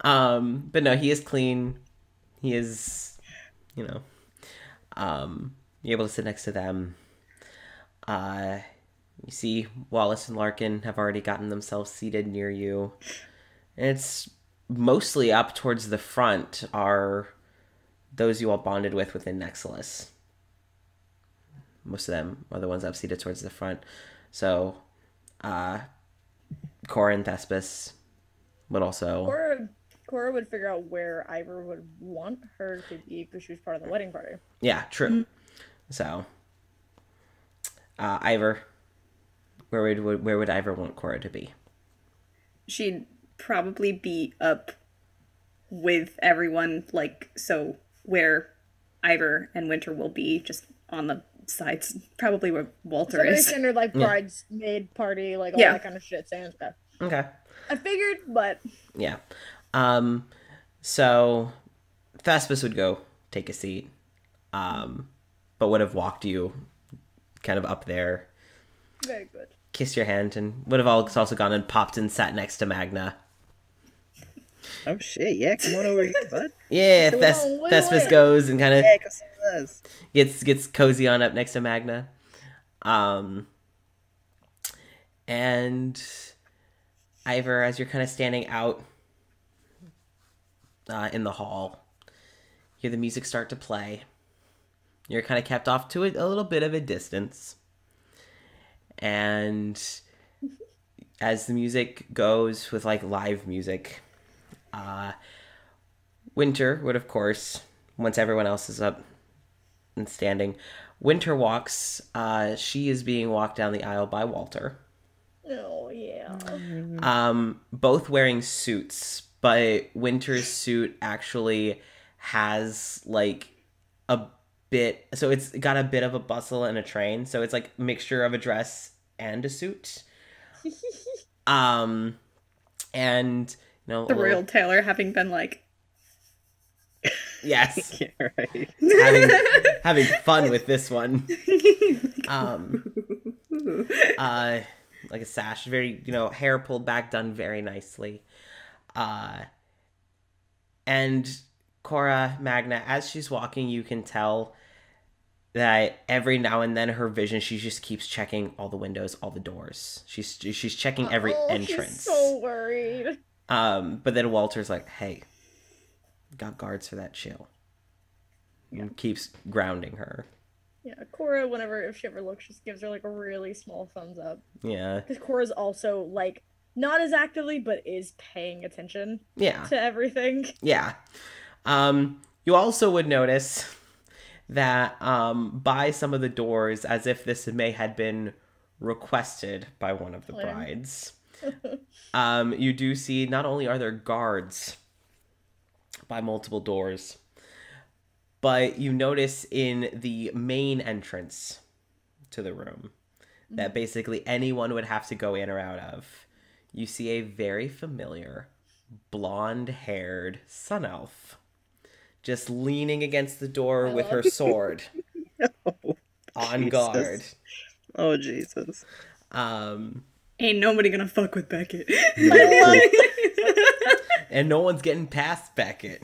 But no, he is clean. He is, you're able to sit next to them. You see Wallace and Larkin have already gotten themselves seated near you. And it's mostly up towards the front are those you all bonded with within Nexilis. Most of them are the ones up seated towards the front. So, Cora and Thespis would also... Cora would figure out where Eivor would want her to be because she was part of the wedding party. Yeah, true. Mm-hmm. So, Eivor, where would Eivor want Cora to be? She'd probably be up with everyone, like, so where Eivor and Winter will be, just on the sides, probably where Walter is. Standard, like, bridesmaid party, like, all that kind of shit. Sounds good. Okay. I figured, but... Yeah. So, Thespis would go take a seat, but would have walked you kind of up there. Very good. Kissed your hand, and would have also gone and popped and sat next to Magna. Oh shit, yeah, come on over here, bud. Yeah, Thespis goes and kind of gets cozy on up next to Magna. And Eivor, as you're kind of standing out in the hall, hear the music start to play. You're kind of kept off to a little bit of a distance. And as the music goes with like live music, Winter would, of course, once everyone else is up, and standing. Winter walks. She is being walked down the aisle by Walter. Oh, yeah. Both wearing suits, but Winter's suit actually has like a bit, so it's got a bit of a bustle and a train, so it's like a mixture of a dress and a suit. And you know, The real Taylor having been like, yes, Yeah, right. having fun with this one. Like a sash, very, you know, hair pulled back, done very nicely. And Cora, Magna, as she's walking, you can tell that every now and then her vision, she just keeps checking all the windows, all the doors. She's checking every entrance. She's so worried. But then Walter's like, hey, got guards for that, chill. And keeps grounding her. Yeah, Cora, if she ever looks, just gives her like a really small thumbs up. Yeah. Because Cora's also like not as actively, but is paying attention. Yeah. To everything. Yeah. You also would notice that by some of the doors, as if this may had been requested by one of the brides, you do see not only are there guards by multiple doors, but you notice in the main entrance to the room that basically anyone would have to go in or out of, you see a very familiar blonde-haired sun elf just leaning against the door with her sword on Jesus. guard. Oh, Jesus. ain't nobody gonna fuck with Beckett. And no one's getting past Beckett.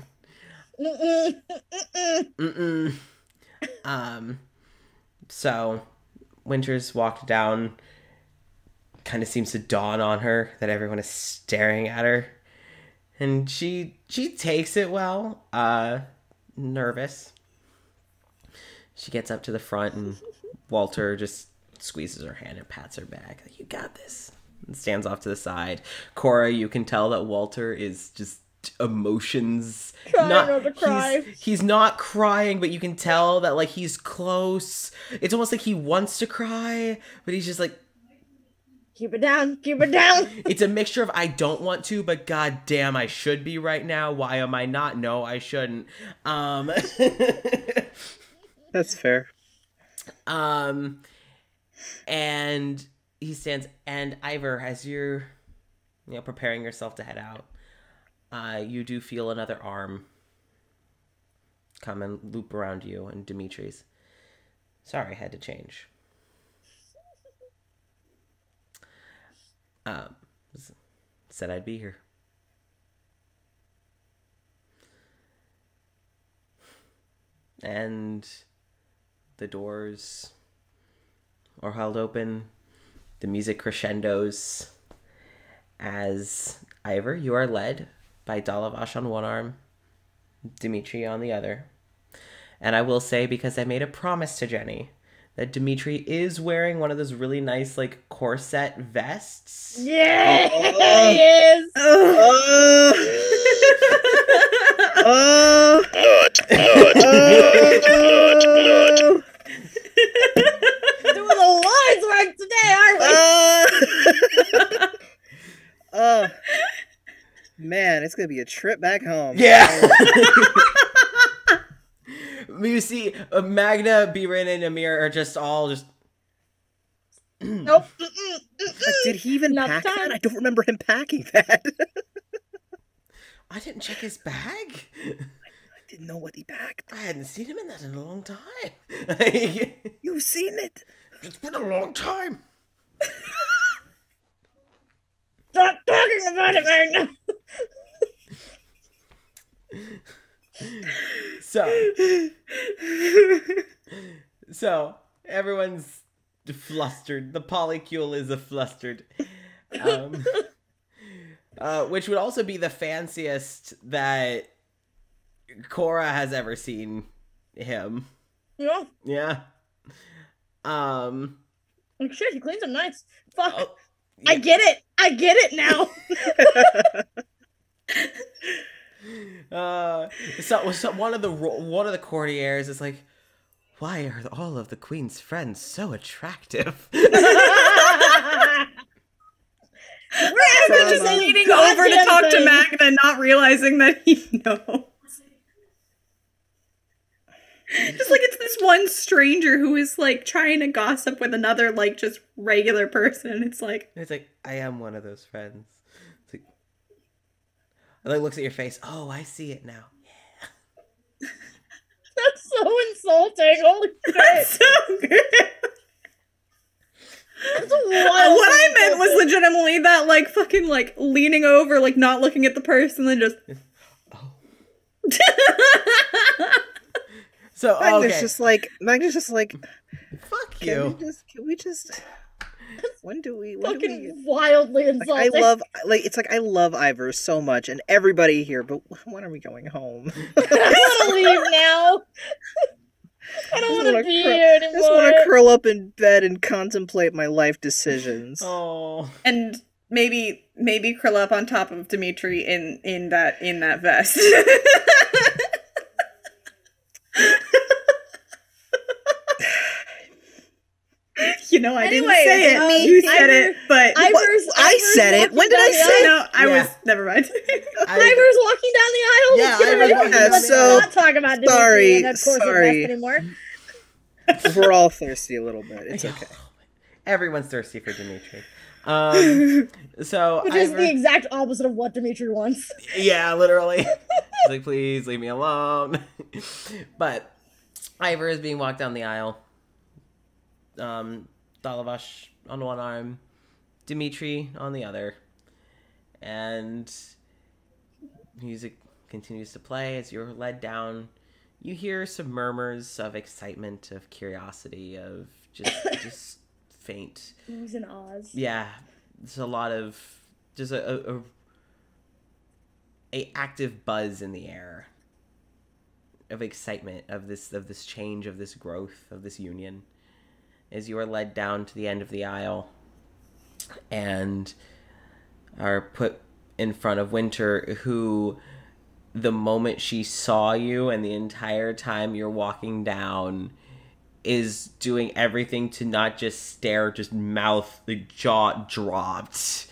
So Winter's walked down, kind of seems to dawn on her that everyone is staring at her, and she takes it well. Nervous. She gets up to the front, and Walter just squeezes her hand and pats her back. Like, you got this. And stands off to the side. Cora, you can tell that Walter is just emotions. He's not crying, but you can tell that like he's close. It's almost like he wants to cry, but he's just like, keep it down, keep it down. It's a mixture of I don't want to, but god damn, I should be right now. Why am I not? No, I shouldn't. That's fair. And he stands, and Eivor, as you're, preparing yourself to head out, you do feel another arm come and loop around you, and Dimitri's. Sorry, I had to change. Said I'd be here. And the doors are held open. The music crescendos as Eivor, you are led by Dalavash on one arm, Dimitri on the other. And I will say, because I made a promise to Jenny, that Dimitri is wearing one of those really nice, like, corset vests. Yeah, he is. Doing the lines work today, aren't we? Man, it's gonna be a trip back home. Yeah. You see, Magna, Biren, and Amir are just Nope. Like, did he even Not pack time. that? I don't remember him packing that. I didn't check his bag. I didn't know what he packed. I hadn't seen him in that in a long time. You've seen it. It's been a long time. Stop talking about it right now. So everyone's flustered. The polycule is flustered. Which would also be the fanciest that Cora has ever seen him. Yeah. Yeah. Like, shit, he cleans them nice. Fuck. Oh, I get it. I get it now. So one of the courtiers is like, why are all of the queen's friends so attractive? We're Just leaning over to talk to Magna and not realizing that he knows. Just like it's this one stranger who is like trying to gossip with another like just regular person. It's like I am one of those friends. It's like, and like looks at your face. Oh, I see it now. That's so insulting. Holy shit. that's so good. That's wild. What I meant was legitimately that like fucking like leaning over, like not looking at the person, and just. Oh. So Magnus just like fuck can you. we just when do we Fucking wildly like, insulting. I love Eivor so much and everybody here, but when are we going home? I want to leave now. I don't want to be here anymore. I just want to curl up in bed and contemplate my life decisions. Oh. And maybe curl up on top of Dimitri in that vest. You know, I didn't say it. You said it, but I said it. When did I say it? No, I was. Never mind. Ivor's walking down the aisle. Yeah, Let's Ivor's let's so not talk about Dimitri sorry, and of course sorry. anymore. We're all thirsty a little bit. It's okay. Everyone's thirsty for Dimitri. So Which is the exact opposite of what Dimitri wants. Yeah, literally. He's like, please leave me alone. But Eivor is being walked down the aisle. Dalavash on one arm, Dimitri on the other, and music continues to play as you're led down. You hear some murmurs of excitement, of curiosity, of just faint. Oohs and ahs. Yeah, there's a lot of just a active buzz in the air of excitement of this change, of this growth, of this union. As you are led down to the end of the aisle and are put in front of Winter, who, the moment she saw you and the entire time you're walking down, is doing everything to not just stare, just mouth, the jaw dropped,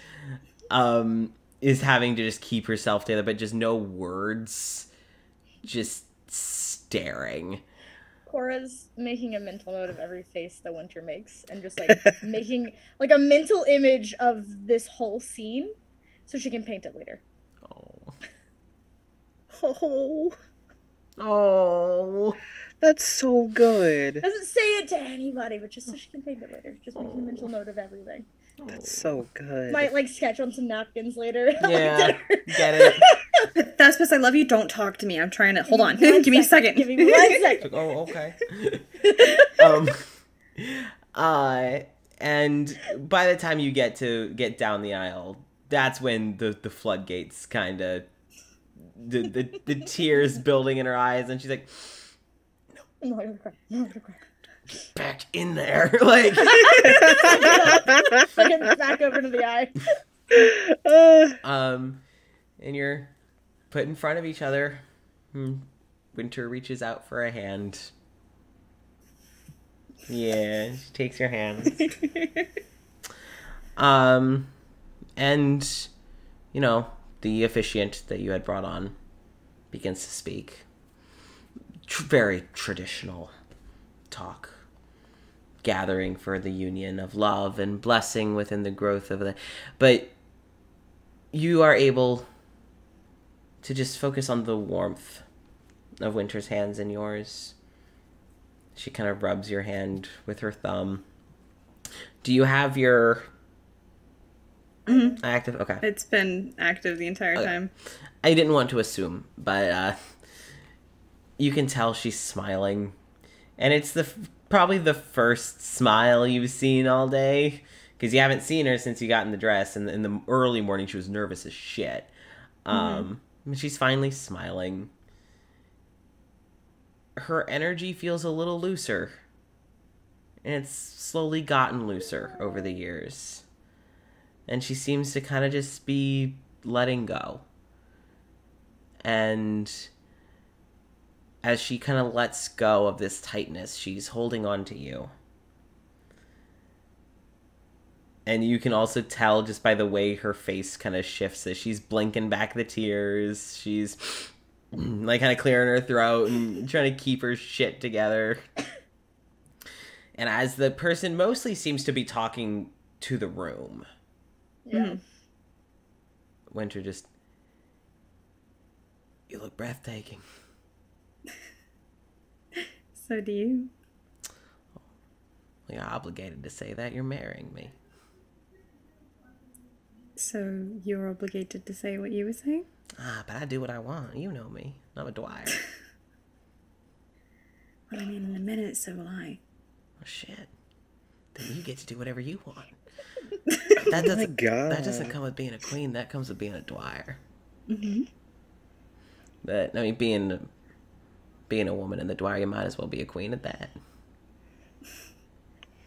is having to just keep herself together, but just no words, just staring. Cora's making a mental note of every face that Winter makes and just like making like a mental image of this whole scene so she can paint it later. Oh, that's so good. Doesn't say it to anybody, but just so she can paint it later. Just making a mental note of everything. That's so good. Might like sketch on some napkins later. Yeah, get it. That's because I love you. Don't talk to me. I'm trying to hold on. Give me a second. Give me 1 second. Oh, okay. And by the time you get down the aisle, that's when the floodgates kind of the tears building in her eyes, and she's like, I'm not gonna cry. I'm not gonna cry. back in there, like Fucking back over to the eye. and you're put in front of each other. Winter reaches out for a hand. Yeah, she takes your hand. And you know, the officiant that you had brought on begins to speak. Very traditional talk. Gathering for the union of love and blessing within the growth of the... But you are able to just focus on the warmth of Winter's hands in yours. She kind of rubs your hand with her thumb. Do you have your... active? Okay. It's been active the entire time. I didn't want to assume, but you can tell she's smiling. And it's probably the first smile you've seen all day. Because you haven't seen her since you got in the dress. And in the early morning, she was nervous as shit. She's finally smiling. Her energy feels a little looser. And it's slowly gotten looser over the years. And she seems to kind of just be letting go. And as she kind of lets go of this tightness, she's holding on to you. And you can also tell just by the way her face kind of shifts as she's blinking back the tears. She's like kind of clearing her throat and trying to keep her shit together. And as the person mostly seems to be talking to the room. Yeah. Winter just... You look breathtaking. So do you. You're obligated to say that. You're marrying me. So you're obligated to say what you were saying? But I do what I want. You know me. I'm a Dwyer. Well, I mean, in a minute, so will I. Oh, shit. Then you get to do whatever you want. That doesn't, that doesn't come with being a queen. That comes with being a Dwyer. Mm-hmm. But, I mean, being a woman in the Dwyer, you might as well be a queen at that.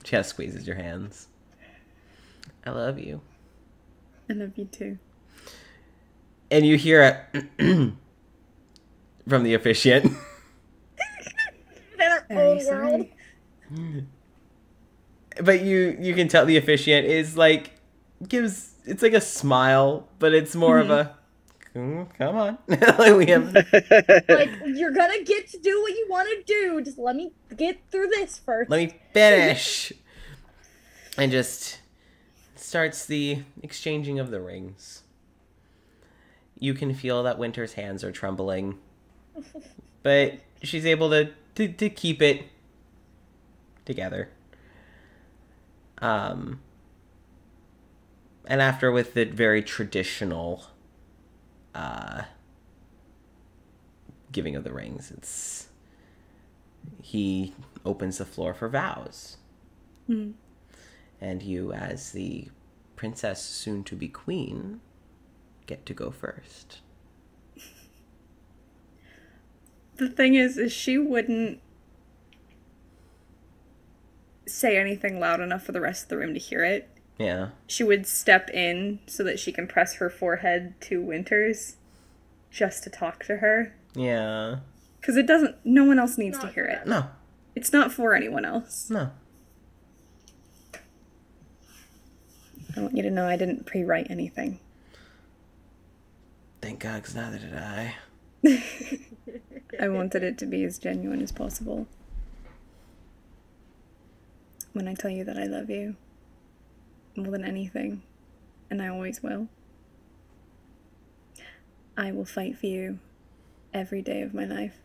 She kind of squeezes your hands. I love you. I love you too. And you hear it from the officiant. In our own world. But you can tell the officiant is like, it's like a smile, but it's more of a, come on. We have... Like, you're gonna get to do what you want to do. Just let me get through this first. Let me finish. And just starts the exchanging of the rings. You can feel that Winter's hands are trembling. But she's able to keep it together. And after, with the very traditional giving of the rings, he opens the floor for vows. Mm. And you, as the princess soon to be queen, get to go first. The thing is she wouldn't say anything loud enough for the rest of the room to hear it. Yeah. She would step in so that she can press her forehead to Winter's just to talk to her. Yeah. Because no one else needs to hear it. No. It's not for anyone else. No. I want you to know I didn't pre-write anything. Thank God, because neither did I. I wanted it to be as genuine as possible. When I tell you that I love you, more than anything, and I always will, I will fight for you every day of my life.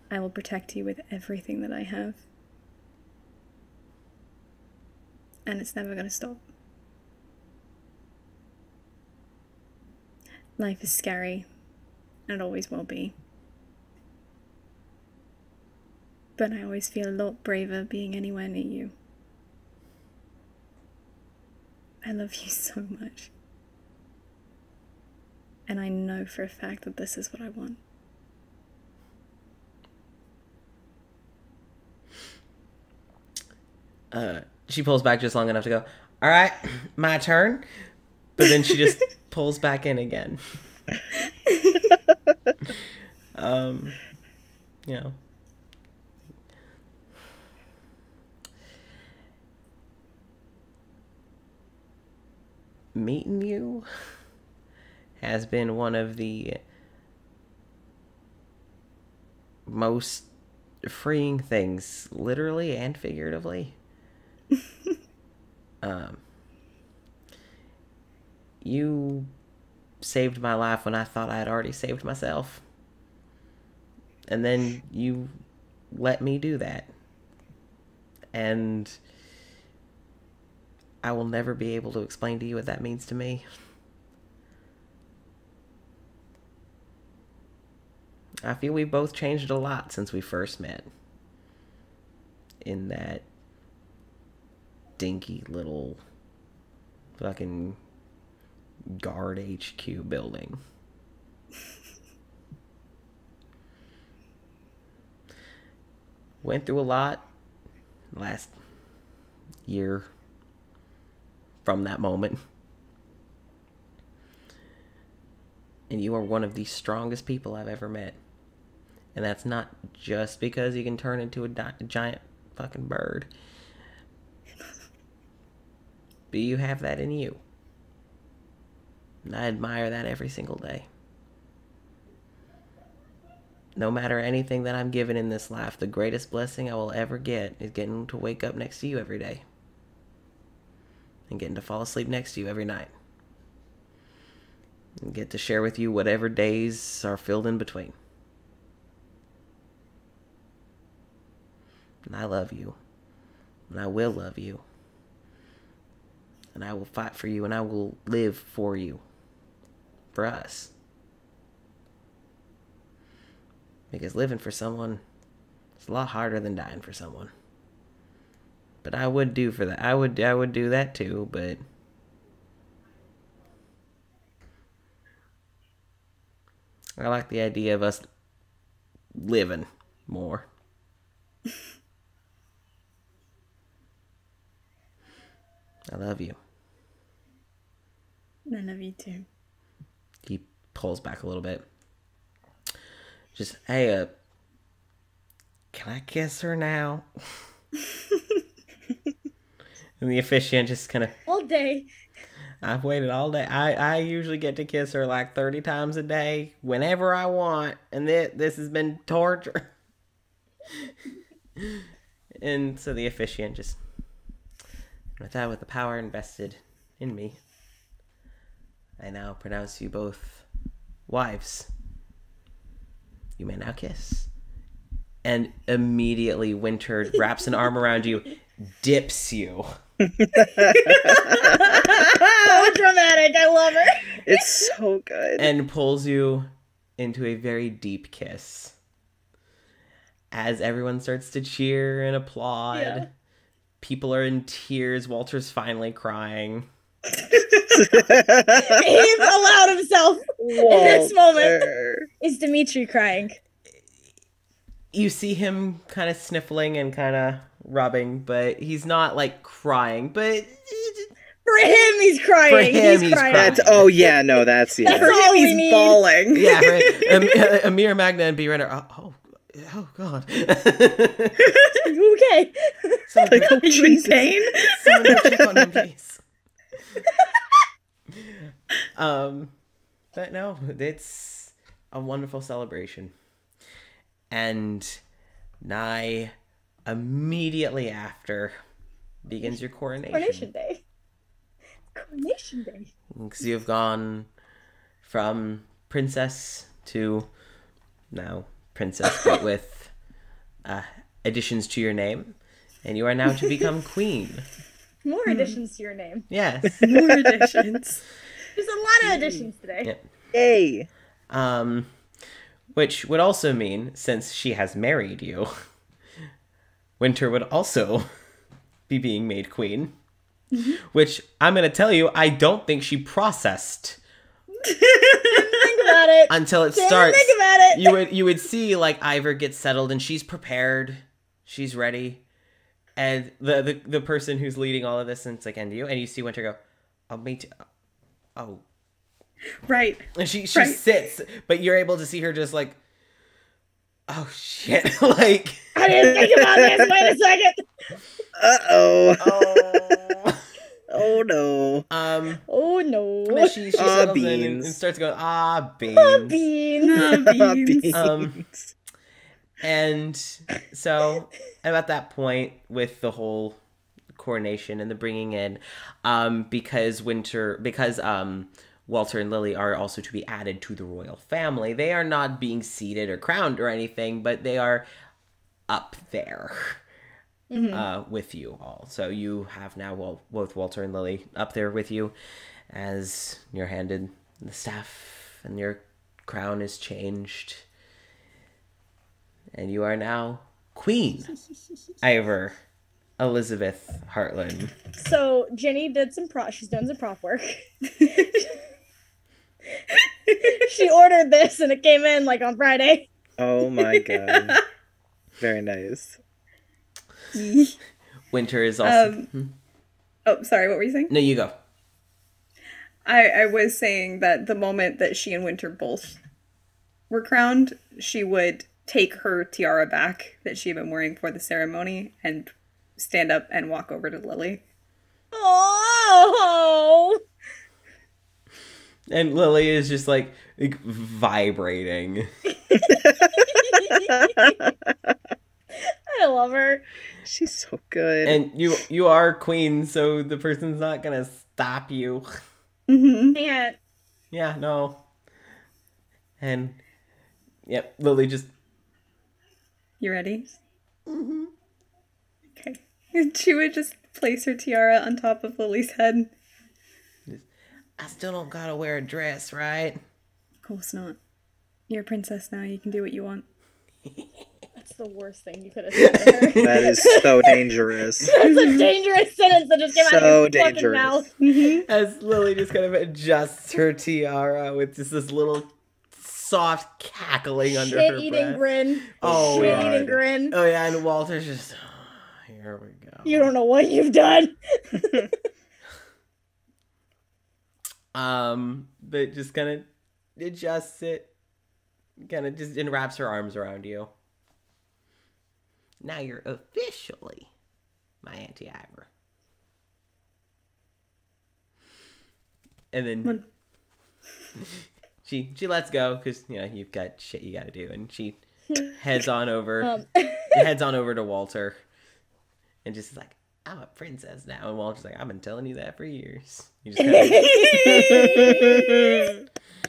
I will protect you with everything that I have. And it's never going to stop. Life is scary, and it always will be. But I always feel a lot braver being anywhere near you. I love you so much. And I know for a fact that this is what I want. She pulls back just long enough to go, all right, my turn. But then she just pulls back in again. You know. Meeting you has been one of the most freeing things, literally and figuratively. You saved my life when I thought I had already saved myself. And then you let me do that. And I will never be able to explain to you what that means to me. I feel we've both changed a lot since we first met. In that dinky little fucking guard HQ building. Went through a lot last year from that moment. And you are one of the strongest people I've ever met. And that's not just because you can turn into a giant fucking bird. But you have that in you. And I admire that every single day. No matter anything that I'm given in this life, the greatest blessing I will ever get is getting to wake up next to you every day. And getting to fall asleep next to you every night. And get to share with you whatever days are filled in between. And I love you. And I will love you. And I will fight for you, and I will live for you. For us. Because living for someone is a lot harder than dying for someone. But I would do for that. I would do that too, but I like the idea of us living more. I love you. I love you too. He pulls back a little bit. Just, hey, can I kiss her now? And the officiant just kind of... All day. I've waited all day. I usually get to kiss her like 30 times a day, whenever I want. And this has been torture. And so the officiant just... With the power invested in me, I now pronounce you both wives. You may now kiss. And immediately Winter wraps an arm around you, dips you. So dramatic. I love her. It's so good. And pulls you into a very deep kiss. As everyone starts to cheer and applaud. Yeah. People are in tears. Walter's finally crying. He's allowed himself in this moment. Is Dimitri crying? You see him kind of sniffling and kind of rubbing, but he's not like crying. But For him, he's crying. For him, he's crying. That's, oh yeah, no, that's yeah. That's For him, all we he's need. bawling. yeah, right. Amir, Magna, and B. Renner. Oh God. Okay. Someone, Are you in pain? someone go check on him, please. But no, it's a wonderful celebration. And Nye, immediately after, begins your coronation. Coronation day. Coronation day. Because you've gone from princess to now princess, but with additions to your name. And you are now to become queen. More additions to your name. Yes. More additions. There's a lot of additions today. Yeah. Yay. Which would also mean, since she has married you, Winter would also be being made queen. Mm-hmm. Which, I'm going to tell you, I don't think she processed. Think about it. Until it Didn't starts. think about it. You would see, like, Eivor gets settled, and she's prepared. She's ready. And the person who's leading all of this, and it's like, and you see Winter go, oh, me too. Oh. Right. And she Right. sits, but you're able to see her just like, oh shit, like. I didn't think about this. Wait a second. Uh-oh. Oh. Oh no. Oh no. And then she settles in beans. and starts going, beans. Beans. Beans. And so about that point with the whole coronation and the bringing in, because Walter and Lily are also to be added to the royal family. They are not being seated or crowned or anything, but they are up there with you all. So you have now both Walter and Lily up there with you as you're handed the staff and your crown is changed. And you are now Queen Eivor Elizabeth Heartland. So Jenny did she's done some prop work. She ordered this and it came in like on Friday. Oh my god. Very nice. Winter is also... Oh, sorry, what were you saying? No, you go. I was saying that the moment that she and Winter both were crowned, she would take her tiara back that she had been wearing for the ceremony and stand up and walk over to Lily. Oh! And Lily is just like vibrating. I love her. She's so good. And you are queen, so the person's not gonna stop you. Mm-hmm. Can't. Yeah, no. And yep, Lily just. You ready? Mm-hmm. Okay. And she would just place her tiara on top of Lily's head. I still don't gotta wear a dress, right? Of course not. You're a princess now. You can do what you want. That's the worst thing you could have said to her. That is so dangerous. That's a dangerous sentence that just came out of So your fucking dangerous. mouth. As Lily just kind of adjusts her tiara with just this little soft cackling under her Shit-eating breath. grin. Oh, Shit-eating God. grin. Oh yeah, and Walter's just. Here we go. You don't know what you've done. But just kind of adjusts it, kind of just and wraps her arms around you. Now you're officially my Auntie Eivor. And then she lets go because you've got shit you got to do, and she heads on over to Walter, and just is like, I'm a princess now. And Walter's like, I've been telling you that for years. You just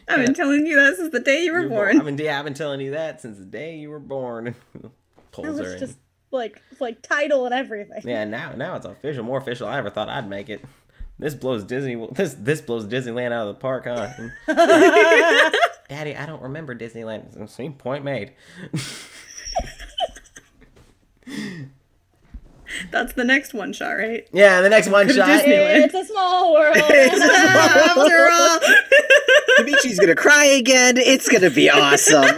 I've been telling you that since the day you were born. I've been telling you that since the day you were born. Pulls That her was in. just like title and everything. Yeah, now it's official, more official. I ever thought I'd make it. This blows this blows Disneyland out of the park, huh? Daddy, I don't remember Disneyland. Same point made. That's the next one shot, right? Yeah, the next one shot. Disneyland. It's a small world. After all. Dimitri's gonna cry again. It's gonna be awesome.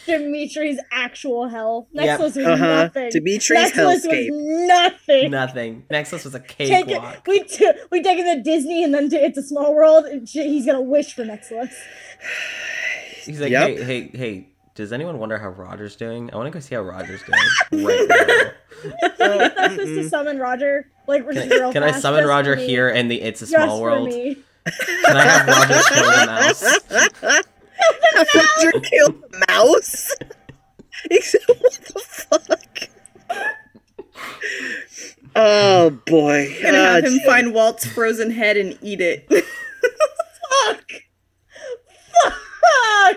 Dimitri's actual hell. Yep. Nexus was nothing. Dimitri's Nexus hellscape. was nothing. Nothing. Nexus was a Take cakewalk. it. We take it to Disney and then to It's a Small World. And he's gonna wish for Nexus. He's like, Yep. hey, does anyone wonder how Roger's doing? I want to go see how Roger's doing right now. Nexus to summon Roger. Like, we're just real Can I fast, summon just Roger for me. here in the It's a Just Small for World? me. Can I have Roger kill the mouse? Roger killed the mouse? What the fuck? Oh boy. Gonna have him find Walt's frozen head and eat it. Fuck! Fuck!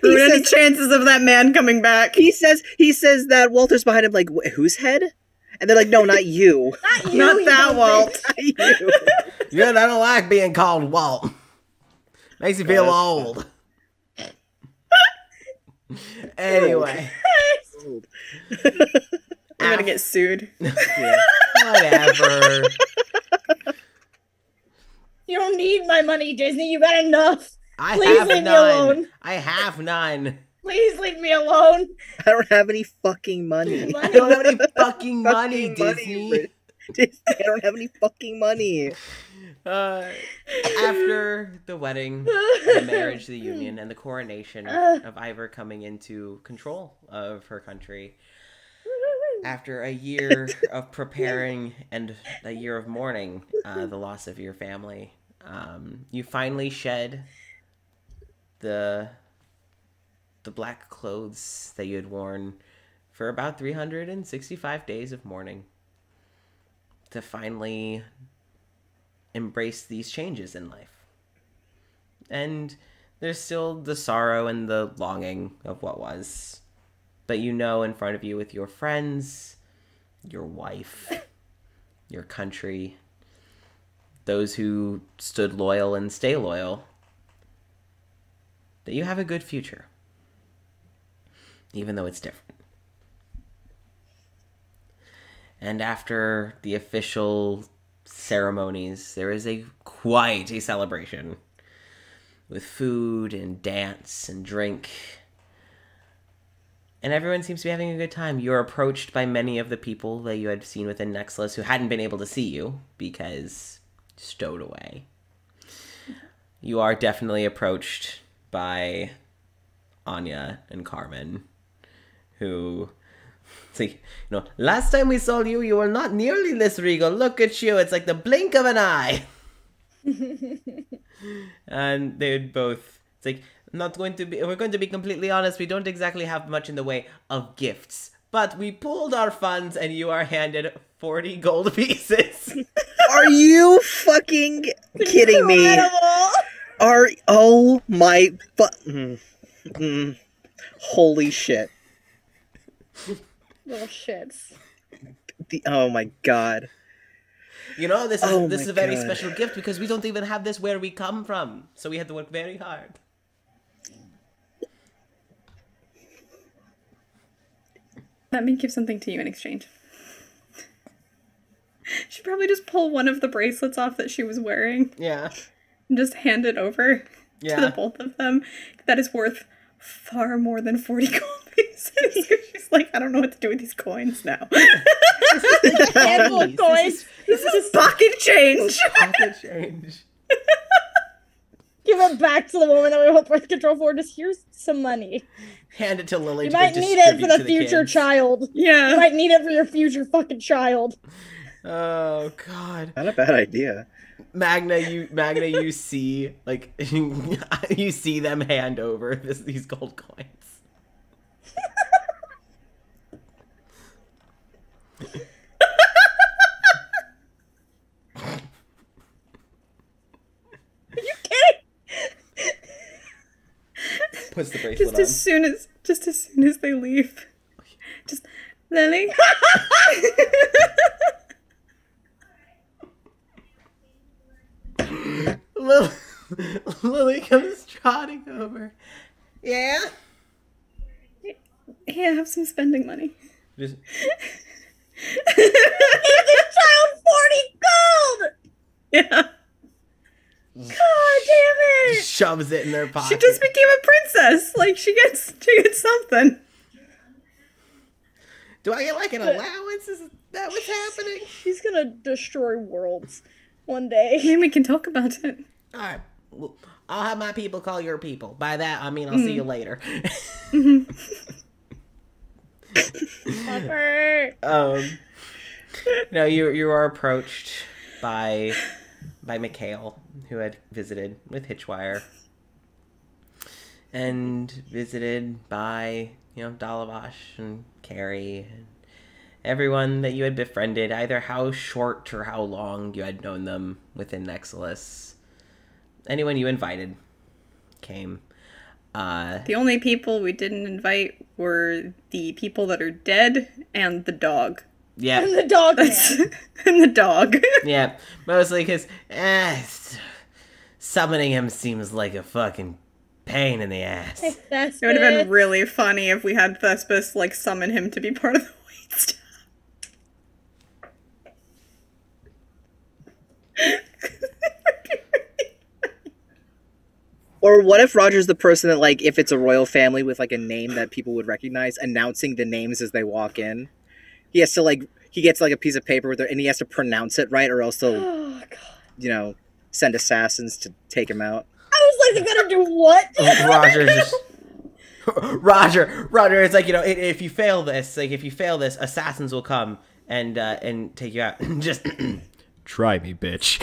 Ruin any chances of that man coming back. He says that Walter's behind him, like, whose head? And they're like, no, not you. Not you, Not you that dumb Walt. bitch. Not you. Yeah, I don't like being called Walt. Makes you feel old. Anyway. I'm gonna get sued. Whatever. You don't need my money, Disney. You got enough. I Please have leave me none. alone. I have none. Please leave me alone. I don't have any fucking money. I don't have any fucking money, Disney. Disney, I don't have any fucking money. After the wedding, the marriage, the union, and the coronation of Eivor coming into control of her country, after a year of preparing and a year of mourning the loss of your family, you finally shed the black clothes that you had worn for about 365 days of mourning to finally embrace these changes in life. And there's still the sorrow and the longing of what was. But you know in front of you with your friends, your wife, your country, those who stood loyal and stay loyal, that you have a good future. Even though it's different. And after the official ceremonies, there is quite a celebration with food and dance and drink. And everyone seems to be having a good time. You're approached by many of the people that you had seen within Nexilis who hadn't been able to see you because stowed away. You are definitely approached by Anya and Carmen, who, it's like, last time we saw you, you were not nearly this regal. Look at you. It's like the blink of an eye. And they would both, it's like, we're going to be completely honest, we don't exactly have much in the way of gifts. But we pooled our funds and you are handed 40 gold pieces. Are you fucking kidding me? Oh my holy shit. Little shits. Oh my god. This is a very special gift because we don't even have this where we come from. So we had to work very hard. Let me give something to you in exchange. She'd probably just pull one of the bracelets off that she was wearing. Yeah. And just hand it over to the both of them. That is worth far more than 40 gold pieces. She's like, I don't know what to do with these coins now. Handful of coins. This is pocket change. Pocket change. Give it back to the woman that we hold birth control for. Just here's some money. Hand it to Lily. You might need it for the future child. Yeah. You might need it for your future fucking child. Oh god. Not a bad idea. Magna, you see, like, you see them hand over these gold coins. Are you kidding? Puts the bracelet on. Just as soon as they leave. Just, Lily? Lily comes trotting over. Yeah? Yeah, have some spending money. Just... Give this child 40 gold! Yeah. God damn it! Shoves it in their pocket. She just became a princess. Like, she gets something. Do I get, like, an allowance? Is that what's happening? She's gonna destroy worlds one day. Maybe we can talk about it. Alright. Well, I'll have my people call your people. By that, I mean I'll see you later. No, you are approached by Mikhail, who had visited with Hitchwire, and visited by Dalavash and Carrie and everyone that you had befriended, either how short or how long you had known them within Nexilis. Anyone you invited came. The only people we didn't invite were the people that are dead and the dog. Yeah. And the dog man. And the dog. Yeah, mostly because summoning him seems like a fucking pain in the ass. Hey, Thespis. It would have been really funny if we had Thespis, like, summon him to be part of the wait staff. Or what if Roger's the person that, like, if it's a royal family with, like, a name that people would recognize, announcing the names as they walk in? He has to, like, he gets, like, a piece of paper with it, and he has to pronounce it right, or else they'll, send assassins to take him out. I was like, they gotta do what? Roger, it's like, if you fail this, assassins will come and take you out. Just try me, bitch.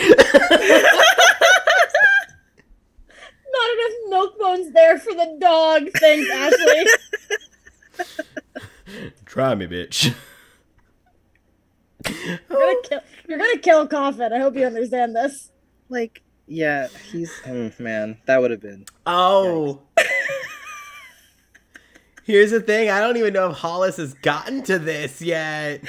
Not enough milk bones there for the dog. Thanks, Ashley. Try me, bitch. You're gonna kill Coffin. I hope you understand this. Like, yeah, he's... Oh, man. That would have been... Oh. Here's the thing. I don't even know if Hollis has gotten to this yet.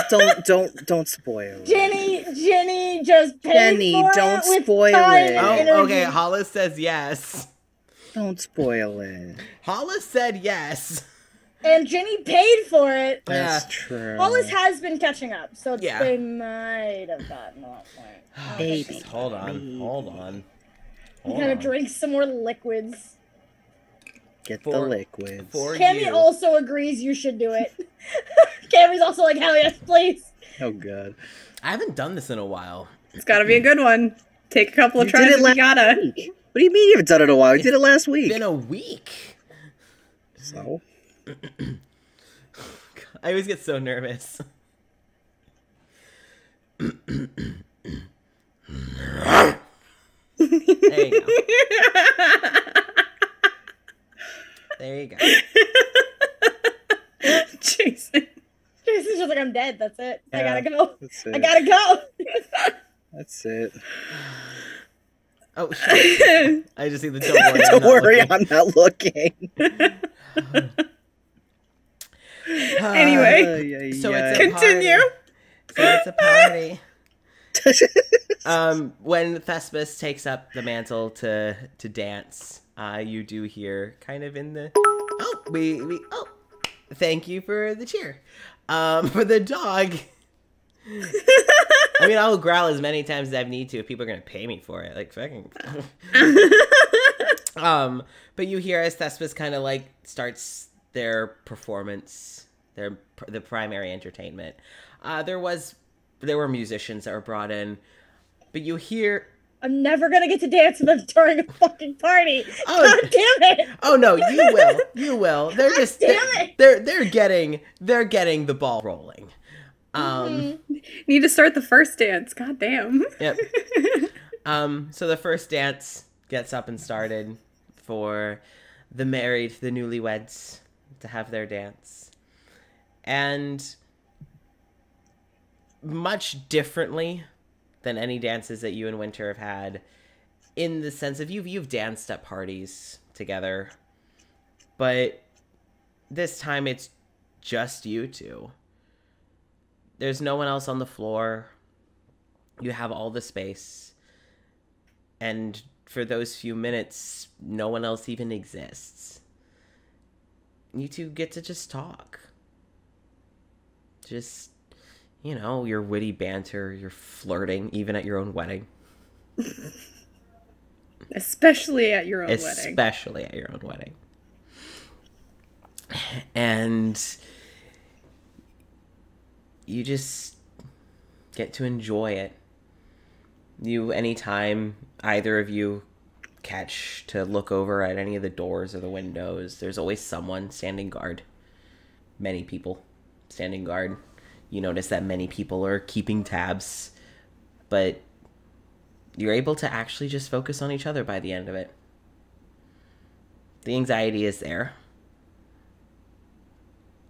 Don't spoil it. Jenny just paid Jenny, for don't it with spoil time it. and Oh, okay. energy. Hollis says yes. Don't spoil it. Hollis said yes. And Jenny paid for it. That's Yeah. true. Hollis has been catching up, so Yeah. they might have gotten that point. Baby. Hold on. I'm gonna drink some more liquids. Get For- the liquids. for Cammy you. also agrees you should do it. Cammy's also like, hell yes, please. Oh, God. I haven't done this in a while. It's gotta be a good one. Take a couple of You tries did it if you gotta. week. What do you mean you haven't done it in a while? You did it last week. It's been a week. So? I always get so nervous. There you go. There you go. Jason. Jason's just like, I'm dead. That's it. I Yeah, gotta go. That's it. I gotta go. That's it. Oh, shit. I just see the don't worry. Don't worry, looking. I'm not looking. Anyway, So it's a continue. party. So it's a party. When Thespis takes up the mantle to dance, you do hear kind of in the thank you for the cheer. For the dog. I mean, I'll growl as many times as I need to if people are gonna pay me for it. Like fucking. But you hear as Thespis kind of like starts their performance, the primary entertainment. There were musicians that were brought in, but you hear. I'm never gonna get to dance with them during a fucking party. Oh, God damn it! Oh no, you will. You will. They're just damn it! they're getting the ball rolling. Need to start the first dance. God damn. Yep. So the first dance gets up and started for the newlyweds to have their dance. And much differently than any dances that you and Winter have had, in the sense of you've danced at parties together, but this time it's just you two. There's no one else on the floor. You have all the space. And for those few minutes, no one else even exists. You two get to just talk. Just, your witty banter, your flirting, even at your own wedding. Especially at your own wedding. Especially at your own wedding. And you just get to enjoy it. Anytime either of you catch to look over at any of the doors or the windows, there's always someone standing guard. Many people standing guard. You notice that many people are keeping tabs, but you're able to actually just focus on each other by the end of it. The anxiety is there,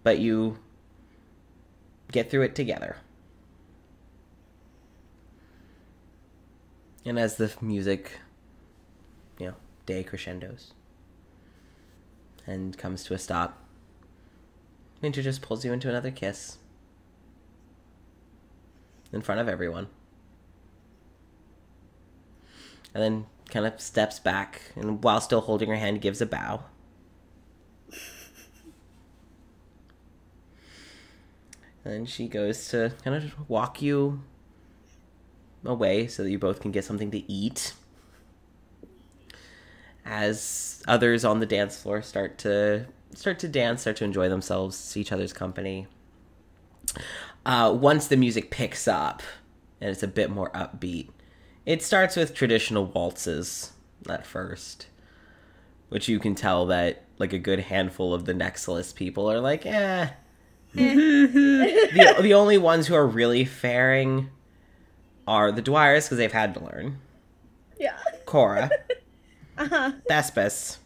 but you get through it together. And as the music, day crescendos and comes to a stop, Winter just pulls you into another kiss in front of everyone. And then kind of steps back and while still holding her hand gives a bow. And then she goes to kind of walk you away so that you both can get something to eat. As others on the dance floor start to dance, start to enjoy themselves, see each other's company. Once the music picks up and it's a bit more upbeat, it starts with traditional waltzes at first, which you can tell that like a good handful of the Nexilis people are like, the only ones who are really faring are the Dwyers, because they've had to learn. Yeah. Cora. Thespis.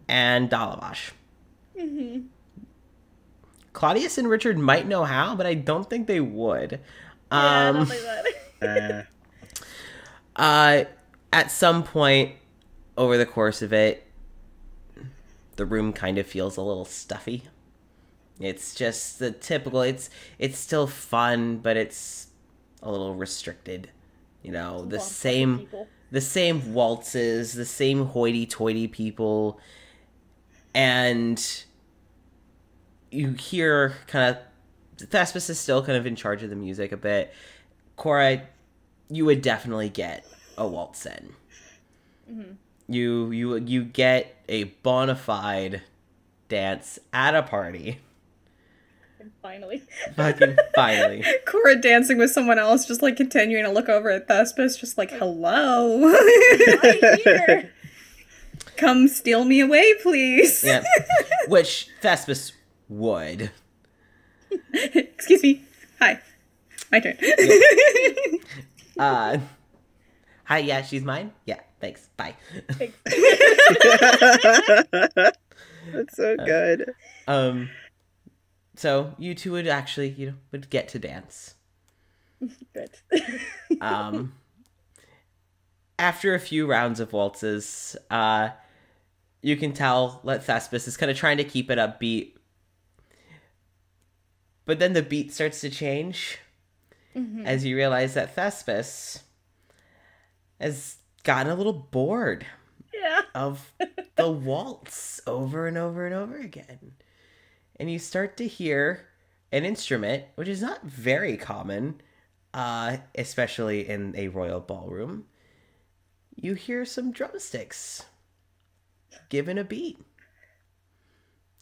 And Dalavash. Mm-hmm. Claudius and Richard might know how, but I don't think they would. I don't think that. At some point over the course of it, the room kind of feels a little stuffy. It's just the typical, it's still fun, but it's a little restricted. The same waltzes, the same hoity-toity people. And you hear kind of, Thespis is still kind of in charge of the music a bit. Cora, you would definitely get a waltz in. Mm-hmm. You get a bona fide dance at a party. Finally. Fucking finally. Cora dancing with someone else, just like continuing to look over at Thespis, just like, hello. I'm here. Come steal me away, please. Yeah. Which Thespis would. Excuse me. Hi. My turn. Hi, yeah, she's mine? Yeah, thanks. Bye. That's so good. So you two would actually, would get to dance. Good. After a few rounds of waltzes, you can tell that Thespis is kind of trying to keep it upbeat. But then the beat starts to change as you realize that Thespis has gotten a little bored of the waltz over and over and over again. And you start to hear an instrument, which is not very common, especially in a royal ballroom. You hear some drumsticks given a beat.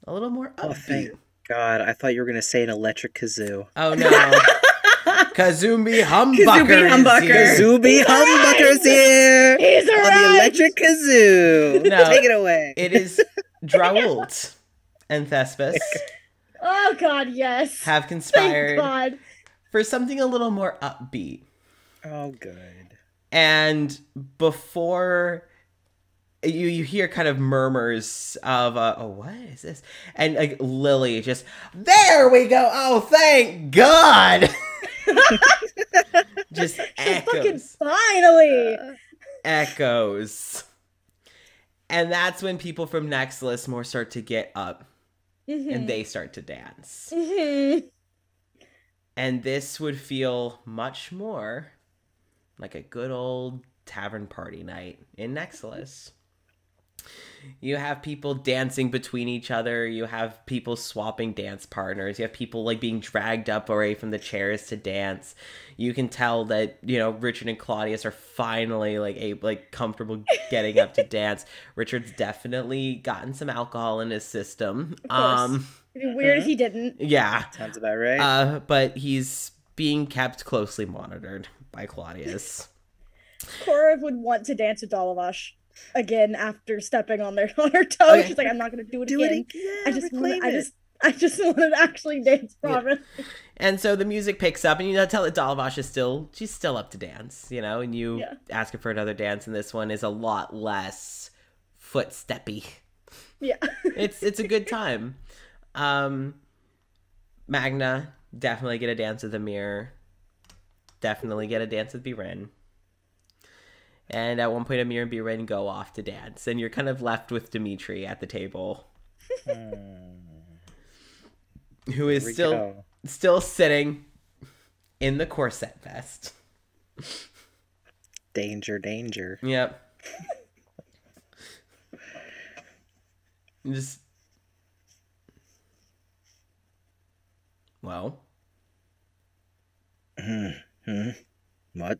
A little more upbeat. Oh, thank God. I thought you were going to say an electric kazoo. Oh, no. Kazoomy Humbucker. Kazoomy Humbucker's here. He's on the electric kazoo. No, take it away. It is Drault and Thespis Oh God, yes. have conspired Thank God. for something a little more upbeat. Oh, good. And before you hear kind of murmurs of, oh, what is this? And like Lily just, there we go. Oh, thank God. Just Fucking echoes. finally. Echoes. And that's when people from Nexilis more start to get up and they start to dance. And this would feel much more like a good old tavern party night in Nexilis. You have people dancing between each other. You have people swapping dance partners. You have people like being dragged up away from the chairs to dance. You can tell that, Richard and Claudius are finally comfortable getting up to dance. Richard's definitely gotten some alcohol in his system. It'd be weird if he didn't. Yeah. Sounds about right. But he's being kept closely monitored by Claudius. Cora would want to dance with Dalavash again after stepping on her toes. Okay. She's like, I'm not gonna do it Do again. it again. I just want reclaim it. I just want to actually dance properly. And so the music picks up, and you tell that Dalavash she's still up to dance, and you ask her for another dance, and this one is a lot less footsteppy. Yeah. It's a good time. Magna, definitely get a dance with Amir. Definitely get a dance with Biren. And at one point, Amir and Biren go off to dance, and you're kind of left with Dimitri at the table. Who is still sitting in the corset vest. Danger, danger. Yep. Just well. What?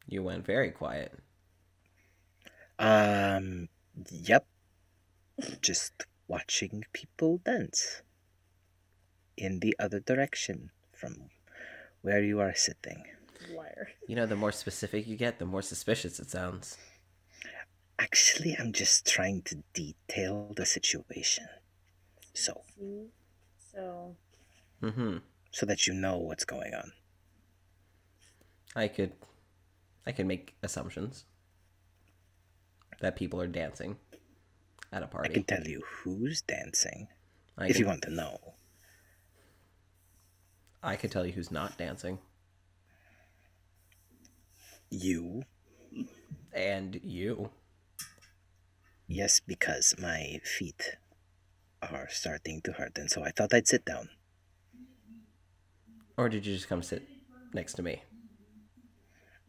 You went very quiet. Yep. Just watching people dance in the other direction from where you are sitting. Liar. The more specific you get, the more suspicious it sounds. Actually, I'm just trying to detail the situation. So that you know what's going on. I could make assumptions that people are dancing at a party. I can tell you who's dancing, if you want to know. I could tell you who's not dancing. You. And you. Yes, because my feet are starting to hurt, and so I thought I'd sit down. Or did you just come sit next to me?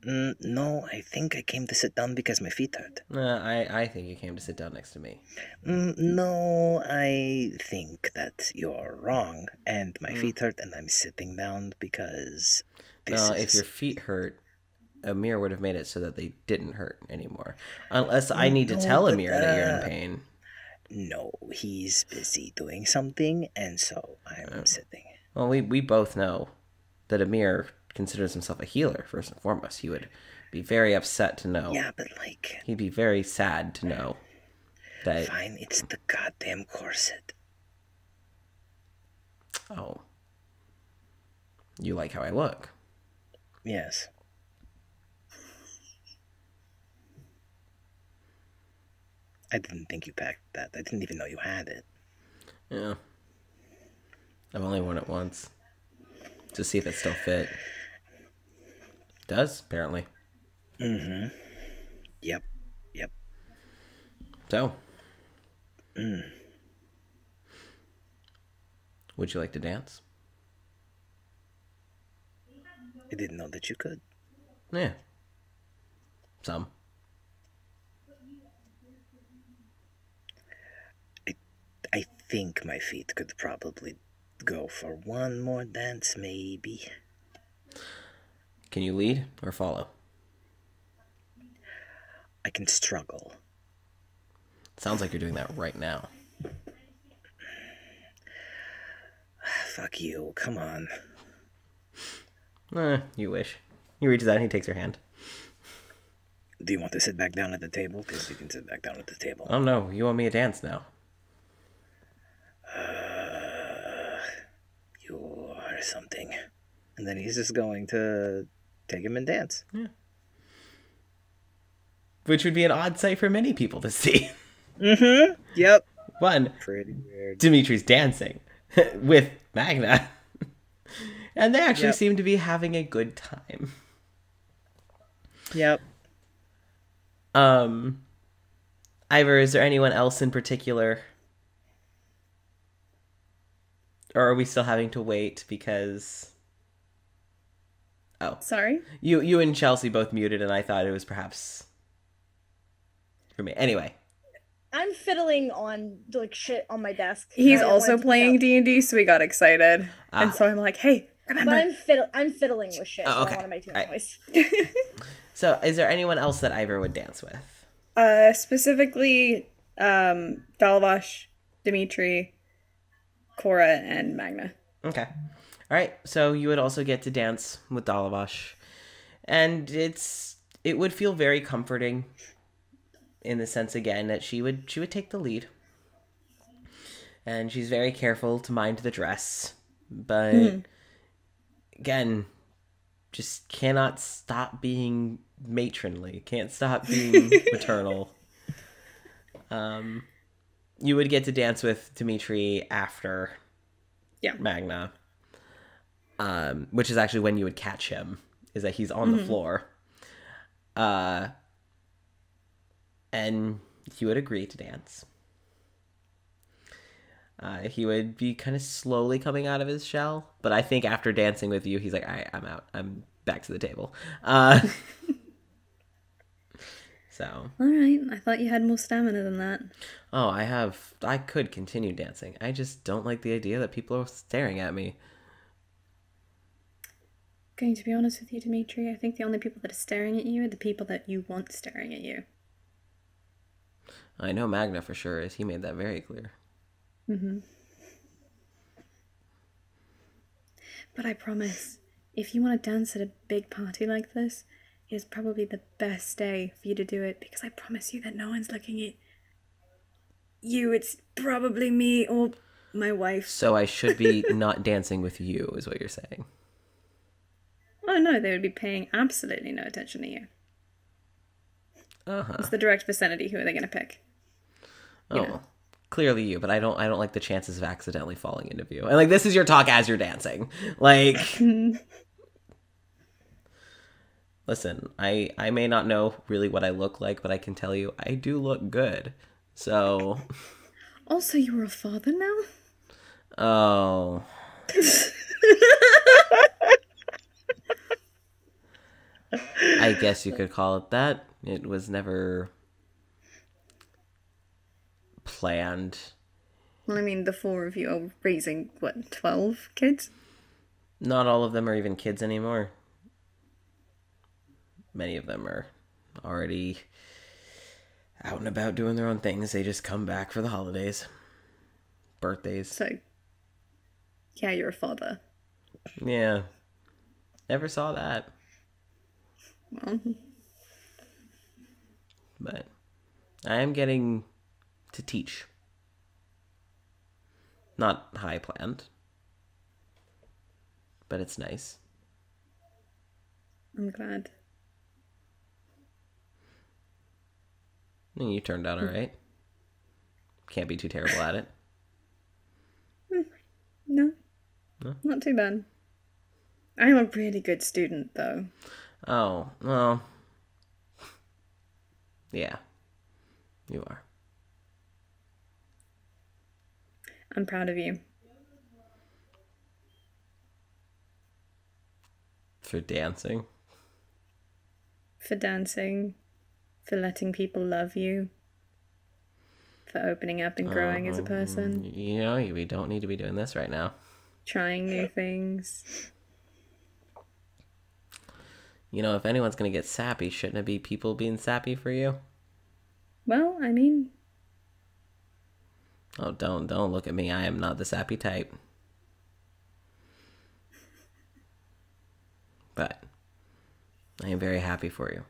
No, I think I came to sit down because my feet hurt. I think you came to sit down next to me. No, I think that you're wrong, and my feet hurt, and I'm sitting down because if your feet hurt, Amir would have made it so that they didn't hurt anymore. Unless I need to tell Amir that you're in pain. No, he's busy doing something, and so I'm sitting. Well, we both know that Amir considers himself a healer, first and foremost. He would Be very upset to know. Yeah, but like... He'd be very sad to know that... Fine, it's the goddamn corset. Oh. You like how I look? Yes. I didn't think you packed that. I didn't even know you had it. Yeah. I've only worn it once. To see if it still fit. It does, apparently. Mm-hmm. Yep. So. Would you like to dance? I didn't know that you could. Yeah. Some. I think my feet could probably go for one more dance, maybe. Can you lead or follow? I can struggle. Sounds like you're doing that right now. Fuck you, come on. You wish. He reaches out and he takes your hand. Do you want to sit back down at the table? Because you can sit back down at the table. Oh no, you owe me a dance now. You are something. And then he's just going to take him and dance. Yeah. Which would be an odd sight for many people to see. Mm-hmm. Yep. One, Pretty weird. Dimitri's dancing with Magna. And they actually seem to be having a good time. Yep. Eivor, is there anyone else in particular? Or are we still having to wait because... Oh. Sorry? You and Chelsea both muted, and I thought it was perhaps... for me. Anyway. I'm fiddling on like shit on my desk. He's also playing D&D, so we got excited. And so I'm like, hey, remember. But I'm fiddling with shit. Oh, So okay. I don't want to make too much noise. So, is there anyone else that Eivor would dance with? Specifically, Dalvash, Dimitri, Cora, and Magna. Okay. All right. So you would also get to dance with Dalavash, and it would feel very comforting, in the sense again that she would take the lead, and she's very careful to mind the dress, but again, just cannot stop being matronly. Can't stop being maternal. You would get to dance with Dimitri after Magna. Which is actually when you would catch him, is that he's on the floor. And he would agree to dance. He would be kind of slowly coming out of his shell, but I think after dancing with you, he's like, all right, I'm out. I'm back to the table. So. All right, I thought you had more stamina than that. Oh, I could continue dancing. I just don't like the idea that people are staring at me. Going to be honest with you, Dimitri, I think the only people that are staring at you are the people that you want staring at you. I know Magna for sure is. He made that very clear. Mm-hmm. But I promise, if you want to dance at a big party like this, it is probably the best day for you to do it, because I promise you that no one's looking at you. It's probably me or my wife. So I should be not dancing with you, is what you're saying. Oh no, they would be paying absolutely no attention to you. It's the direct vicinity. Who are they going to pick? Oh, clearly you, but I don't like the chances of accidentally falling into view. And like, this is your talk as you're dancing. Like, listen, I may not know really what I look like, but I can tell you I do look good. So. Also, you're a father now? Oh. I guess you could call it that. It was never planned. Well, I mean, the four of you are raising, 12 kids? Not all of them are even kids anymore. Many of them are already out and about doing their own things. They just come back for the holidays. Birthdays. So, yeah, you're a father. Yeah. Never saw that. Well, But I am getting to teach. Not high planned, but it's nice. I'm glad. And you turned out all right. Can't be too terrible at it. No. No? Not too bad. I am a really good student, though. Oh, well. Yeah. You are. I'm proud of you. For dancing. For dancing. For letting people love you. For opening up and growing as a person. You know, we don't need to be doing this right now. Trying new things. You know, if anyone's going to get sappy, shouldn't it be people being sappy for you? Well, I mean... Oh, don't look at me. I am not the sappy type. But I am very happy for you.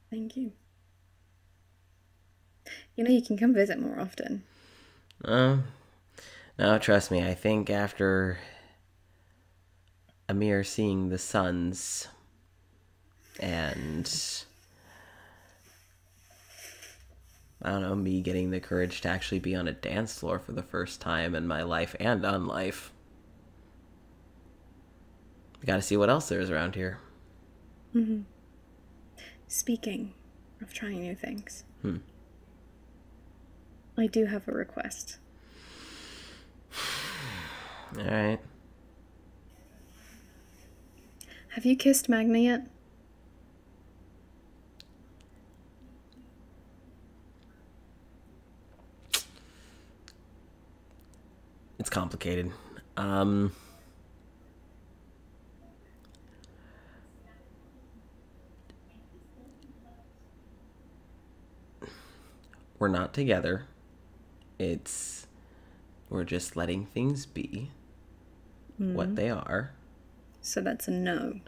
Thank you. You know, you can come visit more often. No, trust me. I think after Amir seeing the suns and I don't know, me getting the courage to actually be on a dance floor for the first time in my life and unlife. We gotta see what else there is around here. Mm-hmm. Speaking of trying new things, I do have a request. Alright. Have you kissed Magna yet? It's complicated. We're not together. We're just letting things be what they are. So that's a no.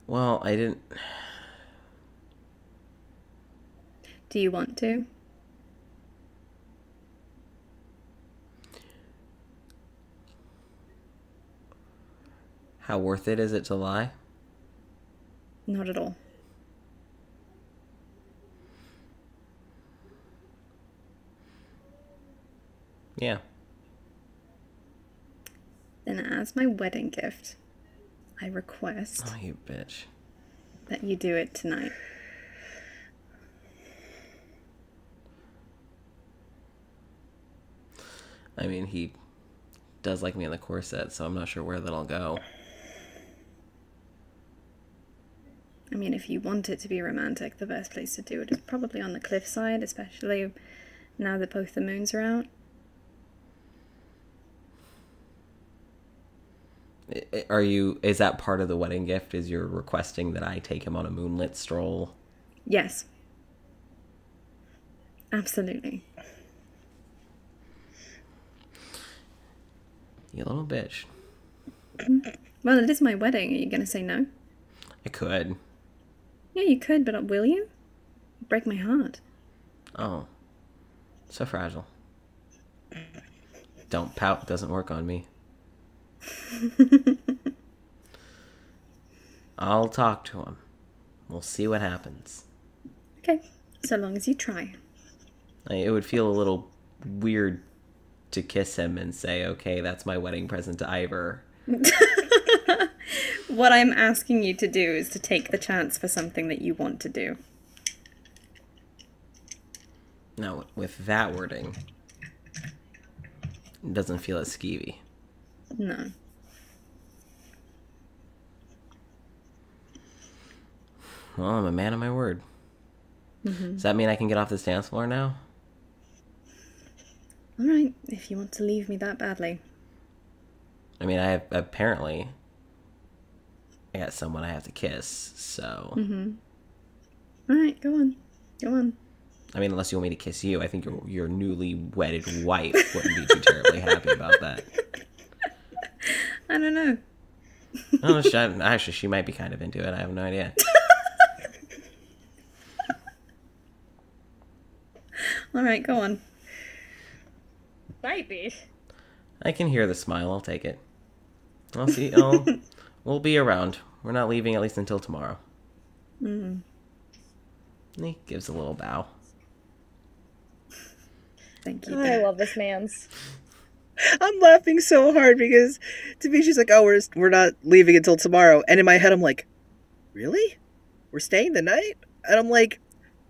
Well, I didn't... Do you want to? How worth it is it to lie? Not at all. Yeah. Then as my wedding gift, I request Oh, you bitch. that you do it tonight. I mean, he does like me in the corset, so I'm not sure where that'll go. I mean, if you want it to be romantic, the best place to do it is probably on the cliffside, especially now that both the moons are out. Is that part of the wedding gift? Is you're requesting that I take him on a moonlit stroll? Yes. Absolutely. You little bitch. Well, it is my wedding. Are you going to say no? I could. Yeah, you could, but will you? Break my heart. Oh. So fragile. Don't pout. Doesn't work on me. I'll talk to him. We'll see what happens. Okay, so long as you try. It would feel a little weird to kiss him and say, okay, that's my wedding present to Eivor. What I'm asking you to do is to take the chance for something that you want to do. Now, with that wording, it doesn't feel as skeevy. No. Well, I'm a man of my word. Mm-hmm. Does that mean I can get off this dance floor now? Alright, if you want to leave me that badly. I mean, I got someone I have to kiss, so... Mm-hmm. Alright, go on. Go on. I mean, unless you want me to kiss you, I think your newly wedded wife wouldn't be too terribly happy about that. I don't know. Oh, actually, she might be kind of into it. I have no idea. All right, go on. Might be. I can hear the smile. I'll take it. I'll see. We'll be around. We're not leaving at least until tomorrow. Mm. He gives a little bow. Thank you. Oh, I love this man's. I'm laughing so hard because to me she's like, "Oh, we're not leaving until tomorrow," and in my head I'm like, "Really? We're staying the night?" And I'm like,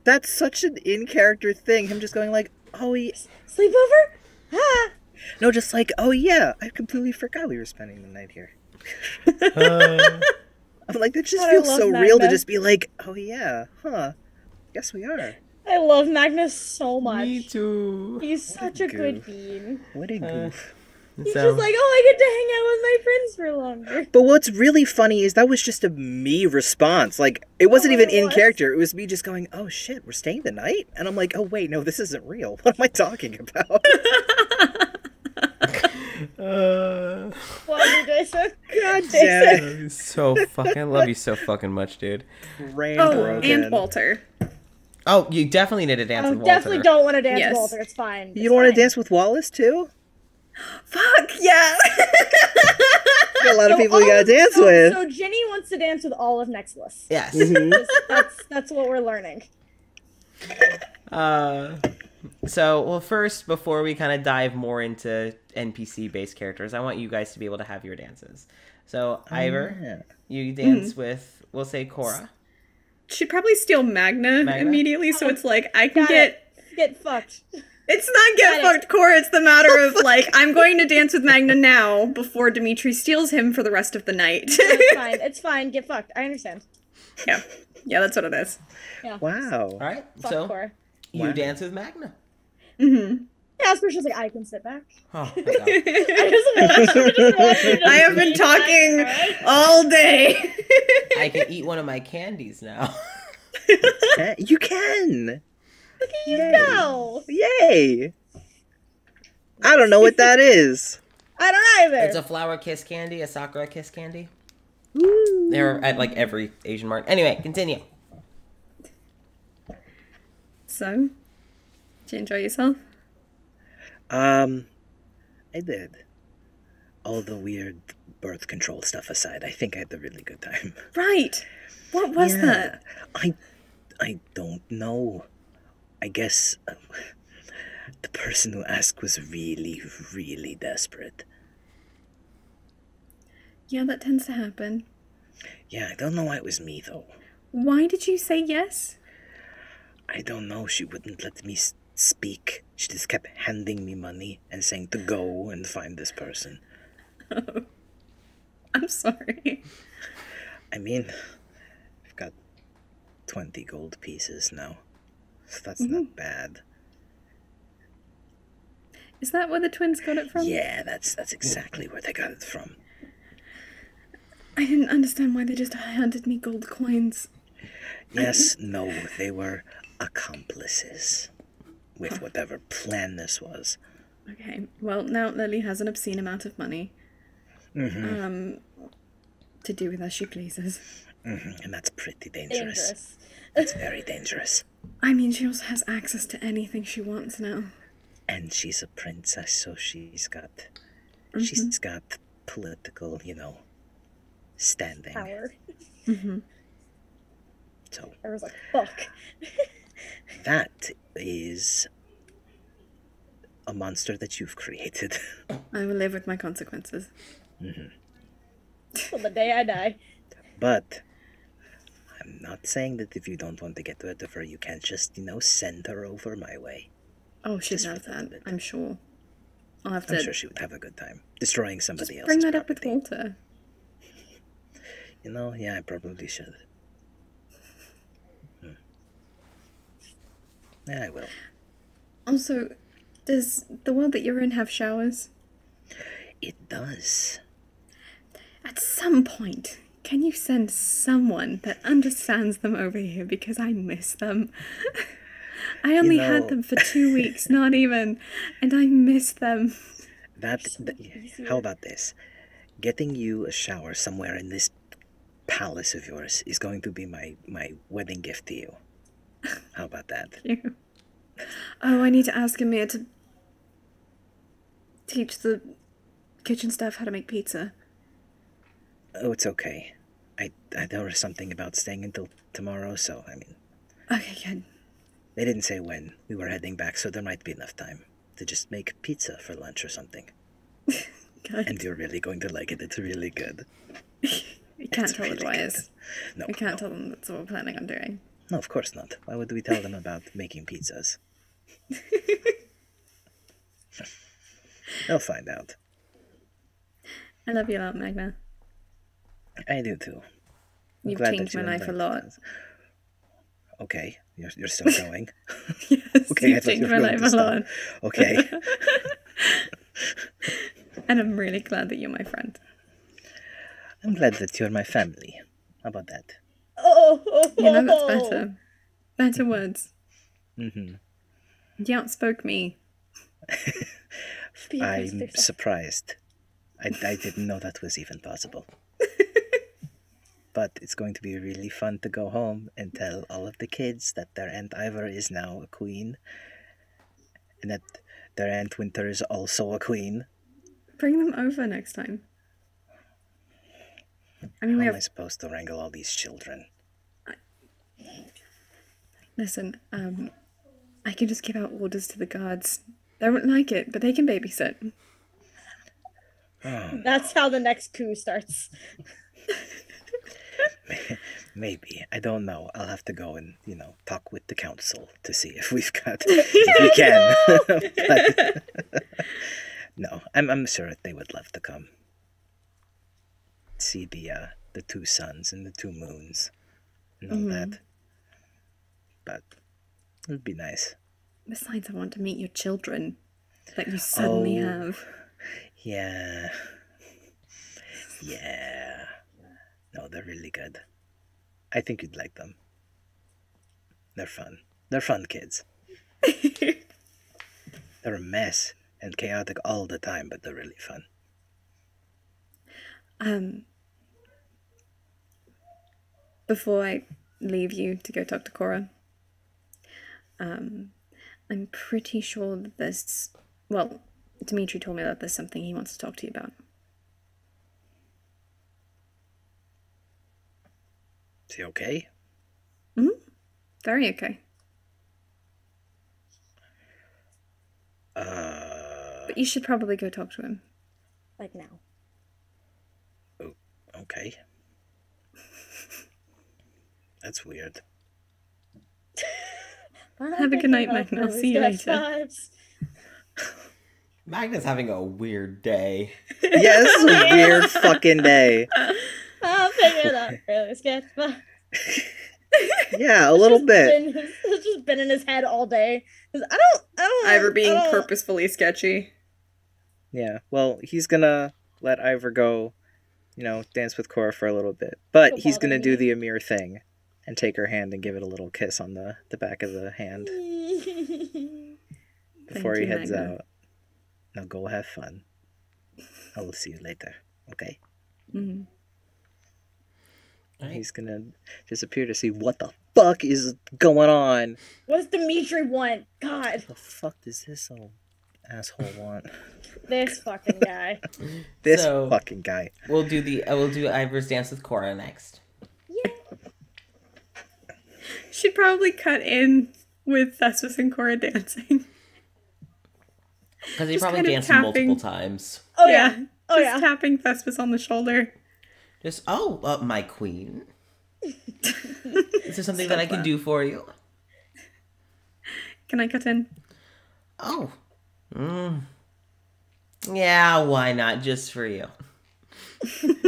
"That's such an in-character thing." Him just going like, "Oh, Sleepover? Ah! no, just like, oh yeah, I completely forgot we were spending the night here." I'm like, that just God, I feels love so real to Magna. just be like, "Oh yeah, huh? Guess we are." I love Magnus so much. Me too. He's such a good goof. bean. What a goof. He's So, just like, oh, I get to hang out with my friends for longer. But what's really funny is that was just a me response. Like, it wasn't even it in was. character. It was me just going, "Oh shit, we're staying the night?" And I'm like, "Oh wait, no, this isn't real. What am I talking about?" What did I say? God damn it. I love you so fucking much, dude. Brain Oh, broken. and Walter. Oh, you definitely need to dance I with Walter. definitely don't want to dance Yes. with Walter. It's fine. You don't want to dance with Wallace too? Fuck yeah! Got a lot of people you gotta dance with. So Ginny wants to dance with all of Nexilis. Yes. That's what we're learning. Well, first, before we kind of dive more into NPC-based characters, I want you guys to be able to have your dances. So, Ivor, yeah. you dance with, we'll say, Cora. She'd probably steal Magna, Magna? immediately, so it's like, I can Got Get fucked. It's not get Got it. fucked, Cora. It's the matter of, like, I'm going to dance with Magna now before Dimitri steals him for the rest of the night. It's fine. It's fine. Get fucked. I understand. Yeah. Yeah, that's what it is. Yeah. Wow. All right, Fuck so Cora. you Wow. dance with Magna. Mm-hmm. Yeah, Asperger's like, I can sit back. Oh, my God. I have been talking all day. I can eat one of my candies now. You can. Look at you Yay. go. Yay. I don't know what that is. I don't either. It's a flower kiss candy, a sakura kiss candy. Ooh. They're at like every Asian mart. Anyway, continue. So, did you enjoy yourself? I did. All the weird birth control stuff aside, I think I had a really good time. Right. What was Yeah. that? I don't know. I guess the person who asked was really, really desperate. Yeah, that tends to happen. Yeah, I don't know why it was me, though. Why did you say yes? I don't know. She wouldn't let me speak. She just kept handing me money and saying to go and find this person. I'm sorry. I mean, I've got 20 gold pieces now. So that's not bad. Is that where the twins got it from? Yeah, that's exactly where they got it from. I didn't understand why they just handed me gold coins. Yes, no, they were accomplices with whatever plan this was. Okay, well, now Lily has an obscene amount of money. Mm-hmm. To do with as she pleases. Mm-hmm. And that's pretty dangerous. dangerous. It's very dangerous. I mean, she also has access to anything she wants now. And she's a princess, so she's got political, standing. Power. So I was like, fuck. that is a monster that you've created. I will live with my consequences. Till the day I die. But I'm not saying that if you don't want to get rid of her, you can't just, send her over my way. Oh, she'd Just have for a little that, bit. I'm sure. I'll have I'm to sure she would have a good time destroying somebody else's bring that up with property. Walter. Yeah, I probably should. Yeah, I will. Also, does the world that you're in have showers? It does. At some point, can you send someone that understands them over here because I miss them? I only had them for 2 weeks, not even, and I miss them. How about this? Getting you a shower somewhere in this palace of yours is going to be my wedding gift to you. How about that? You. Oh, I need to ask Amir to teach the kitchen staff how to make pizza. Oh, it's okay. There was something about staying until tomorrow, so, I mean... Okay, good. They didn't say when we were heading back, so there might be enough time to just make pizza for lunch or something. Good. And you're really going to like it. It's really good. We can't tell the really Dwyers. No, We can't tell them that's what we're planning on doing. No, of course not. Why would we tell them about making pizzas? They'll find out. I love you a lot, Magna. I do too. I'm You've glad changed that my you life a enjoyed lot. it. Okay, you're still going. Yes, Okay, I you've thought you changed were my going life to a stop. lot. Okay. And I'm really glad that you're my friend. I'm glad that you're my family. How about that? Oh, You know, that's better. Better words. Mm-hmm. You outspoke me. I'm surprised. I didn't know that was even possible. But it's going to be really fun to go home and tell all of the kids that their Aunt Ivor is now a queen. And that their Aunt Winter is also a queen. Bring them over next time. I mean, How we am I have... supposed to wrangle all these children? Listen, I can just give out orders to the guards. They won't like it, but they can babysit. Oh, That's how the next coup starts. maybe. I don't know. I'll have to go and, talk with the council to see if if we can. But, no, I'm sure they would love to come. See the two suns and the two moons and all that. But it would be nice. Besides, I want to meet your children that you suddenly have. Yeah. Yeah. No, they're really good. I think you'd like them. They're fun. They're fun kids. They're a mess and chaotic all the time, but they're really fun. Before I leave you to go talk to Cora, I'm pretty sure that there's... Well, Dimitri told me that there's something he wants to talk to you about. Is he okay? Very okay. But you should probably go talk to him. Like now. Oh, okay. That's weird. Have a good night, Magna. I'll see you later. Magna's having a weird day. Yeah, this is a weird fucking day. I'll figure it out. Really sketch. Yeah, a little bit. It's just been in his head all day. I don't. Ivor being I don't- purposefully sketchy. Yeah, well, he's gonna let Ivor go, dance with Cora for a little bit. But Don't he's bother gonna do me. the Amir thing and take her hand and give it a little kiss on the back of the hand before he you, heads Magna. out. Now go have fun. I will see you later, okay? Mm-hmm. Right. He's gonna disappear to see what the fuck is going on. What does Dimitri want? God, The fuck does this old asshole want? this fucking guy. This So- fucking guy. We'll do Ivor's dance with Cora next. Yeah. She'd probably cut in with Thespis and Cora dancing. Because he Just probably kind of danced tapping. multiple times. Oh yeah. Oh Just yeah. tapping Thespis on the shoulder. Just, my queen. Is there something that I can do for you? Can I cut in? Oh. Yeah, why not? Just for you.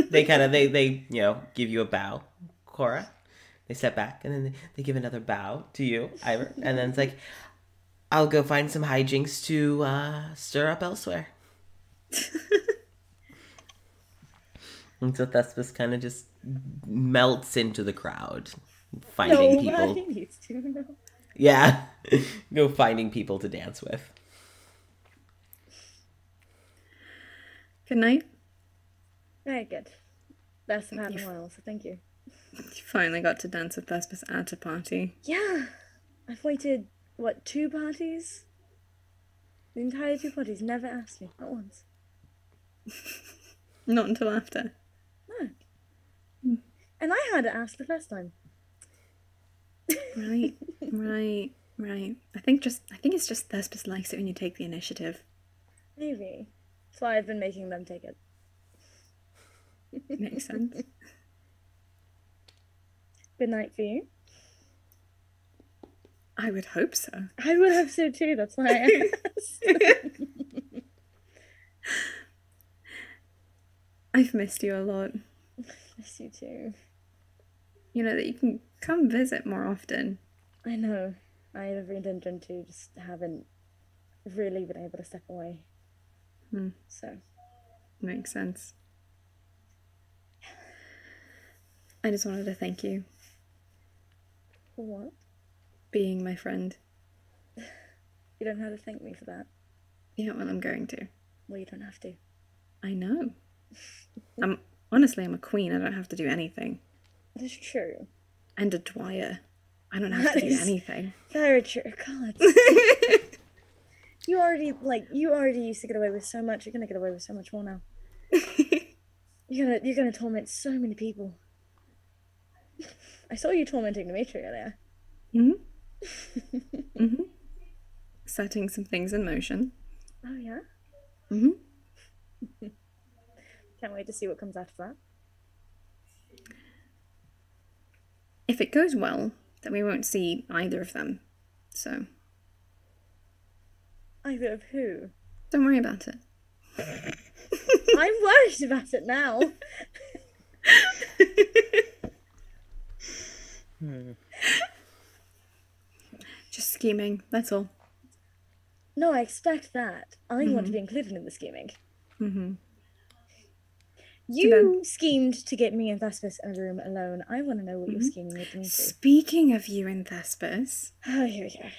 They give you a bow, Cora. They step back, and then they give another bow to you, Ivor. And then it's like, I'll go find some hijinks to stir up elsewhere. And so Thespis kind of just melts into the crowd, finding people. Nobody needs to know. Yeah, go finding people to dance with. Good night. Very good. That's not in a while, so thank you. You finally got to dance with Thespis at a party. Yeah. I've waited what, 2 parties? The entire 2 parties never asked me, not once. Not until after. No. And I had to ask the first time. Right. I think it's just Thespis likes it when you take the initiative. Maybe. That's why I've been making them take it. Makes sense. Good night for you. I would hope so. I would hope so too, that's why I asked. I've missed you a lot. Miss you too. You know that you can come visit more often. I know. I had every intention to, just haven't really been able to step away. So. Makes sense. I just wanted to thank you. For what? Being my friend. You don't have to thank me for that. Yeah, well, I'm going to. Well, you don't have to. I know. Honestly, I'm a queen. I don't have to do anything. That is true. And a dwyer. I don't have to do anything. Very true. God. You already used to get away with so much. You're gonna get away with so much more now. You're gonna torment so many people. I saw you tormenting Dimitri earlier. Setting some things in motion. Oh yeah? Can't wait to see what comes after that. If it goes well, then we won't see either of them. So. Either of who? Don't worry about it. I'm worried about it now. Just scheming, that's all. No, I expect that. I want to be included in the scheming. You schemed to get me and Thespis in a room alone. I want to know what you're scheming with Dimitri. Speaking of you and Thespis. Oh, here we go.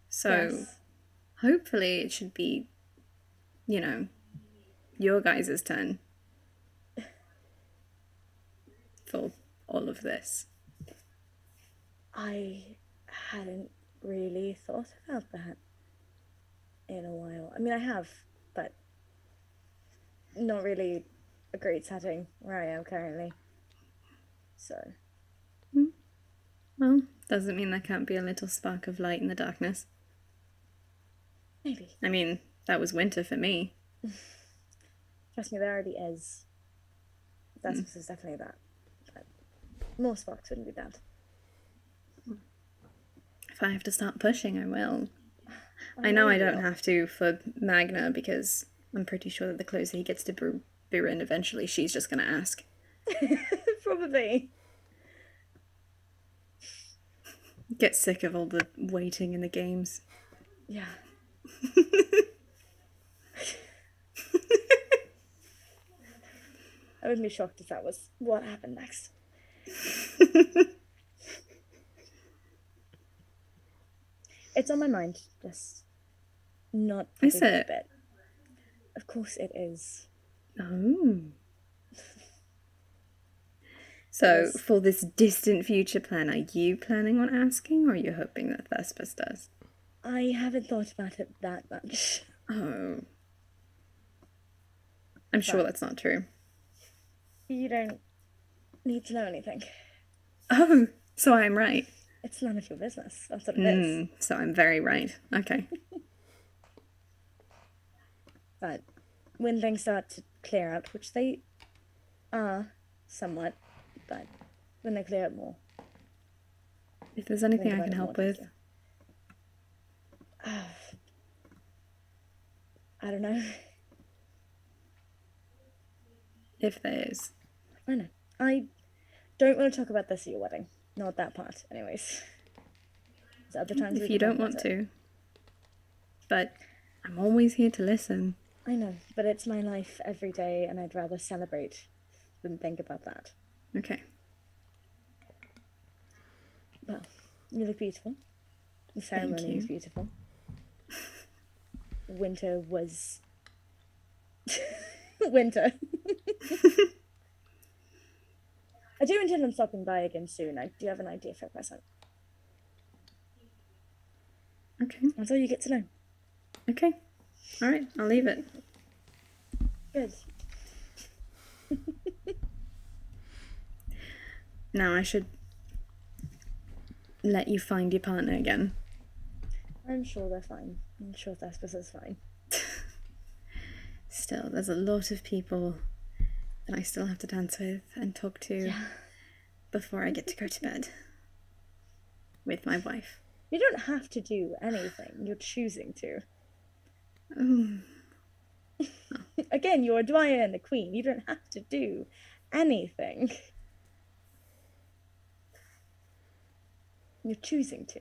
So, hopefully it should be, you know, your guys' turn. For all of this. I hadn't really thought about that in a while. I mean, I have, but not really a great setting where I am currently. So. Well, doesn't mean there can't be a little spark of light in the darkness. Maybe. I mean, that was winter for me. Trust me, there already is. That's definitely that. But more sparks wouldn't be bad. If I have to start pushing, I will. I know I don't have to for Magna because I'm pretty sure that the closer he gets to Burin, eventually she's just going to ask. Probably. Get sick of all the waiting in the games. Yeah. I wouldn't be shocked if that was what happened next. It's on my mind, just not. Is it? Bit. Of course it is. Oh. So, for this distant future plan, are you planning on asking, or are you hoping that Thespis does? I haven't thought about it that much. Oh. I'm sure that's not true. You don't need to know anything. Oh, so I'm right. It's none of your business. That's what it is. So I'm very right. Okay. But when things start to clear out, which they are somewhat, but when they clear up more. If there's anything I can help with. I don't know. If there is. I know. I don't want to talk about this at your wedding. Not that part, anyways. There's other times if you don't want to. But I'm always here to listen. I know, but it's my life every day, and I'd rather celebrate than think about that. Okay. Well, you look beautiful. The ceremony is beautiful. Winter was... Winter. I do intend on stopping by again soon. Do you have an idea for a present? Okay. That's all you get to know. Okay. All right. I'll leave it. Good. Now I should let you find your partner again. I'm sure they're fine. I'm sure Thespis is fine. Still, there's a lot of people that I still have to dance with and talk to before I get to go to bed with my wife. You don't have to do anything. You're choosing to. Oh. Again, you're Dwyer and the Queen. You don't have to do anything. You're choosing to.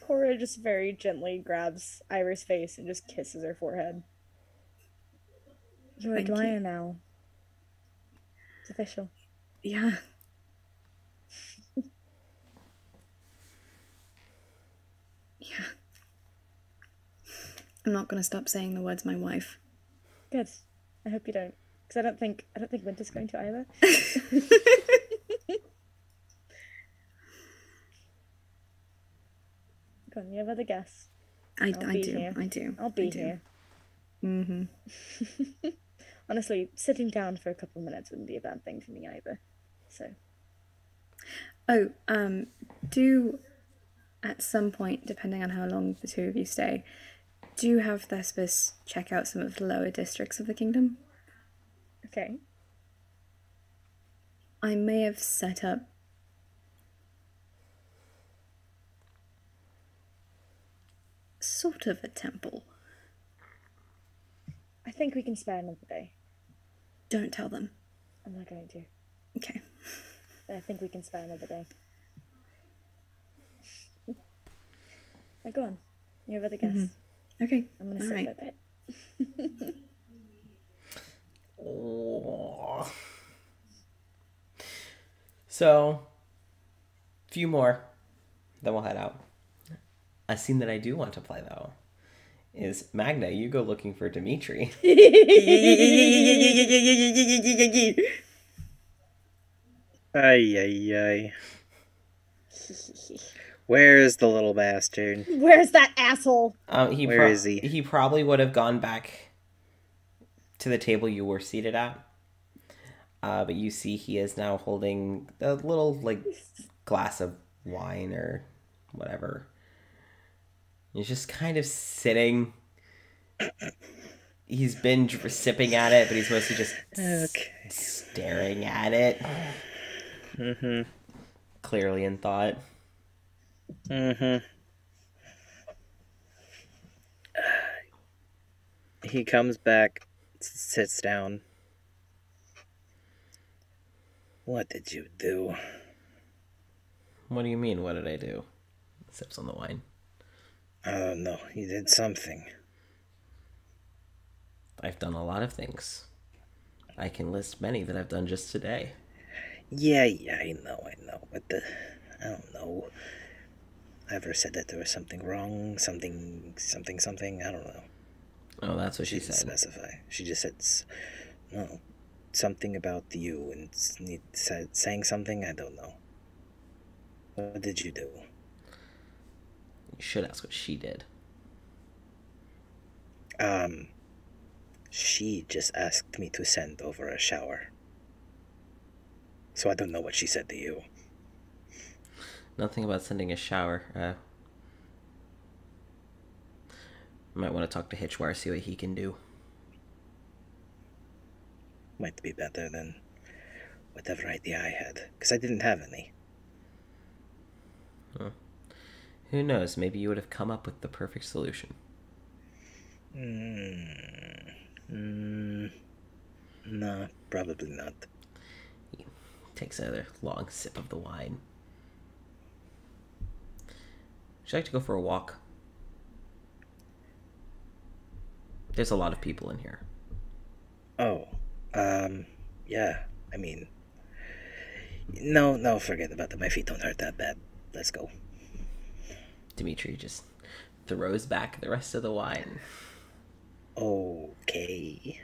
Cora just very gently grabs Ivor's face and just kisses her forehead. You're a Dwyer now. It's official. Yeah. Yeah. I'm not gonna stop saying the words my wife. Good. I hope you don't. Because I don't think Winter's going to either. Go on, you have other guests. I I'll be do. here. I do. I'll be here. Mm-hmm. Honestly, sitting down for a couple of minutes wouldn't be a bad thing for me either. So. Oh, do at some point, depending on how long the two of you stay, do have Thespis check out some of the lower districts of the kingdom. Okay. I may have set up sort of a temple. I think we can spare another day. Don't tell them. I'm not going to. Okay. I think we can spare another day. Now go on. You have other guests. Mm-hmm. Okay. I'm going to sit a bit. Oh. So, few more, then we'll head out. A scene that I do want to play, though, is Magna, you go looking for Dimitri. Ay, ay, ay. Where's the little bastard? Where's that asshole? Where is he? He probably would have gone back to the table you were seated at. But you see he is now holding a little, glass of wine or whatever. He's just kind of sitting. He's been sipping at it, but he's mostly just staring at it. Mm-hmm. Clearly in thought. Mm-hmm. He comes back, sits down. What did you do? What do you mean, what did I do? Sips on the wine. I don't know. You did something. I've done a lot of things. I can list many that I've done just today. Yeah, I know. But I don't know. I ever said that there was something wrong? Something. I don't know. Oh, that's what she said. Specify. She just said, no, something about you and said saying something. I don't know. What did you do? You should ask what she did. She just asked me to send over a shower. So I don't know what she said to you. Nothing about sending a shower. Might want to talk to Hitchwire, see what he can do. Might be better than whatever idea I had, because I didn't have any. Huh. Who knows? Maybe you would have come up with the perfect solution. No, probably not. He takes another long sip of the wine. Would you like to go for a walk? There's a lot of people in here. Oh, yeah, I mean... No, forget about it. My feet don't hurt that bad. Let's go. Dimitri just throws back the rest of the wine. Okay.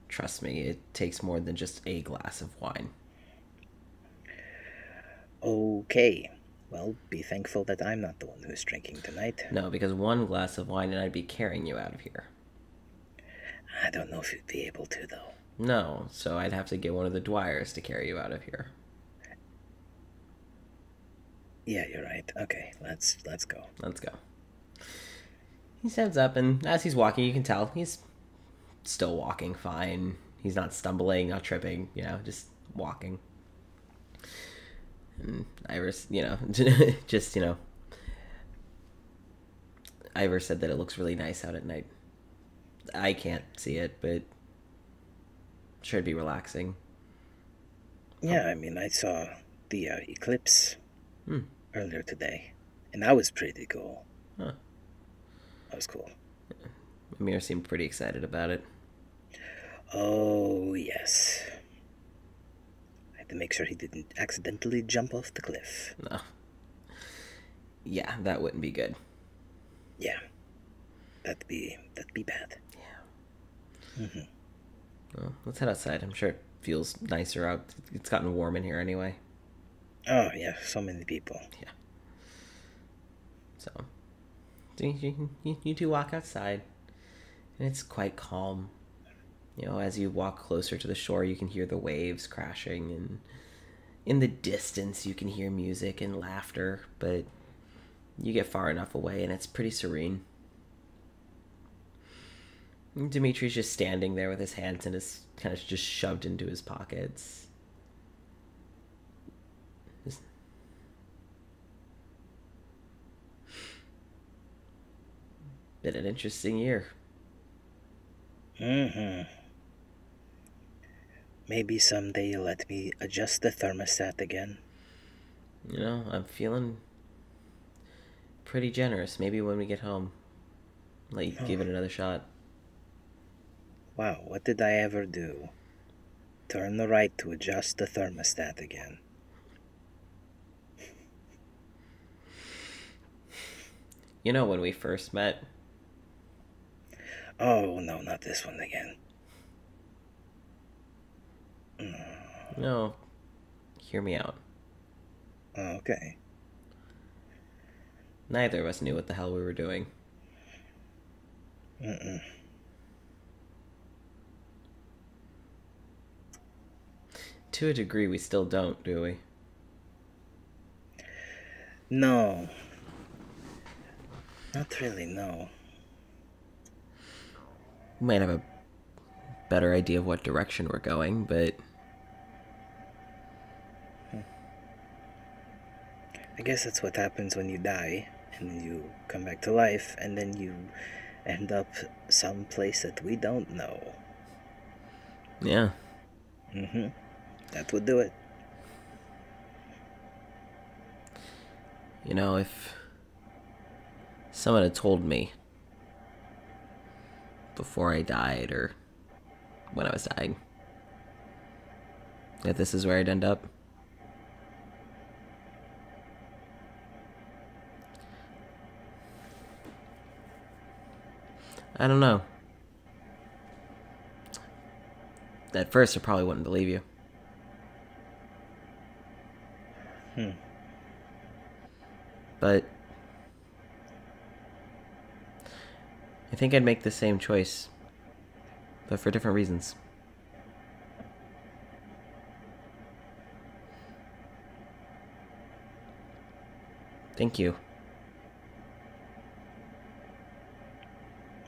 Trust me, it takes more than just a glass of wine. Okay. Well, be thankful that I'm not the one who's drinking tonight. No, because one glass of wine and I'd be carrying you out of here. I don't know if you'd be able to, though. No, so I'd have to get one of the Dwyers to carry you out of here. Yeah, you're right. Okay, let's go. Let's go. He stands up, and as he's walking, you can tell he's still walking fine. He's not stumbling, not tripping, just walking. And Iris, Ivor said that it looks really nice out at night. I can't see it, but sure it'd be relaxing. Yeah, I mean, I saw the eclipse earlier today, and that was pretty cool. Huh. That was cool. Amir seemed pretty excited about it. Oh, yes. I had to make sure he didn't accidentally jump off the cliff. No. Yeah, that wouldn't be good. Yeah. That'd be bad. Yeah. Well, let's head outside. I'm sure it feels nicer out. It's gotten warm in here anyway. Oh, yeah, so many people. Yeah. So you two walk outside, and it's quite calm. As you walk closer to the shore, you can hear the waves crashing, and in the distance, you can hear music and laughter, but you get far enough away, and it's pretty serene. And Dimitri's just standing there with his hands and his kind of just shoved into his pockets. Been an interesting year. Maybe someday you'll let me adjust the thermostat again. I'm feeling pretty generous. Maybe when we get home, let you give it another shot. Wow, what did I ever do? Turn the right to adjust the thermostat again. When we first met... Oh, no, not this one again. No, hear me out. Okay. Neither of us knew what the hell we were doing. To a degree, we still don't, do we? No. Not really, no. We might have a better idea of what direction we're going, but... I guess that's what happens when you die, and then you come back to life, and then you end up someplace that we don't know. Yeah. That would do it. If someone had told me before I died, or when I was dying, that this is where I'd end up, I don't know. At first, I probably wouldn't believe you. But I think I'd make the same choice, but for different reasons. Thank you.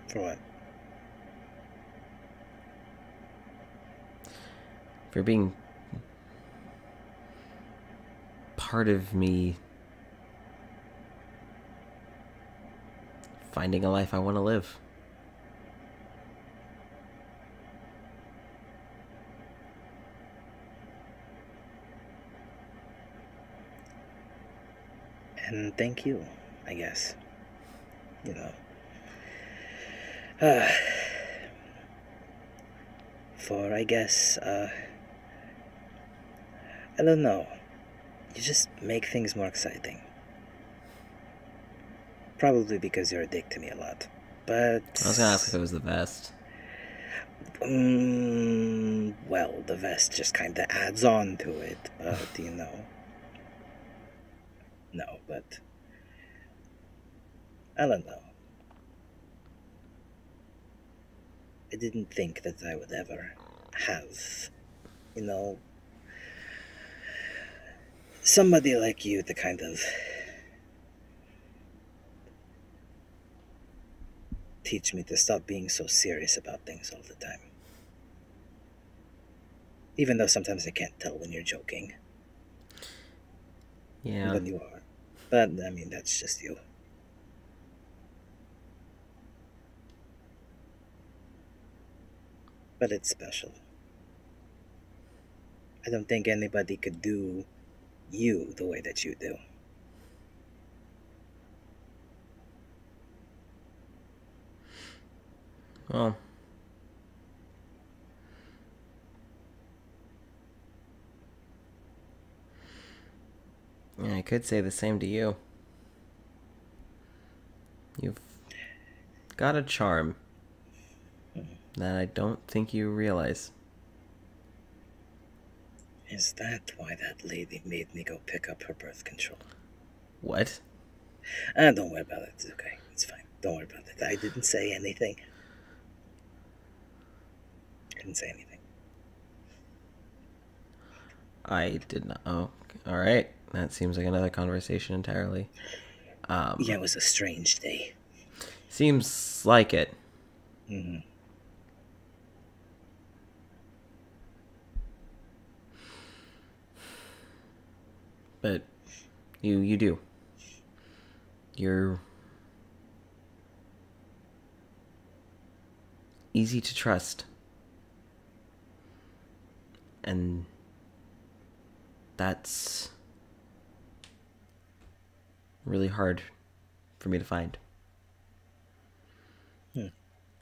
For what? For being part of me finding a life I want to live. And thank you, I guess. For, I guess, I don't know. You just make things more exciting. Probably because you're a dick to me a lot. But... I was gonna ask if it was the best. Well, the vest just kind of adds on to it, but no, but I don't know. I didn't think that I would ever have, somebody like you to kind of teach me to stop being so serious about things all the time. Even though sometimes I can't tell when you're joking. Yeah. When you are. But, I mean, that's just you. But it's special. I don't think anybody could do you the way that you do. Well, yeah, I could say the same to you. You've got a charm that I don't think you realize. Is that why that lady made me go pick up her birth control? What? Don't worry about it. It's okay. It's fine. Don't worry about it. I didn't say anything. I didn't say anything. I did not. Oh, all right. That seems like another conversation entirely. Yeah, it was a strange day. Seems like it. Mm-hmm. But you do. You're easy to trust. And that's really hard for me to find.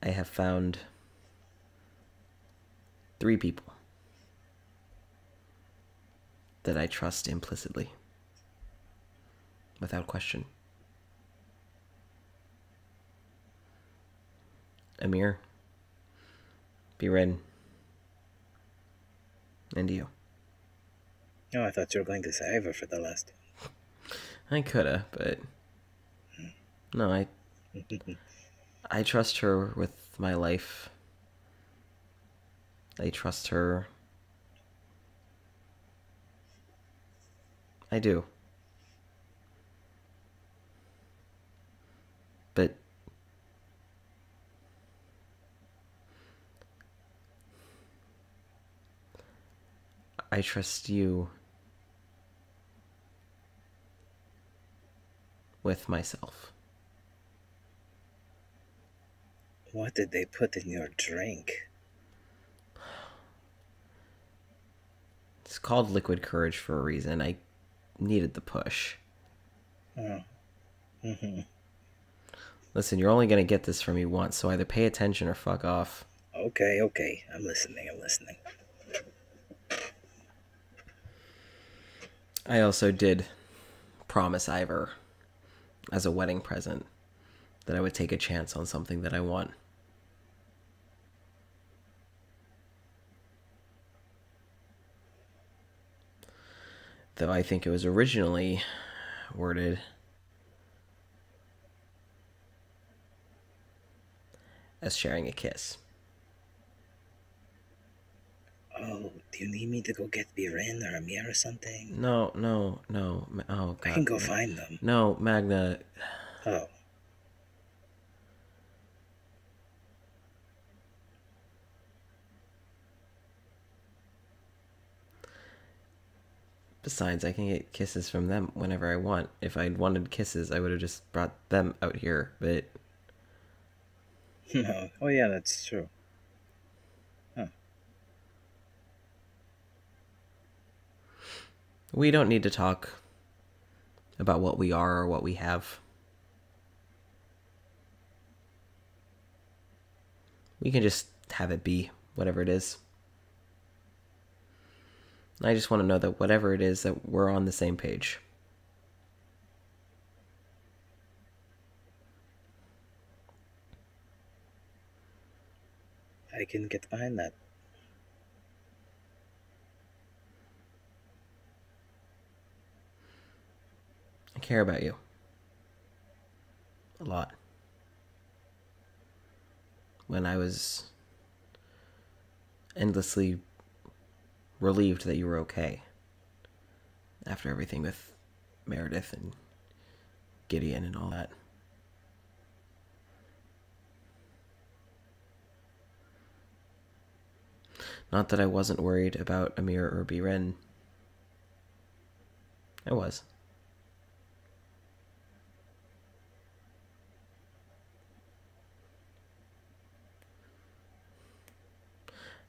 I have found 3 people that I trust implicitly, without question. Amir, Biren, and you. Oh, I thought you were going to say Eivor for the last I coulda, but no, I trust her with my life. I trust her. I do. But I trust you with myself. What did they put in your drink? It's called liquid courage for a reason. I needed the push. Oh. Mm-hmm. Listen, you're only going to get this from me once, so either pay attention or fuck off. Okay. I'm listening. I also did promise Eivor, as a wedding present, that I would take a chance on something that I want. Though I think it was originally worded as sharing a kiss. Oh, do you need me to go get Biren or Amir or something? No. Oh, God. I can go find them. No, Magna. Oh. Besides, I can get kisses from them whenever I want. If I'd wanted kisses, I would have just brought them out here, but... No. Oh, yeah, that's true. Huh. We don't need to talk about what we are or what we have. We can just have it be, whatever it is. I just want to know that whatever it is, that we're on the same page. I can get behind that. I care about you. A lot. When I was endlessly relieved that you were okay after everything with Meredith and Gideon and all that. Not that I wasn't worried about Amir or Biren. I was.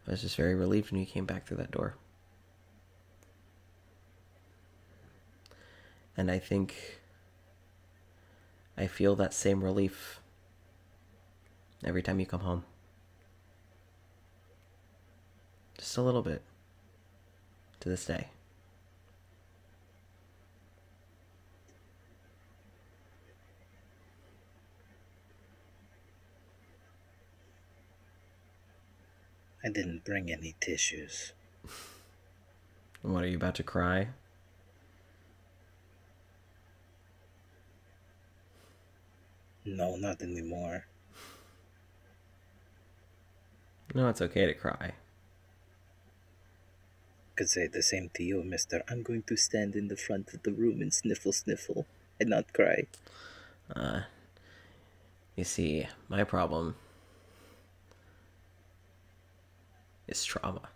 I was just very relieved when you came back through that door. And I think I feel that same relief every time you come home. Just a little bit. To this day. I didn't bring any tissues. What, are you about to cry? No, not anymore. No, it's okay to cry. Could say the same to you, mister. I'm going to stand in the front of the room and sniffle and not cry. You see, my problem is trauma.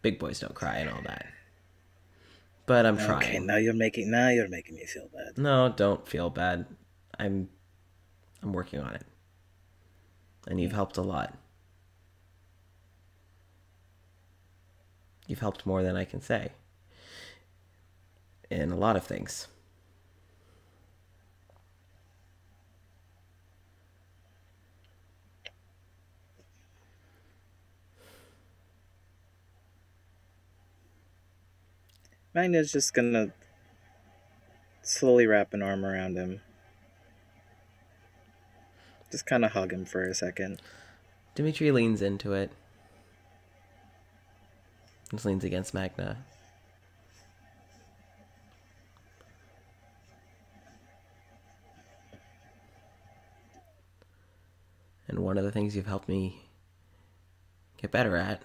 Big boys don't cry and all that. But I'm trying. Okay, now you're making me feel bad. No, don't feel bad. I'm working on it. And you've helped a lot. You've helped more than I can say. In a lot of things. Magna's just gonna slowly wrap an arm around him. Just kind of hug him for a second. Dimitri leans into it. Just leans against Magna. And one of the things you've helped me get better at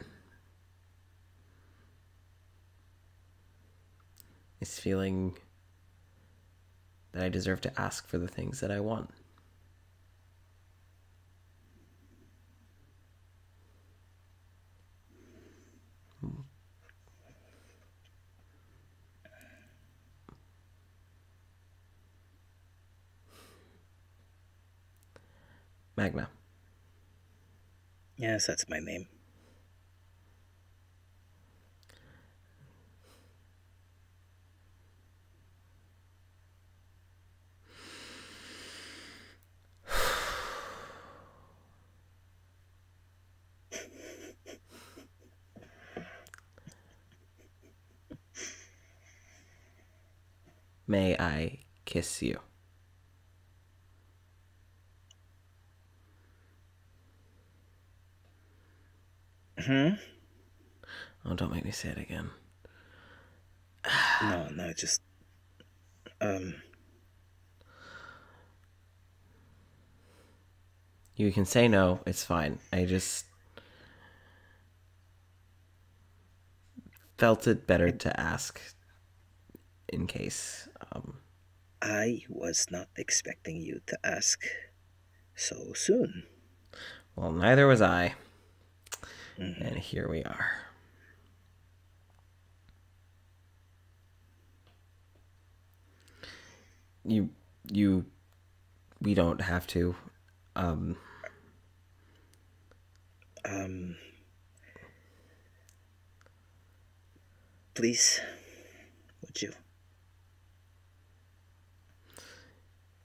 is feeling that I deserve to ask for the things that I want. Magna. Yes, that's my name. May I kiss you? Hmm? Oh, don't make me say it again. No, just... You can say no, it's fine. I just felt it better to ask in case. I was not expecting you to ask so soon. Well, neither was I. Mm-hmm. And here we are. We don't have to. Please, would you?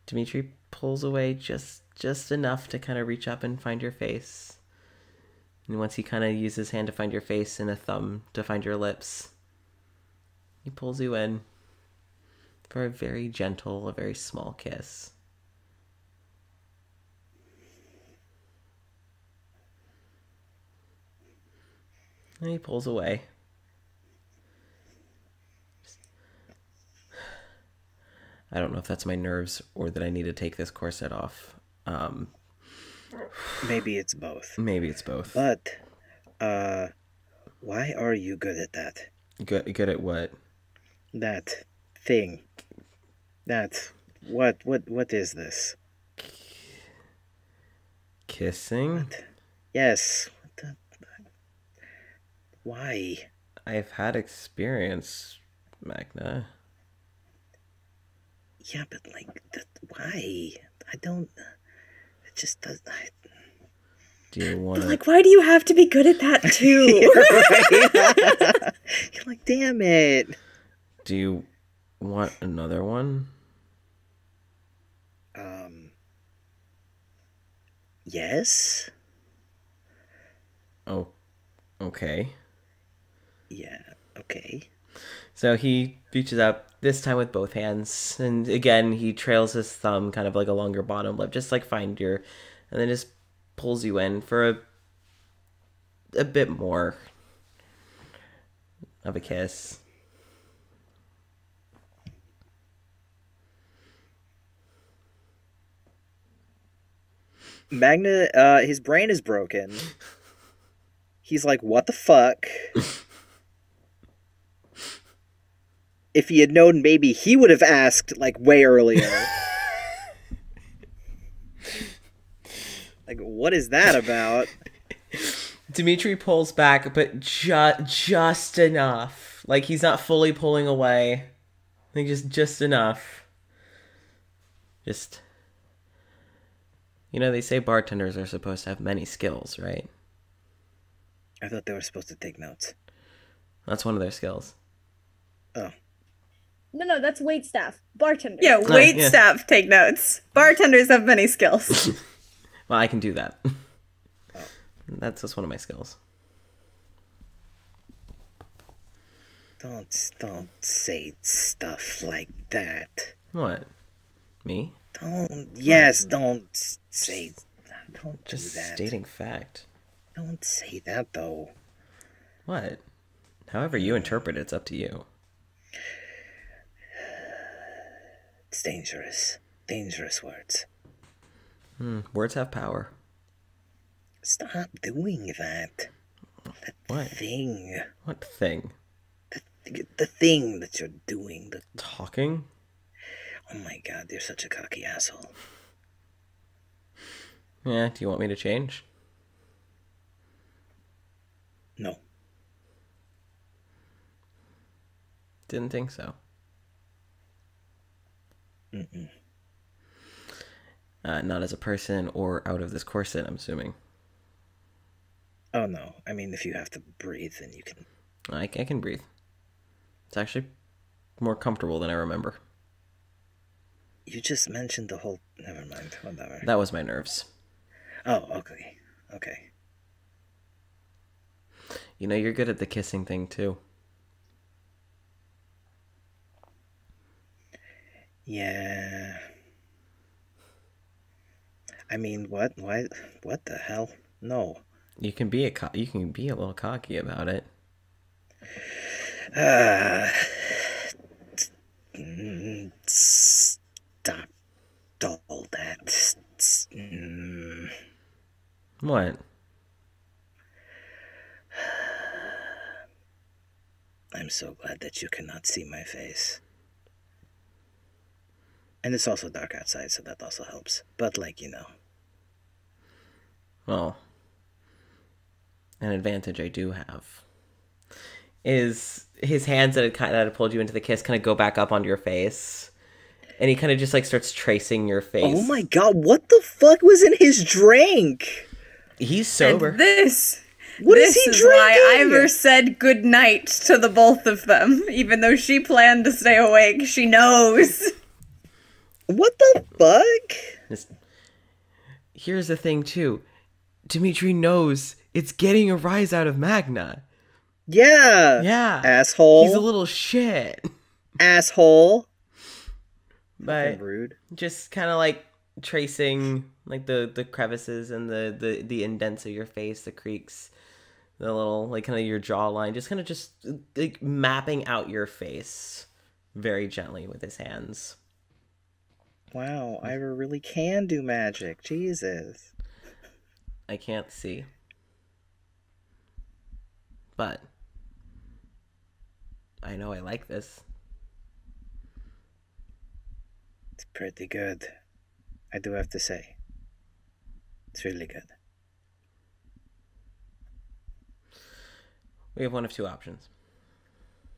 Dimitri pulls away just enough to kind of reach up and find your face. And once he kind of uses his hand to find your face and a thumb to find your lips, he pulls you in for a very gentle, a very small kiss. And he pulls away. I don't know if that's my nerves or that I need to take this corset off. Maybe it's both. Maybe it's both. But, why are you good at that? Good at what? That thing. That. What is this? Kissing? What? Yes. Why? I've had experience, Magna. Yeah, but why? I don't. It just does. Do you want to... Like, why do you have to be good at that too? You're like, damn it. Do you want another one? Yes. Oh, okay. Yeah. Okay. So he reaches up, this time with both hands, and again he trails his thumb kind of like a longer bottom lip, just like find your, and then just pulls you in for a bit more of a kiss. Magna, his brain is broken. He's like, what the fuck? If he had known, maybe he would have asked, like, way earlier. Like, what is that about? Dimitri pulls back, but just enough. Like, he's not fully pulling away. Like, just enough. Just... You know, they say bartenders are supposed to have many skills, right? I thought they were supposed to take notes. That's one of their skills. Oh. No, that's waitstaff. Bartender. Yeah, wait yeah. staff take notes. Bartenders have many skills. Well, I can do that. That's just one of my skills. Don't say stuff like that. What? Me? Don't say that. Don't do Just that. stating fact. Don't say that, though. What? However you interpret it's up to you. It's dangerous. Dangerous words. Words have power. Stop doing that. That What? thing. What thing? The thing that you're doing. Talking? Oh my god, you're such a cocky asshole. Yeah, do you want me to change? No. Didn't think so. Mm-mm. Not as a person or out of this corset, I'm assuming. Oh no. I mean, if you have to breathe, then you can... I can breathe. It's actually more comfortable than I remember. You just mentioned the whole... Never mind. Whatever. That was my nerves. Oh, okay. Okay. You know, you're good at the kissing thing, too. Yeah. I mean, what? Why? What the hell? No. You can be a little cocky about it. Stop all that. What? I'm so glad that you cannot see my face. And it's also dark outside, so that also helps. But, like, you know. Well, an advantage I do have is his hands that had pulled you into the kiss kind of go back up onto your face. And he kind of just, like, starts tracing your face. Oh my god, what the fuck was in his drink? He's sober. And this What is he is drinking? why Eivor said goodnight to the both of them. Even though she planned to stay awake, she knows. What the fuck? Here's the thing, too. Dimitri knows it's getting a rise out of Magna. Yeah. Yeah. Asshole. He's a little shit. Asshole. But Fucking rude. just kind of like tracing like the crevices and the indents of your face, the creaks. the little, like, kind of your jawline, just kind of just, like, mapping out your face very gently with his hands. Wow, Ivor really can do magic. Jesus. I can't see. But I know I like this. It's pretty good. I do have to say. It's really good. We have one of two options.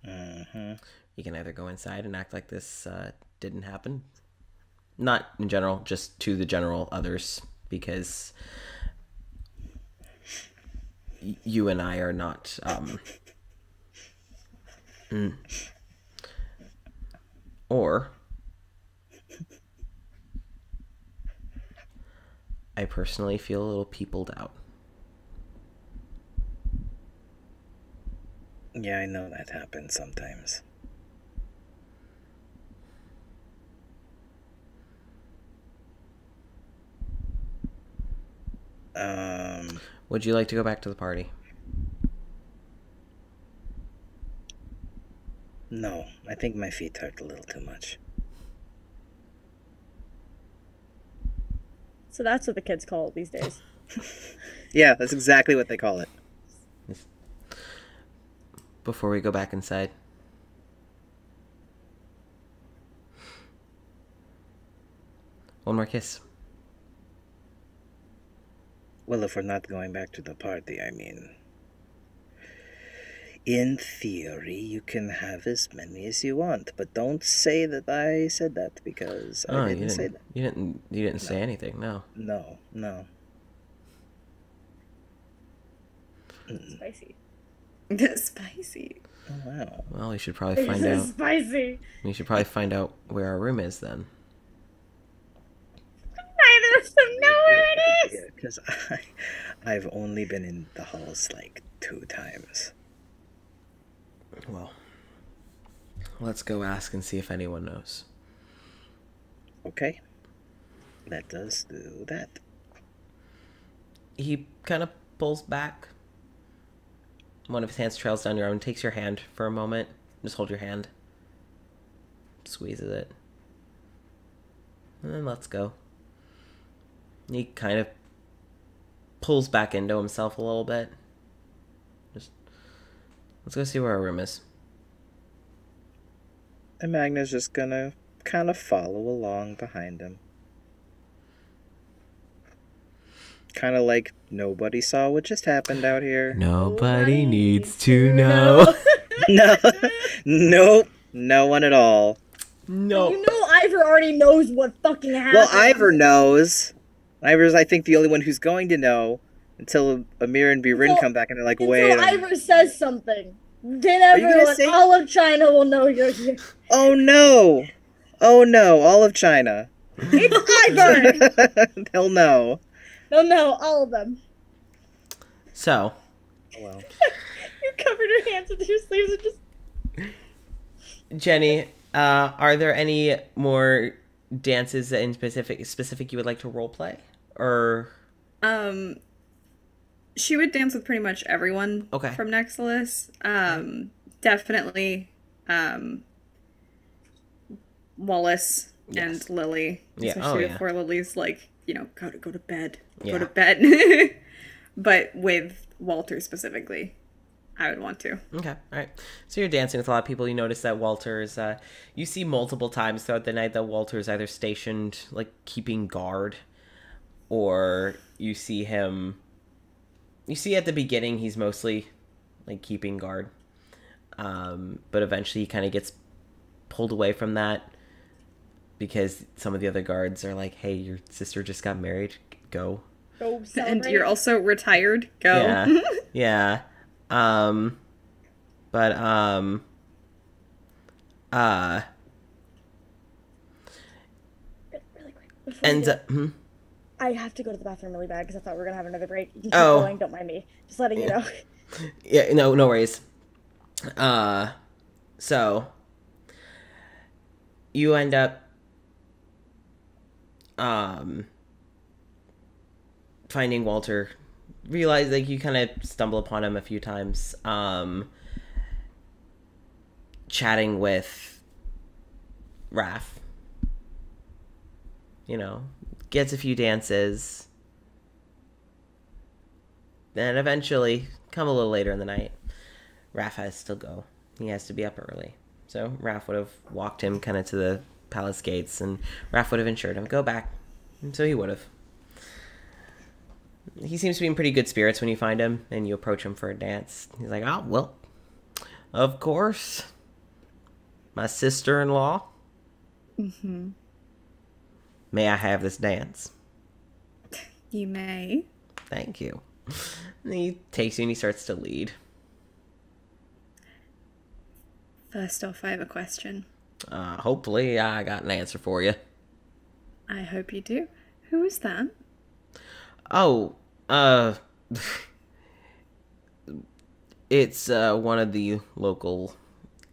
Mm-hmm. You can either go inside and act like this didn't happen. Not in general, just to the general others, because you and I are not... Or... I personally feel a little peopled out. Yeah, I know that happens sometimes. Would you like to go back to the party? No, I think my feet hurt a little too much. So that's what the kids call it these days. Yeah, that's exactly what they call it. Before we go back inside. One more kiss. Well, if we're not going back to the party, I mean... In theory, you can have as many as you want, but don't say that I said that, because I didn't say that. You didn't say anything, no. No. Spicy. Spicy. Oh, wow. Well, we should probably This find is out. spicy. We should probably find out where our room is then. Neither of them know where it is. Because I've only been in the halls like 2 times. Well, let's go ask and see if anyone knows. Okay. Let us do that. He kind of pulls back. One of his hands trails down your arm, takes your hand for a moment. Just hold your hand. Squeezes it. And then lets go. He kind of pulls back into himself a little bit. Just, let's go see where our room is. And Magna's just gonna kind of follow along behind him. Kind of like nobody saw what just happened out here. Nobody needs to know. No. Nope. No one at all. No. You know Ivor already knows what fucking happened. Well, Ivor knows. Ivor's, I think, the only one who's going to know until Amir and Birin come back and they're like, wait. Until Ivor says something. Then Are you gonna everyone, say- all of China will know you're here. Oh no. Oh no. All of China. It's Ivor! They'll know. They'll know, all of them. So, Oh, well. You covered your hands with your sleeves and just... Jenny, are there any more dances in specific you would like to role play? Or She would dance with pretty much everyone from Nexilis. Definitely Wallace and Lily. Yeah. Especially before Lily's like, you know, go to bed. Yeah. Go to bed. But with Walter specifically, I would want to. Okay, all right. So you're dancing with a lot of people. You notice that Walter's, you see multiple times throughout the night that Walter's either stationed, like, keeping guard, or you see him, you see at the beginning he's mostly, like, keeping guard. But eventually he kind of gets pulled away from that because some of the other guards are like, hey, your sister just got married, go. Go celebrate. And you're also retired. Go. Yeah, yeah. But Really quick. before and we go, I have to go to the bathroom really bad because I thought we were going to have another break. You can keep Oh. going, don't mind me. Just letting you know. yeah, no worries. So you end up finding Walter realize, like, you kind of stumble upon him a few times, chatting with Raph. You know, gets a few dances. Then eventually, come a little later in the night, Raph has to go. He has to be up early. So Raph would have walked him kind of to the palace gates, and Raph would have ensured him, go back. And so he would have. He seems to be in pretty good spirits when you find him, and you approach him for a dance. He's like, oh, well, of course. My sister-in-law. Mm-hmm. May I have this dance? You may. Thank you. And he takes you and he starts to lead. First off, I have a question. Hopefully I got an answer for you. I hope you do. Who is that? Oh, it's one of the local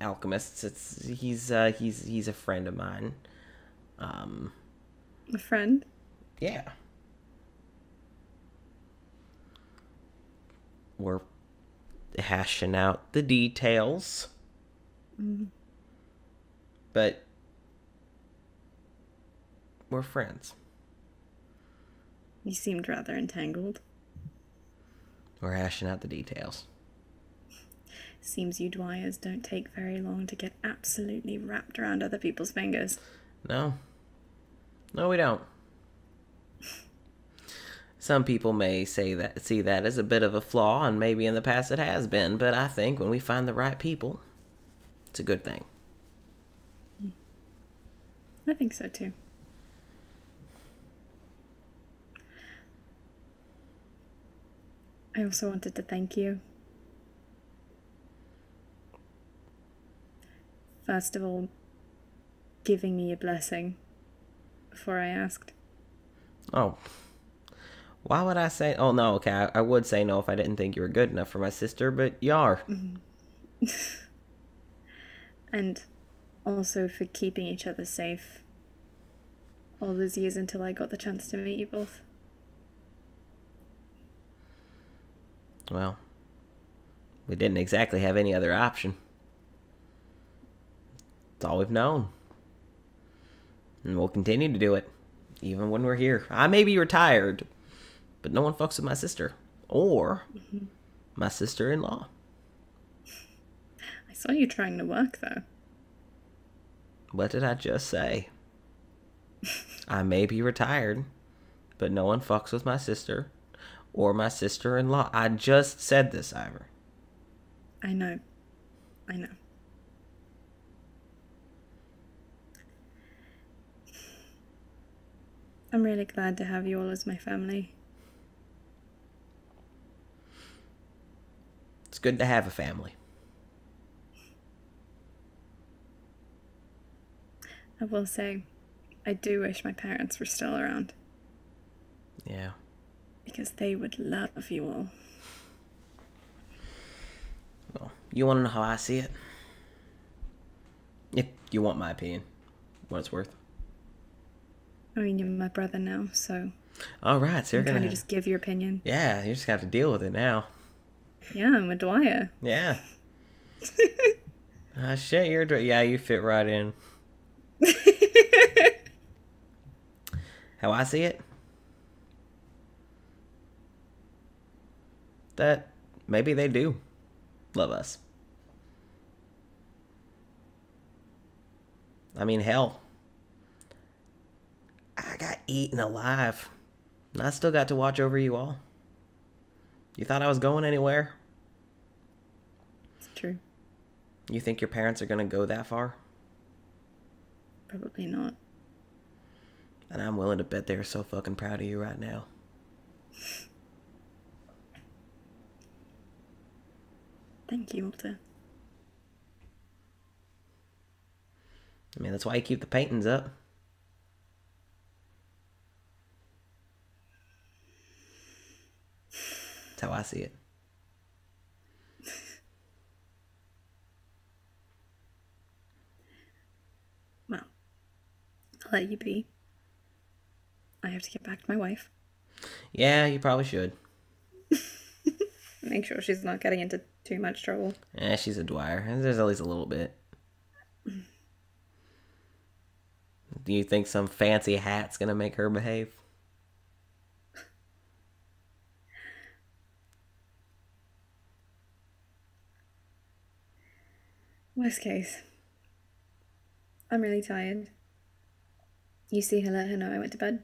alchemists. He's a friend of mine. A friend? Yeah. We're hashing out the details. Mm. But we're friends. You seemed rather entangled. We're hashing out the details. Seems you Dwyers don't take very long to get absolutely wrapped around other people's fingers. No. No, we don't. Some people may see that as a bit of a flaw, and maybe in the past it has been, but I think when we find the right people, it's a good thing. I think so too. I also wanted to thank you. First of all, giving me a blessing before I asked. Oh. Why would I say... Oh, no, okay. I would say no if I didn't think you were good enough for my sister, but you are. And also for keeping each other safe. All those years until I got the chance to meet you both. Well, we didn't exactly have any other option. It's all we've known. And we'll continue to do it, even when we're here. I may be retired, but no one fucks with my sister. Or my sister-in-law. I saw you trying to work, though. What did I just say? I may be retired, but no one fucks with my sister or my sister-in-law. I just said this, Ivor. I know. I know. I'm really glad to have you all as my family. It's good to have a family. I will say, I do wish my parents were still around. Yeah. Because they would love you all. Well, you want to know how I see it? If you want my opinion, what it's worth. I mean, you're my brother now, so... All right, so you're kind gonna... of just give your opinion. Yeah, you just have to deal with it now. Yeah, I'm a Dwyer. Yeah. Shit, you're... Yeah, you fit right in. How I see it? That maybe they do love us. I mean, hell. I got eaten alive. And I still got to watch over you all. You thought I was going anywhere? It's true. You think your parents are going to go that far? Probably not. And I'm willing to bet they're so fucking proud of you right now. Thank you, Walter. I mean, that's why you keep the paintings up. That's how I see it. Well, I'll let you be. I have to get back to my wife. Yeah, you probably should. Make sure she's not getting into too much trouble. She's a Dwyer. There's at least a little bit. Do you think some fancy hat's gonna make her behave? Worst case. I'm really tired. You see her, let her know I went to bed.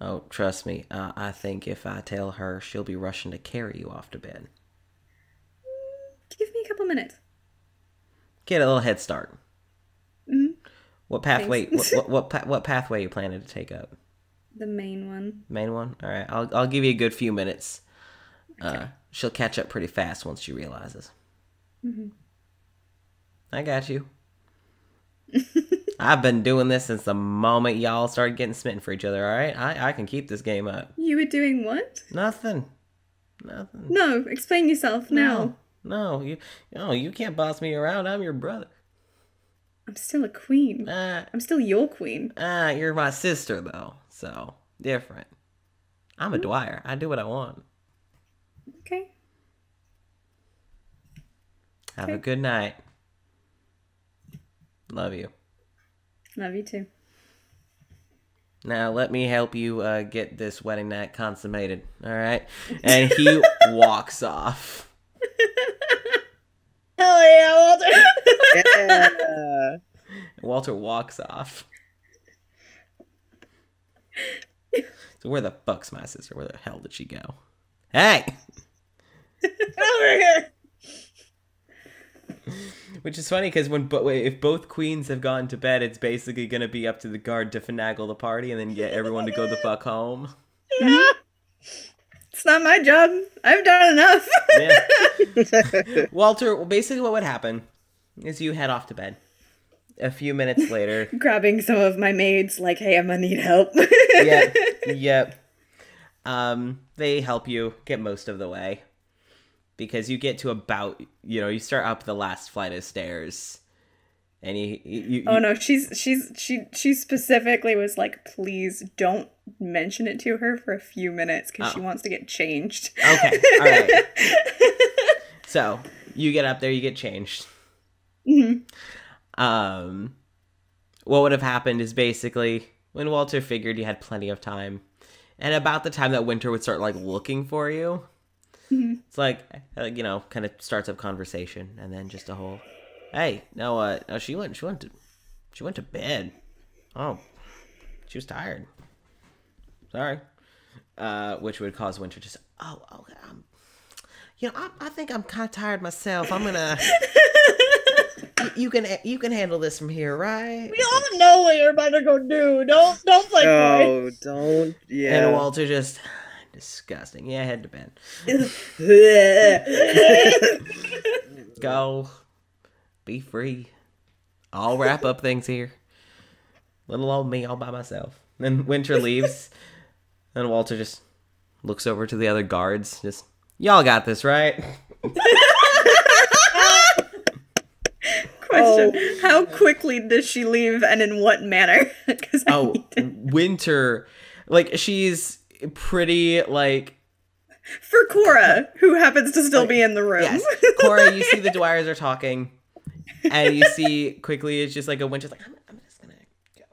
Oh, trust me. I think if I tell her, she'll be rushing to carry you off to bed. Give me a couple minutes. Get a little head start. Mm-hmm. What pathway? what pathway you planning to take up? The main one. Main one. All right. I'll give you a good few minutes. Okay. She'll catch up pretty fast once she realizes. Mm-hmm. I got you. I've been doing this since the moment y'all started getting smitten for each other. All right. I can keep this game up. You were doing what? Nothing. No, explain yourself now. No, you can't boss me around. I'm your brother. I'm still a queen. I'm still your queen. You're my sister though, so different. I'm a Dwyer. I do what I want. Okay. Have a good night. Love you. Love you too. Now let me help you get this wedding night consummated. All right, and he walks off. Hell yeah, Walter! Yeah. Walter walks off. So where the fuck's my sister? Where the hell did she go? Hey! Over here! Which is funny because if both queens have gone to bed, it's basically going to be up to the guard to finagle the party and then get everyone to go the fuck home. Yeah. It's not my job. I've done enough. Yeah. Walter, basically what would happen is you head off to bed. A few minutes later. Grabbing some of my maids, like, hey, I'm gonna need help. Yep. They help you get most of the way. Because you get to about, you start up the last flight of stairs. And you oh no, she specifically was like, please don't mention it to her for a few minutes because she wants to get changed. Okay, all right. So you get up there, you get changed. Mm-hmm. What would have happened is basically when Walter figured you had plenty of time, and about the time that Winter would start like looking for you, it's like kind of starts up conversation, and then just a whole. Hey, no, she went to bed. Oh, she was tired. Sorry. Which would cause Winter just, okay. I think I'm kind of tired myself. I'm gonna. You can handle this from here, right? We all know what you're about to go do. Don't play coy. Oh, don't. Yeah. And Walter just. Disgusting. Yeah, head to bed. Go. Be free. I'll wrap up things here. Little old me all by myself. Then Winter leaves. And Walter just looks over to the other guards. Just, y'all got this, right? Question. How quickly does she leave and in what manner? Winter, she's pretty, For Cora, who happens to still be in the room. Yes. Cora, you see the Dwyers are talking. And you see quickly it's just like a Winter's like, I'm just gonna go.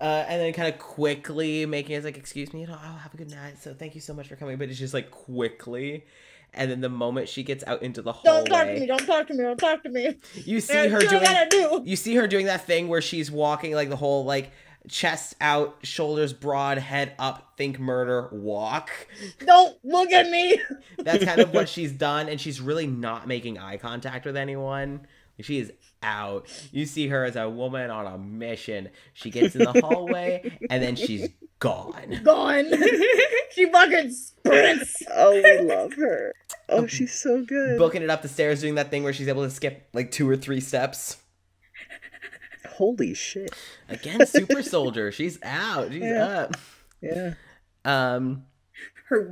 And then kind of quickly making it like, excuse me, I'll have a good night. So thank you so much for coming. But it's just like quickly. And then the moment she gets out into the hallway. Don't talk to me. You see her doing. You see her doing that thing where she's walking like the whole chest out, shoulders broad, head up, think murder, walk. Don't look at me. That's kind of what she's done, and she's really not making eye contact with anyone. She is out. You see her as a woman on a mission. She gets in the hallway, and then she's gone. She fucking sprints. Oh, we love her. Oh, she's so good. Booking it up the stairs, doing that thing where she's able to skip 2 or 3 steps. Holy shit. Again, super soldier. She's out. She's up. Yeah. Her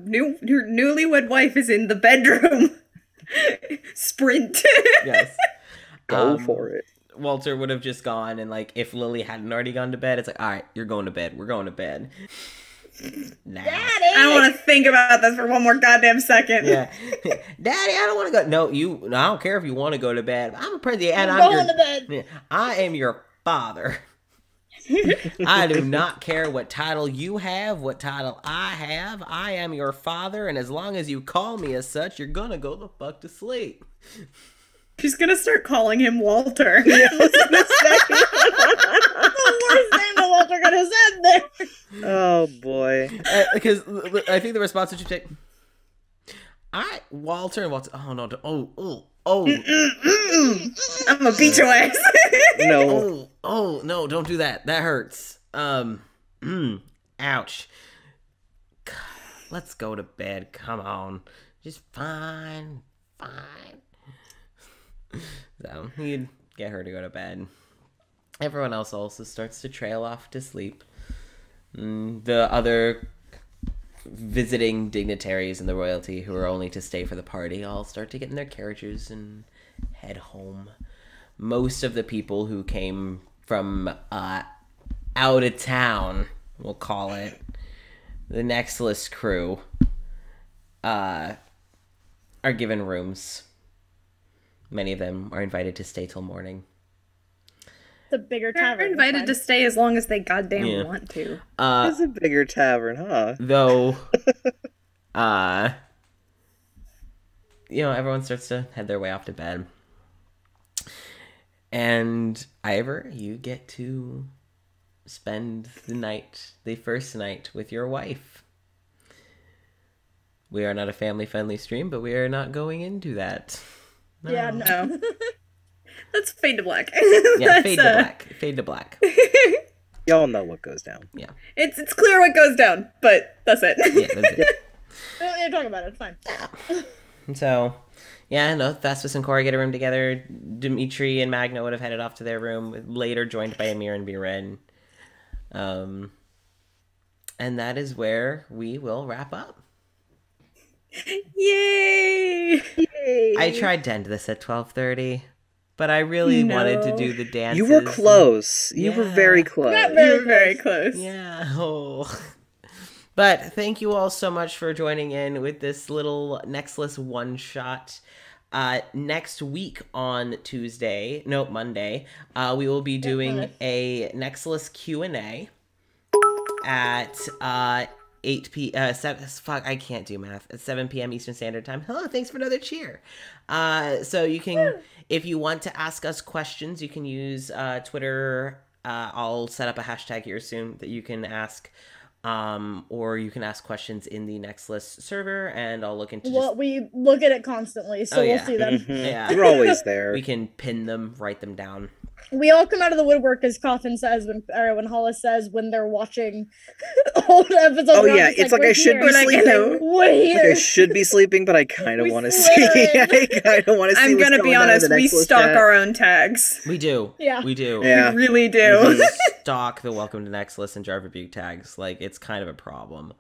newlywed wife is in the bedroom. Sprint. Yes. Go for it. Walter would have just gone, and if Lily hadn't already gone to bed, it's like, all right, you're going to bed. We're going to bed. Nah. Daddy! I don't want to think about this for one more goddamn second. Yeah. Daddy, I don't want to go. No, I don't care if you want to go to bed. I'm a princess and I'm I'm going your, to bed. Yeah, I am your father. I do not care what title you have, what title I have. I am your father, and as long as you call me as such, you're gonna go the fuck to sleep. She's gonna start calling him Walter. Yeah, I was gonna say. The worst name that Walter could have said there. Oh boy. Because I think the response would take, Walter and Walter. Oh no! Oh. I'm gonna beat your ass. No. Oh no! Don't do that. That hurts. Ouch. Let's go to bed. Come on. Just fine. So he'd get her to go to bed. Everyone else also starts to trail off to sleep. The other visiting dignitaries and the royalty who are only to stay for the party all start to get in their carriages and head home. Most of the people who came from out of town, we'll call it, the Nexilis crew, are given rooms. Many of them are invited to stay till morning. The bigger They're tavern. invited to stay as long as they goddamn want to. It's a bigger tavern, huh? Though, everyone starts to head their way off to bed. And Ivor, you get to spend the first night with your wife. We are not a family-friendly stream, but we are not going into that. No. Yeah, no. Let's fade to black. Yeah, fade to black. Fade to black. Y'all know what goes down. Yeah. It's clear what goes down, but that's it. Yeah, that's it. We don't need to talk about it. It's fine. So, yeah, no, Thespis and Cora get a room together. Dimitri and Magna would have headed off to their room, later joined by Amir and Biren. And that is where we will wrap up. Yay! I tried to end this at 12:30, but I really wanted to do the dances. You were close. You were very close. Not You very were very close. Yeah. Oh. But thank you all so much for joining in with this little Nexilis one-shot. Next week on Monday, we will be doing a Nexilis Q&A at 8 p.m. 7. Fuck, I can't do math. At 7 p.m. Eastern Standard Time. Hello, thanks for another cheer. So you can, if you want to ask us questions, you can use Twitter. I'll set up a hashtag here soon that you can ask. Or you can ask questions in the Nexilis server, and I'll look into. Well, we look at it constantly, so we'll see them. Yeah, You're always there. We can pin them, write them down. We all come out of the woodwork, as Coffin says, when Hollis says, when they're watching old episodes. Oh yeah, it's like I should be sleeping. Wait, Like I should be sleeping, but I kind of want to see. swear. I kind of want to see. I'm what's gonna be going on in honest, the we Nexilis stalk chat. our own tags. We do. Yeah. We do. Yeah. We really do. We stalk the Welcome to Nexilis and Jar of Rebuke tags. Like, it's kind of a problem.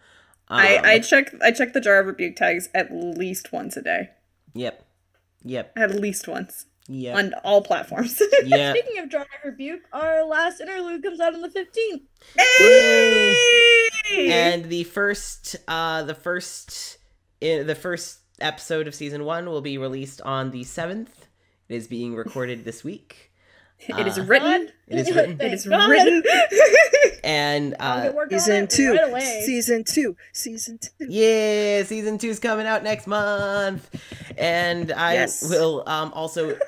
I check the Jar of Rebuke tags at least once a day. Yep. At least once. Yep. On all platforms. Yeah. Speaking of Jar Rebuke, our last interlude comes out on the 15th. Hey! And the first episode of season 1 will be released on the 7th. It is being recorded this week. It is written. It is written. It is God. written. And I'll get work on Season it 2. right away. Season 2. yeah, season 2 is coming out next month. And I will also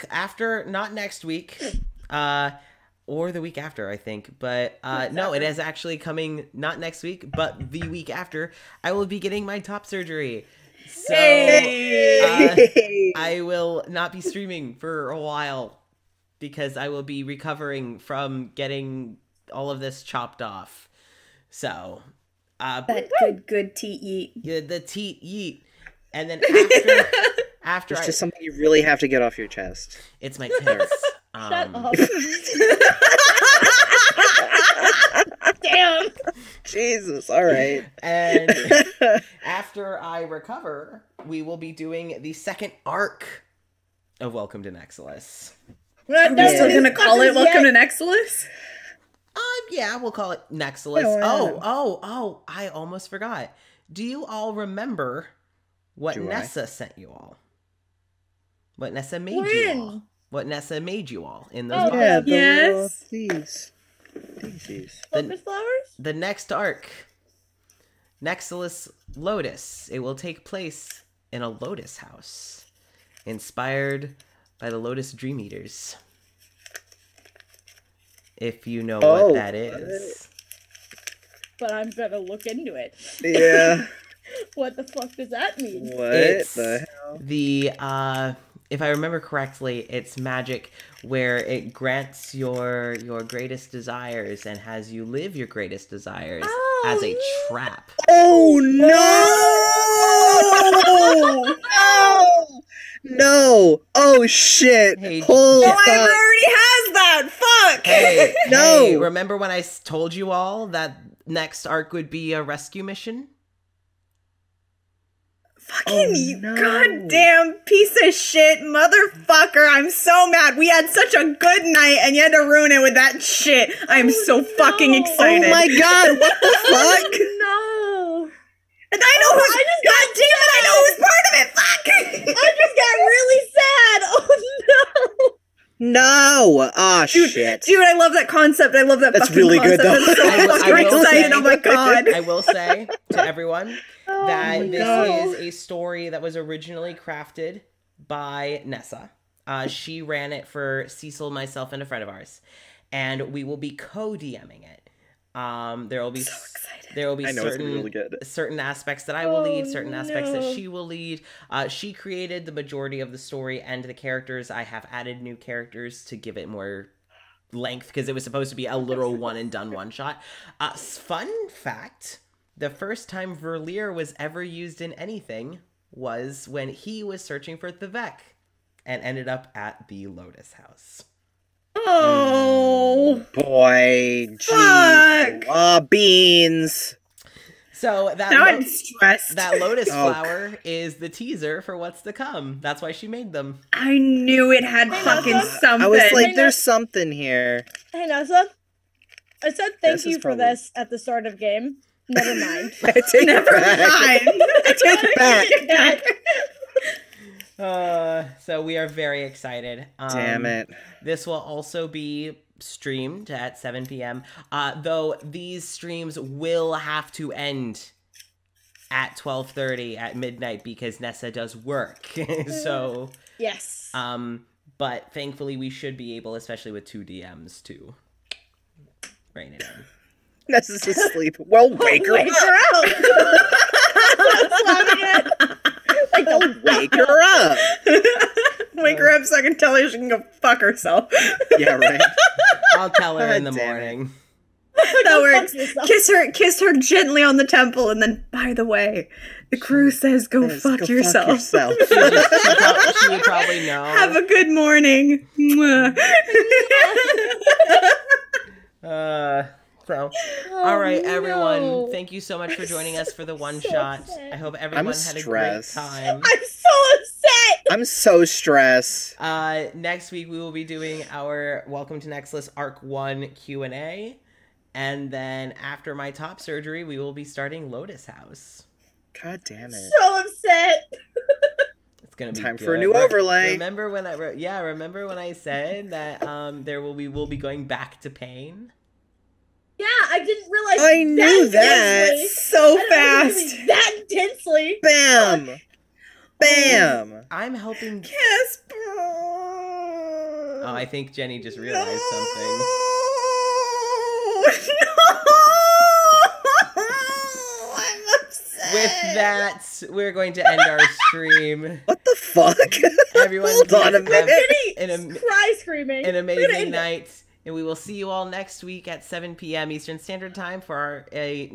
after, not next week, or the week after, I think, but no, it is actually coming not next week, but the week after. I will be getting my top surgery. So I will not be streaming for a while because I will be recovering from getting all of this chopped off. So That good teat yeet. yeah, the teat yeet. And then after It's just something you really have to get off your chest. it's my tits. Shut up. Damn. Jesus, all right. And after I recover, we will be doing the second arc of Welcome to Nexilis. Are we still gonna call it Welcome to Nexilis? Yeah, we'll call it Nexilis. Oh, I almost forgot. Do you all remember what Nessa sent you all? What Nessa made you all? What Nessa made you all in those boxes? Yeah, Yes. These. Focus flowers? The next arc, Nexilis Lotus. It will take place in a lotus house, inspired by the Lotus Dream Eaters. If you know what that is. But I'm gonna look into it. Yeah. What the fuck does that mean? What It's the hell? the if I remember correctly, it's magic where it grants your greatest desires and has you live your greatest desires as a trap. Oh no! No! Oh shit! Hey, Holy Oh, I fuck! already has that. Fuck. Hey, No! hey, remember when I told you all that next arc would be a rescue mission? Fucking Oh, no. goddamn piece of shit, motherfucker. I'm so mad. We had such a good night and you had to ruin it with that shit. I'm so fucking excited. Oh my god! What the fuck? No! And I know who's. God damn it! I know who's part of it. Fuck. I just got really sad! Oh no! No! Ah, shit. Dude, I love that concept. I love that. That's fucking really good, concept. though. I'm so I fucking will excited. say- Oh my god. I will say to everyone that my this God. is a story that was originally crafted by Nessa. She ran it for Cecil, myself, and a friend of ours, and we will be co-DMing it. There will be there will be I know it's gonna be certain really good. certain aspects that I will lead, Oh, certain aspects that no. she will lead. She created the majority of the story and the characters. I have added new characters to give it more length because it was supposed to be a literal one and done one shot. Fun fact: the first time Verlier was ever used in anything was when he was searching for Thevek and ended up at the Lotus House. Oh. Boy, Fuck. jeez. Beans. So that Now I'm stressed. that lotus Oh. flower is the teaser for what's to come. That's why she made them. I knew it had fucking Nessa. something. I was like, Hey, there's something here. Hey Nessa, I said thank This you is for probably- this at the start of game. Never mind. I take Never it back. mind. I take it back. So we are very excited. Damn it. This will also be streamed at 7 p.m. Though these streams will have to end at 12:30 at midnight because Nessa does work. So, Yes. but thankfully we should be able, especially with 2 DMs, to rein it in. Nessa's asleep. Well, wake her Wake up. her out! Slamming it. Like the Wake her up. Wake her up so I can tell her she can go fuck herself. Yeah, right. I'll tell her in the God damn it. morning. That works. fuck yourself. Kiss her gently on the temple, and then, by the way, the crew says go Yes, fuck go yourself. yourself. She would probably know. Have a good morning. Mwah. So, all right, no. everyone. Thank you so much for joining us for the one so shot. upset. I hope everyone had a great stressed. time. I'm so upset! I'm so stressed. Next week we will be doing our Welcome to Nexilis Arc 1 Q&A. And then after my top surgery, we will be starting Lotus House. God damn it. So upset! It's gonna be Time good. for a new overlay. Remember when I said that we will be going back to pain? Yeah, I didn't realize I knew that. intensely. So I didn't realize it fast. was that intensely. Bam. Bam. I'm helping. Casper. Oh, I think Jenny just realized something. No! I'm upset. With that, we're going to end our stream. What the fuck? Everyone, Hold on a please have minute. Cry screaming. an We're gonna amazing end it. night, and we will see you all next week at 7 p.m. Eastern Standard Time for our I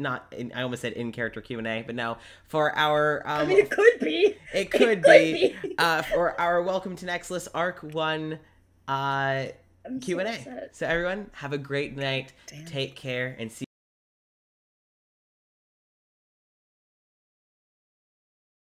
almost said in-character Q&A, but no, for our I mean, it could be. it could be for our Welcome to Nexilis Arc 1 I'm so Q&A. upset. So everyone, have a great night. Damn. Take care and see